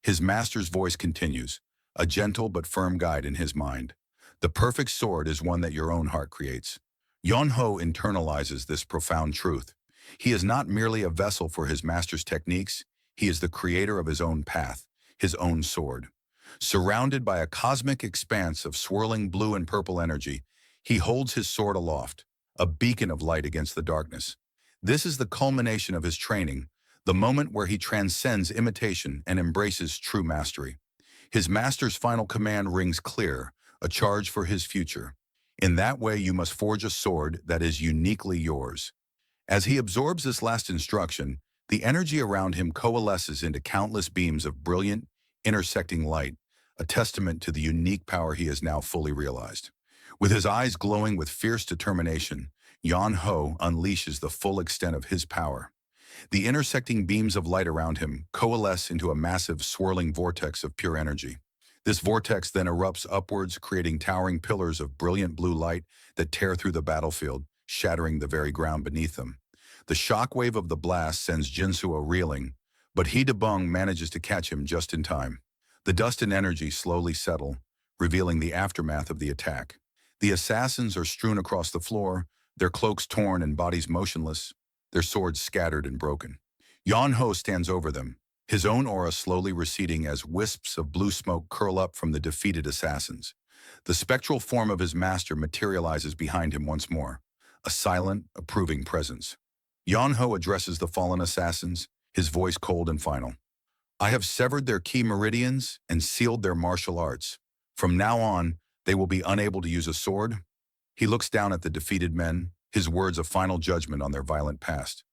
His master's voice continues, a gentle but firm guide in his mind. The perfect sword is one that your own heart creates. Yan Ho internalizes this profound truth. He is not merely a vessel for his master's techniques, he is the creator of his own path, his own sword. Surrounded by a cosmic expanse of swirling blue and purple energy, he holds his sword aloft, a beacon of light against the darkness. This is the culmination of his training, the moment where he transcends imitation and embraces true mastery. His master's final command rings clear, a charge for his future. In that way, you must forge a sword that is uniquely yours. As he absorbs this last instruction, the energy around him coalesces into countless beams of brilliant, intersecting light, a testament to the unique power he has now fully realized. With his eyes glowing with fierce determination, Yan Ho unleashes the full extent of his power. The intersecting beams of light around him coalesce into a massive swirling vortex of pure energy. This vortex then erupts upwards, creating towering pillars of brilliant blue light that tear through the battlefield, shattering the very ground beneath them. The shockwave of the blast sends Jinsuo reeling, but Hidebung manages to catch him just in time. The dust and energy slowly settle, revealing the aftermath of the attack. The assassins are strewn across the floor, their cloaks torn and bodies motionless, their swords scattered and broken. Yan-Ho stands over them, his own aura slowly receding as wisps of blue smoke curl up from the defeated assassins. The spectral form of his master materializes behind him once more, a silent, approving presence. Yan-Ho addresses the fallen assassins, his voice cold and final. I have severed their key meridians and sealed their martial arts. From now on, they will be unable to use a sword. He looks down at the defeated men, his words a final judgment on their violent past.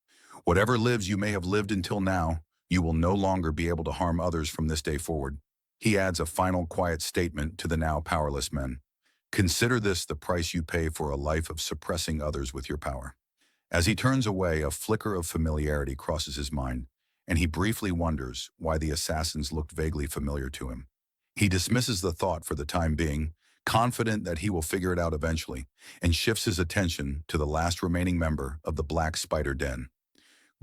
Whatever lives you may have lived until now, you will no longer be able to harm others from this day forward. He adds a final quiet statement to the now powerless men. Consider this the price you pay for a life of suppressing others with your power. As he turns away, a flicker of familiarity crosses his mind, and he briefly wonders why the assassins looked vaguely familiar to him. He dismisses the thought for the time being, confident that he will figure it out eventually, and shifts his attention to the last remaining member of the Black Spider Den.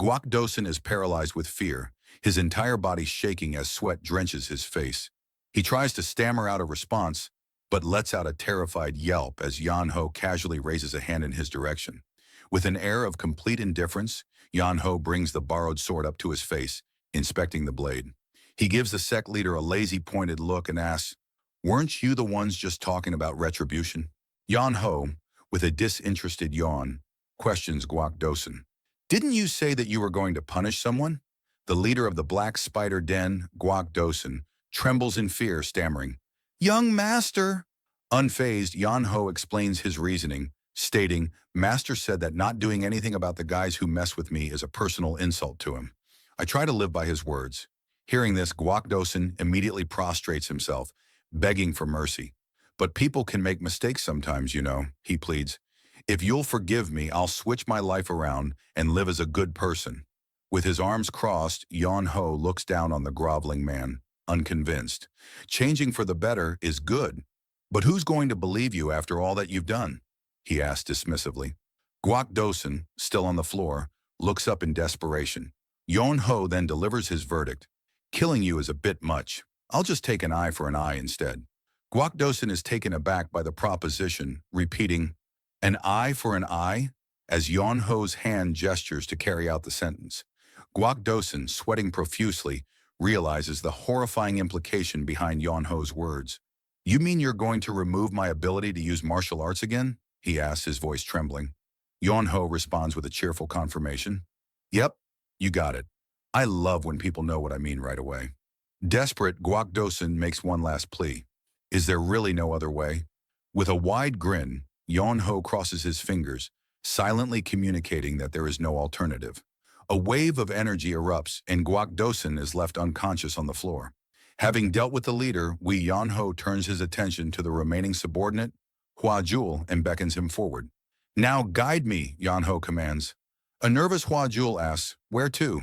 Guak Dosin is paralyzed with fear, his entire body shaking as sweat drenches his face. He tries to stammer out a response, but lets out a terrified yelp as Yan-Ho casually raises a hand in his direction. With an air of complete indifference, Yan-Ho brings the borrowed sword up to his face, inspecting the blade. He gives the sect leader a lazy pointed look and asks, "Weren't you the ones just talking about retribution?" Yan-Ho, with a disinterested yawn, questions Guak Dosin. "Didn't you say that you were going to punish someone?" The leader of the Black Spider Den, Guak Dosin, trembles in fear, stammering, "Young master." Unfazed, Yan-Ho explains his reasoning, stating, "Master said that not doing anything about the guys who mess with me is a personal insult to him. I try to live by his words." Hearing this, Guak Dosin immediately prostrates himself, begging for mercy. "But people can make mistakes sometimes, you know," he pleads. "If you'll forgive me, I'll switch my life around and live as a good person." With his arms crossed, Yan-Ho looks down on the groveling man, unconvinced. "Changing for the better is good. But who's going to believe you after all that you've done?" he asked dismissively. Guak Dosin, still on the floor, looks up in desperation. Yan-Ho then delivers his verdict. "Killing you is a bit much. I'll just take an eye for an eye instead." Guak Dosin is taken aback by the proposition, repeating, "An eye for an eye?" as Yan-Ho's hand gestures to carry out the sentence. Guak Dosin, sweating profusely, realizes the horrifying implication behind Yan-Ho's words. "You mean you're going to remove my ability to use martial arts again?" he asks, his voice trembling. Yan-Ho responds with a cheerful confirmation. "Yep, you got it. I love when people know what I mean right away." Desperate, Guak Dosin makes one last plea. "Is there really no other way?" With a wide grin, Yan-Ho crosses his fingers, silently communicating that there is no alternative. A wave of energy erupts, and Guak Dosin is left unconscious on the floor. Having dealt with the leader, Yan-Ho turns his attention to the remaining subordinate, Hua Jul, and beckons him forward. "Now guide me," Yan-Ho commands. A nervous Hua Jul asks, "Where to?"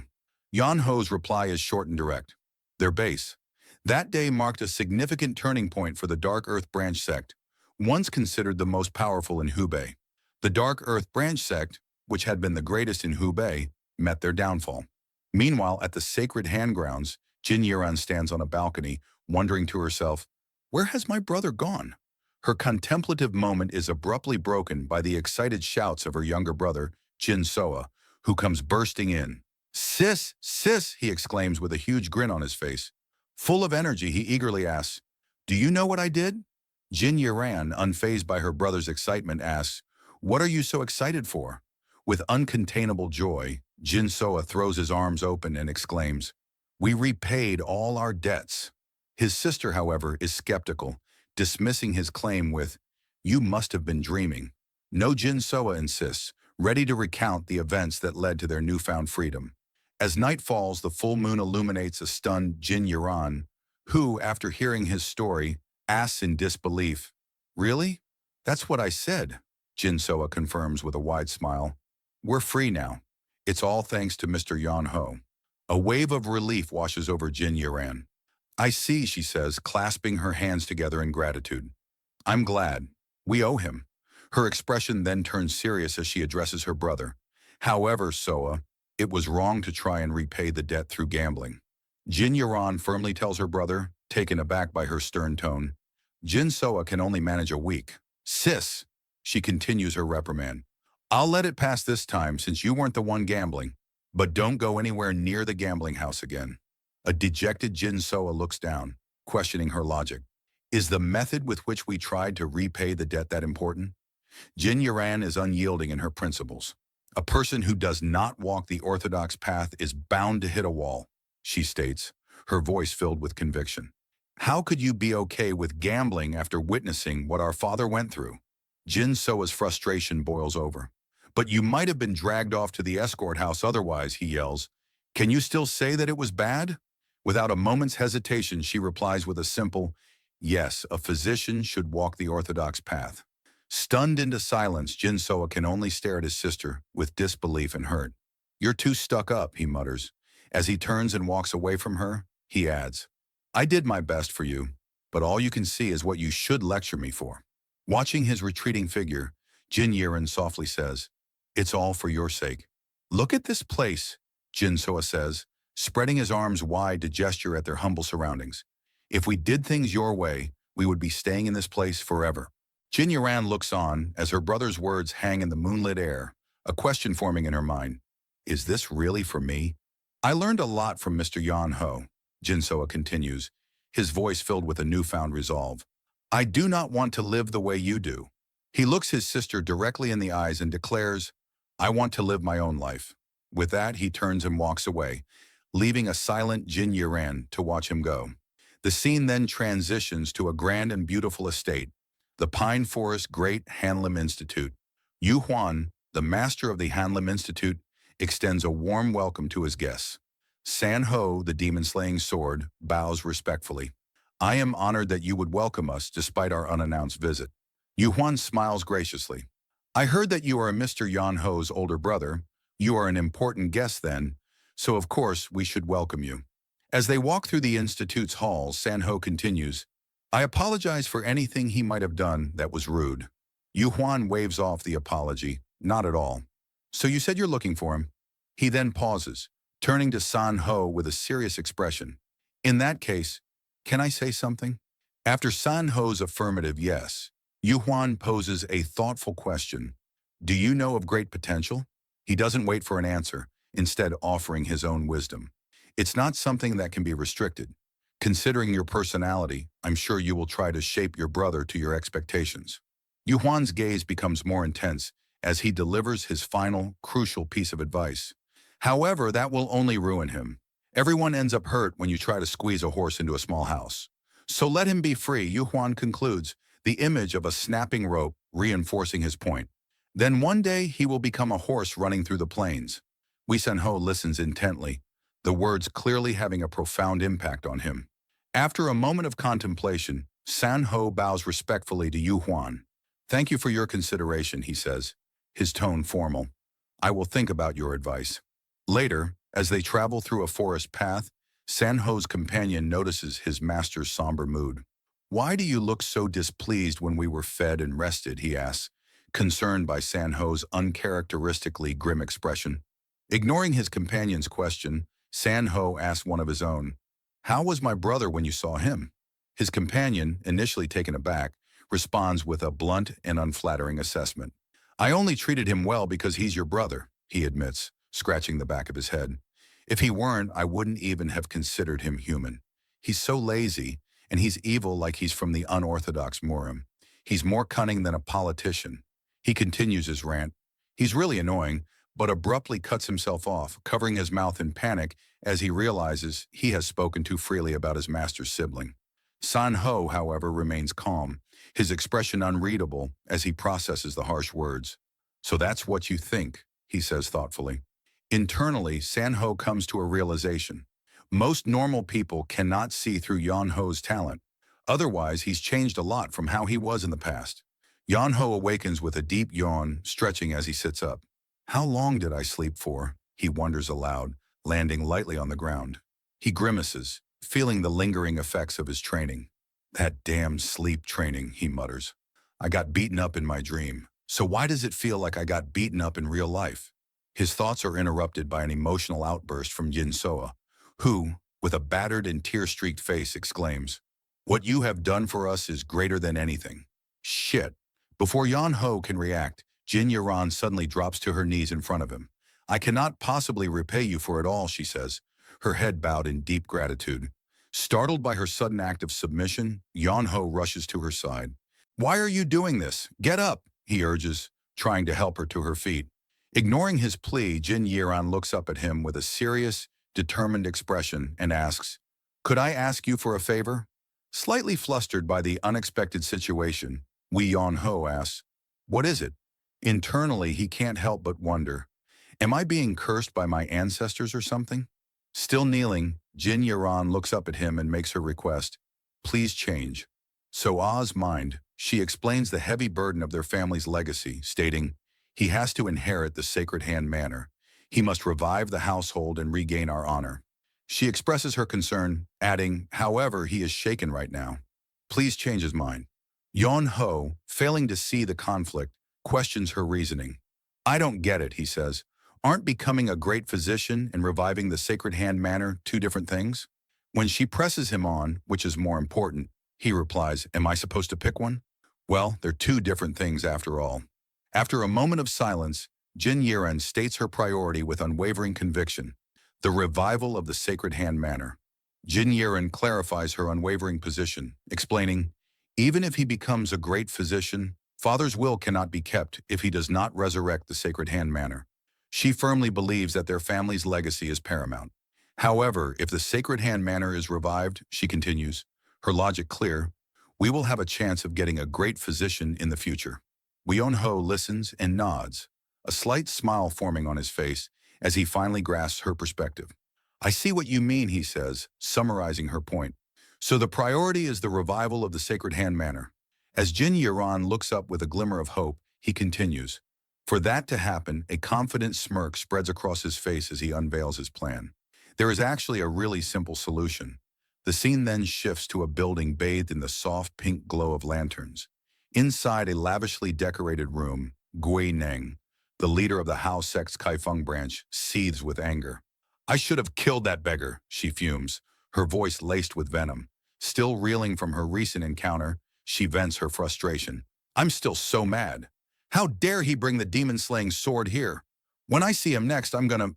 Yan-Ho's reply is short and direct. Their base. That day marked a significant turning point for the Dark Earth Branch sect, once considered the most powerful in Hubei. The Dark Earth Branch sect, which had been the greatest in Hubei, met their downfall. Meanwhile, at the sacred handgrounds, Jin Yiran stands on a balcony, wondering to herself, "Where has my brother gone?" Her contemplative moment is abruptly broken by the excited shouts of her younger brother, Jin Soa, who comes bursting in. "Sis, sis," he exclaims with a huge grin on his face. Full of energy, he eagerly asks, "Do you know what I did?" Jin Yiran, unfazed by her brother's excitement, asks, "What are you so excited for?" With uncontainable joy, Jin Soa throws his arms open and exclaims, "We repaid all our debts." His sister, however, is skeptical, dismissing his claim with, "You must have been dreaming." No, Jin Soa insists, ready to recount the events that led to their newfound freedom. As night falls, the full moon illuminates a stunned Jin Yiran, who, after hearing his story, asks in disbelief, "Really? That's what I said," Jin Soa confirms with a wide smile. "We're free now. It's all thanks to Mr. Yan Ho. A wave of relief washes over Jin Yiran. I see, she says, clasping her hands together in gratitude. I'm glad. We owe him. Her expression then turns serious as she addresses her brother. However, Soa, it was wrong to try and repay the debt through gambling. Jin Yaran firmly tells her brother, taken aback by her stern tone. Jin Soa can only manage a week. Sis, she continues her reprimand. I'll let it pass this time since you weren't the one gambling, but don't go anywhere near the gambling house again. A dejected Jin Soa looks down, questioning her logic. Is the method with which we tried to repay the debt that important? Jin Yaran is unyielding in her principles. A person who does not walk the orthodox path is bound to hit a wall, she states, her voice filled with conviction. How could you be okay with gambling after witnessing what our father went through? Jin Soa's frustration boils over. But you might have been dragged off to the escort house otherwise, he yells. Can you still say that it was bad? Without a moment's hesitation, she replies with a simple, yes, a physician should walk the orthodox path. Stunned into silence, Jin Soa can only stare at his sister with disbelief and hurt. You're too stuck up, he mutters. As he turns and walks away from her, he adds, I did my best for you, but all you can see is what you should lecture me for. Watching his retreating figure, Jin Yiran softly says, It's all for your sake. Look at this place, Jin Soa says, spreading his arms wide to gesture at their humble surroundings. If we did things your way, we would be staying in this place forever. Jin Yaran looks on as her brother's words hang in the moonlit air, a question forming in her mind. Is this really for me? I learned a lot from Mr. Yan Ho, Jin Soa continues, his voice filled with a newfound resolve. I do not want to live the way you do. He looks his sister directly in the eyes and declares, I want to live my own life. With that, he turns and walks away, leaving a silent Jin Yiran to watch him go. The scene then transitions to a grand and beautiful estate, the Pine Forest Great Hanlim Institute. Yu Huan, the master of the Hanlim Institute, extends a warm welcome to his guests. San Ho, the demon-slaying sword, bows respectfully. I am honored that you would welcome us despite our unannounced visit. Yu Huan smiles graciously. I heard that you are Mr. Yan Ho's older brother. You are an important guest then, so of course we should welcome you. As they walk through the Institute's halls, San Ho continues, I apologize for anything he might have done that was rude. Yu Huan waves off the apology. Not at all. So you said you're looking for him? He then pauses, turning to San Ho with a serious expression. In that case, can I say something? After San Ho's affirmative yes, Yu Huan poses a thoughtful question. Do you know of great potential? He doesn't wait for an answer, instead offering his own wisdom. It's not something that can be restricted. Considering your personality, I'm sure you will try to shape your brother to your expectations. Yu Huan's gaze becomes more intense as he delivers his final, crucial piece of advice. However, that will only ruin him. Everyone ends up hurt when you try to squeeze a horse into a small house. So let him be free, Yu Huan concludes, the image of a snapping rope reinforcing his point. Then one day he will become a horse running through the plains. Wei San Ho listens intently, the words clearly having a profound impact on him. After a moment of contemplation, San Ho bows respectfully to Yu Huan. Thank you for your consideration, he says, his tone formal. I will think about your advice. Later, as they travel through a forest path, San Ho's companion notices his master's somber mood. Why do you look so displeased when we were fed and rested, he asks, concerned by San Ho's uncharacteristically grim expression. Ignoring his companion's question, San Ho asks one of his own, How was my brother when you saw him? His companion, initially taken aback, responds with a blunt and unflattering assessment. I only treated him well because he's your brother, he admits, scratching the back of his head. If he weren't, I wouldn't even have considered him human. He's so lazy, and he's evil like he's from the unorthodox murim. He's more cunning than a politician. He continues his rant. He's really annoying, but abruptly cuts himself off, covering his mouth in panic as he realizes he has spoken too freely about his master's sibling. San Ho, however, remains calm, his expression unreadable as he processes the harsh words. So that's what you think, he says thoughtfully. Internally, San Ho comes to a realization. Most normal people cannot see through Yan Ho's talent. Otherwise, he's changed a lot from how he was in the past. Yan Ho awakens with a deep yawn, stretching as he sits up. How long did I sleep for? he wonders aloud, landing lightly on the ground. He grimaces, feeling the lingering effects of his training. That damn sleep training, he mutters. I got beaten up in my dream. So why does it feel like I got beaten up in real life? His thoughts are interrupted by an emotional outburst from Yin Soa, who, with a battered and tear-streaked face, exclaims, "What you have done for us is greater than anything." Shit. Before Yan Ho can react, Jin Yaran suddenly drops to her knees in front of him. I cannot possibly repay you for it all, she says, her head bowed in deep gratitude. Startled by her sudden act of submission, Yan Ho rushes to her side. Why are you doing this? Get up, he urges, trying to help her to her feet. Ignoring his plea, Jin Yiran looks up at him with a serious, determined expression and asks, Could I ask you for a favor? Slightly flustered by the unexpected situation, Wei Yan Ho asks, What is it? Internally, he can't help but wonder, am I being cursed by my ancestors or something? Still kneeling, Jin Yaran looks up at him and makes her request, Please change. So Ah's mind, she explains the heavy burden of their family's legacy, stating, He has to inherit the Sacred Hand manor. He must revive the household and regain our honor. She expresses her concern, adding, However, he is shaken right now. Please change his mind. Yon Ho, failing to see the conflict, questions her reasoning. I don't get it, he says. Aren't becoming a great physician and reviving the Sacred Hand manor two different things? When she presses him on, which is more important, he replies, Am I supposed to pick one? Well, they're two different things after all. After a moment of silence, Jin Yiren states her priority with unwavering conviction, the revival of the Sacred Hand manor. Jin Yiren clarifies her unwavering position, explaining, Even if he becomes a great physician, Father's will cannot be kept if he does not resurrect the Sacred Hand manor. She firmly believes that their family's legacy is paramount. However, if the Sacred Hand manor is revived, she continues, her logic clear, we will have a chance of getting a great physician in the future. Weon Ho listens and nods, a slight smile forming on his face as he finally grasps her perspective. I see what you mean, he says, summarizing her point. So the priority is the revival of the Sacred Hand manor. As Jin Yaran looks up with a glimmer of hope, he continues. For that to happen, a confident smirk spreads across his face as he unveils his plan. There is actually a really simple solution. The scene then shifts to a building bathed in the soft pink glow of lanterns. Inside a lavishly decorated room, Gui Neng, the leader of the Hao sect's Kaifeng branch, seethes with anger. I should have killed that beggar, she fumes, her voice laced with venom. Still reeling from her recent encounter, she vents her frustration. I'm still so mad. How dare he bring the demon-slaying sword here? When I see him next, I'm gonna...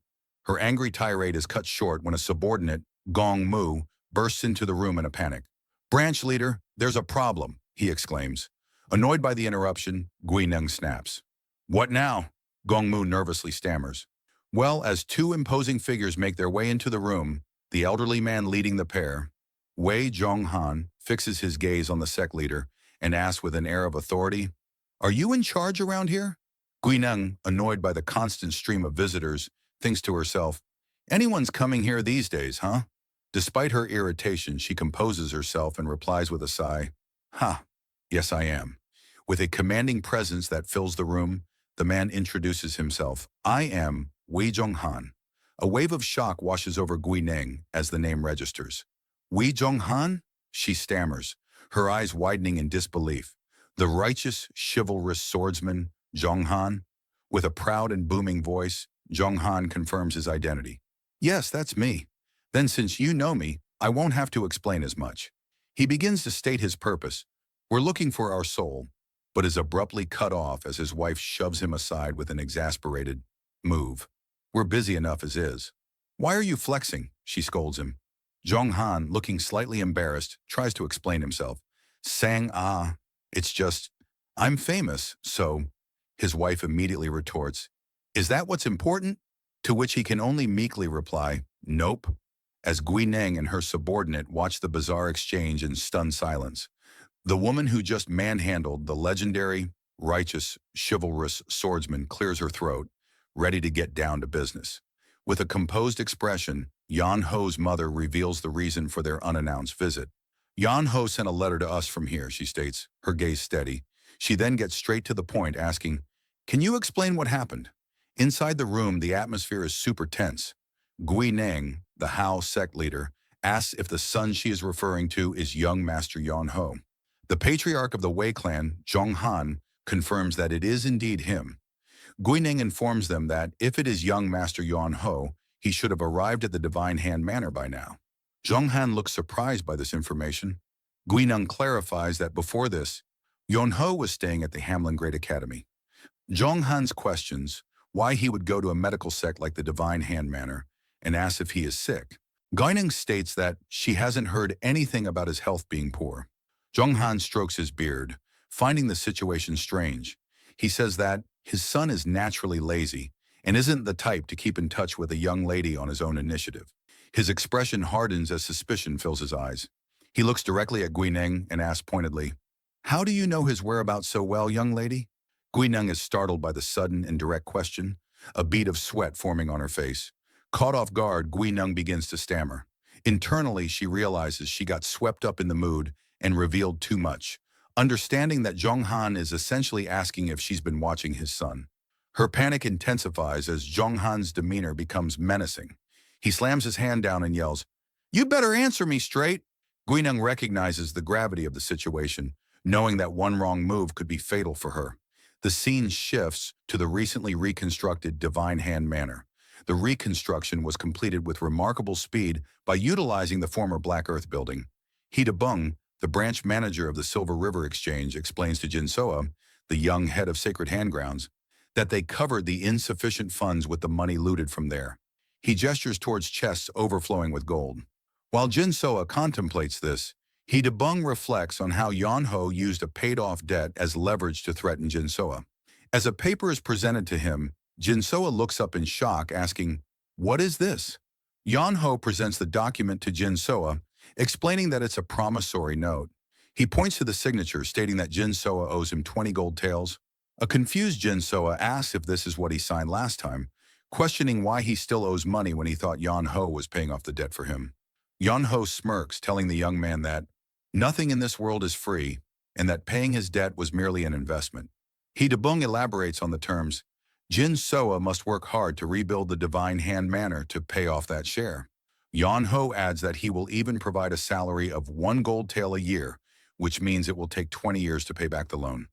Her angry tirade is cut short when a subordinate, Gong Mu, bursts into the room in a panic. Branch leader, there's a problem, he exclaims. Annoyed by the interruption, Gui Neng snaps. What now? Gong Mu nervously stammers. Well, as two imposing figures make their way into the room, the elderly man leading the pair, Wei Zhonghan, fixes his gaze on the sect leader and asks with an air of authority, Are you in charge around here? Gui Neng, annoyed by the constant stream of visitors, thinks to herself, Anyone's coming here these days, huh? Despite her irritation, she composes herself and replies with a sigh, Yes I am. With a commanding presence that fills the room, the man introduces himself. I am Wei Zhonghan. A wave of shock washes over Gui Neng as the name registers. Wei Zhonghan? She stammers, her eyes widening in disbelief. The righteous, chivalrous swordsman, Zhonghan? With a proud and booming voice, Zhonghan confirms his identity. Yes, that's me. Then since you know me, I won't have to explain as much. He begins to state his purpose. We're looking for our soul, but is abruptly cut off as his wife shoves him aside with an exasperated, Move. We're busy enough as is. Why are you flexing? She scolds him. Zhonghan, looking slightly embarrassed, tries to explain himself. It's just, I'm famous, so... His wife immediately retorts, Is that what's important? To which he can only meekly reply, Nope. As Gui Neng and her subordinate watch the bizarre exchange in stunned silence, the woman who just manhandled the legendary, righteous, chivalrous swordsman clears her throat, ready to get down to business. With a composed expression, Yan Ho's mother reveals the reason for their unannounced visit. Yan Ho sent a letter to us from here, she states, her gaze steady. She then gets straight to the point, asking, Can you explain what happened? Inside the room, the atmosphere is super tense. Gui Neng, the Hao sect leader, asks if the son she is referring to is young Master Yon Ho. The patriarch of the Wei clan, Zhong Han, confirms that it is indeed him. Guining informs them that if it is young Master Yon Ho, he should have arrived at the Divine Hand Manor by now. Zhong Han looks surprised by this information. Guineng clarifies that before this, Yon Ho was staying at the Hamlin Great Academy. Zhong Han's questions why he would go to a medical sect like the Divine Hand Manor and asks if he is sick. Guineng states that she hasn't heard anything about his health being poor. Zhong Han strokes his beard, finding the situation strange. He says that his son is naturally lazy and isn't the type to keep in touch with a young lady on his own initiative. His expression hardens as suspicion fills his eyes. He looks directly at Guineng and asks pointedly, "How do you know his whereabouts so well, young lady?" Guineng is startled by the sudden and direct question, a bead of sweat forming on her face. Caught off guard, Guineng begins to stammer. Internally, she realizes she got swept up in the mood and revealed too much, understanding that Zhong Han is essentially asking if she's been watching his son. Her panic intensifies as Zhong Han's demeanor becomes menacing. He slams his hand down and yells, "You better answer me straight!" Guineng recognizes the gravity of the situation, knowing that one wrong move could be fatal for her. The scene shifts to the recently reconstructed Divine Hand Manor. The reconstruction was completed with remarkable speed by utilizing the former Black Earth building. Hida Bung, the branch manager of the Silver River Exchange, explains to Jin Soa, the young head of Sacred Handgrounds, that they covered the insufficient funds with the money looted from there. He gestures towards chests overflowing with gold. While Jin Soa contemplates this, Hida Bung reflects on how Yon Ho used a paid-off debt as leverage to threaten Jin Soa. As a paper is presented to him, Jin Soa looks up in shock, asking, "What is this?" Yon Ho presents the document to Jin Soa, explaining that it's a promissory note. He points to the signature, stating that Jin Soa owes him 20 gold taels. A confused Jin Soa asks if this is what he signed last time, questioning why he still owes money when he thought Yon Ho was paying off the debt for him. Yon Ho smirks, telling the young man that nothing in this world is free and that paying his debt was merely an investment. Hida Bung elaborates on the terms, Jin Soa must work hard to rebuild the Divine Hand Manor to pay off that share. Yon Ho adds that he will even provide a salary of 1 gold tael a year, which means it will take 20 years to pay back the loan.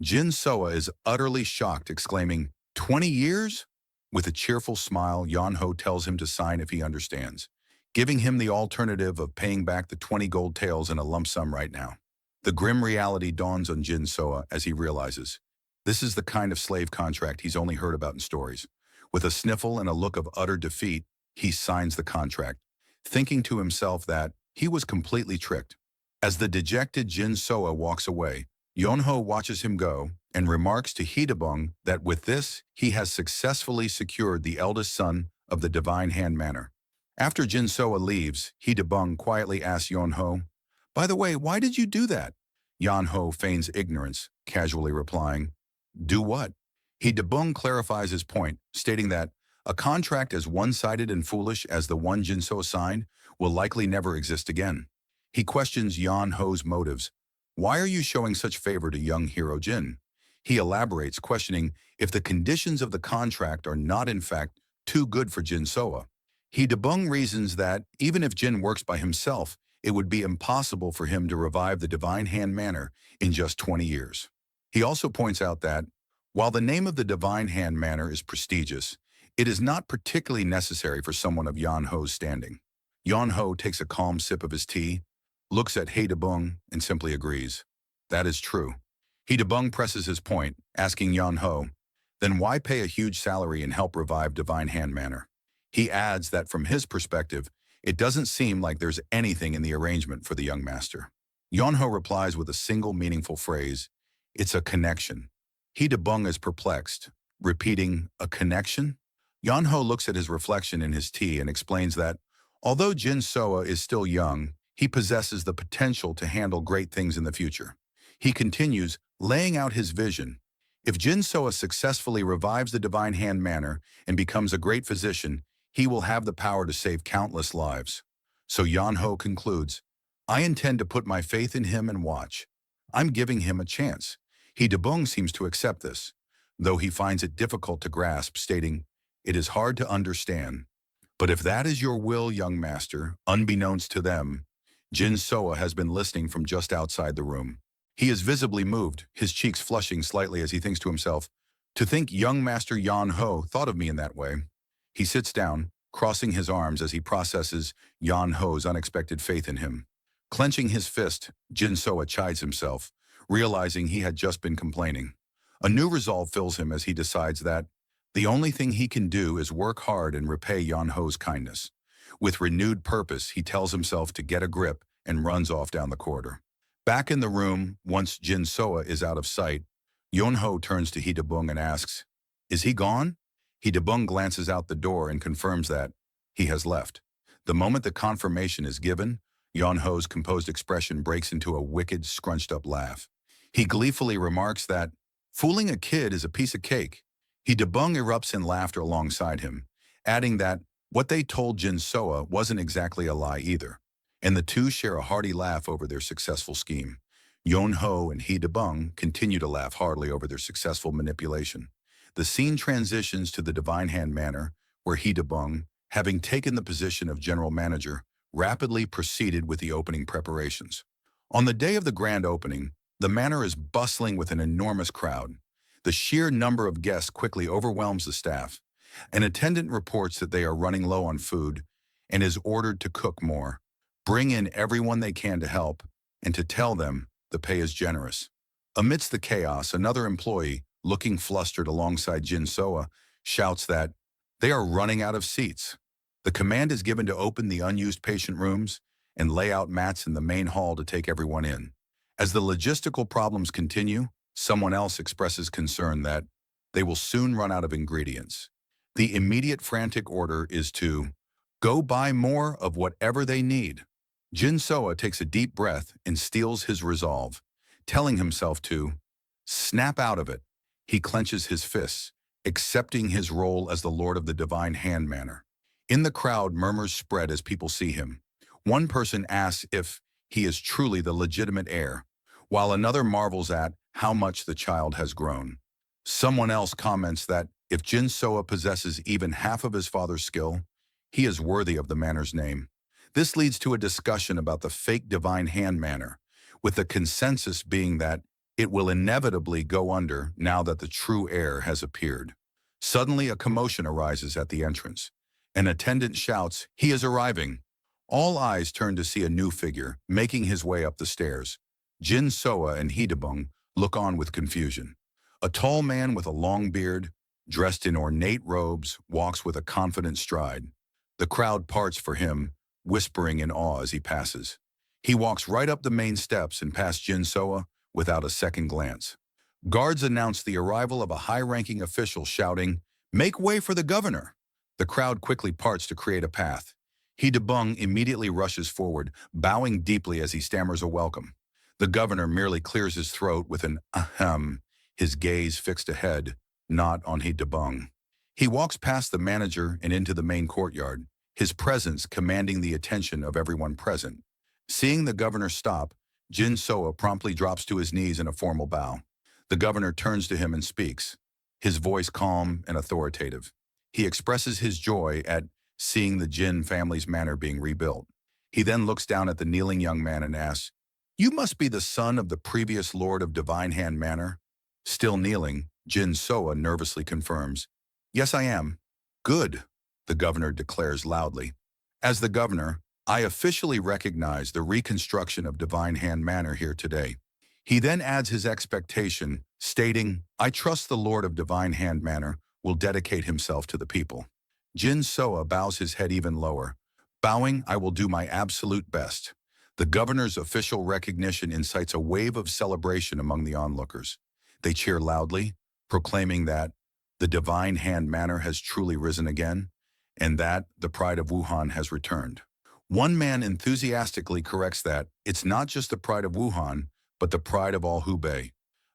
Jin Soa is utterly shocked, exclaiming, 20 years? With a cheerful smile, Yon Ho tells him to sign if he understands, giving him the alternative of paying back the 20 gold taels in a lump sum right now. The grim reality dawns on Jin Soa as he realizes this is the kind of slave contract he's only heard about in stories. With a sniffle and a look of utter defeat, he signs the contract, thinking to himself that he was completely tricked. As the dejected Jin Soa walks away, Yon Ho watches him go and remarks to Hida Bung that with this, he has successfully secured the eldest son of the Divine Hand Manor. After Jin Soa leaves, Hida Bung quietly asks Yon Ho, "By the way, why did you do that?" Yon Ho feigns ignorance, casually replying, "Do what?" Hida Bung clarifies his point, stating that a contract as one-sided and foolish as the one Jin Soa signed will likely never exist again. He questions Yon Ho's motives. Why are you showing such favor to young hero Jin? He elaborates, questioning if the conditions of the contract are not in fact too good for Jin Soa. Hida Bung reasons that even if Jin works by himself, it would be impossible for him to revive the Divine Hand Manor in just 20 years. He also points out that, while the name of the Divine Hand Manor is prestigious, it is not particularly necessary for someone of Yon Ho's standing. Yon Ho takes a calm sip of his tea, looks at Hida Bung, and simply agrees. That is true. Hida Bung presses his point, asking Yon Ho, then why pay a huge salary and help revive Divine Hand Manor? He adds that from his perspective, it doesn't seem like there's anything in the arrangement for the young master. Yon Ho replies with a single meaningful phrase, "It's a connection." Hida Bung is perplexed, repeating, "A connection?" Yon Ho looks at his reflection in his tea and explains that, although Jin Soa is still young, he possesses the potential to handle great things in the future. He continues, laying out his vision. If Jin Soa successfully revives the Divine Hand Manor and becomes a great physician, he will have the power to save countless lives. So Yon Ho concludes, I intend to put my faith in him and watch. I'm giving him a chance. Hida Bung seems to accept this. though he finds it difficult to grasp, stating, "It is hard to understand. But if that is your will, young master," unbeknownst to them, Jin Soa has been listening from just outside the room. He is visibly moved, his cheeks flushing slightly as he thinks to himself, "To think young Master Yan Ho thought of me in that way." He sits down, crossing his arms as he processes Yan Ho's unexpected faith in him. Clenching his fist, Jin Soa chides himself, realizing he had just been complaining. A new resolve fills him as he decides that the only thing he can do is work hard and repay Yan Ho's kindness. With renewed purpose, he tells himself to get a grip and runs off down the corridor. Back in the room, once Jin Soa is out of sight, Yon Ho turns to Hee-Dabung and asks, "Is he gone?" Hee-Dabung glances out the door and confirms that he has left. The moment the confirmation is given, Yon Ho's composed expression breaks into a wicked, scrunched-up laugh. He gleefully remarks that fooling a kid is a piece of cake. Hee-Dabung erupts in laughter alongside him, adding that what they told Jin Soa wasn't exactly a lie either, and the two share a hearty laugh over their successful scheme. Yon Ho and Hee-Dabung continue to laugh heartily over their successful manipulation. The scene transitions to the Divine Hand Manor, where Hee-Dabung, having taken the position of general manager, rapidly proceeded with the opening preparations. On the day of the grand opening, the manor is bustling with an enormous crowd. The sheer number of guests quickly overwhelms the staff. An attendant reports that they are running low on food and is ordered to cook more, bring in everyone they can to help, and to tell them the pay is generous. Amidst the chaos, another employee, looking flustered alongside Jin Soa, shouts that they are running out of seats. The command is given to open the unused patient rooms and lay out mats in the main hall to take everyone in. As the logistical problems continue, someone else expresses concern that they will soon run out of ingredients. The immediate frantic order is to go buy more of whatever they need. Jin Soa takes a deep breath and steels his resolve, telling himself to snap out of it. He clenches his fists, accepting his role as the Lord of the Divine Hand Manor. In the crowd, murmurs spread as people see him. One person asks if he is truly the legitimate heir, while another marvels at how much the child has grown. Someone else comments that if Jin Soa possesses even half of his father's skill, he is worthy of the manor's name. This leads to a discussion about the fake Divine Hand Manor, with the consensus being that it will inevitably go under now that the true heir has appeared. Suddenly, a commotion arises at the entrance. An attendant shouts, "He is arriving." All eyes turn to see a new figure, making his way up the stairs. Jin Soa and Hee-Dabung look on with confusion. A tall man with a long beard, dressed in ornate robes, walks with a confident stride. The crowd parts for him, whispering in awe as he passes. He walks right up the main steps and past Jin Soa without a second glance. Guards announce the arrival of a high-ranking official shouting, "Make way for the governor!" The crowd quickly parts to create a path. Hee-Dabung immediately rushes forward, bowing deeply as he stammers a welcome. The governor merely clears his throat with an ahem, his gaze fixed ahead, not on Hee-Dabung. He walks past the manager and into the main courtyard, his presence commanding the attention of everyone present. Seeing the governor stop, Jin Soa promptly drops to his knees in a formal bow. The governor turns to him and speaks, his voice calm and authoritative. He expresses his joy at seeing the Jin family's manor being rebuilt. He then looks down at the kneeling young man and asks, "You must be the son of the previous Lord of Divine Hand Manor?" Still kneeling, Jin Soa nervously confirms, "Yes, I am." "Good," the governor declares loudly. "As the governor, I officially recognize the reconstruction of Divine Hand Manor here today." He then adds his expectation, stating, "I trust the Lord of Divine Hand Manor will dedicate himself to the people." Jin Soa bows his head even lower. Bowing, "I will do my absolute best." The governor's official recognition incites a wave of celebration among the onlookers. They cheer loudly, proclaiming that the Divine Hand Manor has truly risen again, and that the pride of Wuhan has returned. One man enthusiastically corrects that it's not just the pride of Wuhan, but the pride of all Hubei.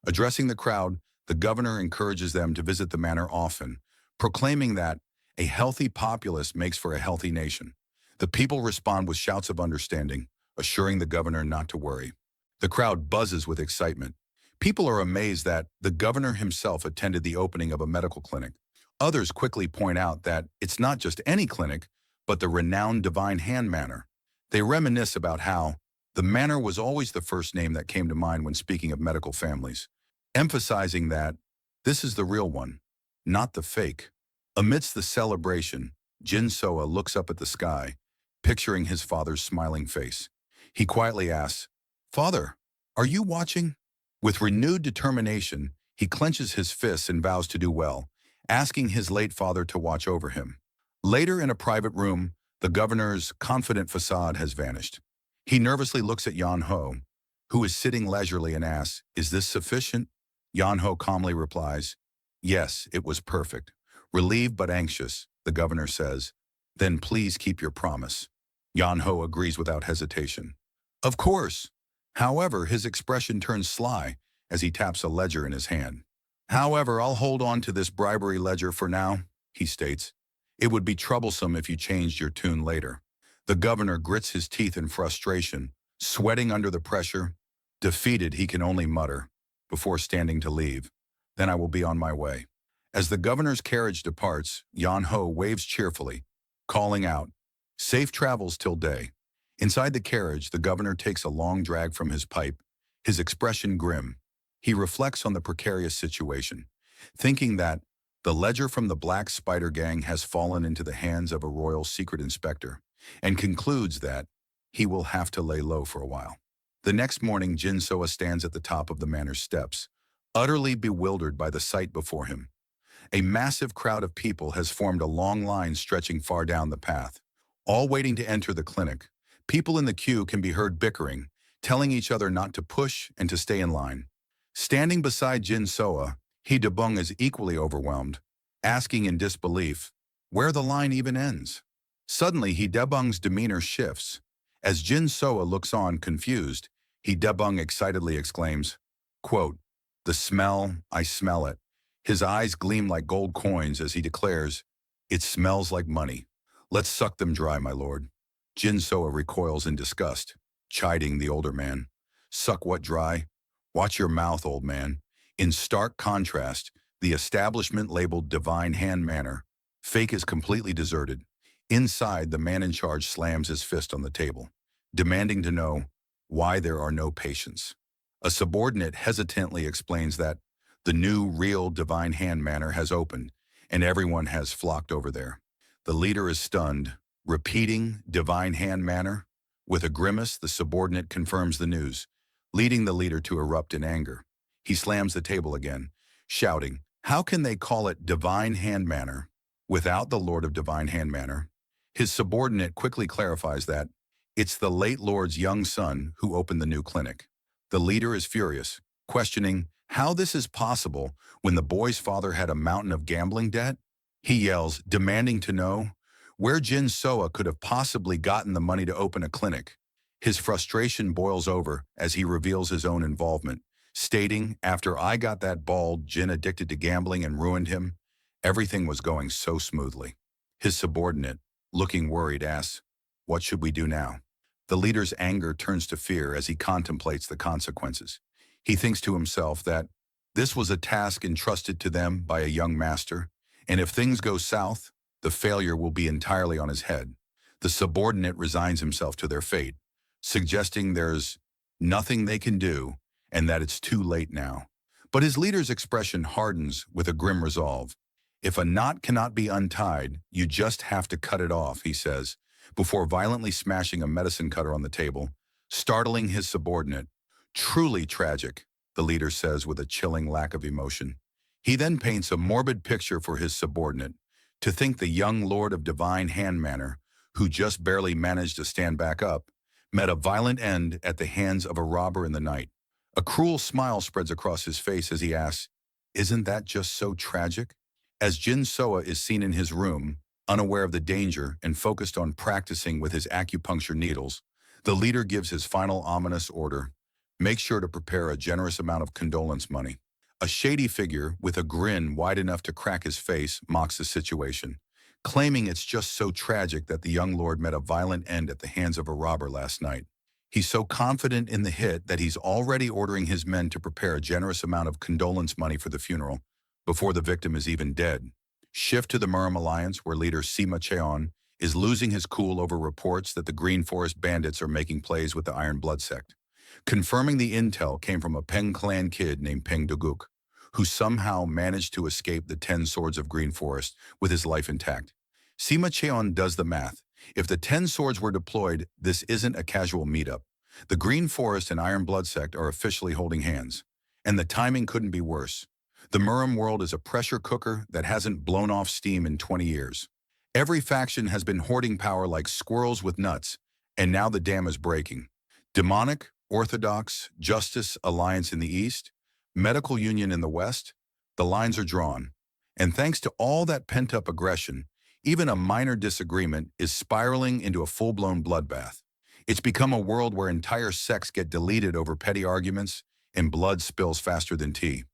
Addressing the crowd, the governor encourages them to visit the manor often, proclaiming that a healthy populace makes for a healthy nation. The people respond with shouts of understanding, assuring the governor not to worry. The crowd buzzes with excitement. People are amazed that the governor himself attended the opening of a medical clinic. Others quickly point out that it's not just any clinic, but the renowned Divine Hand Manor. They reminisce about how the manor was always the first name that came to mind when speaking of medical families, emphasizing that this is the real one, not the fake. Amidst the celebration, Jin Soa looks up at the sky, picturing his father's smiling face. He quietly asks, "Father, are you watching?" With renewed determination, he clenches his fists and vows to do well, asking his late father to watch over him. Later in a private room, the governor's confident facade has vanished. He nervously looks at Yan Ho, who is sitting leisurely, and asks, "Is this sufficient?" Yan Ho calmly replies, "Yes, it was perfect." Relieved but anxious, the governor says, "Then please keep your promise." Yan Ho agrees without hesitation. "Of course." However, his expression turns sly as he taps a ledger in his hand. "However, I'll hold on to this bribery ledger for now," he states. "It would be troublesome if you changed your tune later." The governor grits his teeth in frustration, sweating under the pressure. Defeated, he can only mutter, before standing to leave, "Then I will be on my way." As the governor's carriage departs, Yan Ho waves cheerfully, calling out, "Safe travels till day." Inside the carriage, the governor takes a long drag from his pipe, his expression grim. He reflects on the precarious situation, thinking that the ledger from the Black Spider Gang has fallen into the hands of a royal secret inspector, and concludes that he will have to lay low for a while. The next morning, Jin Soa stands at the top of the manor's steps, utterly bewildered by the sight before him. A massive crowd of people has formed a long line stretching far down the path, all waiting to enter the clinic. People in the queue can be heard bickering, telling each other not to push and to stay in line. Standing beside Jin Soa, He Debung is equally overwhelmed, asking in disbelief where the line even ends. Suddenly, He Debung's demeanor shifts. As Jin Soa looks on, confused, He Debung excitedly exclaims, quote, "The smell, I smell it." His eyes gleam like gold coins as he declares, "It smells like money. Let's suck them dry, my lord." Jin Soa recoils in disgust, chiding the older man. "Suck what dry? Watch your mouth, old man." In stark contrast, the establishment labeled Divine Hand Manor, fake, is completely deserted. Inside, the man in charge slams his fist on the table, demanding to know why there are no patients. A subordinate hesitantly explains that the new, real Divine Hand Manor has opened, and everyone has flocked over there. The leader is stunned, repeating Divine Hand Manor. With a grimace, the subordinate confirms the news, leading the leader to erupt in anger. He slams the table again, shouting, "How can they call it Divine Hand Manor without the Lord of Divine Hand Manor?" His subordinate quickly clarifies that it's the late Lord's young son who opened the new clinic. The leader is furious, questioning how this is possible when the boy's father had a mountain of gambling debt. He yells, demanding to know where Jin Soa could have possibly gotten the money to open a clinic. His frustration boils over as he reveals his own involvement, stating, "After I got that bald Jin addicted to gambling and ruined him, everything was going so smoothly." His subordinate, looking worried, asks, "What should we do now?" The leader's anger turns to fear as he contemplates the consequences. He thinks to himself that this was a task entrusted to them by a young master, and if things go south, the failure will be entirely on his head. The subordinate resigns himself to their fate, suggesting there's nothing they can do and that it's too late now. But his leader's expression hardens with a grim resolve. "If a knot cannot be untied, you just have to cut it off," he says, before violently smashing a medicine cutter on the table, startling his subordinate. "Truly tragic," the leader says with a chilling lack of emotion. He then paints a morbid picture for his subordinate. To think the young lord of Divine Hand Manor, who just barely managed to stand back up, met a violent end at the hands of a robber in the night. A cruel smile spreads across his face as he asks, "Isn't that just so tragic?" As Jin Soa is seen in his room, unaware of the danger and focused on practicing with his acupuncture needles, the leader gives his final ominous order: make sure to prepare a generous amount of condolence money. A shady figure with a grin wide enough to crack his face mocks the situation, claiming it's just so tragic that the young lord met a violent end at the hands of a robber last night. He's so confident in the hit that he's already ordering his men to prepare a generous amount of condolence money for the funeral before the victim is even dead. Shift to the Murim Alliance, where leader Sima Cheon is losing his cool over reports that the Green Forest bandits are making plays with the Iron Blood sect. Confirming the intel came from a Peng clan kid named Peng Duguk, who somehow managed to escape the 10 swords of Green Forest with his life intact. Sima Cheon does the math. If the 10 swords were deployed, this isn't a casual meetup. The Green Forest and Iron Blood sect are officially holding hands. And the timing couldn't be worse. The Murim world is a pressure cooker that hasn't blown off steam in 20 years. Every faction has been hoarding power like squirrels with nuts, and now the dam is breaking. Demonic, Orthodox, Justice Alliance in the East, Medical Union in the West, the lines are drawn. And thanks to all that pent-up aggression, even a minor disagreement is spiraling into a full-blown bloodbath. It's become a world where entire sects get deleted over petty arguments and blood spills faster than tea.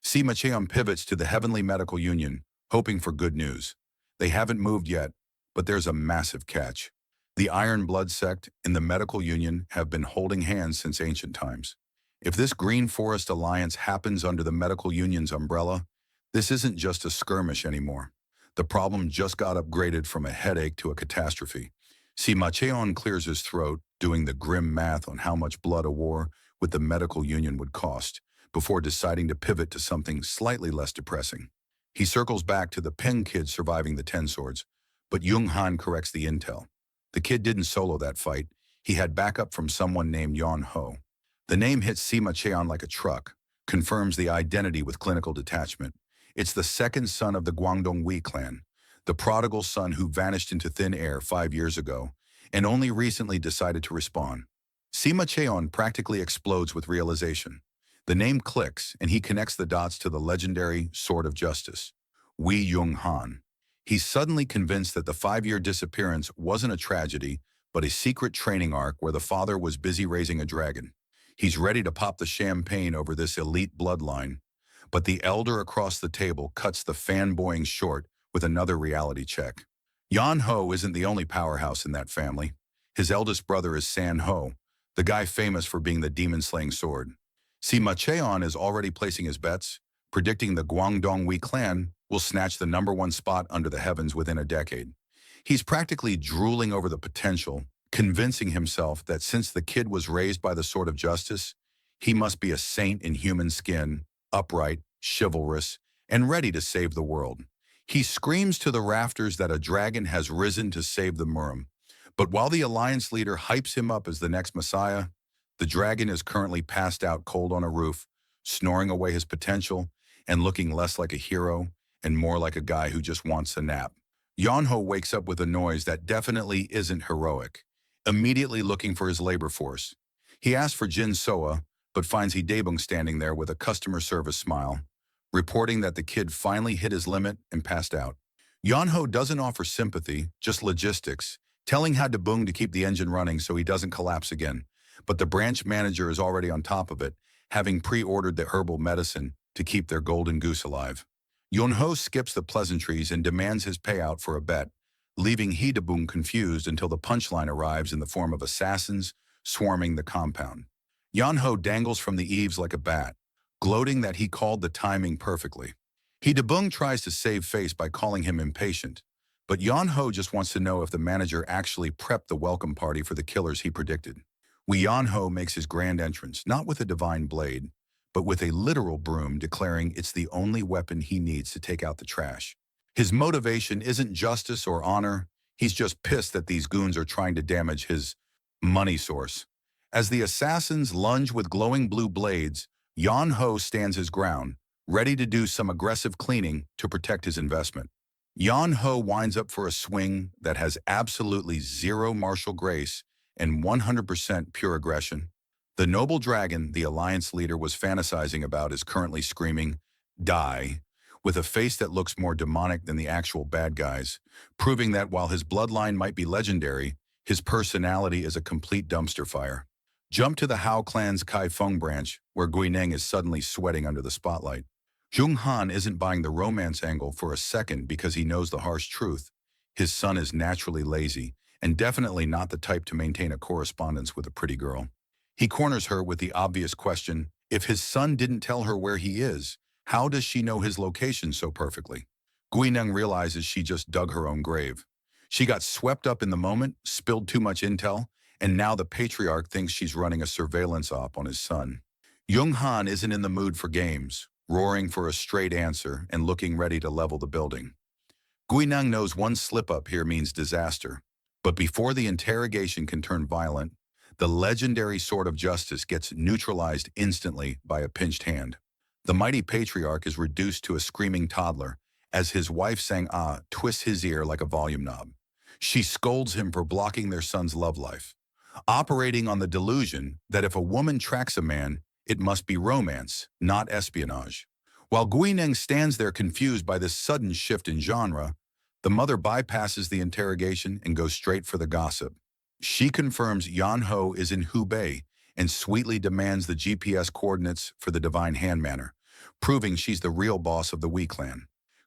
Sima Cheon pivots to the Heavenly Medical Union, hoping for good news. They haven't moved yet, but there's a massive catch. The Iron Blood sect and the Medical Union have been holding hands since ancient times. If this Green Forest Alliance happens under the Medical Union's umbrella, this isn't just a skirmish anymore. The problem just got upgraded from a headache to a catastrophe. Sima Cheon clears his throat, doing the grim math on how much blood a war with the Medical Union would cost, before deciding to pivot to something slightly less depressing. He circles back to the Peng kid surviving the 10 swords, but Jung Han corrects the intel. The kid didn't solo that fight. He had backup from someone named Yon Ho. The name hits Sima Cheon like a truck, confirms the identity with clinical detachment. It's the second son of the Guangdong Wei clan, the prodigal son who vanished into thin air 5 years ago and only recently decided to respawn. Sima Cheon practically explodes with realization. The name clicks, and he connects the dots to the legendary Sword of Justice, Wei Jung Han. He's suddenly convinced that the 5-year disappearance wasn't a tragedy, but a secret training arc where the father was busy raising a dragon. He's ready to pop the champagne over this elite bloodline, but the elder across the table cuts the fanboying short with another reality check. Yan Ho isn't the only powerhouse in that family. His eldest brother is San Ho, the guy famous for being the demon-slaying sword. Sima Cheon is already placing his bets, predicting the Guangdong Wei clan will snatch the #1 spot under the heavens within a decade. He's practically drooling over the potential, convincing himself that since the kid was raised by the Sword of Justice, he must be a saint in human skin, upright, chivalrous, and ready to save the world. He screams to the rafters that a dragon has risen to save the Murim. But while the Alliance leader hypes him up as the next Messiah, the dragon is currently passed out cold on a roof, snoring away his potential and looking less like a hero and more like a guy who just wants a nap. Yonho wakes up with a noise that definitely isn't heroic, immediately looking for his labor force. He asks for Jin Soa, but finds Hidebung standing there with a customer service smile, reporting that the kid finally hit his limit and passed out. Yonho doesn't offer sympathy, just logistics, telling Hidebung to keep the engine running so he doesn't collapse again. But the branch manager is already on top of it, having pre-ordered the herbal medicine to keep their golden goose alive. Yonho skips the pleasantries and demands his payout for a bet, leaving Hidebung confused until the punchline arrives in the form of assassins swarming the compound. Yonho dangles from the eaves like a bat, gloating that he called the timing perfectly. Hidebung tries to save face by calling him impatient, but Yonho just wants to know if the manager actually prepped the welcome party for the killers he predicted. Yonho makes his grand entrance, not with a divine blade, but with a literal broom, declaring it's the only weapon he needs to take out the trash. His motivation isn't justice or honor, he's just pissed that these goons are trying to damage his money source. As the assassins lunge with glowing blue blades, Yonho stands his ground, ready to do some aggressive cleaning to protect his investment. Yonho winds up for a swing that has absolutely zero martial grace and 100% pure aggression. The noble dragon the Alliance leader was fantasizing about is currently screaming, "Die," with a face that looks more demonic than the actual bad guys, proving that while his bloodline might be legendary, his personality is a complete dumpster fire. Jump to the Hao clan's Kai Feng branch, where Guineng is suddenly sweating under the spotlight. Jung Han isn't buying the romance angle for a second because he knows the harsh truth. His son is naturally lazy, and definitely not the type to maintain a correspondence with a pretty girl. He corners her with the obvious question, if his son didn't tell her where he is, how does she know his location so perfectly? Guineng realizes she just dug her own grave. She got swept up in the moment, spilled too much intel, and now the patriarch thinks she's running a surveillance op on his son. Jung Han isn't in the mood for games, roaring for a straight answer and looking ready to level the building. Guineng knows one slip-up here means disaster, but before the interrogation can turn violent, the legendary sword of justice gets neutralized instantly by a pinched hand. The mighty patriarch is reduced to a screaming toddler as his wife Sang-ah twists his ear like a volume knob. She scolds him for blocking their son's love life, operating on the delusion that if a woman tracks a man, it must be romance, not espionage. While Guineng stands there confused by this sudden shift in genre, the mother bypasses the interrogation and goes straight for the gossip. She confirms Yan Ho is in Hubei and sweetly demands the GPS coordinates for the Divine Hand Manor, proving she's the real boss of the Wei clan.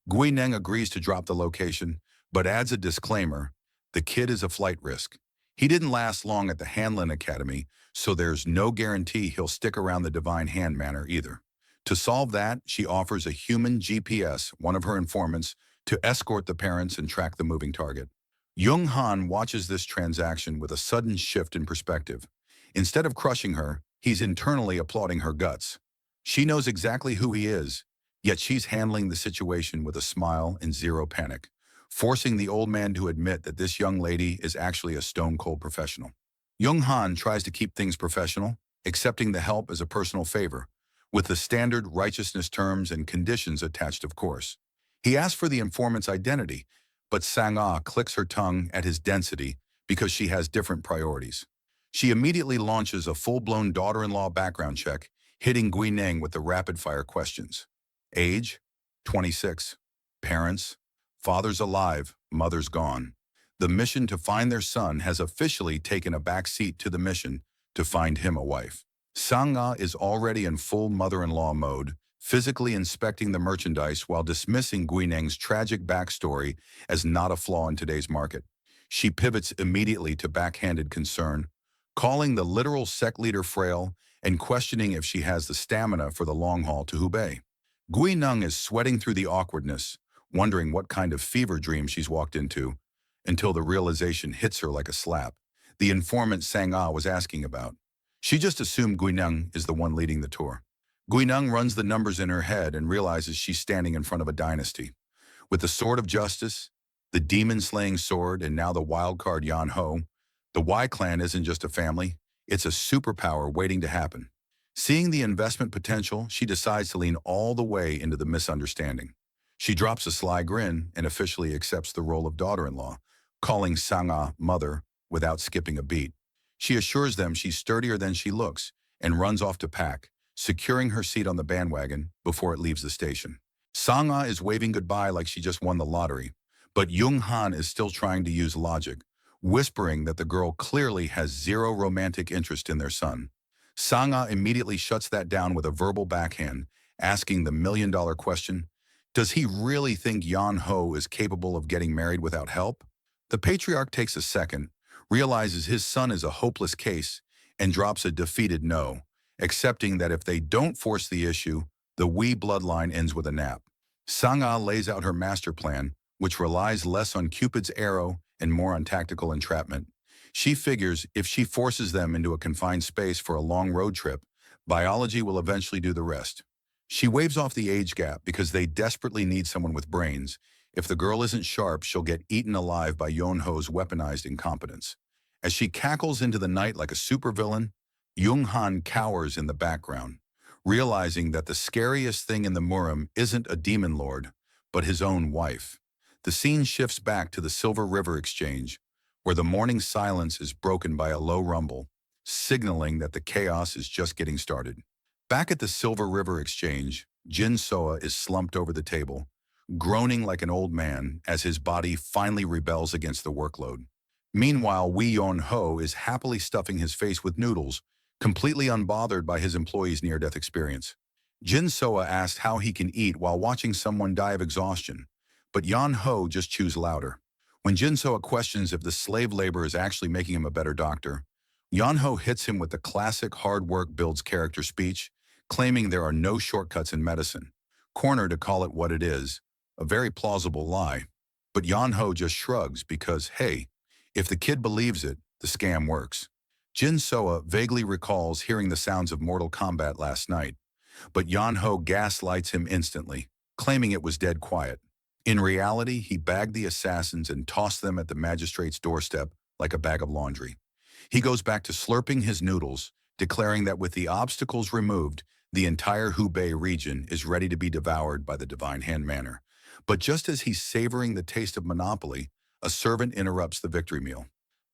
Guineng agrees to drop the location, but adds a disclaimer: the kid is a flight risk. He didn't last long at the Hanlin Academy, so there's no guarantee he'll stick around the Divine Hand Manor either. To solve that, she offers a human GPS, one of her informants, to escort the parents and track the moving target. Jung Han watches this transaction with a sudden shift in perspective. Instead of crushing her, he's internally applauding her guts. She knows exactly who he is, yet she's handling the situation with a smile and zero panic, forcing the old man to admit that this young lady is actually a stone-cold professional. Jung Han tries to keep things professional, accepting the help as a personal favor, with the standard righteousness terms and conditions attached, of course. He asks for the informant's identity, but Sang-ah clicks her tongue at his density because she has different priorities. She immediately launches a full-blown daughter-in-law background check, hitting Guineng with the rapid-fire questions. Age? 26. Parents? Father's alive, mother's gone. The mission to find their son has officially taken a back seat to the mission to find him a wife. Sang-ah is already in full mother-in-law mode, physically inspecting the merchandise while dismissing Guineng's tragic backstory as not a flaw in today's market. She pivots immediately to backhanded concern, calling the literal sect leader frail and questioning if she has the stamina for the long haul to Hubei. Guineng is sweating through the awkwardness, wondering what kind of fever dream she's walked into, until the realization hits her like a slap. The informant Sang-ah was asking about. She just assumed Guineng is the one leading the tour. Guineng runs the numbers in her head and realizes she's standing in front of a dynasty. With the sword of justice, the demon-slaying sword, and now the wild card Yan Ho, the Wei clan isn't just a family, it's a superpower waiting to happen. Seeing the investment potential, she decides to lean all the way into the misunderstanding. She drops a sly grin and officially accepts the role of daughter-in-law, calling Sang-ah mother without skipping a beat. She assures them she's sturdier than she looks and runs off to pack, securing her seat on the bandwagon before it leaves the station. Sang-ah is waving goodbye like she just won the lottery, but Jung Han is still trying to use logic, whispering that the girl clearly has zero romantic interest in their son. Sang-ah immediately shuts that down with a verbal backhand, asking the million-dollar question, does he really think Yan Ho is capable of getting married without help? The patriarch takes a second, realizes his son is a hopeless case, and drops a defeated no, accepting that if they don't force the issue, the Wei bloodline ends with a nap. Sang-ah lays out her master plan, which relies less on Cupid's arrow and more on tactical entrapment. She figures if she forces them into a confined space for a long road trip, biology will eventually do the rest. She waves off the age gap because they desperately need someone with brains. If the girl isn't sharp, she'll get eaten alive by Yon Ho's weaponized incompetence. As she cackles into the night like a supervillain, Jung Han cowers in the background, realizing that the scariest thing in the murim isn't a demon lord, but his own wife. The scene shifts back to the Silver River Exchange, where the morning silence is broken by a low rumble, signaling that the chaos is just getting started. Back at the Silver River Exchange, Jin Soa is slumped over the table, groaning like an old man as his body finally rebels against the workload. Meanwhile, Wei Yon Ho is happily stuffing his face with noodles, completely unbothered by his employee's near-death experience. Jin Soa asks how he can eat while watching someone die of exhaustion, but Yan Ho just chews louder. When Jinsoa questions if the slave labor is actually making him a better doctor, Yeonho hits him with the classic hard work builds character speech, claiming there are no shortcuts in medicine. Corner to call it what it is, a very plausible lie. But Yeonho just shrugs because, hey, if the kid believes it, the scam works. Jin Soa vaguely recalls hearing the sounds of Mortal Kombat last night, but Yeonho gaslights him instantly, claiming it was dead quiet. In reality, he bagged the assassins and tossed them at the magistrate's doorstep like a bag of laundry. He goes back to slurping his noodles, declaring that with the obstacles removed, the entire Hubei region is ready to be devoured by the Divine Hand Manor. But just as he's savoring the taste of monopoly, a servant interrupts the victory meal.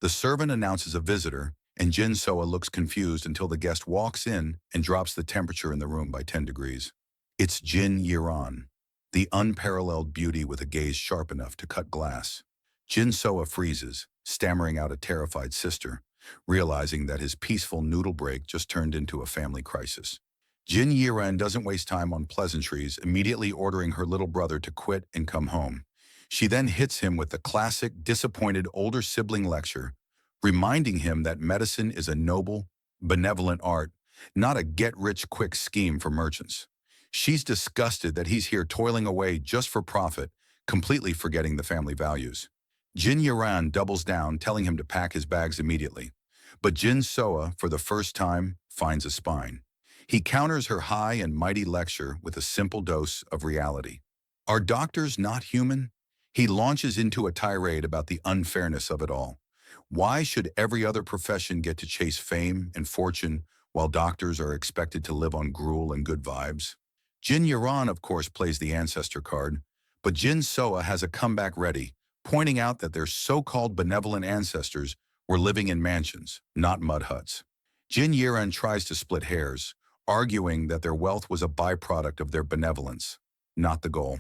The servant announces a visitor, and Jin Soa looks confused until the guest walks in and drops the temperature in the room by 10 degrees. It's Jin Yiran, the unparalleled beauty with a gaze sharp enough to cut glass. Jin Soa freezes, stammering out a terrified sister, realizing that his peaceful noodle break just turned into a family crisis. Jin Yiran doesn't waste time on pleasantries, immediately ordering her little brother to quit and come home. She then hits him with the classic disappointed older sibling lecture, reminding him that medicine is a noble, benevolent art, not a get-rich-quick scheme for merchants. She's disgusted that he's here toiling away just for profit, completely forgetting the family values. Jin Yaran doubles down, telling him to pack his bags immediately. But Jin Soa, for the first time, finds a spine. He counters her high and mighty lecture with a simple dose of reality. Are doctors not human? He launches into a tirade about the unfairness of it all. Why should every other profession get to chase fame and fortune while doctors are expected to live on gruel and good vibes? Jin Yaran, of course, plays the ancestor card, but Jin Soa has a comeback ready, pointing out that their so-called benevolent ancestors were living in mansions, not mud huts. Jin Yiran tries to split hairs, arguing that their wealth was a byproduct of their benevolence, not the goal.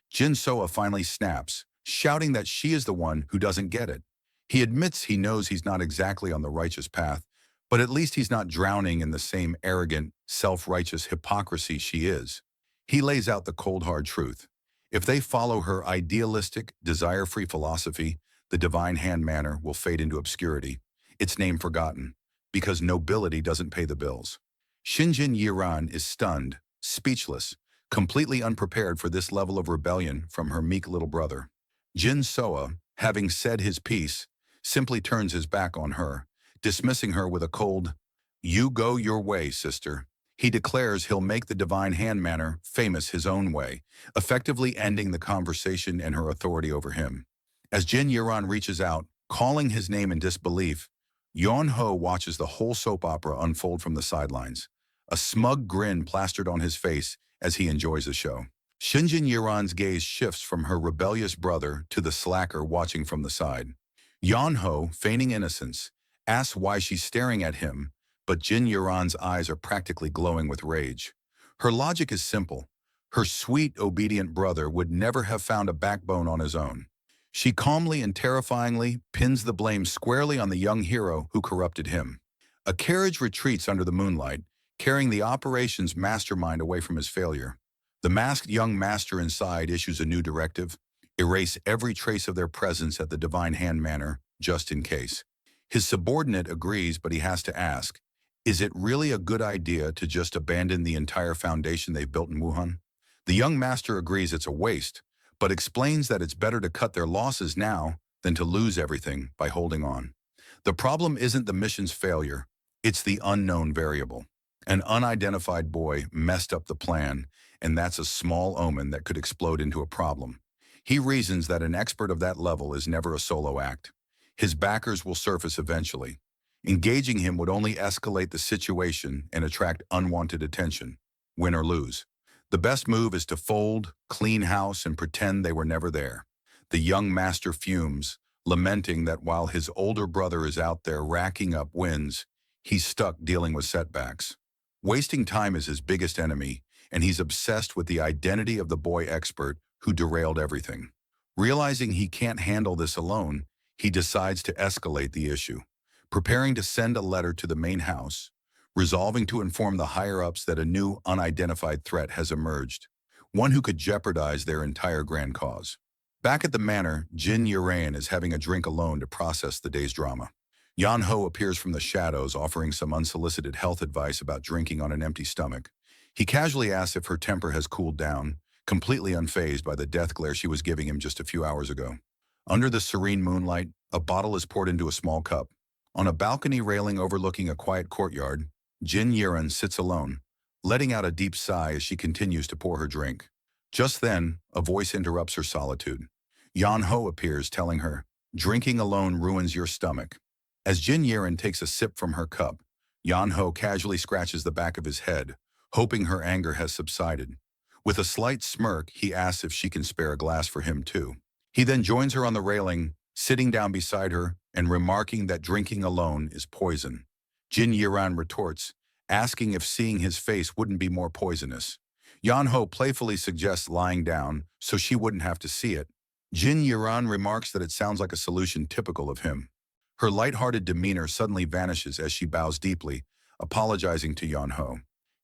Jin Soa finally snaps, shouting that she is the one who doesn't get it. He admits he knows he's not exactly on the righteous path, but at least he's not drowning in the same arrogant, self-righteous hypocrisy she is. He lays out the cold hard truth. If they follow her idealistic, desire-free philosophy, the Divine Hand Manor will fade into obscurity, its name forgotten, because nobility doesn't pay the bills. Shinjin Yiran is stunned, speechless, completely unprepared for this level of rebellion from her meek little brother. Jin Soa, having said his piece, simply turns his back on her, dismissing her with a cold, "You go your way, sister." He declares he'll make the Divine Hand Manor famous his own way, effectively ending the conversation and her authority over him. As Jin Yiran reaches out, calling his name in disbelief, Yeon Ho watches the whole soap opera unfold from the sidelines, a smug grin plastered on his face as he enjoys the show. Shinjin Yiran's gaze shifts from her rebellious brother to the slacker watching from the side. Yeon Ho, feigning innocence, asks why she's staring at him, but Jin Yiran's eyes are practically glowing with rage. Her logic is simple. Her sweet, obedient brother would never have found a backbone on his own. She calmly and terrifyingly pins the blame squarely on the young hero who corrupted him. A carriage retreats under the moonlight, carrying the operations mastermind away from his failure. The masked young master inside issues a new directive: erase every trace of their presence at the Divine Hand Manor, just in case. His subordinate agrees, but he has to ask, is it really a good idea to just abandon the entire foundation they've built in Wuhan? The young master agrees it's a waste, but explains that it's better to cut their losses now than to lose everything by holding on. The problem isn't the mission's failure, it's the unknown variable. An unidentified boy messed up the plan, and that's a small omen that could explode into a problem. He reasons that an expert of that level is never a solo act. His backers will surface eventually. Engaging him would only escalate the situation and attract unwanted attention, win or lose. The best move is to fold, clean house, and pretend they were never there. The young master fumes, lamenting that while his older brother is out there racking up wins, he's stuck dealing with setbacks. Wasting time is his biggest enemy, and he's obsessed with the identity of the boy expert who derailed everything. Realizing he can't handle this alone, he decides to escalate the issue. Preparing to send a letter to the main house, resolving to inform the higher-ups that a new unidentified threat has emerged, one who could jeopardize their entire grand cause. Back at the manor, Jin Yuran is having a drink alone to process the day's drama. Yan Ho appears from the shadows offering some unsolicited health advice about drinking on an empty stomach. He casually asks if her temper has cooled down, completely unfazed by the death glare she was giving him just a few hours ago. Under the serene moonlight, a bottle is poured into a small cup. On a balcony railing overlooking a quiet courtyard, Jin Yuran sits alone, letting out a deep sigh as she continues to pour her drink. Just then, a voice interrupts her solitude. Yan Ho appears, telling her, "Drinking alone ruins your stomach." As Jin Yiren takes a sip from her cup, Yan Ho casually scratches the back of his head, hoping her anger has subsided. With a slight smirk, he asks if she can spare a glass for him too. He then joins her on the railing, sitting down beside her and remarking that drinking alone is poison. Jin Yiran retorts, asking if seeing his face wouldn't be more poisonous. Yan Ho playfully suggests lying down so she wouldn't have to see it. Jin Yiran remarks that it sounds like a solution typical of him. Her light-hearted demeanor suddenly vanishes as she bows deeply, apologizing to Yan Ho.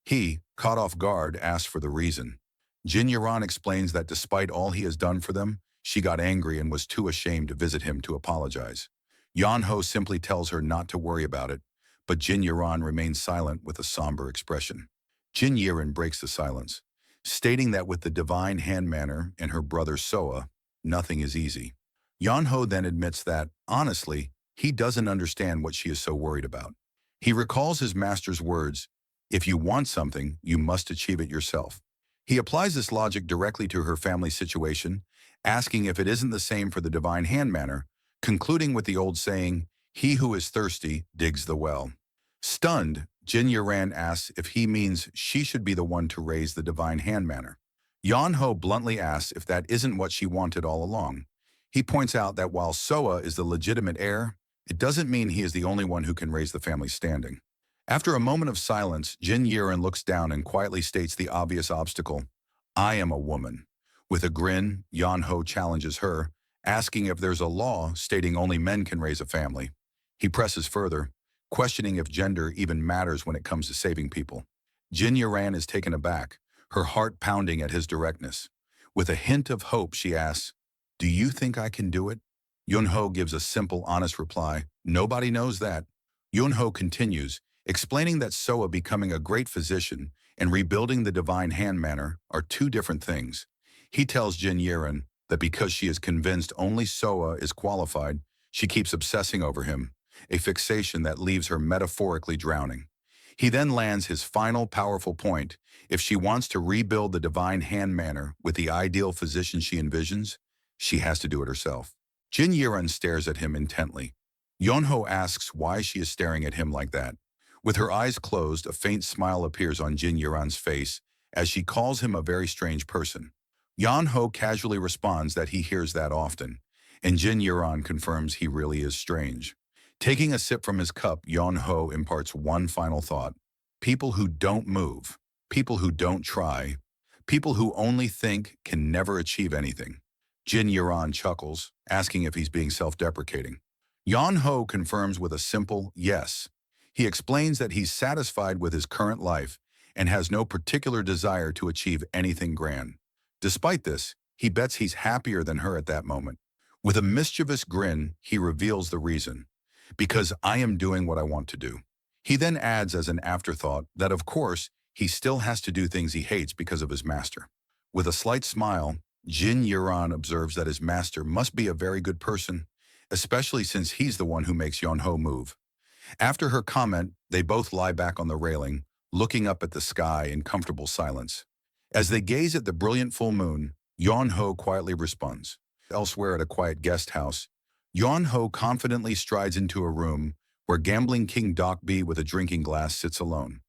He, caught off guard, asks for the reason. Jin Yiran explains that despite all he has done for them, she got angry and was too ashamed to visit him to apologize. Yan Ho simply tells her not to worry about it, but Jin Yiran remains silent with a somber expression. Jin Yiran breaks the silence, stating that with the divine hand manner and her brother Soa, nothing is easy. Yan Ho then admits that, honestly, he doesn't understand what she is so worried about. He recalls his master's words, "If you want something, you must achieve it yourself." He applies this logic directly to her family situation, asking if it isn't the same for the divine hand manner, concluding with the old saying, "He who is thirsty digs the well." Stunned, Jin Yuran asks if he means she should be the one to raise the divine hand manner. Yan Ho bluntly asks if that isn't what she wanted all along. He points out that while Soa is the legitimate heir, it doesn't mean he is the only one who can raise the family standing. After a moment of silence, Jin Yiren looks down and quietly states the obvious obstacle, "I am a woman." With a grin, Yan Ho challenges her, asking if there's a law stating only men can raise a family. He presses further, questioning if gender even matters when it comes to saving people. Jin Yiren is taken aback, her heart pounding at his directness. With a hint of hope, she asks, "Do you think I can do it?" Yun Ho gives a simple, honest reply, "Nobody knows that." Yun Ho continues, explaining that Soa becoming a great physician and rebuilding the divine hand manner are two different things. He tells Jin Yiren that because she is convinced only Soa is qualified, she keeps obsessing over him, a fixation that leaves her metaphorically drowning. He then lands his final powerful point: if she wants to rebuild the divine hand manner with the ideal physician she envisions, she has to do it herself. Jin Yiren stares at him intently. Yonho asks why she is staring at him like that. With her eyes closed, a faint smile appears on Jin Yiren's face as she calls him a very strange person. Yonho casually responds that he hears that often, and Jin Yiren confirms he really is strange. Taking a sip from his cup, Yonho imparts one final thought. People who don't move, people who don't try, people who only think can never achieve anything. Jin Yiren chuckles, asking if he's being self-deprecating. Yan Ho confirms with a simple yes. He explains that he's satisfied with his current life and has no particular desire to achieve anything grand. Despite this, he bets he's happier than her at that moment. With a mischievous grin, he reveals the reason. "Because I am doing what I want to do." He then adds as an afterthought that, of course, he still has to do things he hates because of his master. With a slight smile, Jin Yiren observes that his master must be a very good person, especially since he's the one who makes Yonho move. After her comment, they both lie back on the railing, looking up at the sky in comfortable silence. As they gaze at the brilliant full moon, Yonho quietly responds. Elsewhere at a quiet guest house, Yonho confidently strides into a room where gambling king Dokbi with a drinking glass sits alone.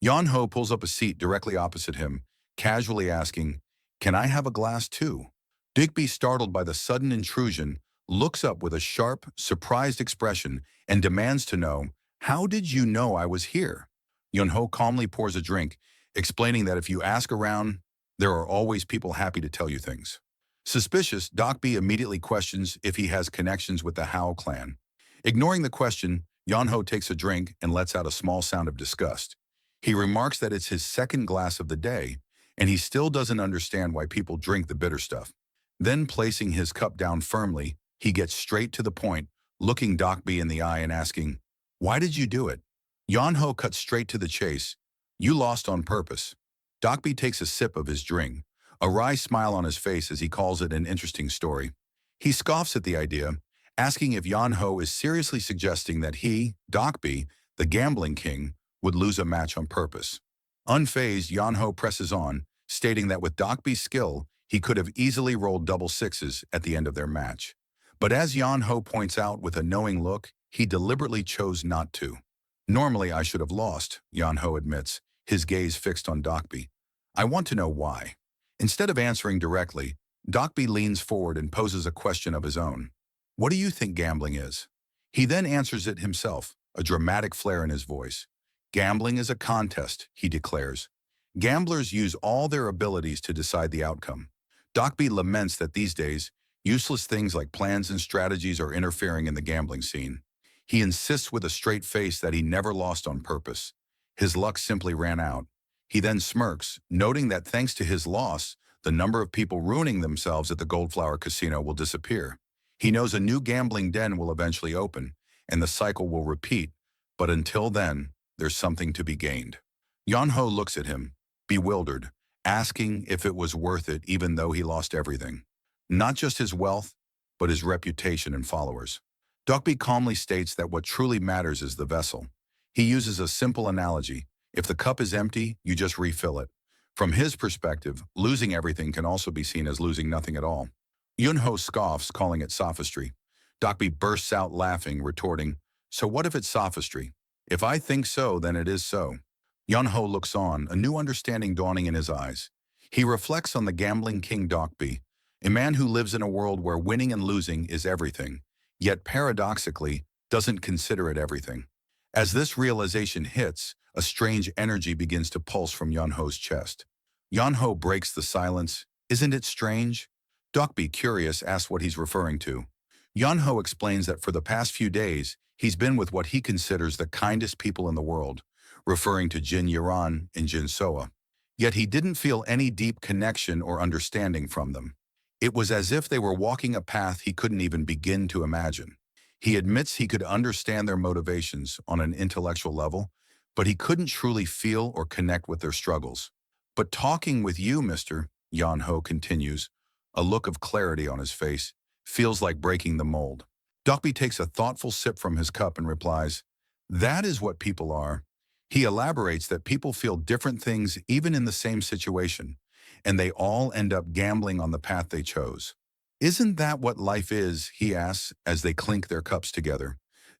Yonho pulls up a seat directly opposite him, casually asking, "Can I have a glass too?" Digby, startled by the sudden intrusion, looks up with a sharp, surprised expression and demands to know, "How did you know I was here?" Yunho calmly pours a drink, explaining that if you ask around, there are always people happy to tell you things. Suspicious, Dokby immediately questions if he has connections with the Hao clan. Ignoring the question, Yonho takes a drink and lets out a small sound of disgust. He remarks that it's his second glass of the day, and he still doesn't understand why people drink the bitter stuff. Then placing his cup down firmly, he gets straight to the point, looking Dokbi in the eye and asking, "Why did you do it?" Yonho cuts straight to the chase. "You lost on purpose." Dokbi takes a sip of his drink, a wry smile on his face as he calls it an interesting story. He scoffs at the idea, asking if Yonho is seriously suggesting that he, Dokbi, the gambling king, would lose a match on purpose. Unfazed, Yonho presses on, stating that with Dokbi's skill, he could have easily rolled double sixes at the end of their match. But as Yonho points out with a knowing look, he deliberately chose not to. "Normally I should have lost," Yonho admits, his gaze fixed on Dokbi. "I want to know why." Instead of answering directly, Dokbi leans forward and poses a question of his own. "What do you think gambling is?" He then answers it himself, a dramatic flair in his voice. "Gambling is a contest," he declares. "Gamblers use all their abilities to decide the outcome." Dokbi laments that these days, useless things like plans and strategies are interfering in the gambling scene. He insists with a straight face that he never lost on purpose. His luck simply ran out. He then smirks, noting that thanks to his loss, the number of people ruining themselves at the Goldflower Casino will disappear. He knows a new gambling den will eventually open, and the cycle will repeat, but until then, there's something to be gained. Yonho looks at him, bewildered, asking if it was worth it even though he lost everything. Not just his wealth, but his reputation and followers. Dokbi calmly states that what truly matters is the vessel. He uses a simple analogy. If the cup is empty, you just refill it. From his perspective, losing everything can also be seen as losing nothing at all. Yunho scoffs, calling it sophistry. Dokbi bursts out laughing, retorting, "So what if it's sophistry? If I think so, then it is so." Yunho looks on, a new understanding dawning in his eyes. He reflects on the gambling king Dokbi, a man who lives in a world where winning and losing is everything, yet paradoxically doesn't consider it everything. As this realization hits, a strange energy begins to pulse from Yunho's chest. Yunho breaks the silence. "Isn't it strange?" Dokbi, curious, asks what he's referring to. Yunho explains that for the past few days, he's been with what he considers the kindest people in the world, referring to Jin Yiran and Jin Soa. Yet he didn't feel any deep connection or understanding from them. It was as if they were walking a path he couldn't even begin to imagine. He admits he could understand their motivations on an intellectual level, but he couldn't truly feel or connect with their struggles. "But talking with you, Mr. Yonho continues, a look of clarity on his face, feels like breaking the mold. Dokbi takes a thoughtful sip from his cup and replies, "That is what people are." He elaborates that people feel different things even in the same situation, and they all end up gambling on the path they chose. "Isn't that what life is?" he asks as they clink their cups together.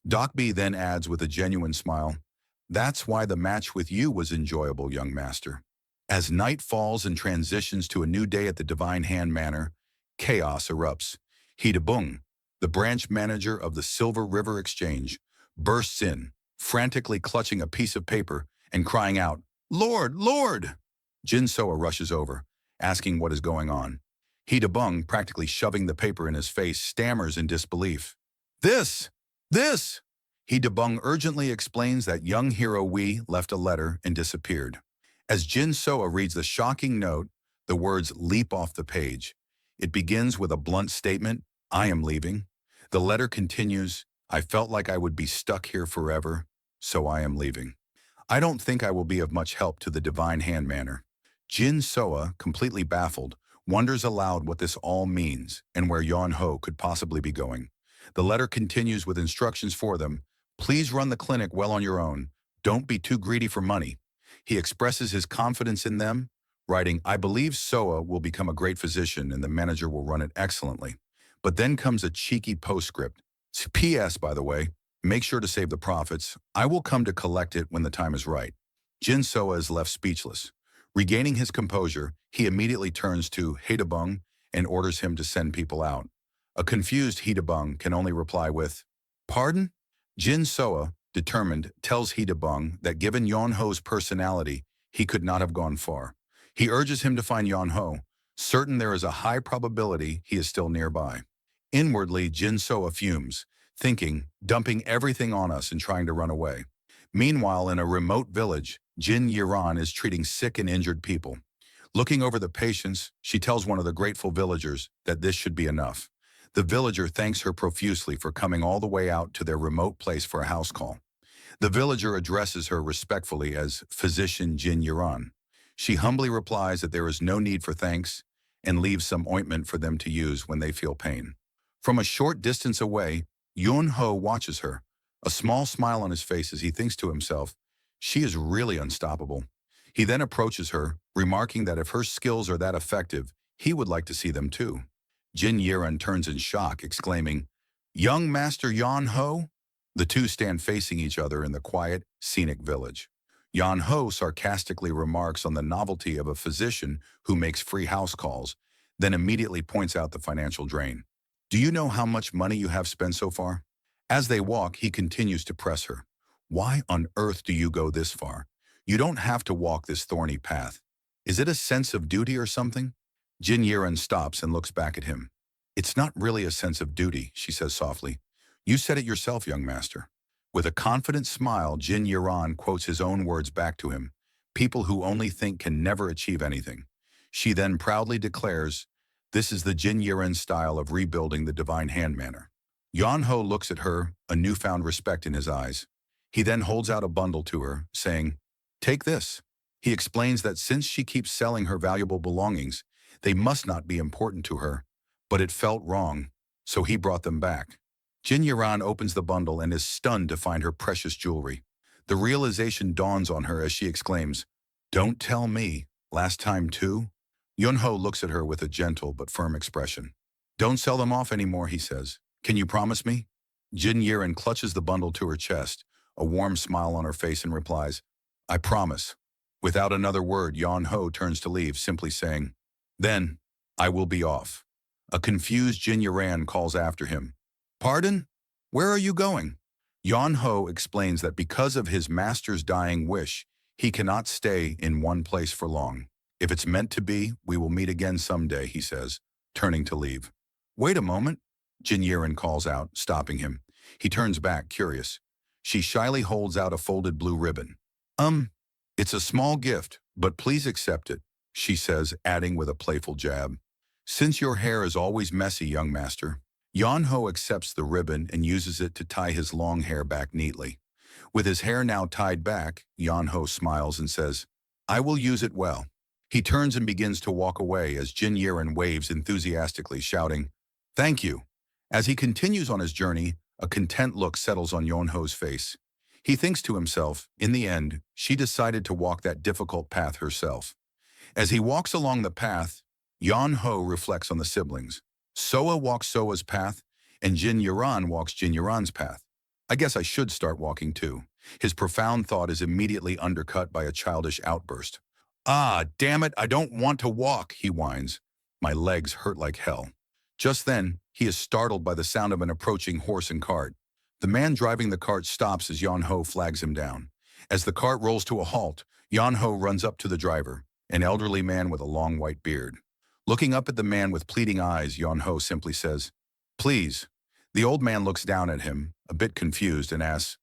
Dokbi then adds with a genuine smile, "That's why the match with you was enjoyable, young master." As night falls and transitions to a new day at the Divine Hand Manor, chaos erupts. Hidabung, the branch manager of the Silver River Exchange, bursts in, frantically clutching a piece of paper and crying out, "Lord, Lord!" Jin Soa rushes over, asking what is going on. Hidabung, practically shoving the paper in his face, stammers in disbelief. This! Hidabung urgently explains that young hero Wee left a letter and disappeared. As Jin Soa reads the shocking note, the words leap off the page. It begins with a blunt statement, "I am leaving." The letter continues, "I felt like I would be stuck here forever, so I am leaving. I don't think I will be of much help to the Divine Hand Manor." Jin Soa, completely baffled, wonders aloud what this all means and where Yon Ho could possibly be going. The letter continues with instructions for them. "Please run the clinic well on your own. Don't be too greedy for money." He expresses his confidence in them, writing, "I believe Soa will become a great physician and the manager will run it excellently." But then comes a cheeky postscript. "P.S. by the way, make sure to save the profits. I will come to collect it when the time is right." Jin Soa is left speechless. Regaining his composure, he immediately turns to Hidabung and orders him to send people out. A confused Hidabung can only reply with, "Pardon?" Jin Soa, determined, tells Hidabung that given Yonho's personality, he could not have gone far. He urges him to find Yonho, certain there is a high probability he is still nearby. Inwardly, Jin Soa fumes, thinking, dumping everything on us and trying to run away. Meanwhile, in a remote village, Jin Yiran is treating sick and injured people. Looking over the patients, she tells one of the grateful villagers that this should be enough. The villager thanks her profusely for coming all the way out to their remote place for a house call. The villager addresses her respectfully as Physician Jin Yuran. She humbly replies that there is no need for thanks and leaves some ointment for them to use when they feel pain. From a short distance away, Yun Ho watches her, a small smile on his face as he thinks to himself, she is really unstoppable. He then approaches her, remarking that if her skills are that effective, he would like to see them too. Jin Yiran turns in shock, exclaiming, Young Master Yan Ho? The two stand facing each other in the quiet, scenic village. Yan Ho sarcastically remarks on the novelty of a physician who makes free house calls, then immediately points out the financial drain. Do you know how much money you have spent so far? As they walk, he continues to press her. Why on earth do you go this far? You don't have to walk this thorny path. Is it a sense of duty or something? Jin Yiran stops and looks back at him. It's not really a sense of duty, she says softly. You said it yourself, young master. With a confident smile, Jin Yiran quotes his own words back to him. People who only think can never achieve anything. She then proudly declares, this is the Jin Yiran style of rebuilding the divine hand manner. Yan Ho looks at her, a newfound respect in his eyes. He then holds out a bundle to her, saying, take this. He explains that since she keeps selling her valuable belongings, they must not be important to her. But it felt wrong, so he brought them back. Jin Yiran opens the bundle and is stunned to find her precious jewelry. The realization dawns on her as she exclaims, don't tell me, last time too? Yun Ho looks at her with a gentle but firm expression. Don't sell them off anymore, he says. Can you promise me? Jin Yiran clutches the bundle to her chest, a warm smile on her face, and replies, I promise. Without another word, Yan Ho turns to leave, simply saying, then, I will be off. A confused Jin Yiran calls after him. Pardon? Where are you going? Yan Ho explains that because of his master's dying wish, he cannot stay in one place for long. If it's meant to be, we will meet again someday, he says, turning to leave. Wait a moment, Jin Yiran calls out, stopping him. He turns back, curious. She shyly holds out a folded blue ribbon. It's a small gift, but please accept it, she says, adding with a playful jab. Since your hair is always messy, young master. Yan Ho accepts the ribbon and uses it to tie his long hair back neatly. With his hair now tied back, Yan Ho smiles and says, I will use it well. He turns and begins to walk away as Jin Yiran waves enthusiastically, shouting, thank you. As he continues on his journey, a content look settles on Yan Ho's face. He thinks to himself, in the end, she decided to walk that difficult path herself. As he walks along the path, Yan Ho reflects on the siblings. Soa walks Soa's path, and Jin Yiran walks Jin Yiran's path. I guess I should start walking too. His profound thought is immediately undercut by a childish outburst. Ah, damn it, I don't want to walk, he whines. My legs hurt like hell. Just then, he is startled by the sound of an approaching horse and cart. The man driving the cart stops as Yan Ho flags him down. As the cart rolls to a halt, Yan Ho runs up to the driver, an elderly man with a long white beard. Looking up at the man with pleading eyes, Yan Ho simply says, please. The old man looks down at him, a bit confused, and asks,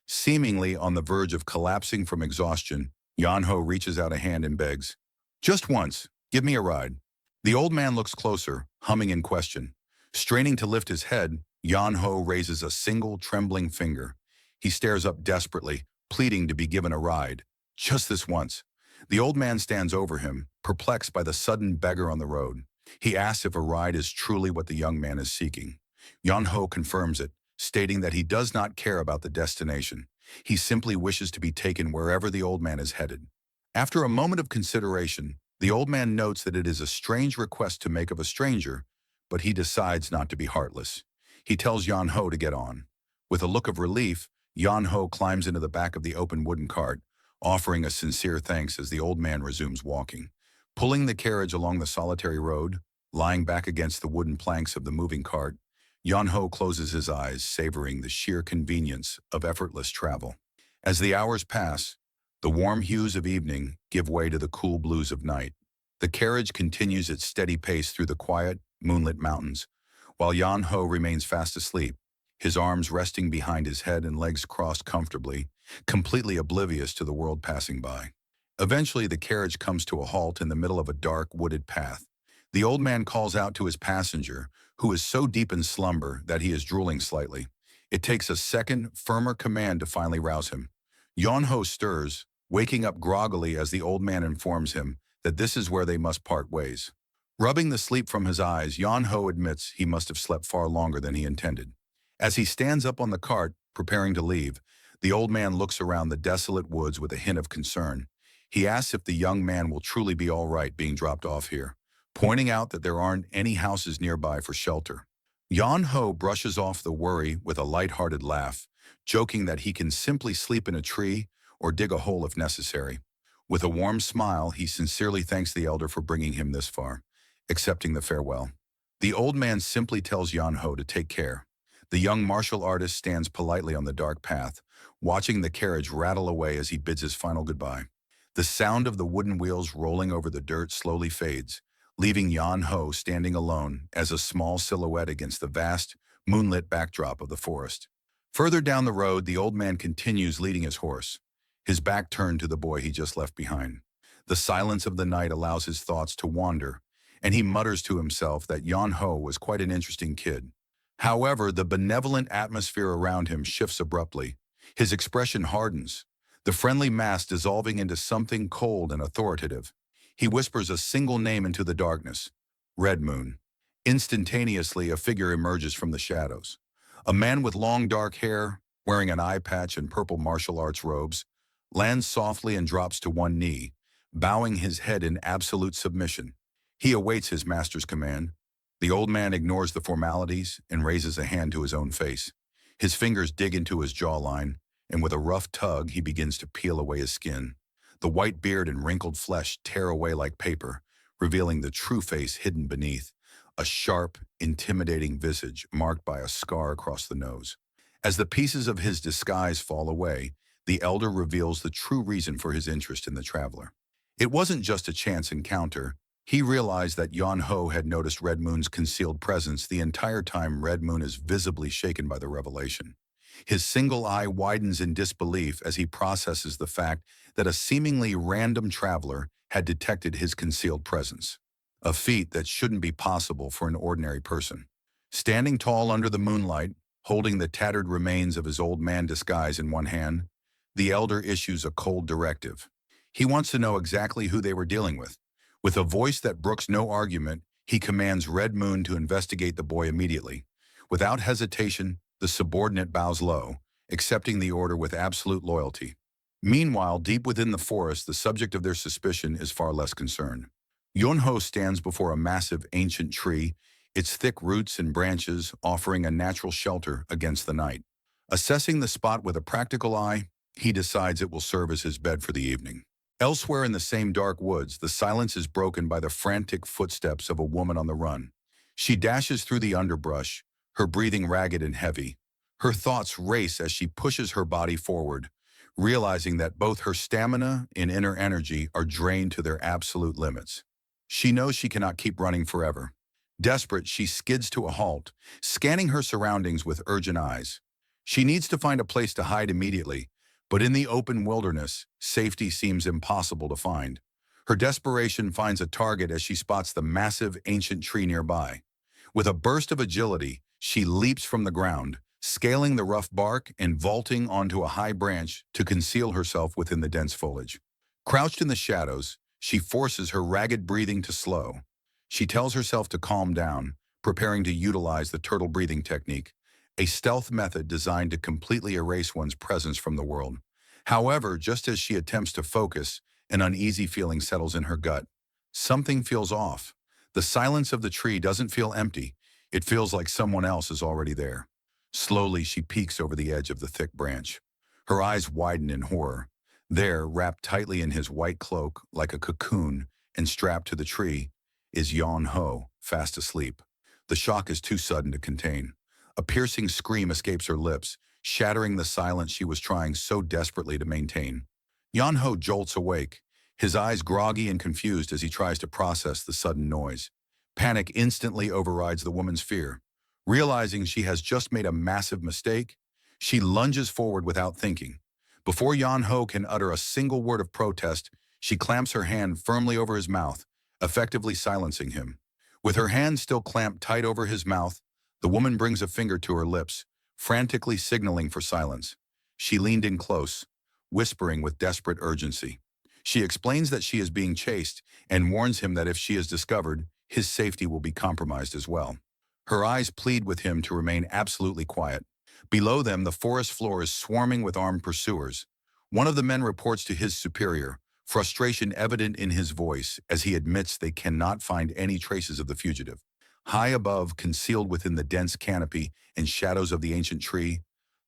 Seemingly on the verge of collapsing from exhaustion, Yan Ho reaches out a hand and begs, just once, give me a ride. The old man looks closer, humming in question. Straining to lift his head, Yan Ho raises a single trembling finger. He stares up desperately, pleading to be given a ride. Just this once. The old man stands over him, perplexed by the sudden beggar on the road. He asks if a ride is truly what the young man is seeking. Yan Ho confirms it, stating that he does not care about the destination. He simply wishes to be taken wherever the old man is headed. After a moment of consideration, the old man notes that it is a strange request to make of a stranger, but he decides not to be heartless. He tells Yan Ho to get on. With a look of relief, Yan Ho climbs into the back of the open wooden cart, offering a sincere thanks as the old man resumes walking. Pulling the carriage along the solitary road, lying back against the wooden planks of the moving cart, Yan Ho closes his eyes, savoring the sheer convenience of effortless travel. As the hours pass, the warm hues of evening give way to the cool blues of night. The carriage continues its steady pace through the quiet, moonlit mountains, while Yan Ho remains fast asleep, his arms resting behind his head and legs crossed comfortably, completely oblivious to the world passing by. Eventually, the carriage comes to a halt in the middle of a dark, wooded path. The old man calls out to his passenger, who is so deep in slumber that he is drooling slightly. It takes a second, firmer command to finally rouse him. Yon-ho stirs, waking up groggily as the old man informs him that this is where they must part ways. Rubbing the sleep from his eyes, Yon-ho admits he must have slept far longer than he intended. As he stands up on the cart, preparing to leave, the old man looks around the desolate woods with a hint of concern. He asks if the young man will truly be all right being dropped off here, pointing out that there aren't any houses nearby for shelter. Yon-ho brushes off the worry with a light-hearted laugh, joking that he can simply sleep in a tree or dig a hole if necessary. With a warm smile, he sincerely thanks the elder for bringing him this far, accepting the farewell. The old man simply tells Yon-ho to take care. The young martial artist stands politely on the dark path, watching the carriage rattle away as he bids his final goodbye. The sound of the wooden wheels rolling over the dirt slowly fades, leaving Yon-ho standing alone as a small silhouette against the vast, moonlit backdrop of the forest. Further down the road, the old man continues leading his horse, his back turned to the boy he just left behind. The silence of the night allows his thoughts to wander, and he mutters to himself that Yon-ho was quite an interesting kid. However, the benevolent atmosphere around him shifts abruptly. His expression hardens, the friendly mask dissolving into something cold and authoritative. He whispers a single name into the darkness, Red Moon. Instantaneously, a figure emerges from the shadows. A man with long dark hair, wearing an eye patch and purple martial arts robes, lands softly and drops to one knee, bowing his head in absolute submission. He awaits his master's command. The old man ignores the formalities and raises a hand to his own face. His fingers dig into his jawline, and with a rough tug, he begins to peel away his skin. The white beard and wrinkled flesh tear away like paper, revealing the true face hidden beneath, a sharp, intimidating visage marked by a scar across the nose. As the pieces of his disguise fall away, the elder reveals the true reason for his interest in the traveler. It wasn't just a chance encounter. He realized that Yon-ho had noticed Red Moon's concealed presence the entire time. Red Moon is visibly shaken by the revelation. His single eye widens in disbelief as he processes the fact that a seemingly random traveler had detected his concealed presence, a feat that shouldn't be possible for an ordinary person. Standing tall under the moonlight, holding the tattered remains of his old man disguise in one hand, the elder issues a cold directive. He wants to know exactly who they were dealing with. With a voice that brooks no argument, he commands Red Moon to investigate the boy immediately. Without hesitation, the subordinate bows low, accepting the order with absolute loyalty. Meanwhile, deep within the forest, the subject of their suspicion is far less concerned. Yon-ho stands before a massive ancient tree, its thick roots and branches offering a natural shelter against the night. Assessing the spot with a practical eye, he decides it will serve as his bed for the evening. Elsewhere in the same dark woods, the silence is broken by the frantic footsteps of a woman on the run. She dashes through the underbrush, her breathing ragged and heavy. Her thoughts race as she pushes her body forward, realizing that both her stamina and inner energy are drained to their absolute limits. She knows she cannot keep running forever. Desperate, she skids to a halt, scanning her surroundings with urgent eyes. She needs to find a place to hide immediately, but in the open wilderness, safety seems impossible to find. Her desperation finds a target as she spots the massive ancient tree nearby. With a burst of agility, she leaps from the ground, scaling the rough bark and vaulting onto a high branch to conceal herself within the dense foliage. Crouched in the shadows, she forces her ragged breathing to slow. She tells herself to calm down, preparing to utilize the turtle breathing technique, a stealth method designed to completely erase one's presence from the world. However, just as she attempts to focus, an uneasy feeling settles in her gut. Something feels off. The silence of the tree doesn't feel empty. It feels like someone else is already there. Slowly, she peeks over the edge of the thick branch. Her eyes widen in horror. There, wrapped tightly in his white cloak like a cocoon and strapped to the tree, is Yon-ho, fast asleep. The shock is too sudden to contain. A piercing scream escapes her lips, shattering the silence she was trying so desperately to maintain. Yon-ho jolts awake, his eyes groggy and confused as he tries to process the sudden noise. Panic instantly overrides the woman's fear. Realizing she has just made a massive mistake, she lunges forward without thinking. Before Yon-ho can utter a single word of protest, She clamps her hand firmly over his mouth, effectively silencing him. With her hand still clamped tight over his mouth, the woman brings a finger to her lips, frantically signaling for silence. She leaned in close, whispering with desperate urgency. She explains that she is being chased and warns him that if she is discovered, his safety will be compromised as well. Her eyes plead with him to remain absolutely quiet. Below them, the forest floor is swarming with armed pursuers. One of the men reports to his superior, frustration evident in his voice as he admits they cannot find any traces of the fugitive. High above, concealed within the dense canopy and shadows of the ancient tree,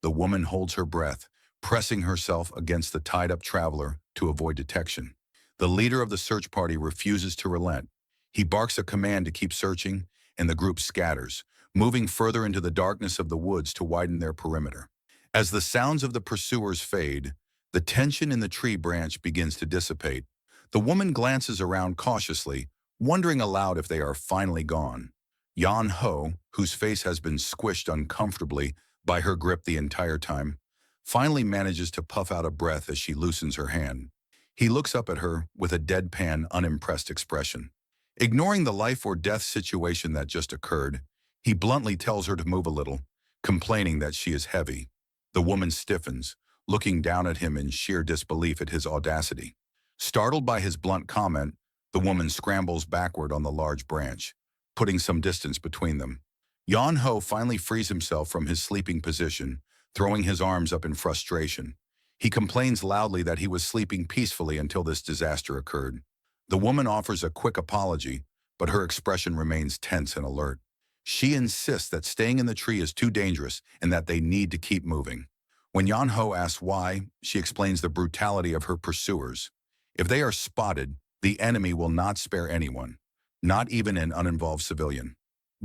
the woman holds her breath, pressing herself against the tied-up traveler to avoid detection. The leader of the search party refuses to relent. He barks a command to keep searching, and the group scatters, moving further into the darkness of the woods to widen their perimeter. As the sounds of the pursuers fade, the tension in the tree branch begins to dissipate. The woman glances around cautiously, wondering aloud if they are finally gone. Yan Ho, whose face has been squished uncomfortably by her grip the entire time, finally manages to puff out a breath as she loosens her hand. He looks up at her with a deadpan, unimpressed expression. Ignoring the life or death situation that just occurred, he bluntly tells her to move a little, complaining that she is heavy. The woman stiffens, looking down at him in sheer disbelief at his audacity. Startled by his blunt comment, the woman scrambles backward on the large branch, putting some distance between them. Yan Ho finally frees himself from his sleeping position, throwing his arms up in frustration. He complains loudly that he was sleeping peacefully until this disaster occurred. The woman offers a quick apology, but her expression remains tense and alert. She insists that staying in the tree is too dangerous and that they need to keep moving. When Yan Ho asks why, she explains the brutality of her pursuers. If they are spotted, the enemy will not spare anyone, not even an uninvolved civilian.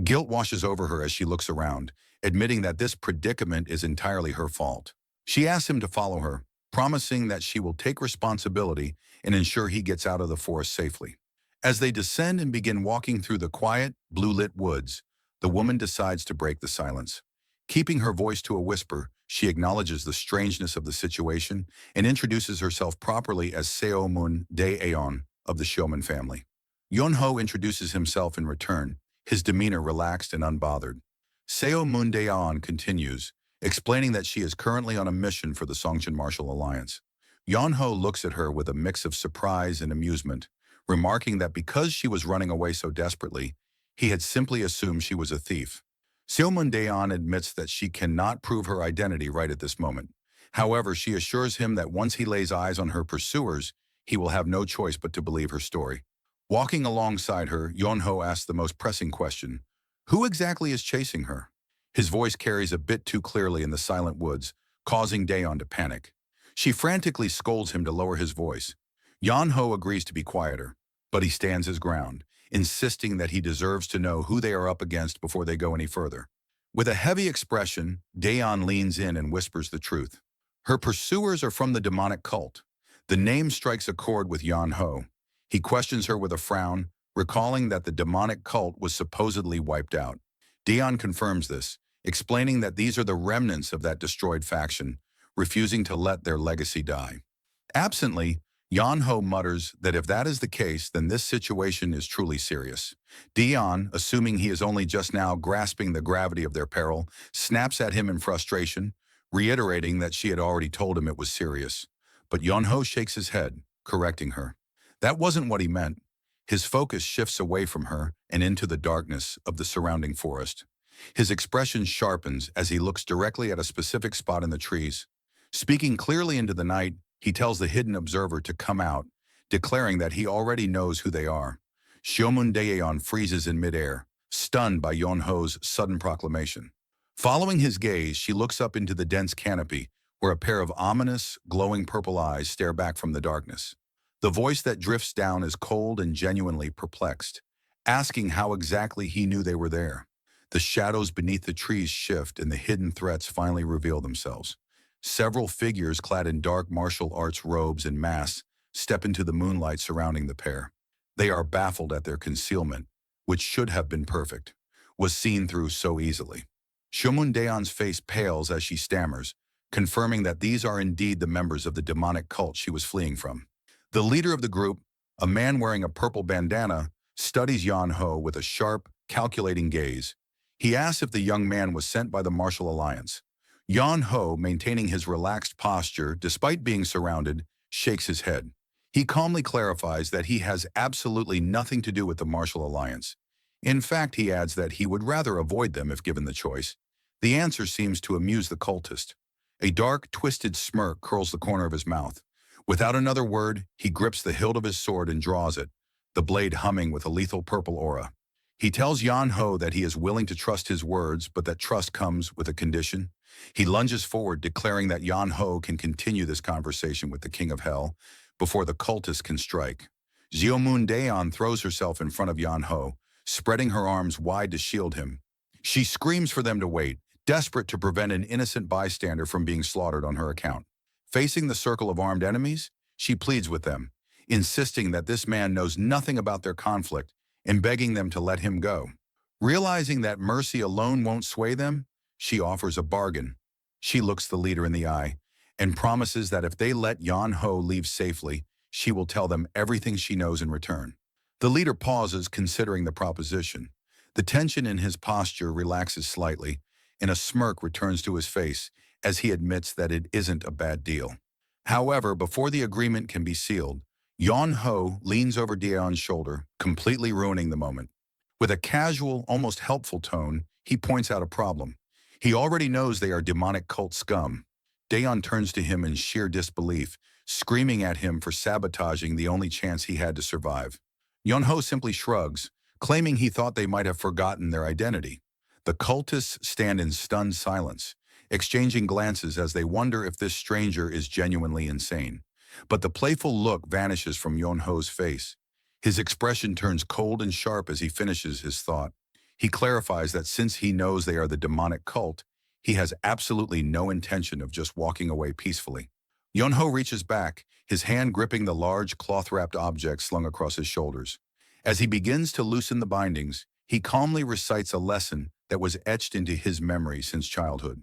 Guilt washes over her as she looks around, admitting that this predicament is entirely her fault. She asks him to follow her, promising that she will take responsibility and ensure he gets out of the forest safely. As they descend and begin walking through the quiet, blue-lit woods, the woman decides to break the silence. Keeping her voice to a whisper, she acknowledges the strangeness of the situation and introduces herself properly as Seo Moon Dae-aon of the Showman family. Yonho introduces himself in return, his demeanor relaxed and unbothered. Seo Moon Dae-aon continues, explaining that she is currently on a mission for the Songchen Martial Alliance. Yonho looks at her with a mix of surprise and amusement, remarking that because she was running away so desperately, he had simply assumed she was a thief. Seo Moon Dae-aon admits that she cannot prove her identity right at this moment. However, she assures him that once he lays eyes on her pursuers, he will have no choice but to believe her story. Walking alongside her, Yonho asks the most pressing question: who exactly is chasing her? His voice carries a bit too clearly in the silent woods, causing Daeon to panic. She frantically scolds him to lower his voice. Yonho agrees to be quieter, but he stands his ground, insisting that he deserves to know who they are up against before they go any further. With a heavy expression, Daeon leans in and whispers the truth. Her pursuers are from the demonic cult. The name strikes a chord with Yonho. He questions her with a frown, recalling that the demonic cult was supposedly wiped out. Daeon confirms this, explaining that these are the remnants of that destroyed faction, refusing to let their legacy die. Absently, Yonho mutters that if that is the case, then this situation is truly serious. Daeon, assuming he is only just now grasping the gravity of their peril, snaps at him in frustration, reiterating that she had already told him it was serious. But Yonho shakes his head, correcting her. That wasn't what he meant. His focus shifts away from her and into the darkness of the surrounding forest. His expression sharpens as he looks directly at a specific spot in the trees. Speaking clearly into the night, he tells the hidden observer to come out, declaring that he already knows who they are. Shiomun Daeyeon freezes in midair, stunned by Yonho's sudden proclamation. Following his gaze, she looks up into the dense canopy, where a pair of ominous, glowing purple eyes stare back from the darkness. The voice that drifts down is cold and genuinely perplexed, asking how exactly he knew they were there. The shadows beneath the trees shift and the hidden threats finally reveal themselves. Several figures clad in dark martial arts robes and masks step into the moonlight surrounding the pair. They are baffled at their concealment, which should have been perfect, was seen through so easily. Shomun Daeon's face pales as she stammers, confirming that these are indeed the members of the demonic cult she was fleeing from. The leader of the group, a man wearing a purple bandana, studies Yan Ho with a sharp, calculating gaze. He asks if the young man was sent by the Martial Alliance. Yan Ho, maintaining his relaxed posture despite being surrounded, shakes his head. He calmly clarifies that he has absolutely nothing to do with the Martial Alliance. In fact, he adds that he would rather avoid them if given the choice. The answer seems to amuse the cultist. A dark, twisted smirk curls the corner of his mouth. Without another word, he grips the hilt of his sword and draws it, the blade humming with a lethal purple aura. He tells Yan Ho that he is willing to trust his words, but that trust comes with a condition. He lunges forward, declaring that Yan Ho can continue this conversation with the King of Hell before the cultist can strike. Xiaomun Daeon throws herself in front of Yan Ho, spreading her arms wide to shield him. She screams for them to wait, desperate to prevent an innocent bystander from being slaughtered on her account. Facing the circle of armed enemies, she pleads with them, insisting that this man knows nothing about their conflict and begging them to let him go. Realizing that mercy alone won't sway them, she offers a bargain. She looks the leader in the eye and promises that if they let Yan Ho leave safely, she will tell them everything she knows in return. The leader pauses, considering the proposition. The tension in his posture relaxes slightly, and a smirk returns to his face as he admits that it isn't a bad deal. However, before the agreement can be sealed, Yan Ho leans over Daeon's shoulder, completely ruining the moment. With a casual, almost helpful tone, he points out a problem. He already knows they are demonic cult scum. Daeon turns to him in sheer disbelief, screaming at him for sabotaging the only chance he had to survive. Yan Ho simply shrugs, claiming he thought they might have forgotten their identity. The cultists stand in stunned silence, exchanging glances as they wonder if this stranger is genuinely insane. But the playful look vanishes from Yan Ho's face. His expression turns cold and sharp as he finishes his thought. He clarifies that since he knows they are the demonic cult, he has absolutely no intention of just walking away peacefully. Yan Ho reaches back, his hand gripping the large cloth-wrapped object slung across his shoulders. As he begins to loosen the bindings, he calmly recites a lesson that was etched into his memory since childhood.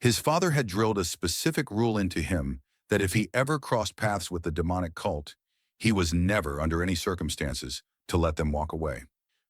His father had drilled a specific rule into him that if he ever crossed paths with the demonic cult, he was never, under any circumstances, to let them walk away.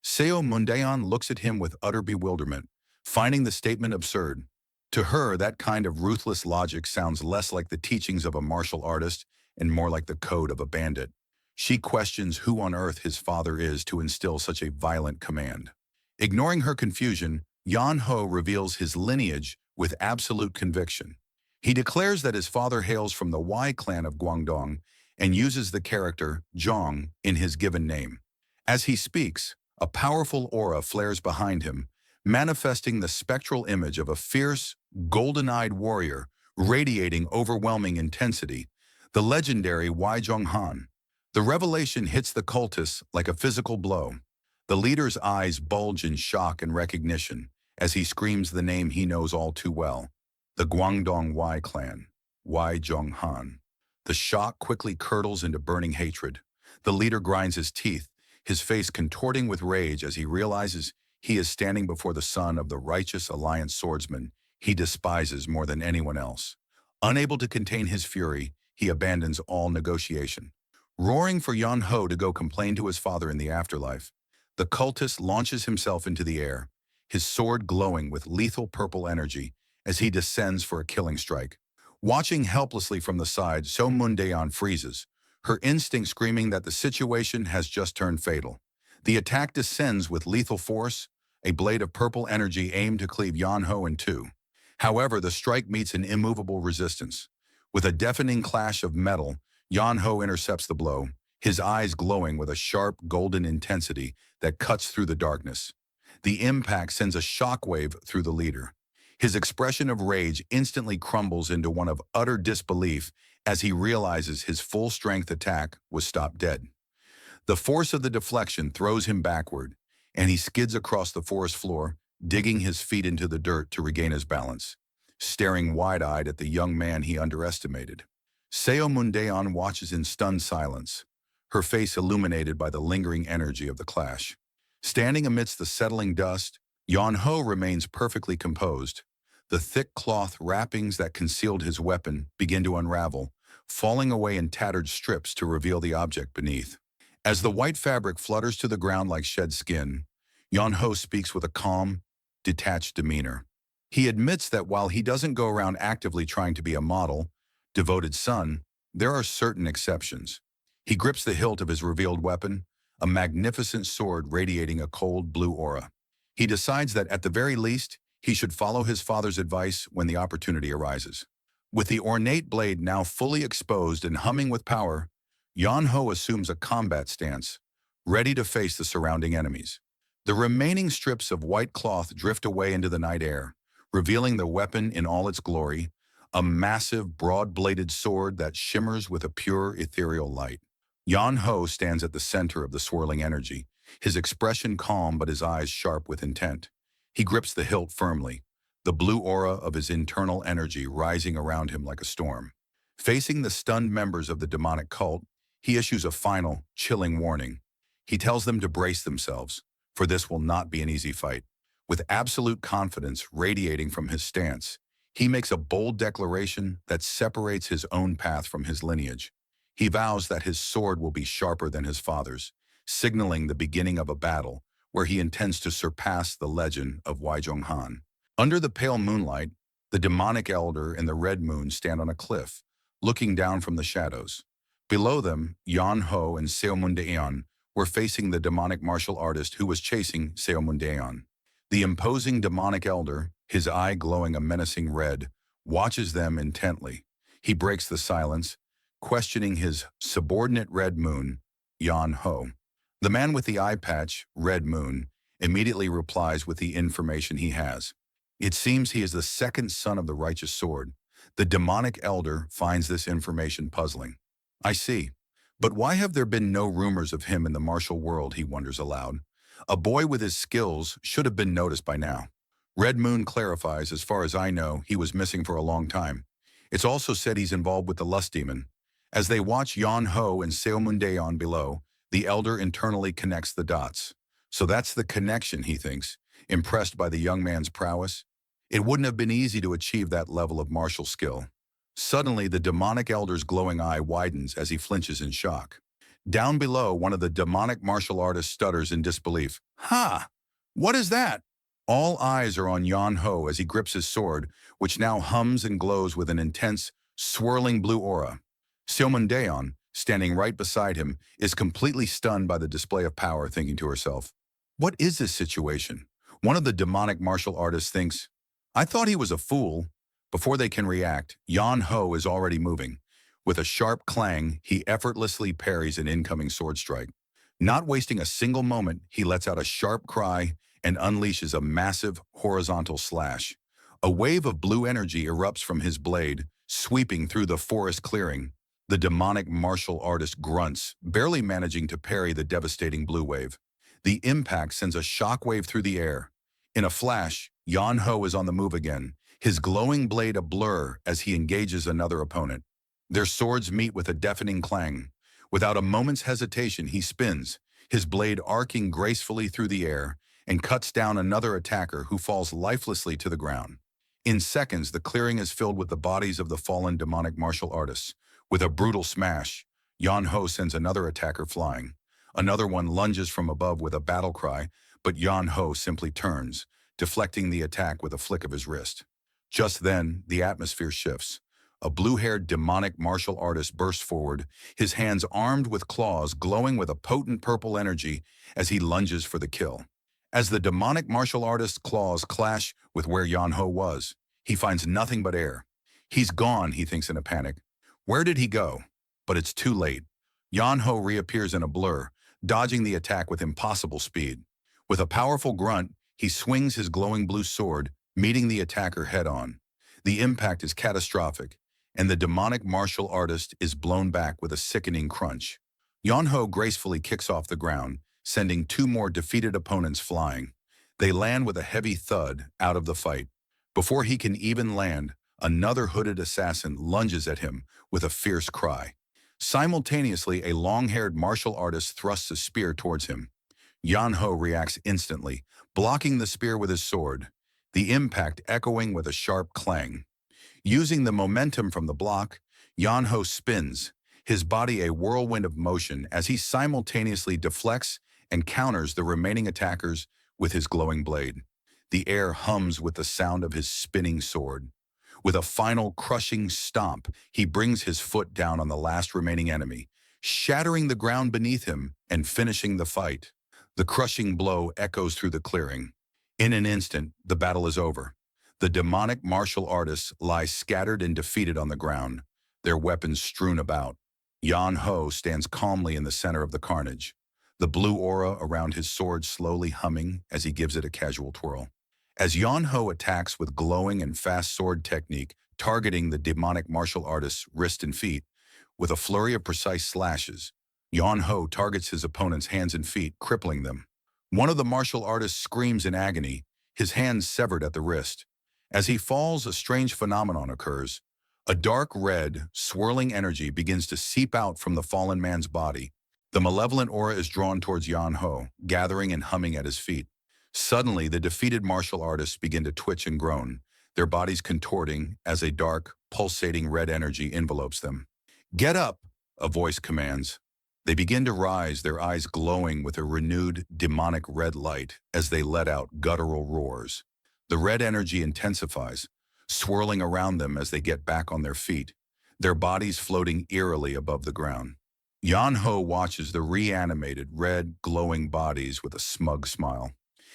Seo Mundaeon looks at him with utter bewilderment, finding the statement absurd. To her, that kind of ruthless logic sounds less like the teachings of a martial artist and more like the code of a bandit. She questions who on earth his father is to instill such a violent command. Ignoring her confusion, Yan Ho reveals his lineage with absolute conviction. He declares that his father hails from the Y clan of Guangdong and uses the character Zhong in his given name. As he speaks, a powerful aura flares behind him, manifesting the spectral image of a fierce, golden-eyed warrior radiating overwhelming intensity, the legendary Y Zhonghan. The revelation hits the cultists like a physical blow. The leader's eyes bulge in shock and recognition as he screams the name he knows all too well, the Guangdong Y clan, Y Zhonghan. The shock quickly curdles into burning hatred. The leader grinds his teeth, his face contorting with rage as he realizes he is standing before the son of the righteous alliance swordsman he despises more than anyone else. Unable to contain his fury, he abandons all negotiation. Roaring for Yan Ho to go complain to his father in the afterlife, the cultist launches himself into the air, his sword glowing with lethal purple energy as he descends for a killing strike. Watching helplessly from the side, So Mundaeon freezes, her instinct screaming that the situation has just turned fatal. The attack descends with lethal force, a blade of purple energy aimed to cleave Yan Ho in two. However, the strike meets an immovable resistance. With a deafening clash of metal, Yan Ho intercepts the blow, his eyes glowing with a sharp, golden intensity that cuts through the darkness. The impact sends a shockwave through the leader. His expression of rage instantly crumbles into one of utter disbelief as he realizes his full-strength attack was stopped dead. The force of the deflection throws him backward, and he skids across the forest floor, digging his feet into the dirt to regain his balance, staring wide-eyed at the young man he underestimated. Seo Mundaeon watches in stunned silence, her face illuminated by the lingering energy of the clash. Standing amidst the settling dust, Yan Ho remains perfectly composed. The thick cloth wrappings that concealed his weapon begin to unravel, falling away in tattered strips to reveal the object beneath. As the white fabric flutters to the ground like shed skin, Yon-ho speaks with a calm, detached demeanor. He admits that while he doesn't go around actively trying to be a model, devoted son, there are certain exceptions. He grips the hilt of his revealed weapon, a magnificent sword radiating a cold blue aura. He decides that at the very least, he should follow his father's advice when the opportunity arises. With the ornate blade now fully exposed and humming with power, Yan-ho assumes a combat stance, ready to face the surrounding enemies. The remaining strips of white cloth drift away into the night air, revealing the weapon in all its glory, a massive, broad-bladed sword that shimmers with a pure, ethereal light. Yan-ho stands at the center of the swirling energy, his expression calm but his eyes sharp with intent. He grips the hilt firmly, the blue aura of his internal energy rising around him like a storm. Facing the stunned members of the demonic cult, he issues a final, chilling warning. He tells them to brace themselves, for this will not be an easy fight. With absolute confidence radiating from his stance, he makes a bold declaration that separates his own path from his lineage. He vows that his sword will be sharper than his father's, signaling the beginning of a battle where he intends to surpass the legend of Waizhonghan. Under the pale moonlight, the demonic elder and the red moon stand on a cliff, looking down from the shadows. Below them, Yan-ho and Seomundaeon were facing the demonic martial artist who was chasing Seomundaeon. The imposing demonic elder, his eye glowing a menacing red, watches them intently. He breaks the silence, questioning his subordinate red moon, Yan-ho. The man with the eye patch, red moon, immediately replies with the information he has. It seems he is the second son of the righteous sword. The demonic elder finds this information puzzling. I see. But why have there been no rumors of him in the martial world, he wonders aloud. A boy with his skills should have been noticed by now. Red Moon clarifies, as far as I know, he was missing for a long time. It's also said he's involved with the lust demon. As they watch Yan-ho and Seomundaeon below, the elder internally connects the dots. So that's the connection, he thinks, impressed by the young man's prowess. It wouldn't have been easy to achieve that level of martial skill. Suddenly, the demonic elder's glowing eye widens as he flinches in shock. Down below, one of the demonic martial artists stutters in disbelief. Ha! What is that? All eyes are on Yan-ho as he grips his sword, which now hums and glows with an intense, swirling blue aura. Seomundaeon, standing right beside him, is completely stunned by the display of power, thinking to herself, "What is this situation?" One of the demonic martial artists thinks, "I thought he was a fool." Before they can react, Yan-ho is already moving. With a sharp clang, he effortlessly parries an incoming sword strike. Not wasting a single moment, he lets out a sharp cry and unleashes a massive horizontal slash. A wave of blue energy erupts from his blade, sweeping through the forest clearing. The demonic martial artist grunts, barely managing to parry the devastating blue wave. The impact sends a shockwave through the air. In a flash, Yan-ho is on the move again, his glowing blade a blur as he engages another opponent. Their swords meet with a deafening clang. Without a moment's hesitation, he spins, his blade arcing gracefully through the air, and cuts down another attacker who falls lifelessly to the ground. In seconds, the clearing is filled with the bodies of the fallen demonic martial artists. With a brutal smash, Yan-ho sends another attacker flying. Another one lunges from above with a battle cry, but Yan-ho simply turns, deflecting the attack with a flick of his wrist. Just then, the atmosphere shifts. A blue-haired demonic martial artist bursts forward, his hands armed with claws glowing with a potent purple energy as he lunges for the kill. As the demonic martial artist's claws clash with where Yan-ho was, he finds nothing but air. He's gone, he thinks in a panic. Where did he go? But it's too late. Yan-ho reappears in a blur, dodging the attack with impossible speed. With a powerful grunt, he swings his glowing blue sword, meeting the attacker head-on. The impact is catastrophic, and the demonic martial artist is blown back with a sickening crunch. Yan-ho gracefully kicks off the ground, sending two more defeated opponents flying. They land with a heavy thud out of the fight. Before he can even land, another hooded assassin lunges at him with a fierce cry. Simultaneously, a long-haired martial artist thrusts a spear towards him. Yan-ho reacts instantly, blocking the spear with his sword, the impact echoing with a sharp clang. Using the momentum from the block, Yanho spins, his body a whirlwind of motion as he simultaneously deflects and counters the remaining attackers with his glowing blade. The air hums with the sound of his spinning sword. With a final crushing stomp, he brings his foot down on the last remaining enemy, shattering the ground beneath him and finishing the fight. The crushing blow echoes through the clearing. In an instant, the battle is over. The demonic martial artists lie scattered and defeated on the ground, their weapons strewn about. Yan Ho stands calmly in the center of the carnage, the blue aura around his sword slowly humming as he gives it a casual twirl. As Yan Ho attacks with glowing and fast sword technique, targeting the demonic martial artist's wrist and feet, with a flurry of precise slashes, Yan Ho targets his opponent's hands and feet, crippling them. One of the martial artists screams in agony, his hands severed at the wrist. As he falls, a strange phenomenon occurs. A dark red, swirling energy begins to seep out from the fallen man's body. The malevolent aura is drawn towards Yan Ho, gathering and humming at his feet. Suddenly, the defeated martial artists begin to twitch and groan, their bodies contorting as a dark, pulsating red energy envelopes them. "Get up," a voice commands. They begin to rise, their eyes glowing with a renewed, demonic red light as they let out guttural roars. The red energy intensifies, swirling around them as they get back on their feet, their bodies floating eerily above the ground. Yan Ho watches the reanimated, red, glowing bodies with a smug smile.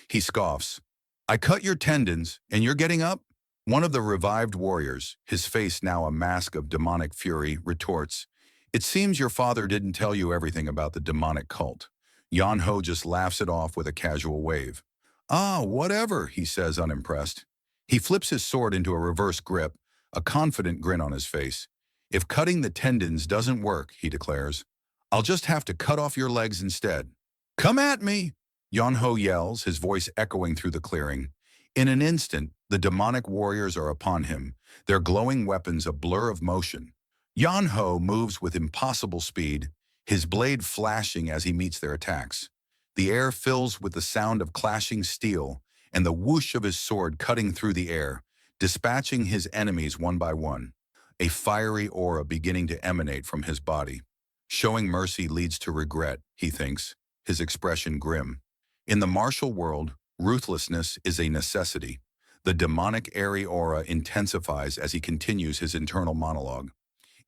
He scoffs. "I cut your tendons, and you're getting up?" One of the revived warriors, his face now a mask of demonic fury, retorts, "It seems your father didn't tell you everything about the demonic cult." Yan Ho just laughs it off with a casual wave. "Ah, whatever," he says, unimpressed. He flips his sword into a reverse grip, a confident grin on his face. "If cutting the tendons doesn't work," he declares, "I'll just have to cut off your legs instead." "Come at me!" Yan Ho yells, his voice echoing through the clearing. In an instant, the demonic warriors are upon him, their glowing weapons a blur of motion. Yan Ho moves with impossible speed, his blade flashing as he meets their attacks. The air fills with the sound of clashing steel and the whoosh of his sword cutting through the air, dispatching his enemies one by one. A fiery aura beginning to emanate from his body. Showing mercy leads to regret, he thinks, his expression grim. In the martial world, ruthlessness is a necessity. The demonic airy aura intensifies as he continues his internal monologue.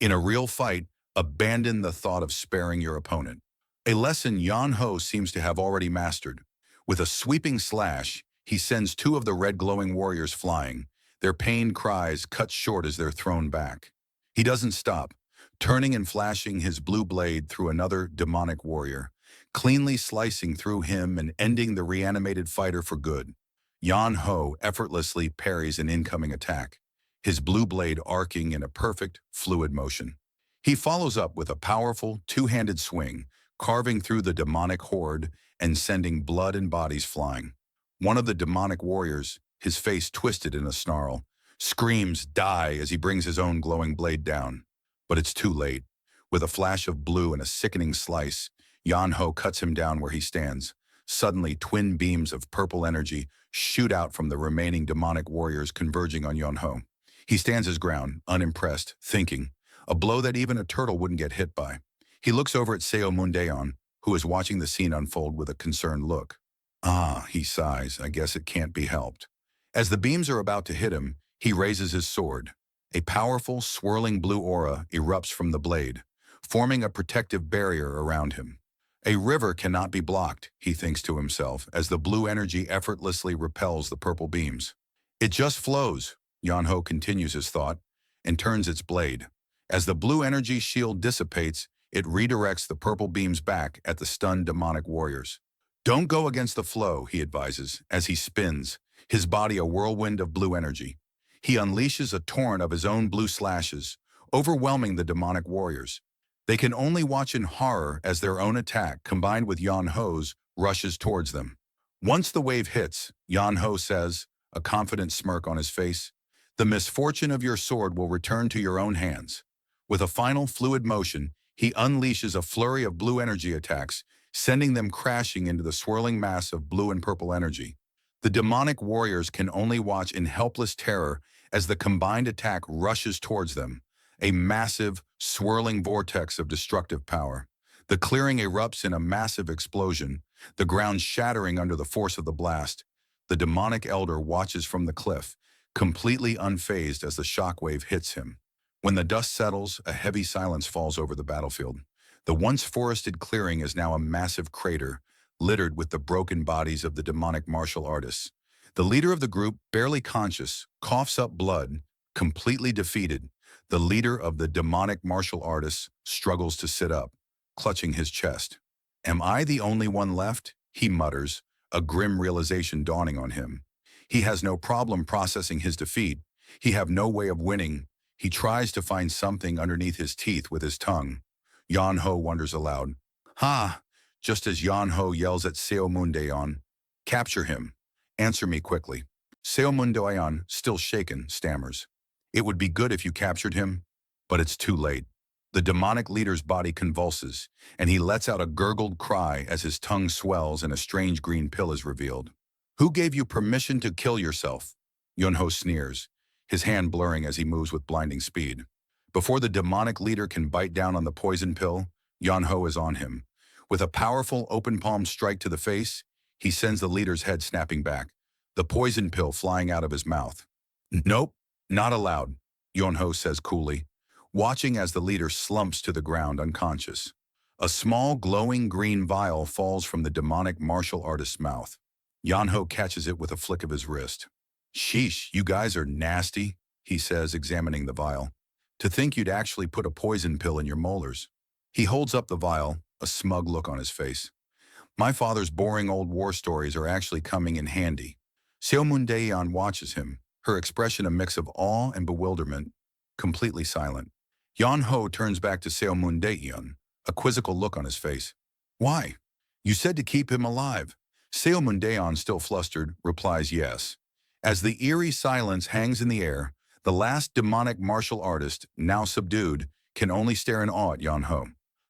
In a real fight, abandon the thought of sparing your opponent. A lesson Yan Ho seems to have already mastered. With a sweeping slash, he sends two of the red glowing warriors flying, their pained cries cut short as they're thrown back. He doesn't stop, turning and flashing his blue blade through another demonic warrior, cleanly slicing through him and ending the reanimated fighter for good. Yan Ho effortlessly parries an incoming attack, his blue blade arcing in a perfect, fluid motion. He follows up with a powerful, two-handed swing, carving through the demonic horde and sending blood and bodies flying. One of the demonic warriors, his face twisted in a snarl, screams "Die" as he brings his own glowing blade down. But it's too late. With a flash of blue and a sickening slice, Yan Ho cuts him down where he stands. Suddenly, twin beams of purple energy shoot out from the remaining demonic warriors converging on Yan Ho. He stands his ground, unimpressed, thinking, a blow that even a turtle wouldn't get hit by. He looks over at Seo Mundaeon, who is watching the scene unfold with a concerned look. "Ah," he sighs, "I guess it can't be helped." As the beams are about to hit him, he raises his sword. A powerful, swirling blue aura erupts from the blade, forming a protective barrier around him. A river cannot be blocked, he thinks to himself, as the blue energy effortlessly repels the purple beams. "It just flows," Yan Ho continues his thought, and turns its blade. As the blue energy shield dissipates, it redirects the purple beams back at the stunned demonic warriors. "Don't go against the flow," he advises, as he spins, his body a whirlwind of blue energy. He unleashes a torrent of his own blue slashes, overwhelming the demonic warriors. They can only watch in horror as their own attack, combined with Yan Ho's, rushes towards them. Once the wave hits, Yan Ho says, a confident smirk on his face, "The misfortune of your sword will return to your own hands." With a final fluid motion, he unleashes a flurry of blue energy attacks, sending them crashing into the swirling mass of blue and purple energy. The demonic warriors can only watch in helpless terror as the combined attack rushes towards them, a massive, swirling vortex of destructive power. The clearing erupts in a massive explosion, the ground shattering under the force of the blast. The demonic elder watches from the cliff, completely unfazed as the shockwave hits him. When the dust settles, a heavy silence falls over the battlefield. The once forested clearing is now a massive crater, littered with the broken bodies of the demonic martial artists. The leader of the group, barely conscious, coughs up blood, completely defeated. The leader of the demonic martial artists struggles to sit up, clutching his chest. Am I the only one left? He mutters, a grim realization dawning on him. He has no problem processing his defeat. He have no way of winning. He tries to find something underneath his teeth with his tongue. Yan Ho wonders aloud. Ha! Just as Yan Ho yells at Seo Mundaeon, capture him. Answer me quickly. Seo Mundaeon, still shaken, stammers. It would be good if you captured him, but it's too late. The demonic leader's body convulses, and he lets out a gurgled cry as his tongue swells and a strange green pill is revealed. Who gave you permission to kill yourself? Yunho sneers, his hand blurring as he moves with blinding speed. Before the demonic leader can bite down on the poison pill, Yunho is on him. With a powerful open-palm strike to the face, he sends the leader's head snapping back, the poison pill flying out of his mouth. Nope, not allowed, Yunho says coolly, watching as the leader slumps to the ground unconscious. A small glowing green vial falls from the demonic martial artist's mouth. Yanho catches it with a flick of his wrist. Sheesh, you guys are nasty, he says, examining the vial. To think you'd actually put a poison pill in your molars. He holds up the vial, a smug look on his face. My father's boring old war stories are actually coming in handy. Seo Mundaeon watches him, her expression a mix of awe and bewilderment, completely silent. Yan Ho turns back to Seo Mundaeon, a quizzical look on his face. Why? You said to keep him alive. Seo Mundaeon, still flustered, replies yes. As the eerie silence hangs in the air, the last demonic martial artist, now subdued, can only stare in awe at Yan Ho.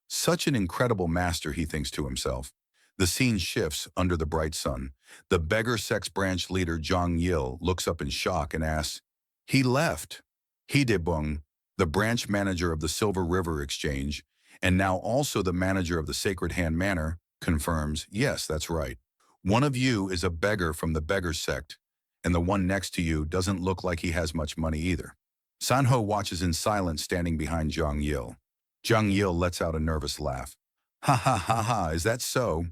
Such an incredible master, he thinks to himself. The scene shifts under the bright sun. The beggar sex branch leader Zhang Yil looks up in shock and asks, He left. He Debung, the branch manager of the Silver River Exchange, and now also the manager of the Sacred Hand Manor, confirms, yes, that's right. One of you is a beggar from the beggar sect, and the one next to you doesn't look like he has much money either. Sanho watches in silence standing behind Zhang Yil. Zhang Yil lets out a nervous laugh. Ha ha ha ha, is that so?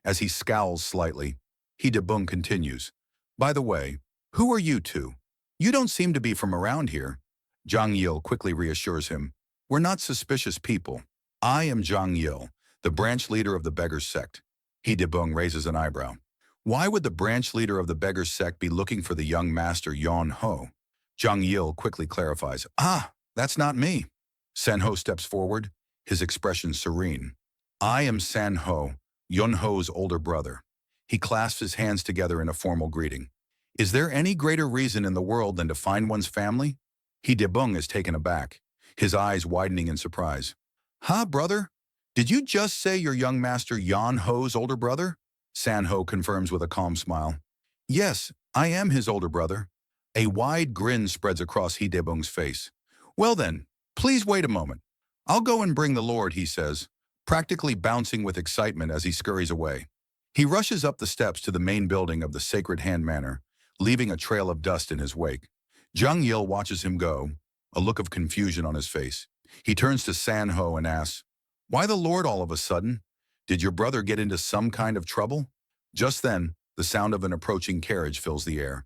As he scowls slightly, He Debung continues. By the way, who are you two? You don't seem to be from around here. Zhang Yil quickly reassures him. We're not suspicious people. I am Zhang Yil, the branch leader of the beggar sect. He Debung raises an eyebrow. Why would the branch leader of the beggar sect be looking for the young master Yan Ho? Zhang Yil quickly clarifies. Ah, that's not me. San Ho steps forward, his expression serene. I am San Ho, Yun Ho's older brother. He clasps his hands together in a formal greeting. Is there any greater reason in the world than to find one's family? He Debung is taken aback, his eyes widening in surprise. Huh, brother? Did you just say your young master Yan Ho's older brother? San Ho confirms with a calm smile. Yes, I am his older brother. A wide grin spreads across He Debung's face. Well then, please wait a moment. I'll go and bring the Lord, he says, practically bouncing with excitement as he scurries away. He rushes up the steps to the main building of the Sacred Hand Manor, leaving a trail of dust in his wake. Zhang Yil watches him go, a look of confusion on his face. He turns to San Ho and asks, Why the Lord all of a sudden? Did your brother get into some kind of trouble? Just then, the sound of an approaching carriage fills the air.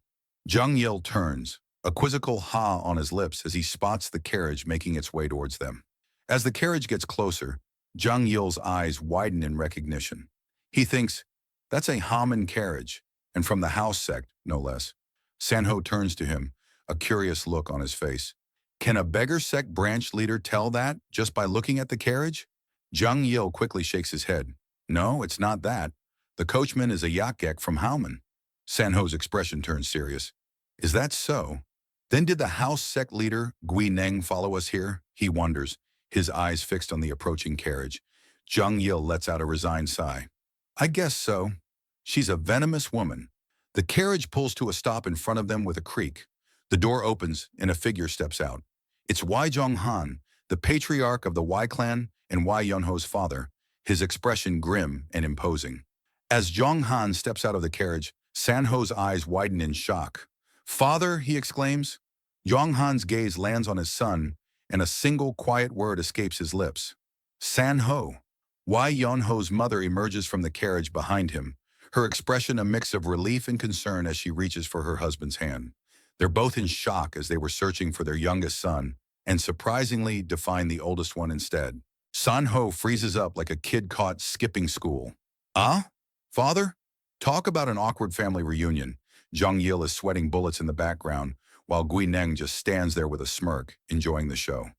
Zhang Yil turns, a quizzical ha on his lips as he spots the carriage making its way towards them. As the carriage gets closer, Zhang Yil's eyes widen in recognition. He thinks, that's a Haman carriage, and from the house sect, no less. San Ho turns to him, a curious look on his face. Can a beggar sect branch leader tell that just by looking at the carriage? Zhang Yil quickly shakes his head. No, it's not that. The coachman is a Yakek from Haman. San Ho's expression turns serious. Is that so? Then did the house sect leader, Gui Neng, follow us here? He wonders, his eyes fixed on the approaching carriage. Zhang Yil lets out a resigned sigh. I guess so. She's a venomous woman. The carriage pulls to a stop in front of them with a creak. The door opens and a figure steps out. It's Wai Jong-han, the patriarch of the Wai clan and Wai Yunho's father, his expression grim and imposing. As Jong-han steps out of the carriage, San-ho's eyes widen in shock. "Father," he exclaims. Jong-han's gaze lands on his son, and a single quiet word escapes his lips. San-ho. Wai Yunho's mother emerges from the carriage behind him, her expression a mix of relief and concern as she reaches for her husband's hand. They're both in shock as they were searching for their youngest son, and surprisingly define the oldest one instead. San-ho freezes up like a kid caught skipping school. "Ah? Father?" Talk about an awkward family reunion. Jung Yil is sweating bullets in the background, while Gui Neng just stands there with a smirk, enjoying the show.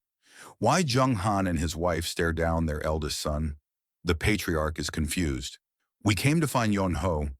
Why Jung Han and his wife stare down their eldest son? The patriarch is confused. "We came to find Yon Ho,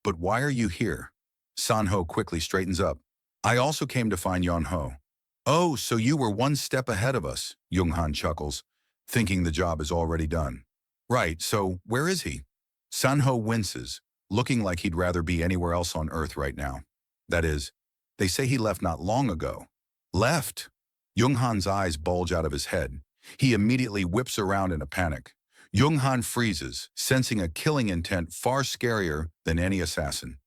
but why are you here?" San Ho quickly straightens up. "I also came to find Yon Ho." "Oh, so you were one step ahead of us," Jung Han chuckles, thinking the job is already done. "Right, so where is he?" San Ho winces, looking like he'd rather be anywhere else on Earth right now. That is, they say he left not long ago. Left? Jung Han's eyes bulge out of his head. He immediately whips around in a panic. Jung Han freezes, sensing a killing intent far scarier than any assassin.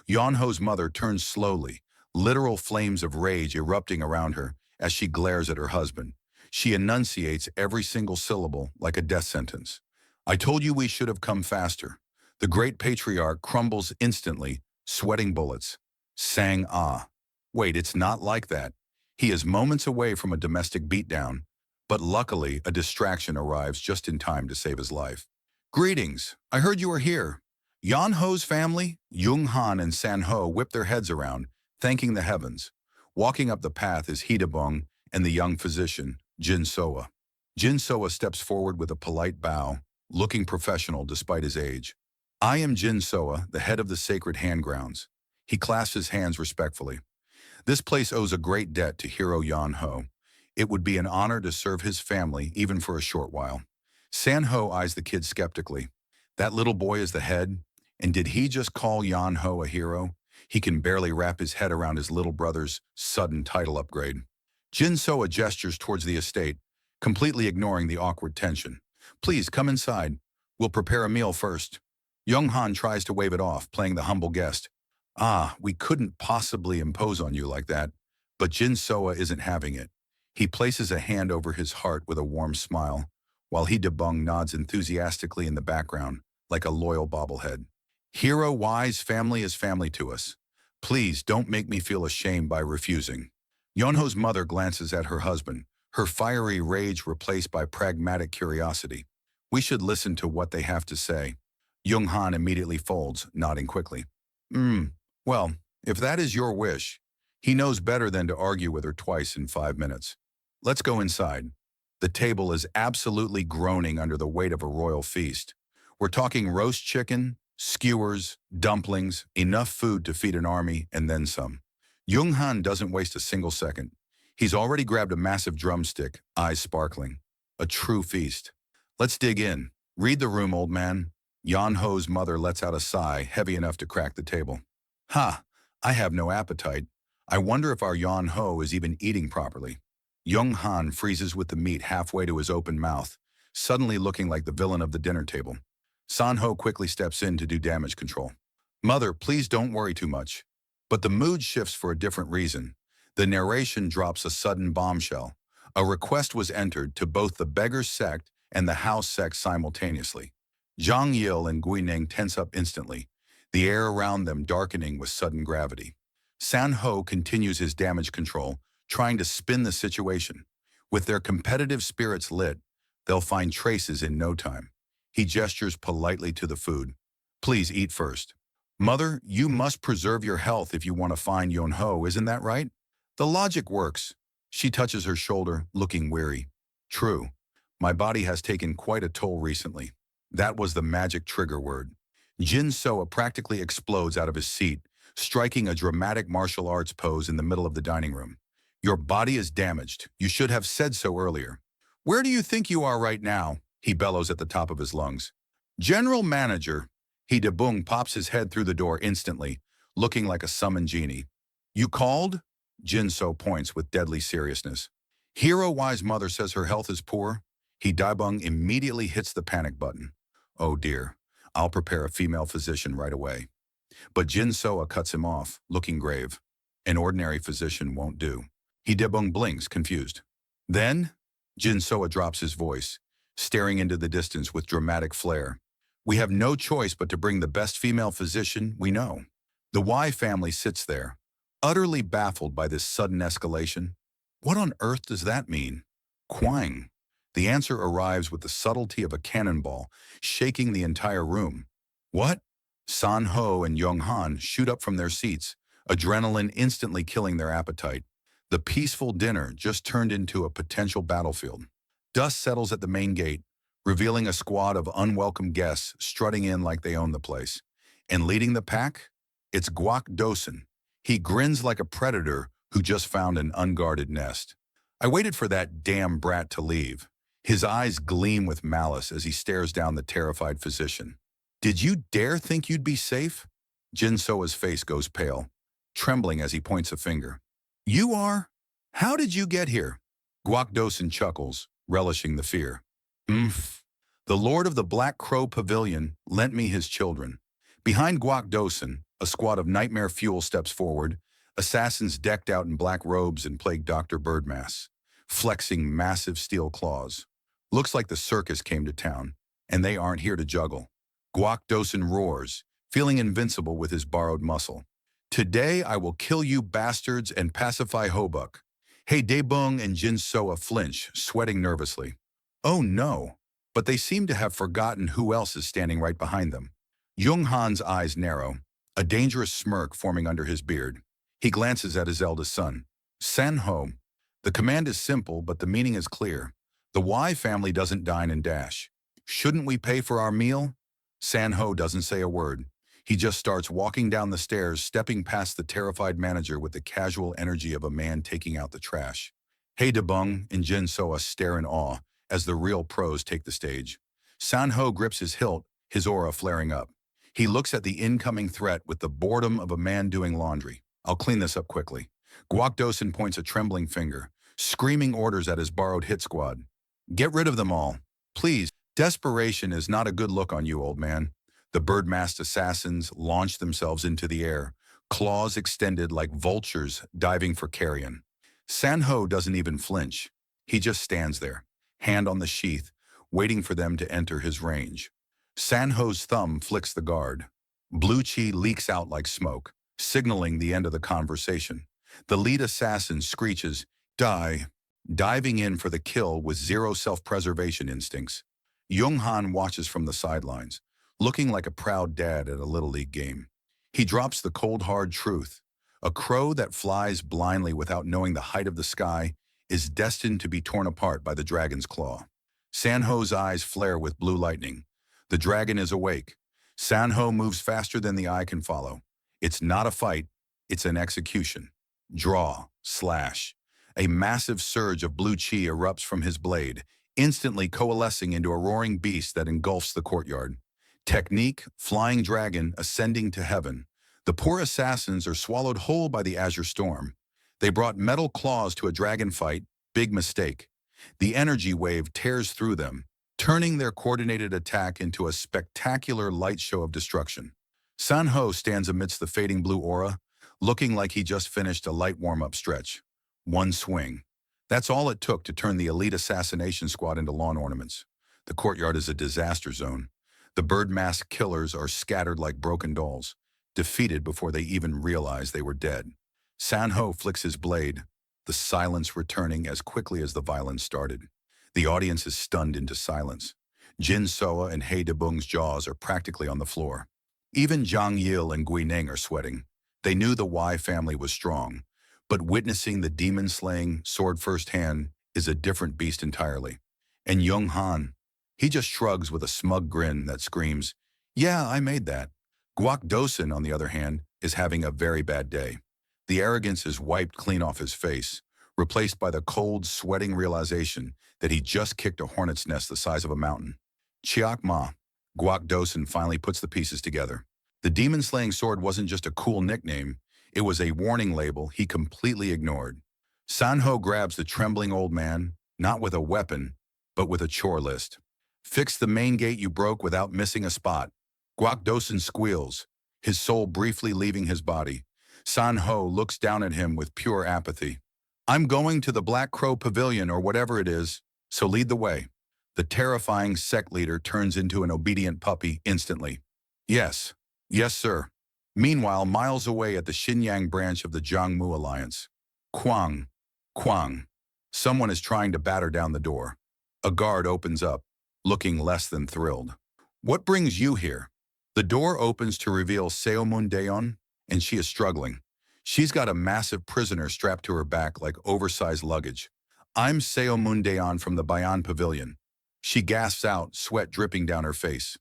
Yeonho's mother turns slowly, literal flames of rage erupting around her as she glares at her husband. She enunciates every single syllable like a death sentence. "I told you we should have come faster." The great patriarch crumbles instantly, sweating bullets. Sang ah. Wait, it's not like that. He is moments away from a domestic beatdown, but luckily a distraction arrives just in time to save his life. "Greetings, I heard you were here." Yan Ho's family, Jung Han and San Ho whip their heads around, thanking the heavens. Walking up the path is Hidabong and the young physician, Jin Soa. Jin Soa steps forward with a polite bow, looking professional despite his age. "I am Jin Soa, the head of the sacred handgrounds." He clasps his hands respectfully. "This place owes a great debt to hero Yan Ho. It would be an honor to serve his family even for a short while." San Ho eyes the kid skeptically. "That little boy is the head? And did he just call Yan Ho a hero?" He can barely wrap his head around his little brother's sudden title upgrade. Jin Soa gestures towards the estate, completely ignoring the awkward tension. "Please come inside. We'll prepare a meal first." Young Han tries to wave it off, playing the humble guest. "Ah, we couldn't possibly impose on you like that." But Jin Soa isn't having it. He places a hand over his heart with a warm smile, while Hidabong nods enthusiastically in the background, like a loyal bobblehead. "Hero Y's family is family to us. Please don't make me feel ashamed by refusing." Yonho's mother glances at her husband, her fiery rage replaced by pragmatic curiosity. "We should listen to what they have to say." Jung Han immediately folds, nodding quickly. Well, if that is your wish." He knows better than to argue with her twice in 5 minutes. "Let's go inside." The table is absolutely groaning under the weight of a royal feast. We're talking roast chicken, skewers, dumplings, enough food to feed an army, and then some. Jung Han doesn't waste a single second. He's already grabbed a massive drumstick, eyes sparkling. A true feast. "Let's dig in. Read the room, old man." Yan Ho's mother lets out a sigh, heavy enough to crack the table. "Ha, I have no appetite. I wonder if our Yan Ho is even eating properly." Jung Han freezes with the meat halfway to his open mouth, suddenly looking like the villain of the dinner table. San Ho quickly steps in to do damage control. "Mother, please don't worry too much." But the mood shifts for a different reason. The narration drops a sudden bombshell. A request was entered to both the beggar sect and the house sect simultaneously. Zhang Yil and Gui Ning tense up instantly, the air around them darkening with sudden gravity. San Ho continues his damage control, trying to spin the situation. With their competitive spirits lit, they'll find traces in no time. He gestures politely to the food. "Please eat first." "Mother, you must preserve your health if you want to find Yon Ho, isn't that right?" "The logic works." She touches her shoulder, looking weary. "True. My body has taken quite a toll recently." That was the magic trigger word. Jin Soa practically explodes out of his seat, striking a dramatic martial arts pose in the middle of the dining room. "Your body is damaged. You should have said so earlier." "Where do you think you are right now?" he bellows at the top of his lungs. "General manager." Hidabung pops his head through the door instantly, looking like a summoned genie. "You called?" Jin So points with deadly seriousness. Hero-wise mother says her health is poor. Daebong immediately hits the panic button. Oh dear, I'll prepare a female physician right away. But Jin Soa cuts him off, looking grave. An ordinary physician won't do. Daebong blinks, confused. Then, Jin Soa drops his voice, staring into the distance with dramatic flair. We have no choice but to bring the best female physician we know. The Y family sits there, utterly baffled by this sudden escalation. What on earth does that mean? Quang. The answer arrives with the subtlety of a cannonball, shaking the entire room. What? San Ho and Young Han shoot up from their seats, adrenaline instantly killing their appetite. The peaceful dinner just turned into a potential battlefield. Dust settles at the main gate, revealing a squad of unwelcome guests strutting in like they own the place. And leading the pack? It's Guak Dosen. He grins like a predator who just found an unguarded nest. I waited for that damn brat to leave. His eyes gleam with malice as he stares down the terrified physician. Did you dare think you'd be safe? Jin Soa's face goes pale, trembling as he points a finger. You are? How did you get here? Guak Dosen chuckles, relishing the fear. The Lord of the Black Crow Pavilion lent me his children. Behind Guak Dosen, a squad of nightmare fuel steps forward, assassins decked out in black robes and plague Dr. Birdmass, flexing massive steel claws. Looks like the circus came to town, and they aren't here to juggle. Guak Dosen roars, feeling invincible with his borrowed muscle. Today I will kill you bastards and pacify Hobuk. Daebong and Jin Soa flinch, sweating nervously. Oh no, but they seem to have forgotten who else is standing right behind them. Young Han's eyes narrow, a dangerous smirk forming under his beard. He glances at his eldest son. San Ho. The command is simple, but the meaning is clear. The Y family doesn't dine and dash. Shouldn't we pay for our meal? San Ho doesn't say a word. He just starts walking down the stairs, stepping past the terrified manager with the casual energy of a man taking out the trash. Daebong and Jin Soa stare in awe as the real pros take the stage. San Ho grips his hilt, his aura flaring up. He looks at the incoming threat with the boredom of a man doing laundry. I'll clean this up quickly. Guak Dosen points a trembling finger, screaming orders at his borrowed hit squad. Get rid of them all. Please. Desperation is not a good look on you, old man. The bird-masked assassins launch themselves into the air, claws extended like vultures diving for carrion. San Ho doesn't even flinch. He just stands there, hand on the sheath, waiting for them to enter his range. San Ho's thumb flicks the guard. Blue chi leaks out like smoke, signaling the end of the conversation. The lead assassin screeches, die, diving in for the kill with zero self-preservation instincts. Young Han watches from the sidelines, looking like a proud dad at a Little League game. He drops the cold hard truth. A crow that flies blindly without knowing the height of the sky is destined to be torn apart by the dragon's claw. San Ho's eyes flare with blue lightning. The dragon is awake. San Ho moves faster than the eye can follow. It's not a fight, it's an execution. Draw, slash. A massive surge of blue chi erupts from his blade, instantly coalescing into a roaring beast that engulfs the courtyard. Technique, flying dragon, ascending to heaven. The poor assassins are swallowed whole by the azure storm. They brought metal claws to a dragon fight, big mistake. The energy wave tears through them, turning their coordinated attack into a spectacular light show of destruction. San Ho stands amidst the fading blue aura, looking like he just finished a light warm-up stretch. One swing. That's all it took to turn the elite assassination squad into lawn ornaments. The courtyard is a disaster zone. The bird-masked killers are scattered like broken dolls, defeated before they even realize they were dead. San Ho flicks his blade, the silence returning as quickly as the violence started. The audience is stunned into silence. Jin Soa and Daebong's jaws are practically on the floor. Even Zhang Yil and Gui Ning are sweating. They knew the Y family was strong, but witnessing the demon-slaying sword firsthand is a different beast entirely. And Young Han, he just shrugs with a smug grin that screams, "Yeah, I made that." Guak Dosen, on the other hand, is having a very bad day. The arrogance is wiped clean off his face, replaced by the cold, sweating realization that he just kicked a hornet's nest the size of a mountain. Chiak Ma. Guak Dosen finally puts the pieces together. The demon-slaying sword wasn't just a cool nickname, it was a warning label he completely ignored. Sanho grabs the trembling old man, not with a weapon, but with a chore list. Fix the main gate you broke without missing a spot. Guakdosin squeals, his soul briefly leaving his body. Sanho looks down at him with pure apathy. I'm going to the Black Crow Pavilion or whatever it is, so lead the way. The terrifying sect leader turns into an obedient puppy instantly. Yes, yes, sir. Meanwhile, miles away at the Xinyang branch of the Jiangmu Alliance. Quang, Quang. Someone is trying to batter down the door. A guard opens up, looking less than thrilled. What brings you here? The door opens to reveal Seomun Daeon, and she is struggling. She's got a massive prisoner strapped to her back like oversized luggage. I'm Seomun Daeon from the Bayan Pavilion. She gasps out, sweat dripping down her face.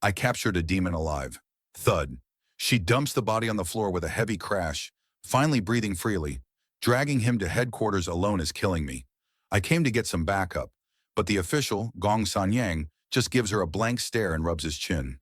I captured a demon alive. Thud. She dumps the body on the floor with a heavy crash, finally breathing freely. Dragging him to headquarters alone is killing me. I came to get some backup, but the official, Gong Sanyang, just gives her a blank stare and rubs his chin.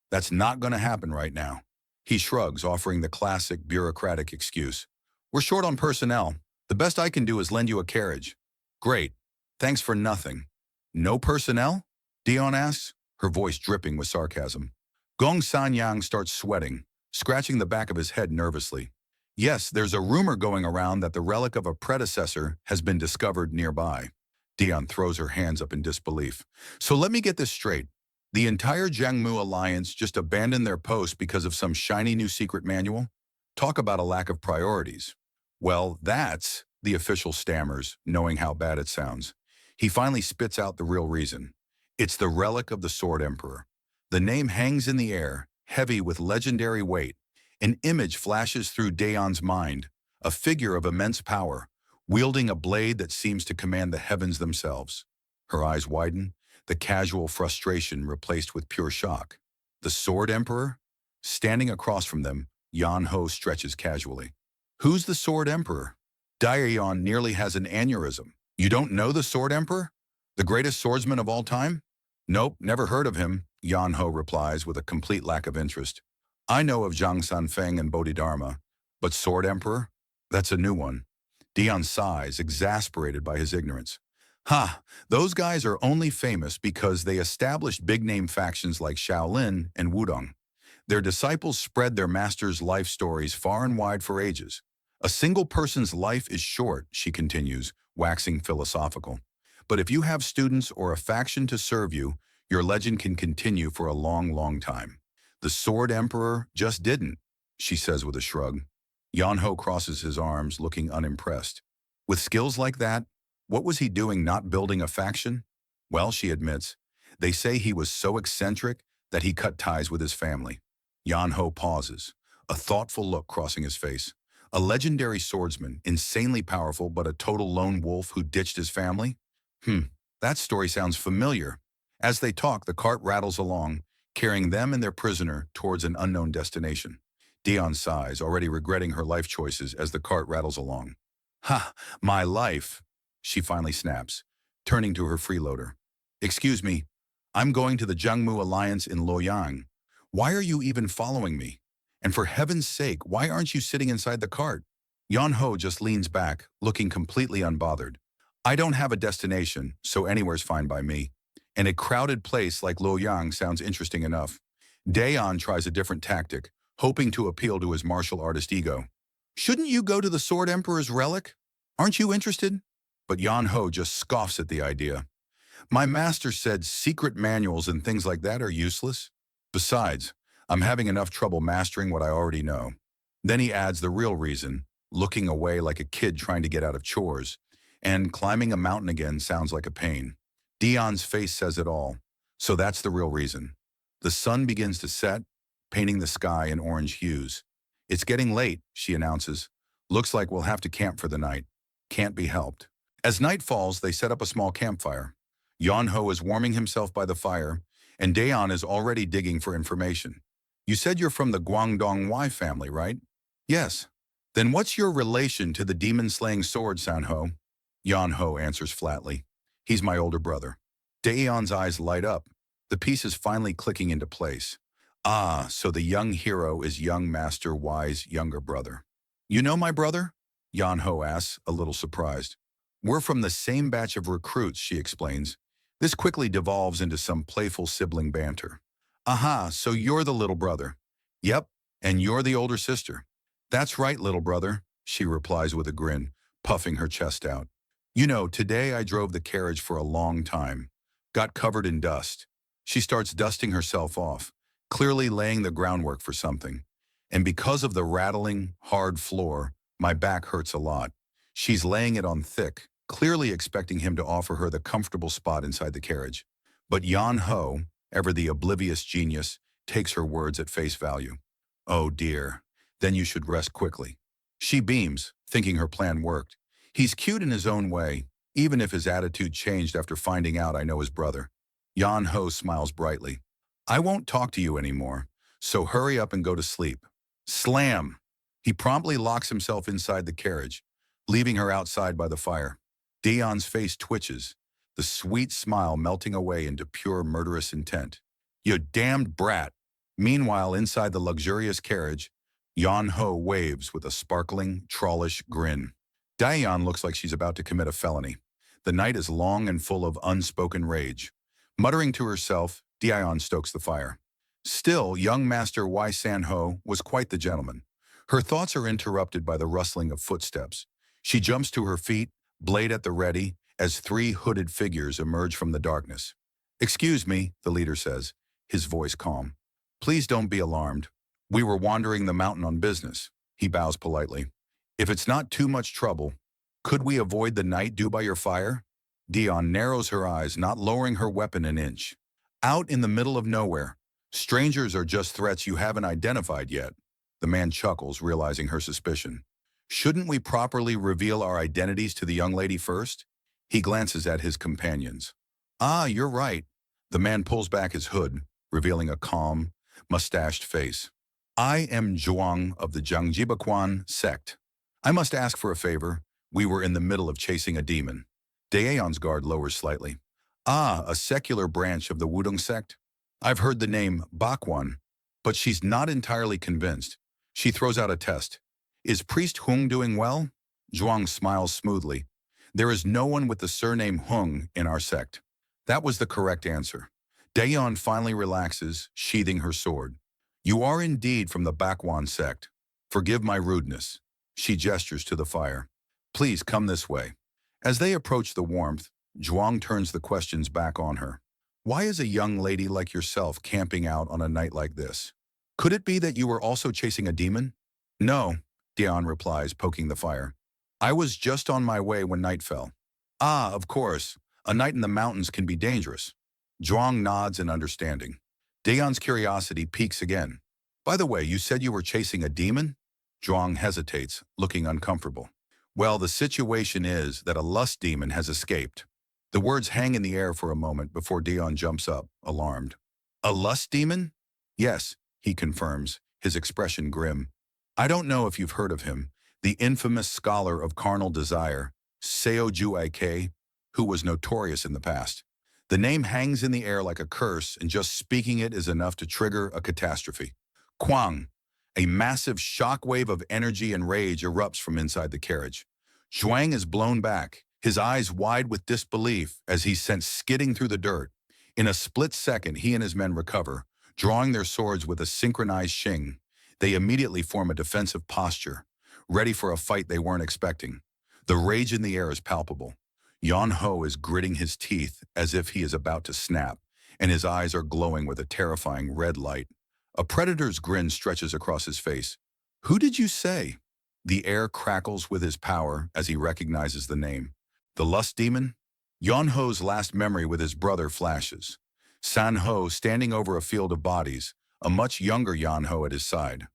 That's not going to happen right now. He shrugs, offering the classic bureaucratic excuse. We're short on personnel. The best I can do is lend you a carriage. Great. Thanks for nothing. No personnel? Dion asks, her voice dripping with sarcasm. Gong Sanyang starts sweating, scratching the back of his head nervously. Yes, there's a rumor going around that the relic of a predecessor has been discovered nearby. Dion throws her hands up in disbelief. So let me get this straight. The entire Jiangmu Alliance just abandoned their post because of some shiny new secret manual? Talk about a lack of priorities. Well, that's, the official stammers, knowing how bad it sounds. He finally spits out the real reason. It's the relic of the Sword Emperor. The name hangs in the air, heavy with legendary weight. An image flashes through Daeon's mind, a figure of immense power, wielding a blade that seems to command the heavens themselves. Her eyes widen, the casual frustration replaced with pure shock. The Sword Emperor? Standing across from them, Yan Ho stretches casually. Who's the Sword Emperor? Daeon nearly has an aneurysm. You don't know the Sword Emperor? The greatest swordsman of all time? Nope, never heard of him, Yan Ho replies with a complete lack of interest. I know of Zhang Sanfeng and Bodhidharma, but Sword Emperor? That's a new one. Dion sighs, exasperated by his ignorance. Ha, those guys are only famous because they established big-name factions like Shaolin and Wudong. Their disciples spread their master's life stories far and wide for ages. A single person's life is short, she continues, waxing philosophical. But if you have students or a faction to serve you, your legend can continue for a long, long time. The Sword Emperor just didn't, she says with a shrug. Yan Ho crosses his arms, looking unimpressed. With skills like that, what was he doing not building a faction? Well, she admits, they say he was so eccentric that he cut ties with his family. Yan Ho pauses, a thoughtful look crossing his face. A legendary swordsman, insanely powerful but a total lone wolf who ditched his family? That story sounds familiar. As they talk, the cart rattles along, carrying them and their prisoner towards an unknown destination. Dion sighs, already regretting her life choices as the cart rattles along. Ha, my life, she finally snaps, turning to her freeloader. Excuse me, I'm going to the Jiangmu Alliance in Luoyang. Why are you even following me? And for heaven's sake, why aren't you sitting inside the cart? Yan Ho just leans back, looking completely unbothered. I don't have a destination, so anywhere's fine by me. And a crowded place like Luoyang sounds interesting enough. Daeon tries a different tactic, hoping to appeal to his martial artist ego. Shouldn't you go to the Sword Emperor's relic? Aren't you interested? But Yan Ho just scoffs at the idea. My master said secret manuals and things like that are useless. Besides, I'm having enough trouble mastering what I already know. Then he adds the real reason, looking away like a kid trying to get out of chores. And climbing a mountain again sounds like a pain. Dion's face says it all. So that's the real reason. The sun begins to set, painting the sky in orange hues. It's getting late, she announces. Looks like we'll have to camp for the night. Can't be helped. As night falls, they set up a small campfire. Yan Ho is warming himself by the fire, and Daeon is already digging for information. You said you're from the Guangdong Wai family, right? Yes. Then what's your relation to the demon-slaying sword, Sanho? Yan Ho answers flatly. He's my older brother. Daeon's eyes light up, the pieces finally clicking into place. Ah, so the young hero is young Master Wai's younger brother. You know my brother? Yan Ho asks, a little surprised. We're from the same batch of recruits, she explains. This quickly devolves into some playful sibling banter. Aha, so you're the little brother. Yep, and you're the older sister. That's right, little brother, she replies with a grin, puffing her chest out. You know, today I drove the carriage for a long time. Got covered in dust. She starts dusting herself off, clearly laying the groundwork for something. And because of the rattling, hard floor, my back hurts a lot. She's laying it on thick, clearly expecting him to offer her the comfortable spot inside the carriage. But Yan Ho, ever the oblivious genius, takes her words at face value. Oh dear, then you should rest quickly. She beams, thinking her plan worked. He's cute in his own way, even if his attitude changed after finding out I know his brother. Yan Ho smiles brightly. I won't talk to you anymore, so hurry up and go to sleep. Slam! He promptly locks himself inside the carriage, leaving her outside by the fire. Dion's face twitches, the sweet smile melting away into pure murderous intent. You damned brat! Meanwhile, inside the luxurious carriage, Yan Ho waves with a sparkling, trollish grin. Dion looks like she's about to commit a felony. The night is long and full of unspoken rage. Muttering to herself, Dion stokes the fire. Still, young Master Wai San Ho was quite the gentleman. Her thoughts are interrupted by the rustling of footsteps. She jumps to her feet, blade at the ready, as three hooded figures emerge from the darkness. Excuse me, the leader says, his voice calm. Please don't be alarmed. We were wandering the mountain on business. He bows politely. If it's not too much trouble, could we avoid the night due by your fire? Dion narrows her eyes, not lowering her weapon an inch. Out in the middle of nowhere. Strangers are just threats you haven't identified yet. The man chuckles, realizing her suspicion. Shouldn't we properly reveal our identities to the young lady first? He glances at his companions. Ah, you're right. The man pulls back his hood, revealing a calm, mustached face. I am Zhuang of the Jiangjibaquan sect. I must ask for a favor. We were in the middle of chasing a demon. Daeon's guard lowers slightly. Ah, a secular branch of the Wudong sect? I've heard the name Bakwan, but she's not entirely convinced. She throws out a test. Is Priest Hung doing well? Zhuang smiles smoothly. There is no one with the surname Hung in our sect. That was the correct answer. Daeon finally relaxes, sheathing her sword. You are indeed from the Bakwan sect. Forgive my rudeness. She gestures to the fire. Please come this way. As they approach the warmth, Zhuang turns the questions back on her. Why is a young lady like yourself camping out on a night like this? Could it be that you were also chasing a demon? No, Dion replies, poking the fire. I was just on my way when night fell. Ah, of course. A night in the mountains can be dangerous. Zhuang nods in understanding. Dion's curiosity peaks again. By the way, you said you were chasing a demon? Zhuang hesitates, looking uncomfortable. Well, the situation is that a lust demon has escaped. The words hang in the air for a moment before Dion jumps up, alarmed. A lust demon? Yes, he confirms, his expression grim. I don't know if you've heard of him, the infamous scholar of carnal desire, Seo Ju-Ik, who was notorious in the past. The name hangs in the air like a curse, and just speaking it is enough to trigger a catastrophe. Quang! A massive shockwave of energy and rage erupts from inside the carriage. Zhuang is blown back, his eyes wide with disbelief as he's sent skidding through the dirt. In a split second, he and his men recover, drawing their swords with a synchronized shing. They immediately form a defensive posture, ready for a fight they weren't expecting. The rage in the air is palpable. Yan Ho is gritting his teeth as if he is about to snap, and his eyes are glowing with a terrifying red light. A predator's grin stretches across his face. Who did you say? The air crackles with his power as he recognizes the name. The lust demon? Yan Ho's last memory with his brother flashes. San Ho standing over a field of bodies, a much younger Yan Ho at his side.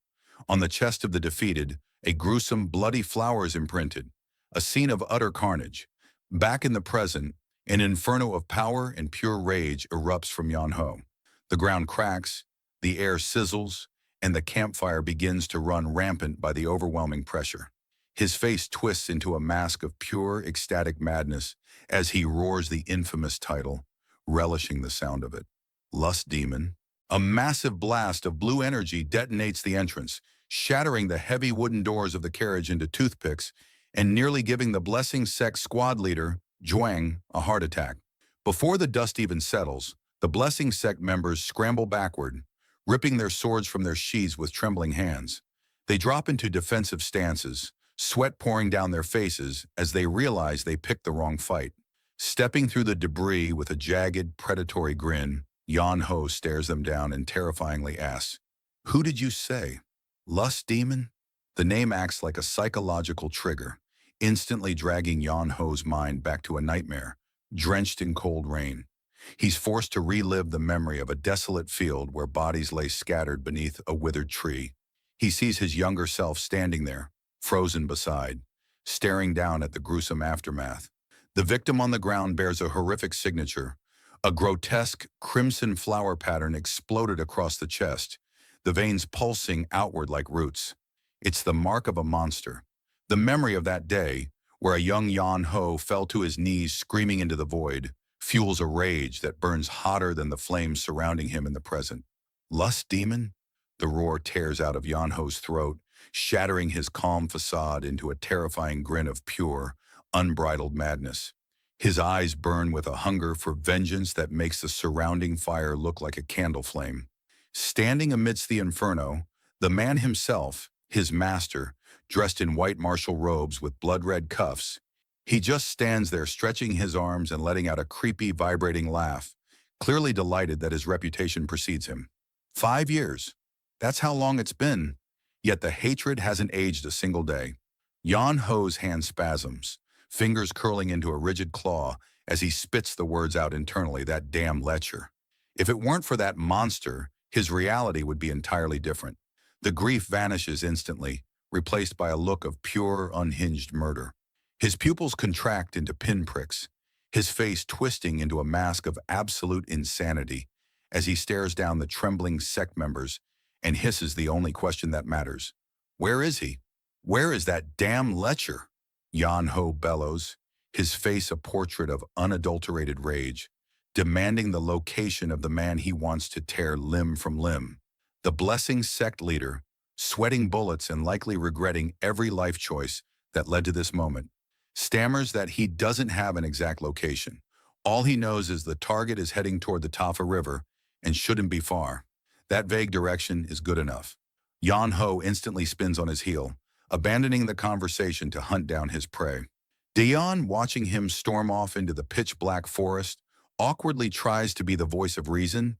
On the chest of the defeated, a gruesome, bloody flower is imprinted, a scene of utter carnage. Back in the present, an inferno of power and pure rage erupts from Yan Ho. The ground cracks, the air sizzles, and the campfire begins to run rampant by the overwhelming pressure. His face twists into a mask of pure, ecstatic madness as he roars the infamous title, relishing the sound of it. Lust Demon. A massive blast of blue energy detonates the entrance, shattering the heavy wooden doors of the carriage into toothpicks and nearly giving the Blessing Sect squad leader, Zhuang, a heart attack. Before the dust even settles, the Blessing Sect members scramble backward, ripping their swords from their sheaths with trembling hands. They drop into defensive stances, sweat pouring down their faces as they realize they picked the wrong fight. Stepping through the debris with a jagged, predatory grin, Yan Ho stares them down and terrifyingly asks, "Who did you say? Lust Demon?" The name acts like a psychological trigger, instantly dragging Yan Ho's mind back to a nightmare, drenched in cold rain. He's forced to relive the memory of a desolate field where bodies lay scattered beneath a withered tree. He sees his younger self standing there, frozen beside, staring down at the gruesome aftermath. The victim on the ground bears a horrific signature. A grotesque crimson flower pattern exploded across the chest, the veins pulsing outward like roots. It's the mark of a monster. The memory of that day, where a young Yan Ho fell to his knees screaming into the void, fuels a rage that burns hotter than the flames surrounding him in the present. Lust Demon? The roar tears out of Yan Ho's throat, shattering his calm facade into a terrifying grin of pure, unbridled madness. His eyes burn with a hunger for vengeance that makes the surrounding fire look like a candle flame. Standing amidst the inferno, the man himself, his master, dressed in white martial robes with blood-red cuffs, he just stands there stretching his arms and letting out a creepy, vibrating laugh, clearly delighted that his reputation precedes him. 5 years. That's how long it's been. Yet the hatred hasn't aged a single day. Yan Ho's hand spasms, fingers curling into a rigid claw as he spits the words out internally, "That damn lecher." If it weren't for that monster, his reality would be entirely different. The grief vanishes instantly, replaced by a look of pure, unhinged murder. His pupils contract into pinpricks, his face twisting into a mask of absolute insanity as he stares down the trembling sect members and hisses the only question that matters. Where is he? Where is that damn lecher? Yan Ho bellows, his face a portrait of unadulterated rage, demanding the location of the man he wants to tear limb from limb. The Blessing Sect leader, sweating bullets and likely regretting every life choice that led to this moment, stammers that he doesn't have an exact location. All he knows is the target is heading toward the Tafa River and shouldn't be far. That vague direction is good enough. Yan Ho instantly spins on his heel, abandoning the conversation to hunt down his prey. Dion, watching him storm off into the pitch-black forest, awkwardly tries to be the voice of reason.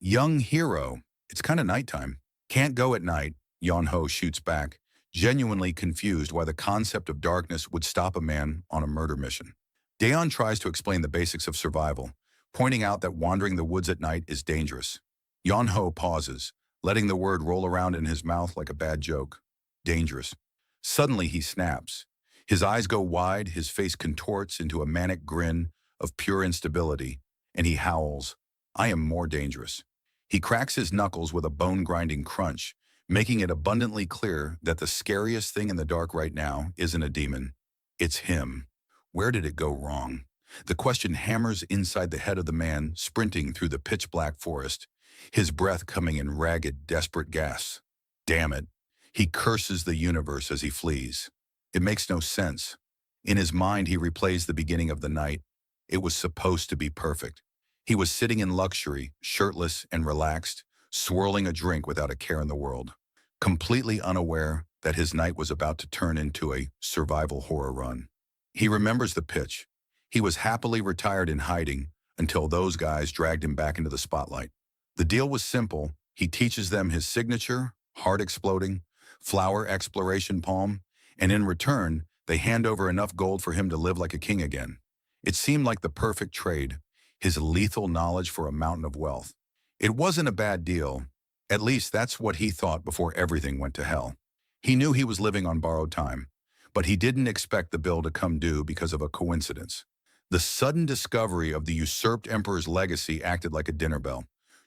Young hero, it's kind of nighttime. Can't go at night, Yan Ho shoots back, genuinely confused why the concept of darkness would stop a man on a murder mission. Daeon tries to explain the basics of survival, pointing out that wandering the woods at night is dangerous. Yan Ho pauses, letting the word roll around in his mouth like a bad joke. Dangerous. Suddenly he snaps. His eyes go wide, his face contorts into a manic grin of pure instability, and he howls, "I am more dangerous." He cracks his knuckles with a bone-grinding crunch, making it abundantly clear that the scariest thing in the dark right now isn't a demon. It's him. Where did it go wrong? The question hammers inside the head of the man sprinting through the pitch-black forest, his breath coming in ragged, desperate gasps. Damn it. He curses the universe as he flees. It makes no sense. In his mind, he replays the beginning of the night. It was supposed to be perfect. He was sitting in luxury, shirtless and relaxed, swirling a drink without a care in the world, completely unaware that his night was about to turn into a survival horror run. He remembers the pitch. He was happily retired in hiding until those guys dragged him back into the spotlight. The deal was simple. He teaches them his signature, heart exploding, flower exploration palm, and in return, they hand over enough gold for him to live like a king again. It seemed like the perfect trade, his lethal knowledge for a mountain of wealth. It wasn't a bad deal. At least that's what he thought before everything went to hell. He knew he was living on borrowed time, but he didn't expect the bill to come due because of a coincidence. The sudden discovery of the usurped emperor's legacy acted like a dinner bell,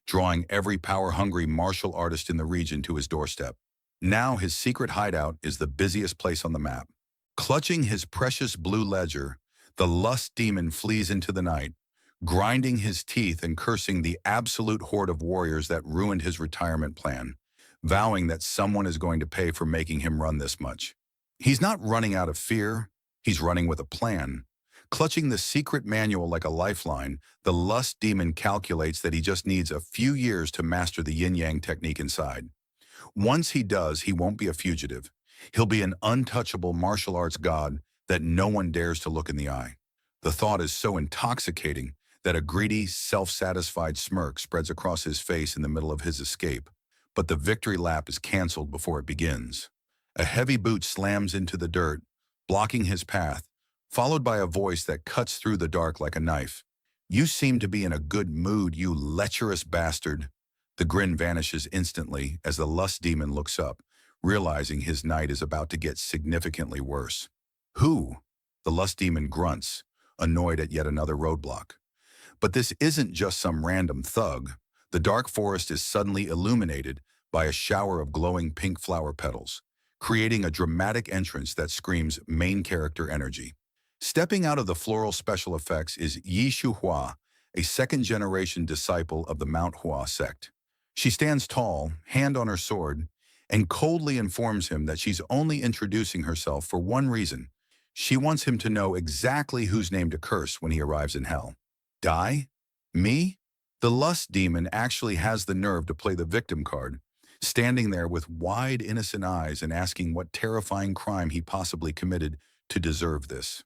drawing every power-hungry martial artist in the region to his doorstep. Now his secret hideout is the busiest place on the map. Clutching his precious blue ledger, the lust demon flees into the night, grinding his teeth and cursing the absolute horde of warriors that ruined his retirement plan, vowing that someone is going to pay for making him run this much. He's not running out of fear, he's running with a plan. Clutching the secret manual like a lifeline, the lust demon calculates that he just needs a few years to master the yin-yang technique inside. Once he does, he won't be a fugitive. He'll be an untouchable martial arts god that no one dares to look in the eye. The thought is so intoxicating that a greedy, self-satisfied smirk spreads across his face in the middle of his escape. But the victory lap is canceled before it begins. A heavy boot slams into the dirt, blocking his path, followed by a voice that cuts through the dark like a knife. "You seem to be in a good mood, you lecherous bastard." The grin vanishes instantly as the lust demon looks up, realizing his night is about to get significantly worse. "Who?" The lust demon grunts, annoyed at yet another roadblock. But this isn't just some random thug. The dark forest is suddenly illuminated by a shower of glowing pink flower petals, creating a dramatic entrance that screams main character energy. Stepping out of the floral special effects is Yi Shuhua, a second-generation disciple of the Mount Hua sect. She stands tall, hand on her sword, and coldly informs him that she's only introducing herself for one reason. She wants him to know exactly whose name to curse when he arrives in hell. Die? Me? The lust demon actually has the nerve to play the victim card, standing there with wide, innocent eyes and asking what terrifying crime he possibly committed to deserve this.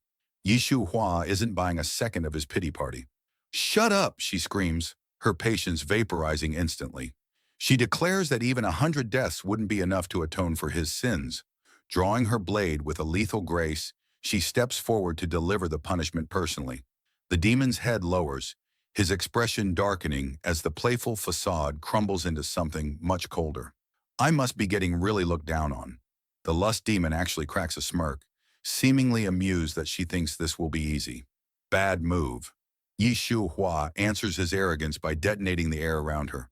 Yishu Hua isn't buying a second of his pity party. "Shut up," she screams, her patience vaporizing instantly. She declares that even 100 deaths wouldn't be enough to atone for his sins. Drawing her blade with a lethal grace, she steps forward to deliver the punishment personally. The demon's head lowers, his expression darkening as the playful facade crumbles into something much colder. "I must be getting really looked down on." The lust demon actually cracks a smirk, seemingly amused that she thinks this will be easy. "Bad move." Yi Shu Hua answers his arrogance by detonating the air around her.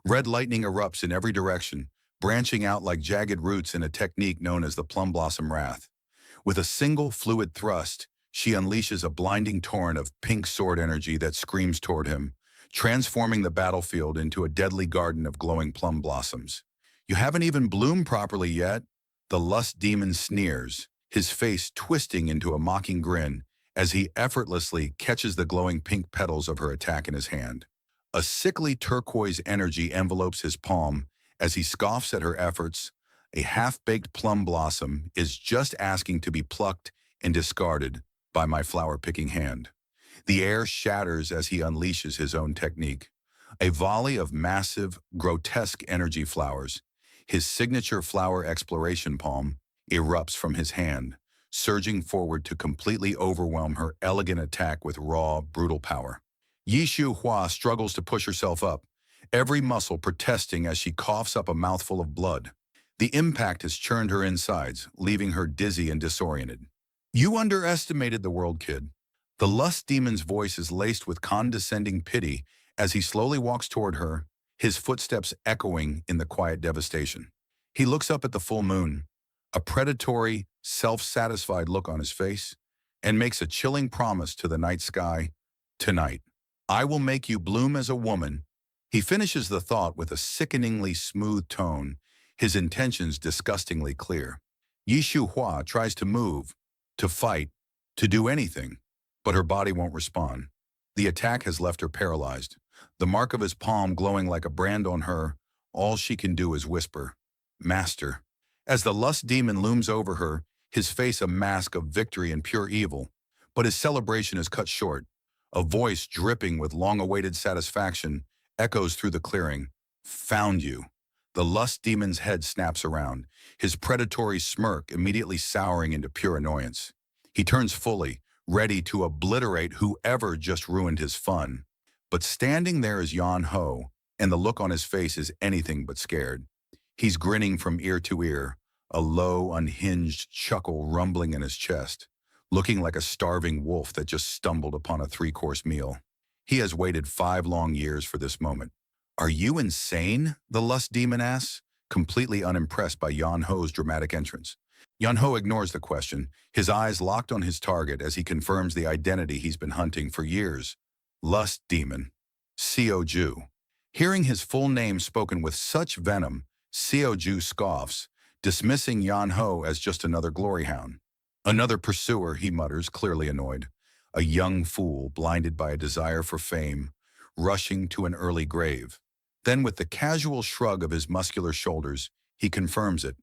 Red lightning erupts in every direction, branching out like jagged roots in a technique known as the plum blossom wrath. With a single fluid thrust, she unleashes a blinding torrent of pink sword energy that screams toward him, transforming the battlefield into a deadly garden of glowing plum blossoms. "You haven't even bloomed properly yet." The lust demon sneers, his face twisting into a mocking grin as he effortlessly catches the glowing pink petals of her attack in his hand. A sickly turquoise energy envelopes his palm as he scoffs at her efforts. A half-baked plum blossom is just asking to be plucked and discarded by my flower-picking hand. The air shatters as he unleashes his own technique. A volley of massive, grotesque energy flowers. His signature flower exploration palm erupts from his hand, surging forward to completely overwhelm her elegant attack with raw, brutal power. Yishu Hua struggles to push herself up, every muscle protesting as she coughs up a mouthful of blood. The impact has churned her insides, leaving her dizzy and disoriented. "You underestimated the world, kid." The lust demon's voice is laced with condescending pity as he slowly walks toward her, his footsteps echoing in the quiet devastation. He looks up at the full moon, a predatory, self-satisfied look on his face, and makes a chilling promise to the night sky. "Tonight, I will make you bloom as a woman." He finishes the thought with a sickeningly smooth tone, his intentions disgustingly clear. Yishu Hua tries to move, to fight, to do anything, but her body won't respond. The attack has left her paralyzed. The mark of his palm glowing like a brand on her, all she can do is whisper, "Master." As the lust demon looms over her, his face a mask of victory and pure evil, but his celebration is cut short. A voice dripping with long-awaited satisfaction echoes through the clearing. "Found you." The lust demon's head snaps around, his predatory smirk immediately souring into pure annoyance. He turns fully, ready to obliterate whoever just ruined his fun. But standing there is Yan Ho, and the look on his face is anything but scared. He's grinning from ear to ear, a low, unhinged chuckle rumbling in his chest, looking like a starving wolf that just stumbled upon a three-course meal. He has waited 5 long years for this moment. "Are you insane?" the lust demon asks, completely unimpressed by Yan Ho's dramatic entrance. Yan Ho ignores the question, his eyes locked on his target as he confirms the identity he's been hunting for years. Lust demon. Seo Ju. Hearing his full name spoken with such venom, Seo Ju scoffs, dismissing Yan Ho as just another glory hound. Another pursuer, he mutters, clearly annoyed. A young fool, blinded by a desire for fame, rushing to an early grave. Then with the casual shrug of his muscular shoulders, he confirms it,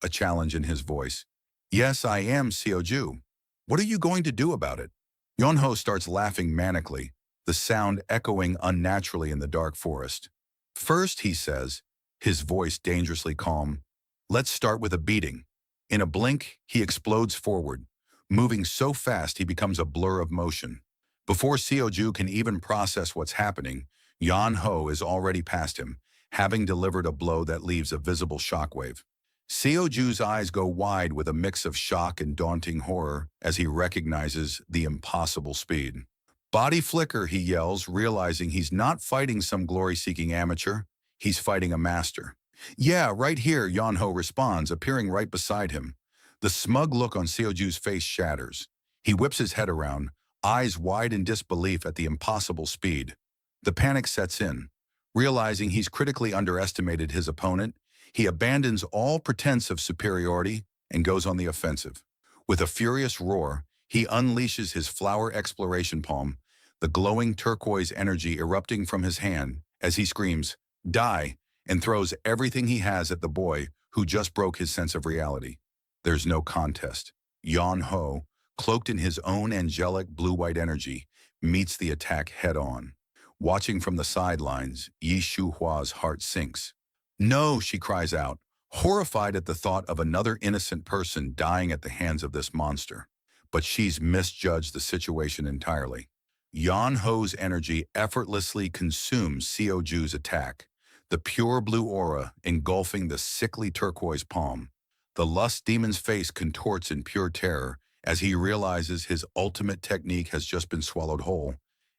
a challenge in his voice. Yes, I am Seoju. What are you going to do about it? Yonho starts laughing manically, the sound echoing unnaturally in the dark forest. First, he says, his voice dangerously calm, let's start with a beating. In a blink, he explodes forward, moving so fast he becomes a blur of motion. Before Seoju can even process what's happening, Yan Ho is already past him, having delivered a blow that leaves a visible shockwave. Seoju's eyes go wide with a mix of shock and daunting horror as he recognizes the impossible speed. Body flicker, he yells, realizing he's not fighting some glory-seeking amateur. He's fighting a master. Yeah, right here, Yan-ho responds, appearing right beside him. The smug look on Seoju's face shatters. He whips his head around, eyes wide in disbelief at the impossible speed. The panic sets in. Realizing he's critically underestimated his opponent, he abandons all pretense of superiority and goes on the offensive. With a furious roar, he unleashes his flower exploration palm, the glowing turquoise energy erupting from his hand as he screams, "Die!" and throws everything he has at the boy who just broke his sense of reality. There's no contest. Yan Ho, cloaked in his own angelic blue-white energy, meets the attack head-on. Watching from the sidelines, Yi Shuhua's heart sinks. No, she cries out, horrified at the thought of another innocent person dying at the hands of this monster. But she's misjudged the situation entirely. Yan Ho's energy effortlessly consumes Seoju's attack, the pure blue aura engulfing the sickly turquoise palm. The lust demon's face contorts in pure terror as he realizes his ultimate technique has just been swallowed whole,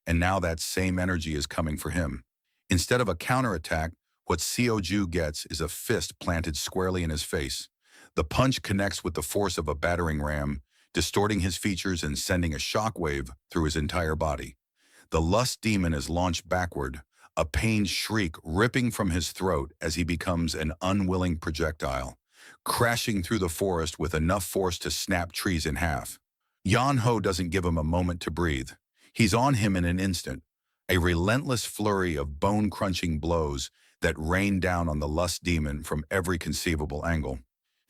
and now that same energy is coming for him. Instead of a counterattack, what Seoju gets is a fist planted squarely in his face. The punch connects with the force of a battering ram, distorting his features and sending a shockwave through his entire body. The lust demon is launched backward, a pained shriek ripping from his throat as he becomes an unwilling projectile, crashing through the forest with enough force to snap trees in half. Yan Ho doesn't give him a moment to breathe. He's on him in an instant, a relentless flurry of bone-crunching blows that rain down on the lust demon from every conceivable angle.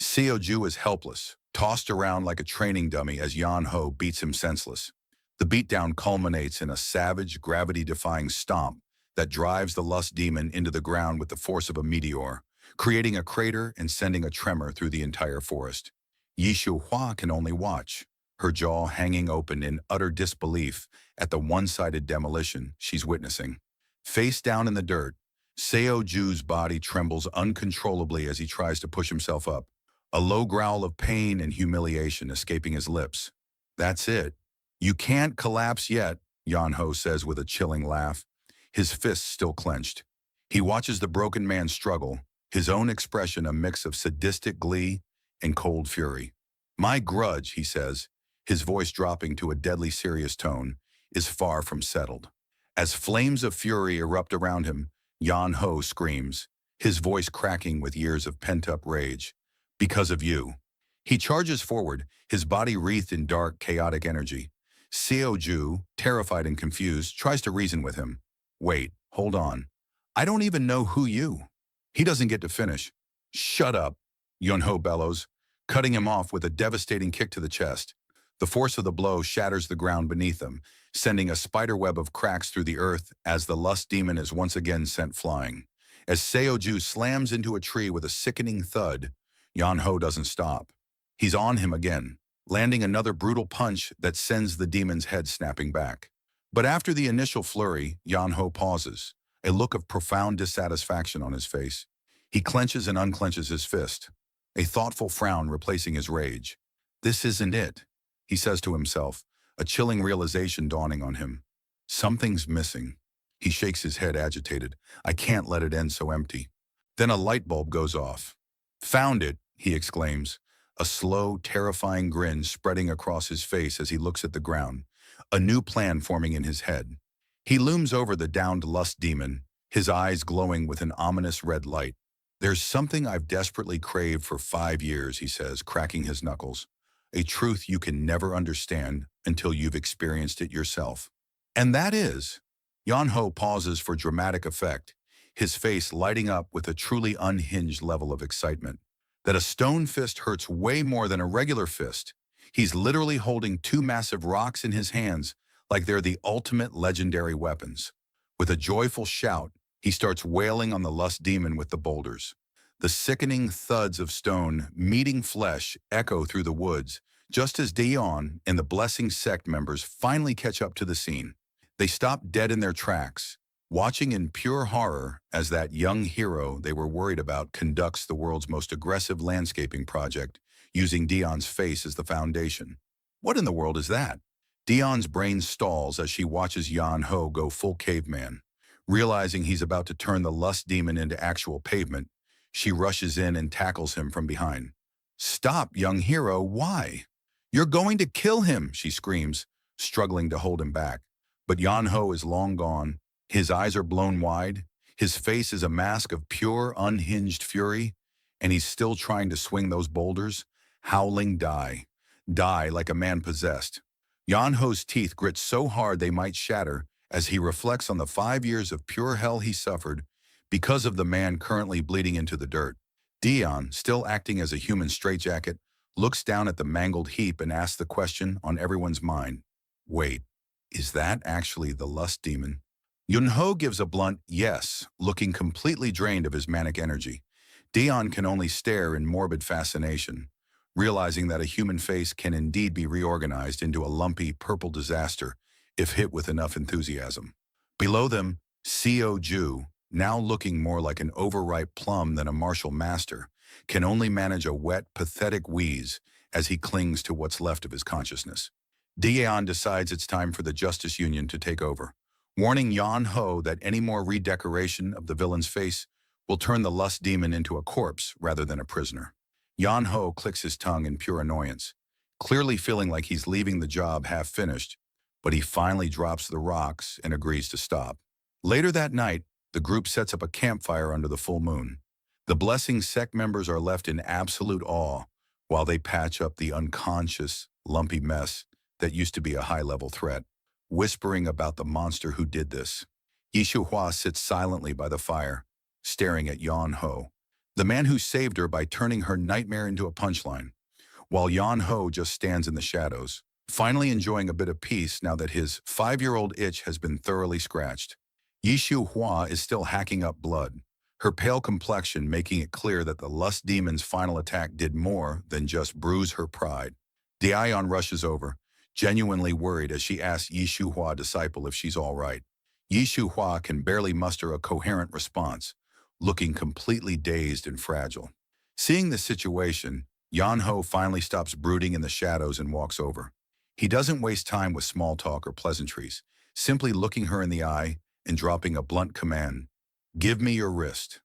Seoju is helpless, tossed around like a training dummy as Yan Ho beats him senseless. The beatdown culminates in a savage, gravity-defying stomp that drives the lust demon into the ground with the force of a meteor, creating a crater and sending a tremor through the entire forest. Yi Shuhua can only watch, her jaw hanging open in utter disbelief at the one-sided demolition she's witnessing. Face down in the dirt, Seoju's body trembles uncontrollably as he tries to push himself up, a low growl of pain and humiliation escaping his lips. That's it. You can't collapse yet, Yan Ho says with a chilling laugh, his fists still clenched. He watches the broken man struggle, his own expression a mix of sadistic glee and cold fury. My grudge, he says, his voice dropping to a deadly serious tone, is far from settled. As flames of fury erupt around him, Yan Ho screams, his voice cracking with years of pent-up rage. Because of you. He charges forward, his body wreathed in dark, chaotic energy. Seoju, terrified and confused, tries to reason with him. Wait, hold on. I don't even know who you. He doesn't get to finish. Shut up, Yunho bellows, cutting him off with a devastating kick to the chest. The force of the blow shatters the ground beneath them, sending a spiderweb of cracks through the earth as the lust demon is once again sent flying. As Seoju slams into a tree with a sickening thud, Yan Ho doesn't stop. He's on him again, landing another brutal punch that sends the demon's head snapping back. But after the initial flurry, Yan Ho pauses, a look of profound dissatisfaction on his face. He clenches and unclenches his fist, a thoughtful frown replacing his rage. This isn't it, he says to himself, a chilling realization dawning on him. Something's missing. He shakes his head agitated. I can't let it end so empty. Then a light bulb goes off. Found it, he exclaims, a slow, terrifying grin spreading across his face as he looks at the ground, a new plan forming in his head. He looms over the downed lust demon, his eyes glowing with an ominous red light. There's something I've desperately craved for 5 years, he says, cracking his knuckles. A truth you can never understand until you've experienced it yourself. And that is, Yan-ho pauses for dramatic effect, his face lighting up with a truly unhinged level of excitement. That a stone fist hurts way more than a regular fist. He's literally holding two massive rocks in his hands like they're the ultimate legendary weapons. With a joyful shout, he starts wailing on the lust demon with the boulders. The sickening thuds of stone meeting flesh echo through the woods, just as Dion and the Blessing sect members finally catch up to the scene. They stop dead in their tracks, watching in pure horror as that young hero they were worried about conducts the world's most aggressive landscaping project, using Dion's face as the foundation. What in the world is that? Dion's brain stalls as she watches Yan Ho go full caveman. Realizing he's about to turn the lust demon into actual pavement, she rushes in and tackles him from behind. "Stop, young hero, why? You're going to kill him," she screams, struggling to hold him back. But Yan Ho is long gone. His eyes are blown wide. His face is a mask of pure, unhinged fury, and he's still trying to swing those boulders, howling die. Die like a man possessed. Yan Ho's teeth grit so hard they might shatter as he reflects on the 5 years of pure hell he suffered because of the man currently bleeding into the dirt. Dion, still acting as a human straitjacket, looks down at the mangled heap and asks the question on everyone's mind. Wait, is that actually the lust demon? Yunho gives a blunt yes, looking completely drained of his manic energy. Dion can only stare in morbid fascination, realizing that a human face can indeed be reorganized into a lumpy purple disaster if hit with enough enthusiasm. Below them, Co. Ju, now looking more like an overripe plum than a martial master, can only manage a wet, pathetic wheeze as he clings to what's left of his consciousness. Dion decides it's time for the Justice Union to take over, warning Yan Ho that any more redecoration of the villain's face will turn the lust demon into a corpse rather than a prisoner. Yan Ho clicks his tongue in pure annoyance, clearly feeling like he's leaving the job half-finished, but he finally drops the rocks and agrees to stop. Later that night, the group sets up a campfire under the full moon. The Blessing sect members are left in absolute awe while they patch up the unconscious, lumpy mess that used to be a high-level threat, whispering about the monster who did this. Yishu Hua sits silently by the fire, staring at Yan Ho, the man who saved her by turning her nightmare into a punchline, while Yan Ho just stands in the shadows, finally enjoying a bit of peace now that his 5-year-old itch has been thoroughly scratched. Yishu Hua is still hacking up blood, her pale complexion making it clear that the lust demon's final attack did more than just bruise her pride. Dion rushes over, genuinely worried as she asks Yishu Hua disciple if she's all right. Yishu Hua can barely muster a coherent response, looking completely dazed and fragile. Seeing the situation, Yan Ho finally stops brooding in the shadows and walks over. He doesn't waste time with small talk or pleasantries, simply looking her in the eye and dropping a blunt command. "Give me your wrist."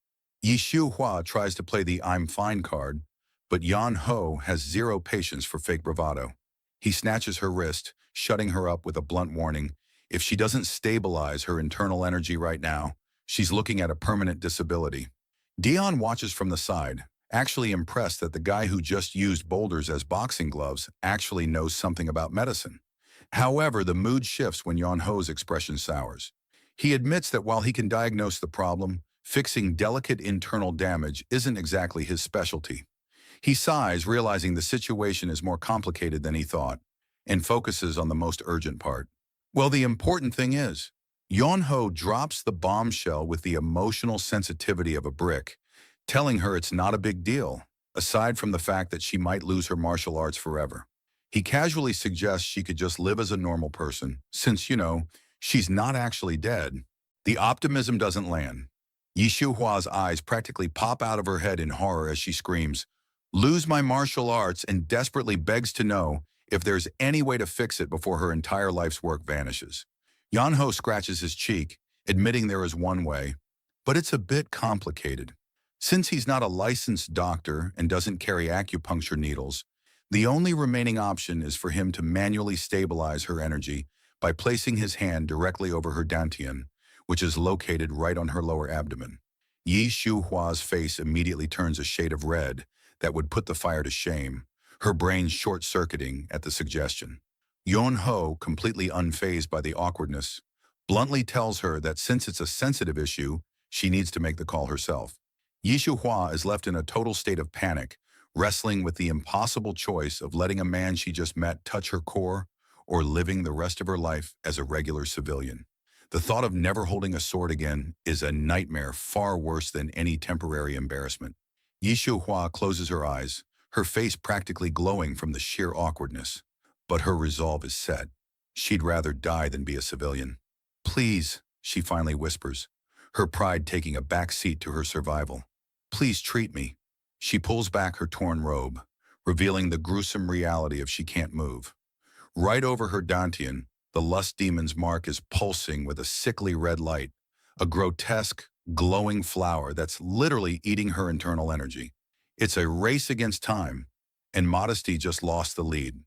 Yishu Hua tries to play the "I'm fine" card, but Yan Ho has zero patience for fake bravado. He snatches her wrist, shutting her up with a blunt warning. If she doesn't stabilize her internal energy right now, she's looking at a permanent disability. Dion watches from the side, actually impressed that the guy who just used boulders as boxing gloves actually knows something about medicine. However, the mood shifts when Yan Ho's expression sours. He admits that while he can diagnose the problem, fixing delicate internal damage isn't exactly his specialty. He sighs, realizing the situation is more complicated than he thought, and focuses on the most urgent part. Well, the important thing is, Yon-ho drops the bombshell with the emotional sensitivity of a brick, telling her it's not a big deal, aside from the fact that she might lose her martial arts forever. He casually suggests she could just live as a normal person, since, she's not actually dead. The optimism doesn't land. Yishu Hua's eyes practically pop out of her head in horror as she screams, "Lose my martial arts," and desperately begs to know if there's any way to fix it before her entire life's work vanishes. Yan-ho scratches his cheek, admitting there is one way, but it's a bit complicated. Since he's not a licensed doctor and doesn't carry acupuncture needles, the only remaining option is for him to manually stabilize her energy by placing his hand directly over her dantian, which is located right on her lower abdomen. Yi Shuhua's face immediately turns a shade of red that would put the fire to shame, her brain short-circuiting at the suggestion. Yon Ho, completely unfazed by the awkwardness, bluntly tells her that since it's a sensitive issue, she needs to make the call herself. Yi Shuhua is left in a total state of panic, wrestling with the impossible choice of letting a man she just met touch her core or living the rest of her life as a regular civilian. The thought of never holding a sword again is a nightmare far worse than any temporary embarrassment. Yi Shuhua closes her eyes, her face practically glowing from the sheer awkwardness. But her resolve is set. She'd rather die than be a civilian. Please, she finally whispers, her pride taking a back seat to her survival. Please treat me. She pulls back her torn robe, revealing the gruesome reality of she can't move. Right over her dantian, the lust demon's mark is pulsing with a sickly red light, a grotesque, glowing flower that's literally eating her internal energy. It's a race against time, and modesty just lost the lead.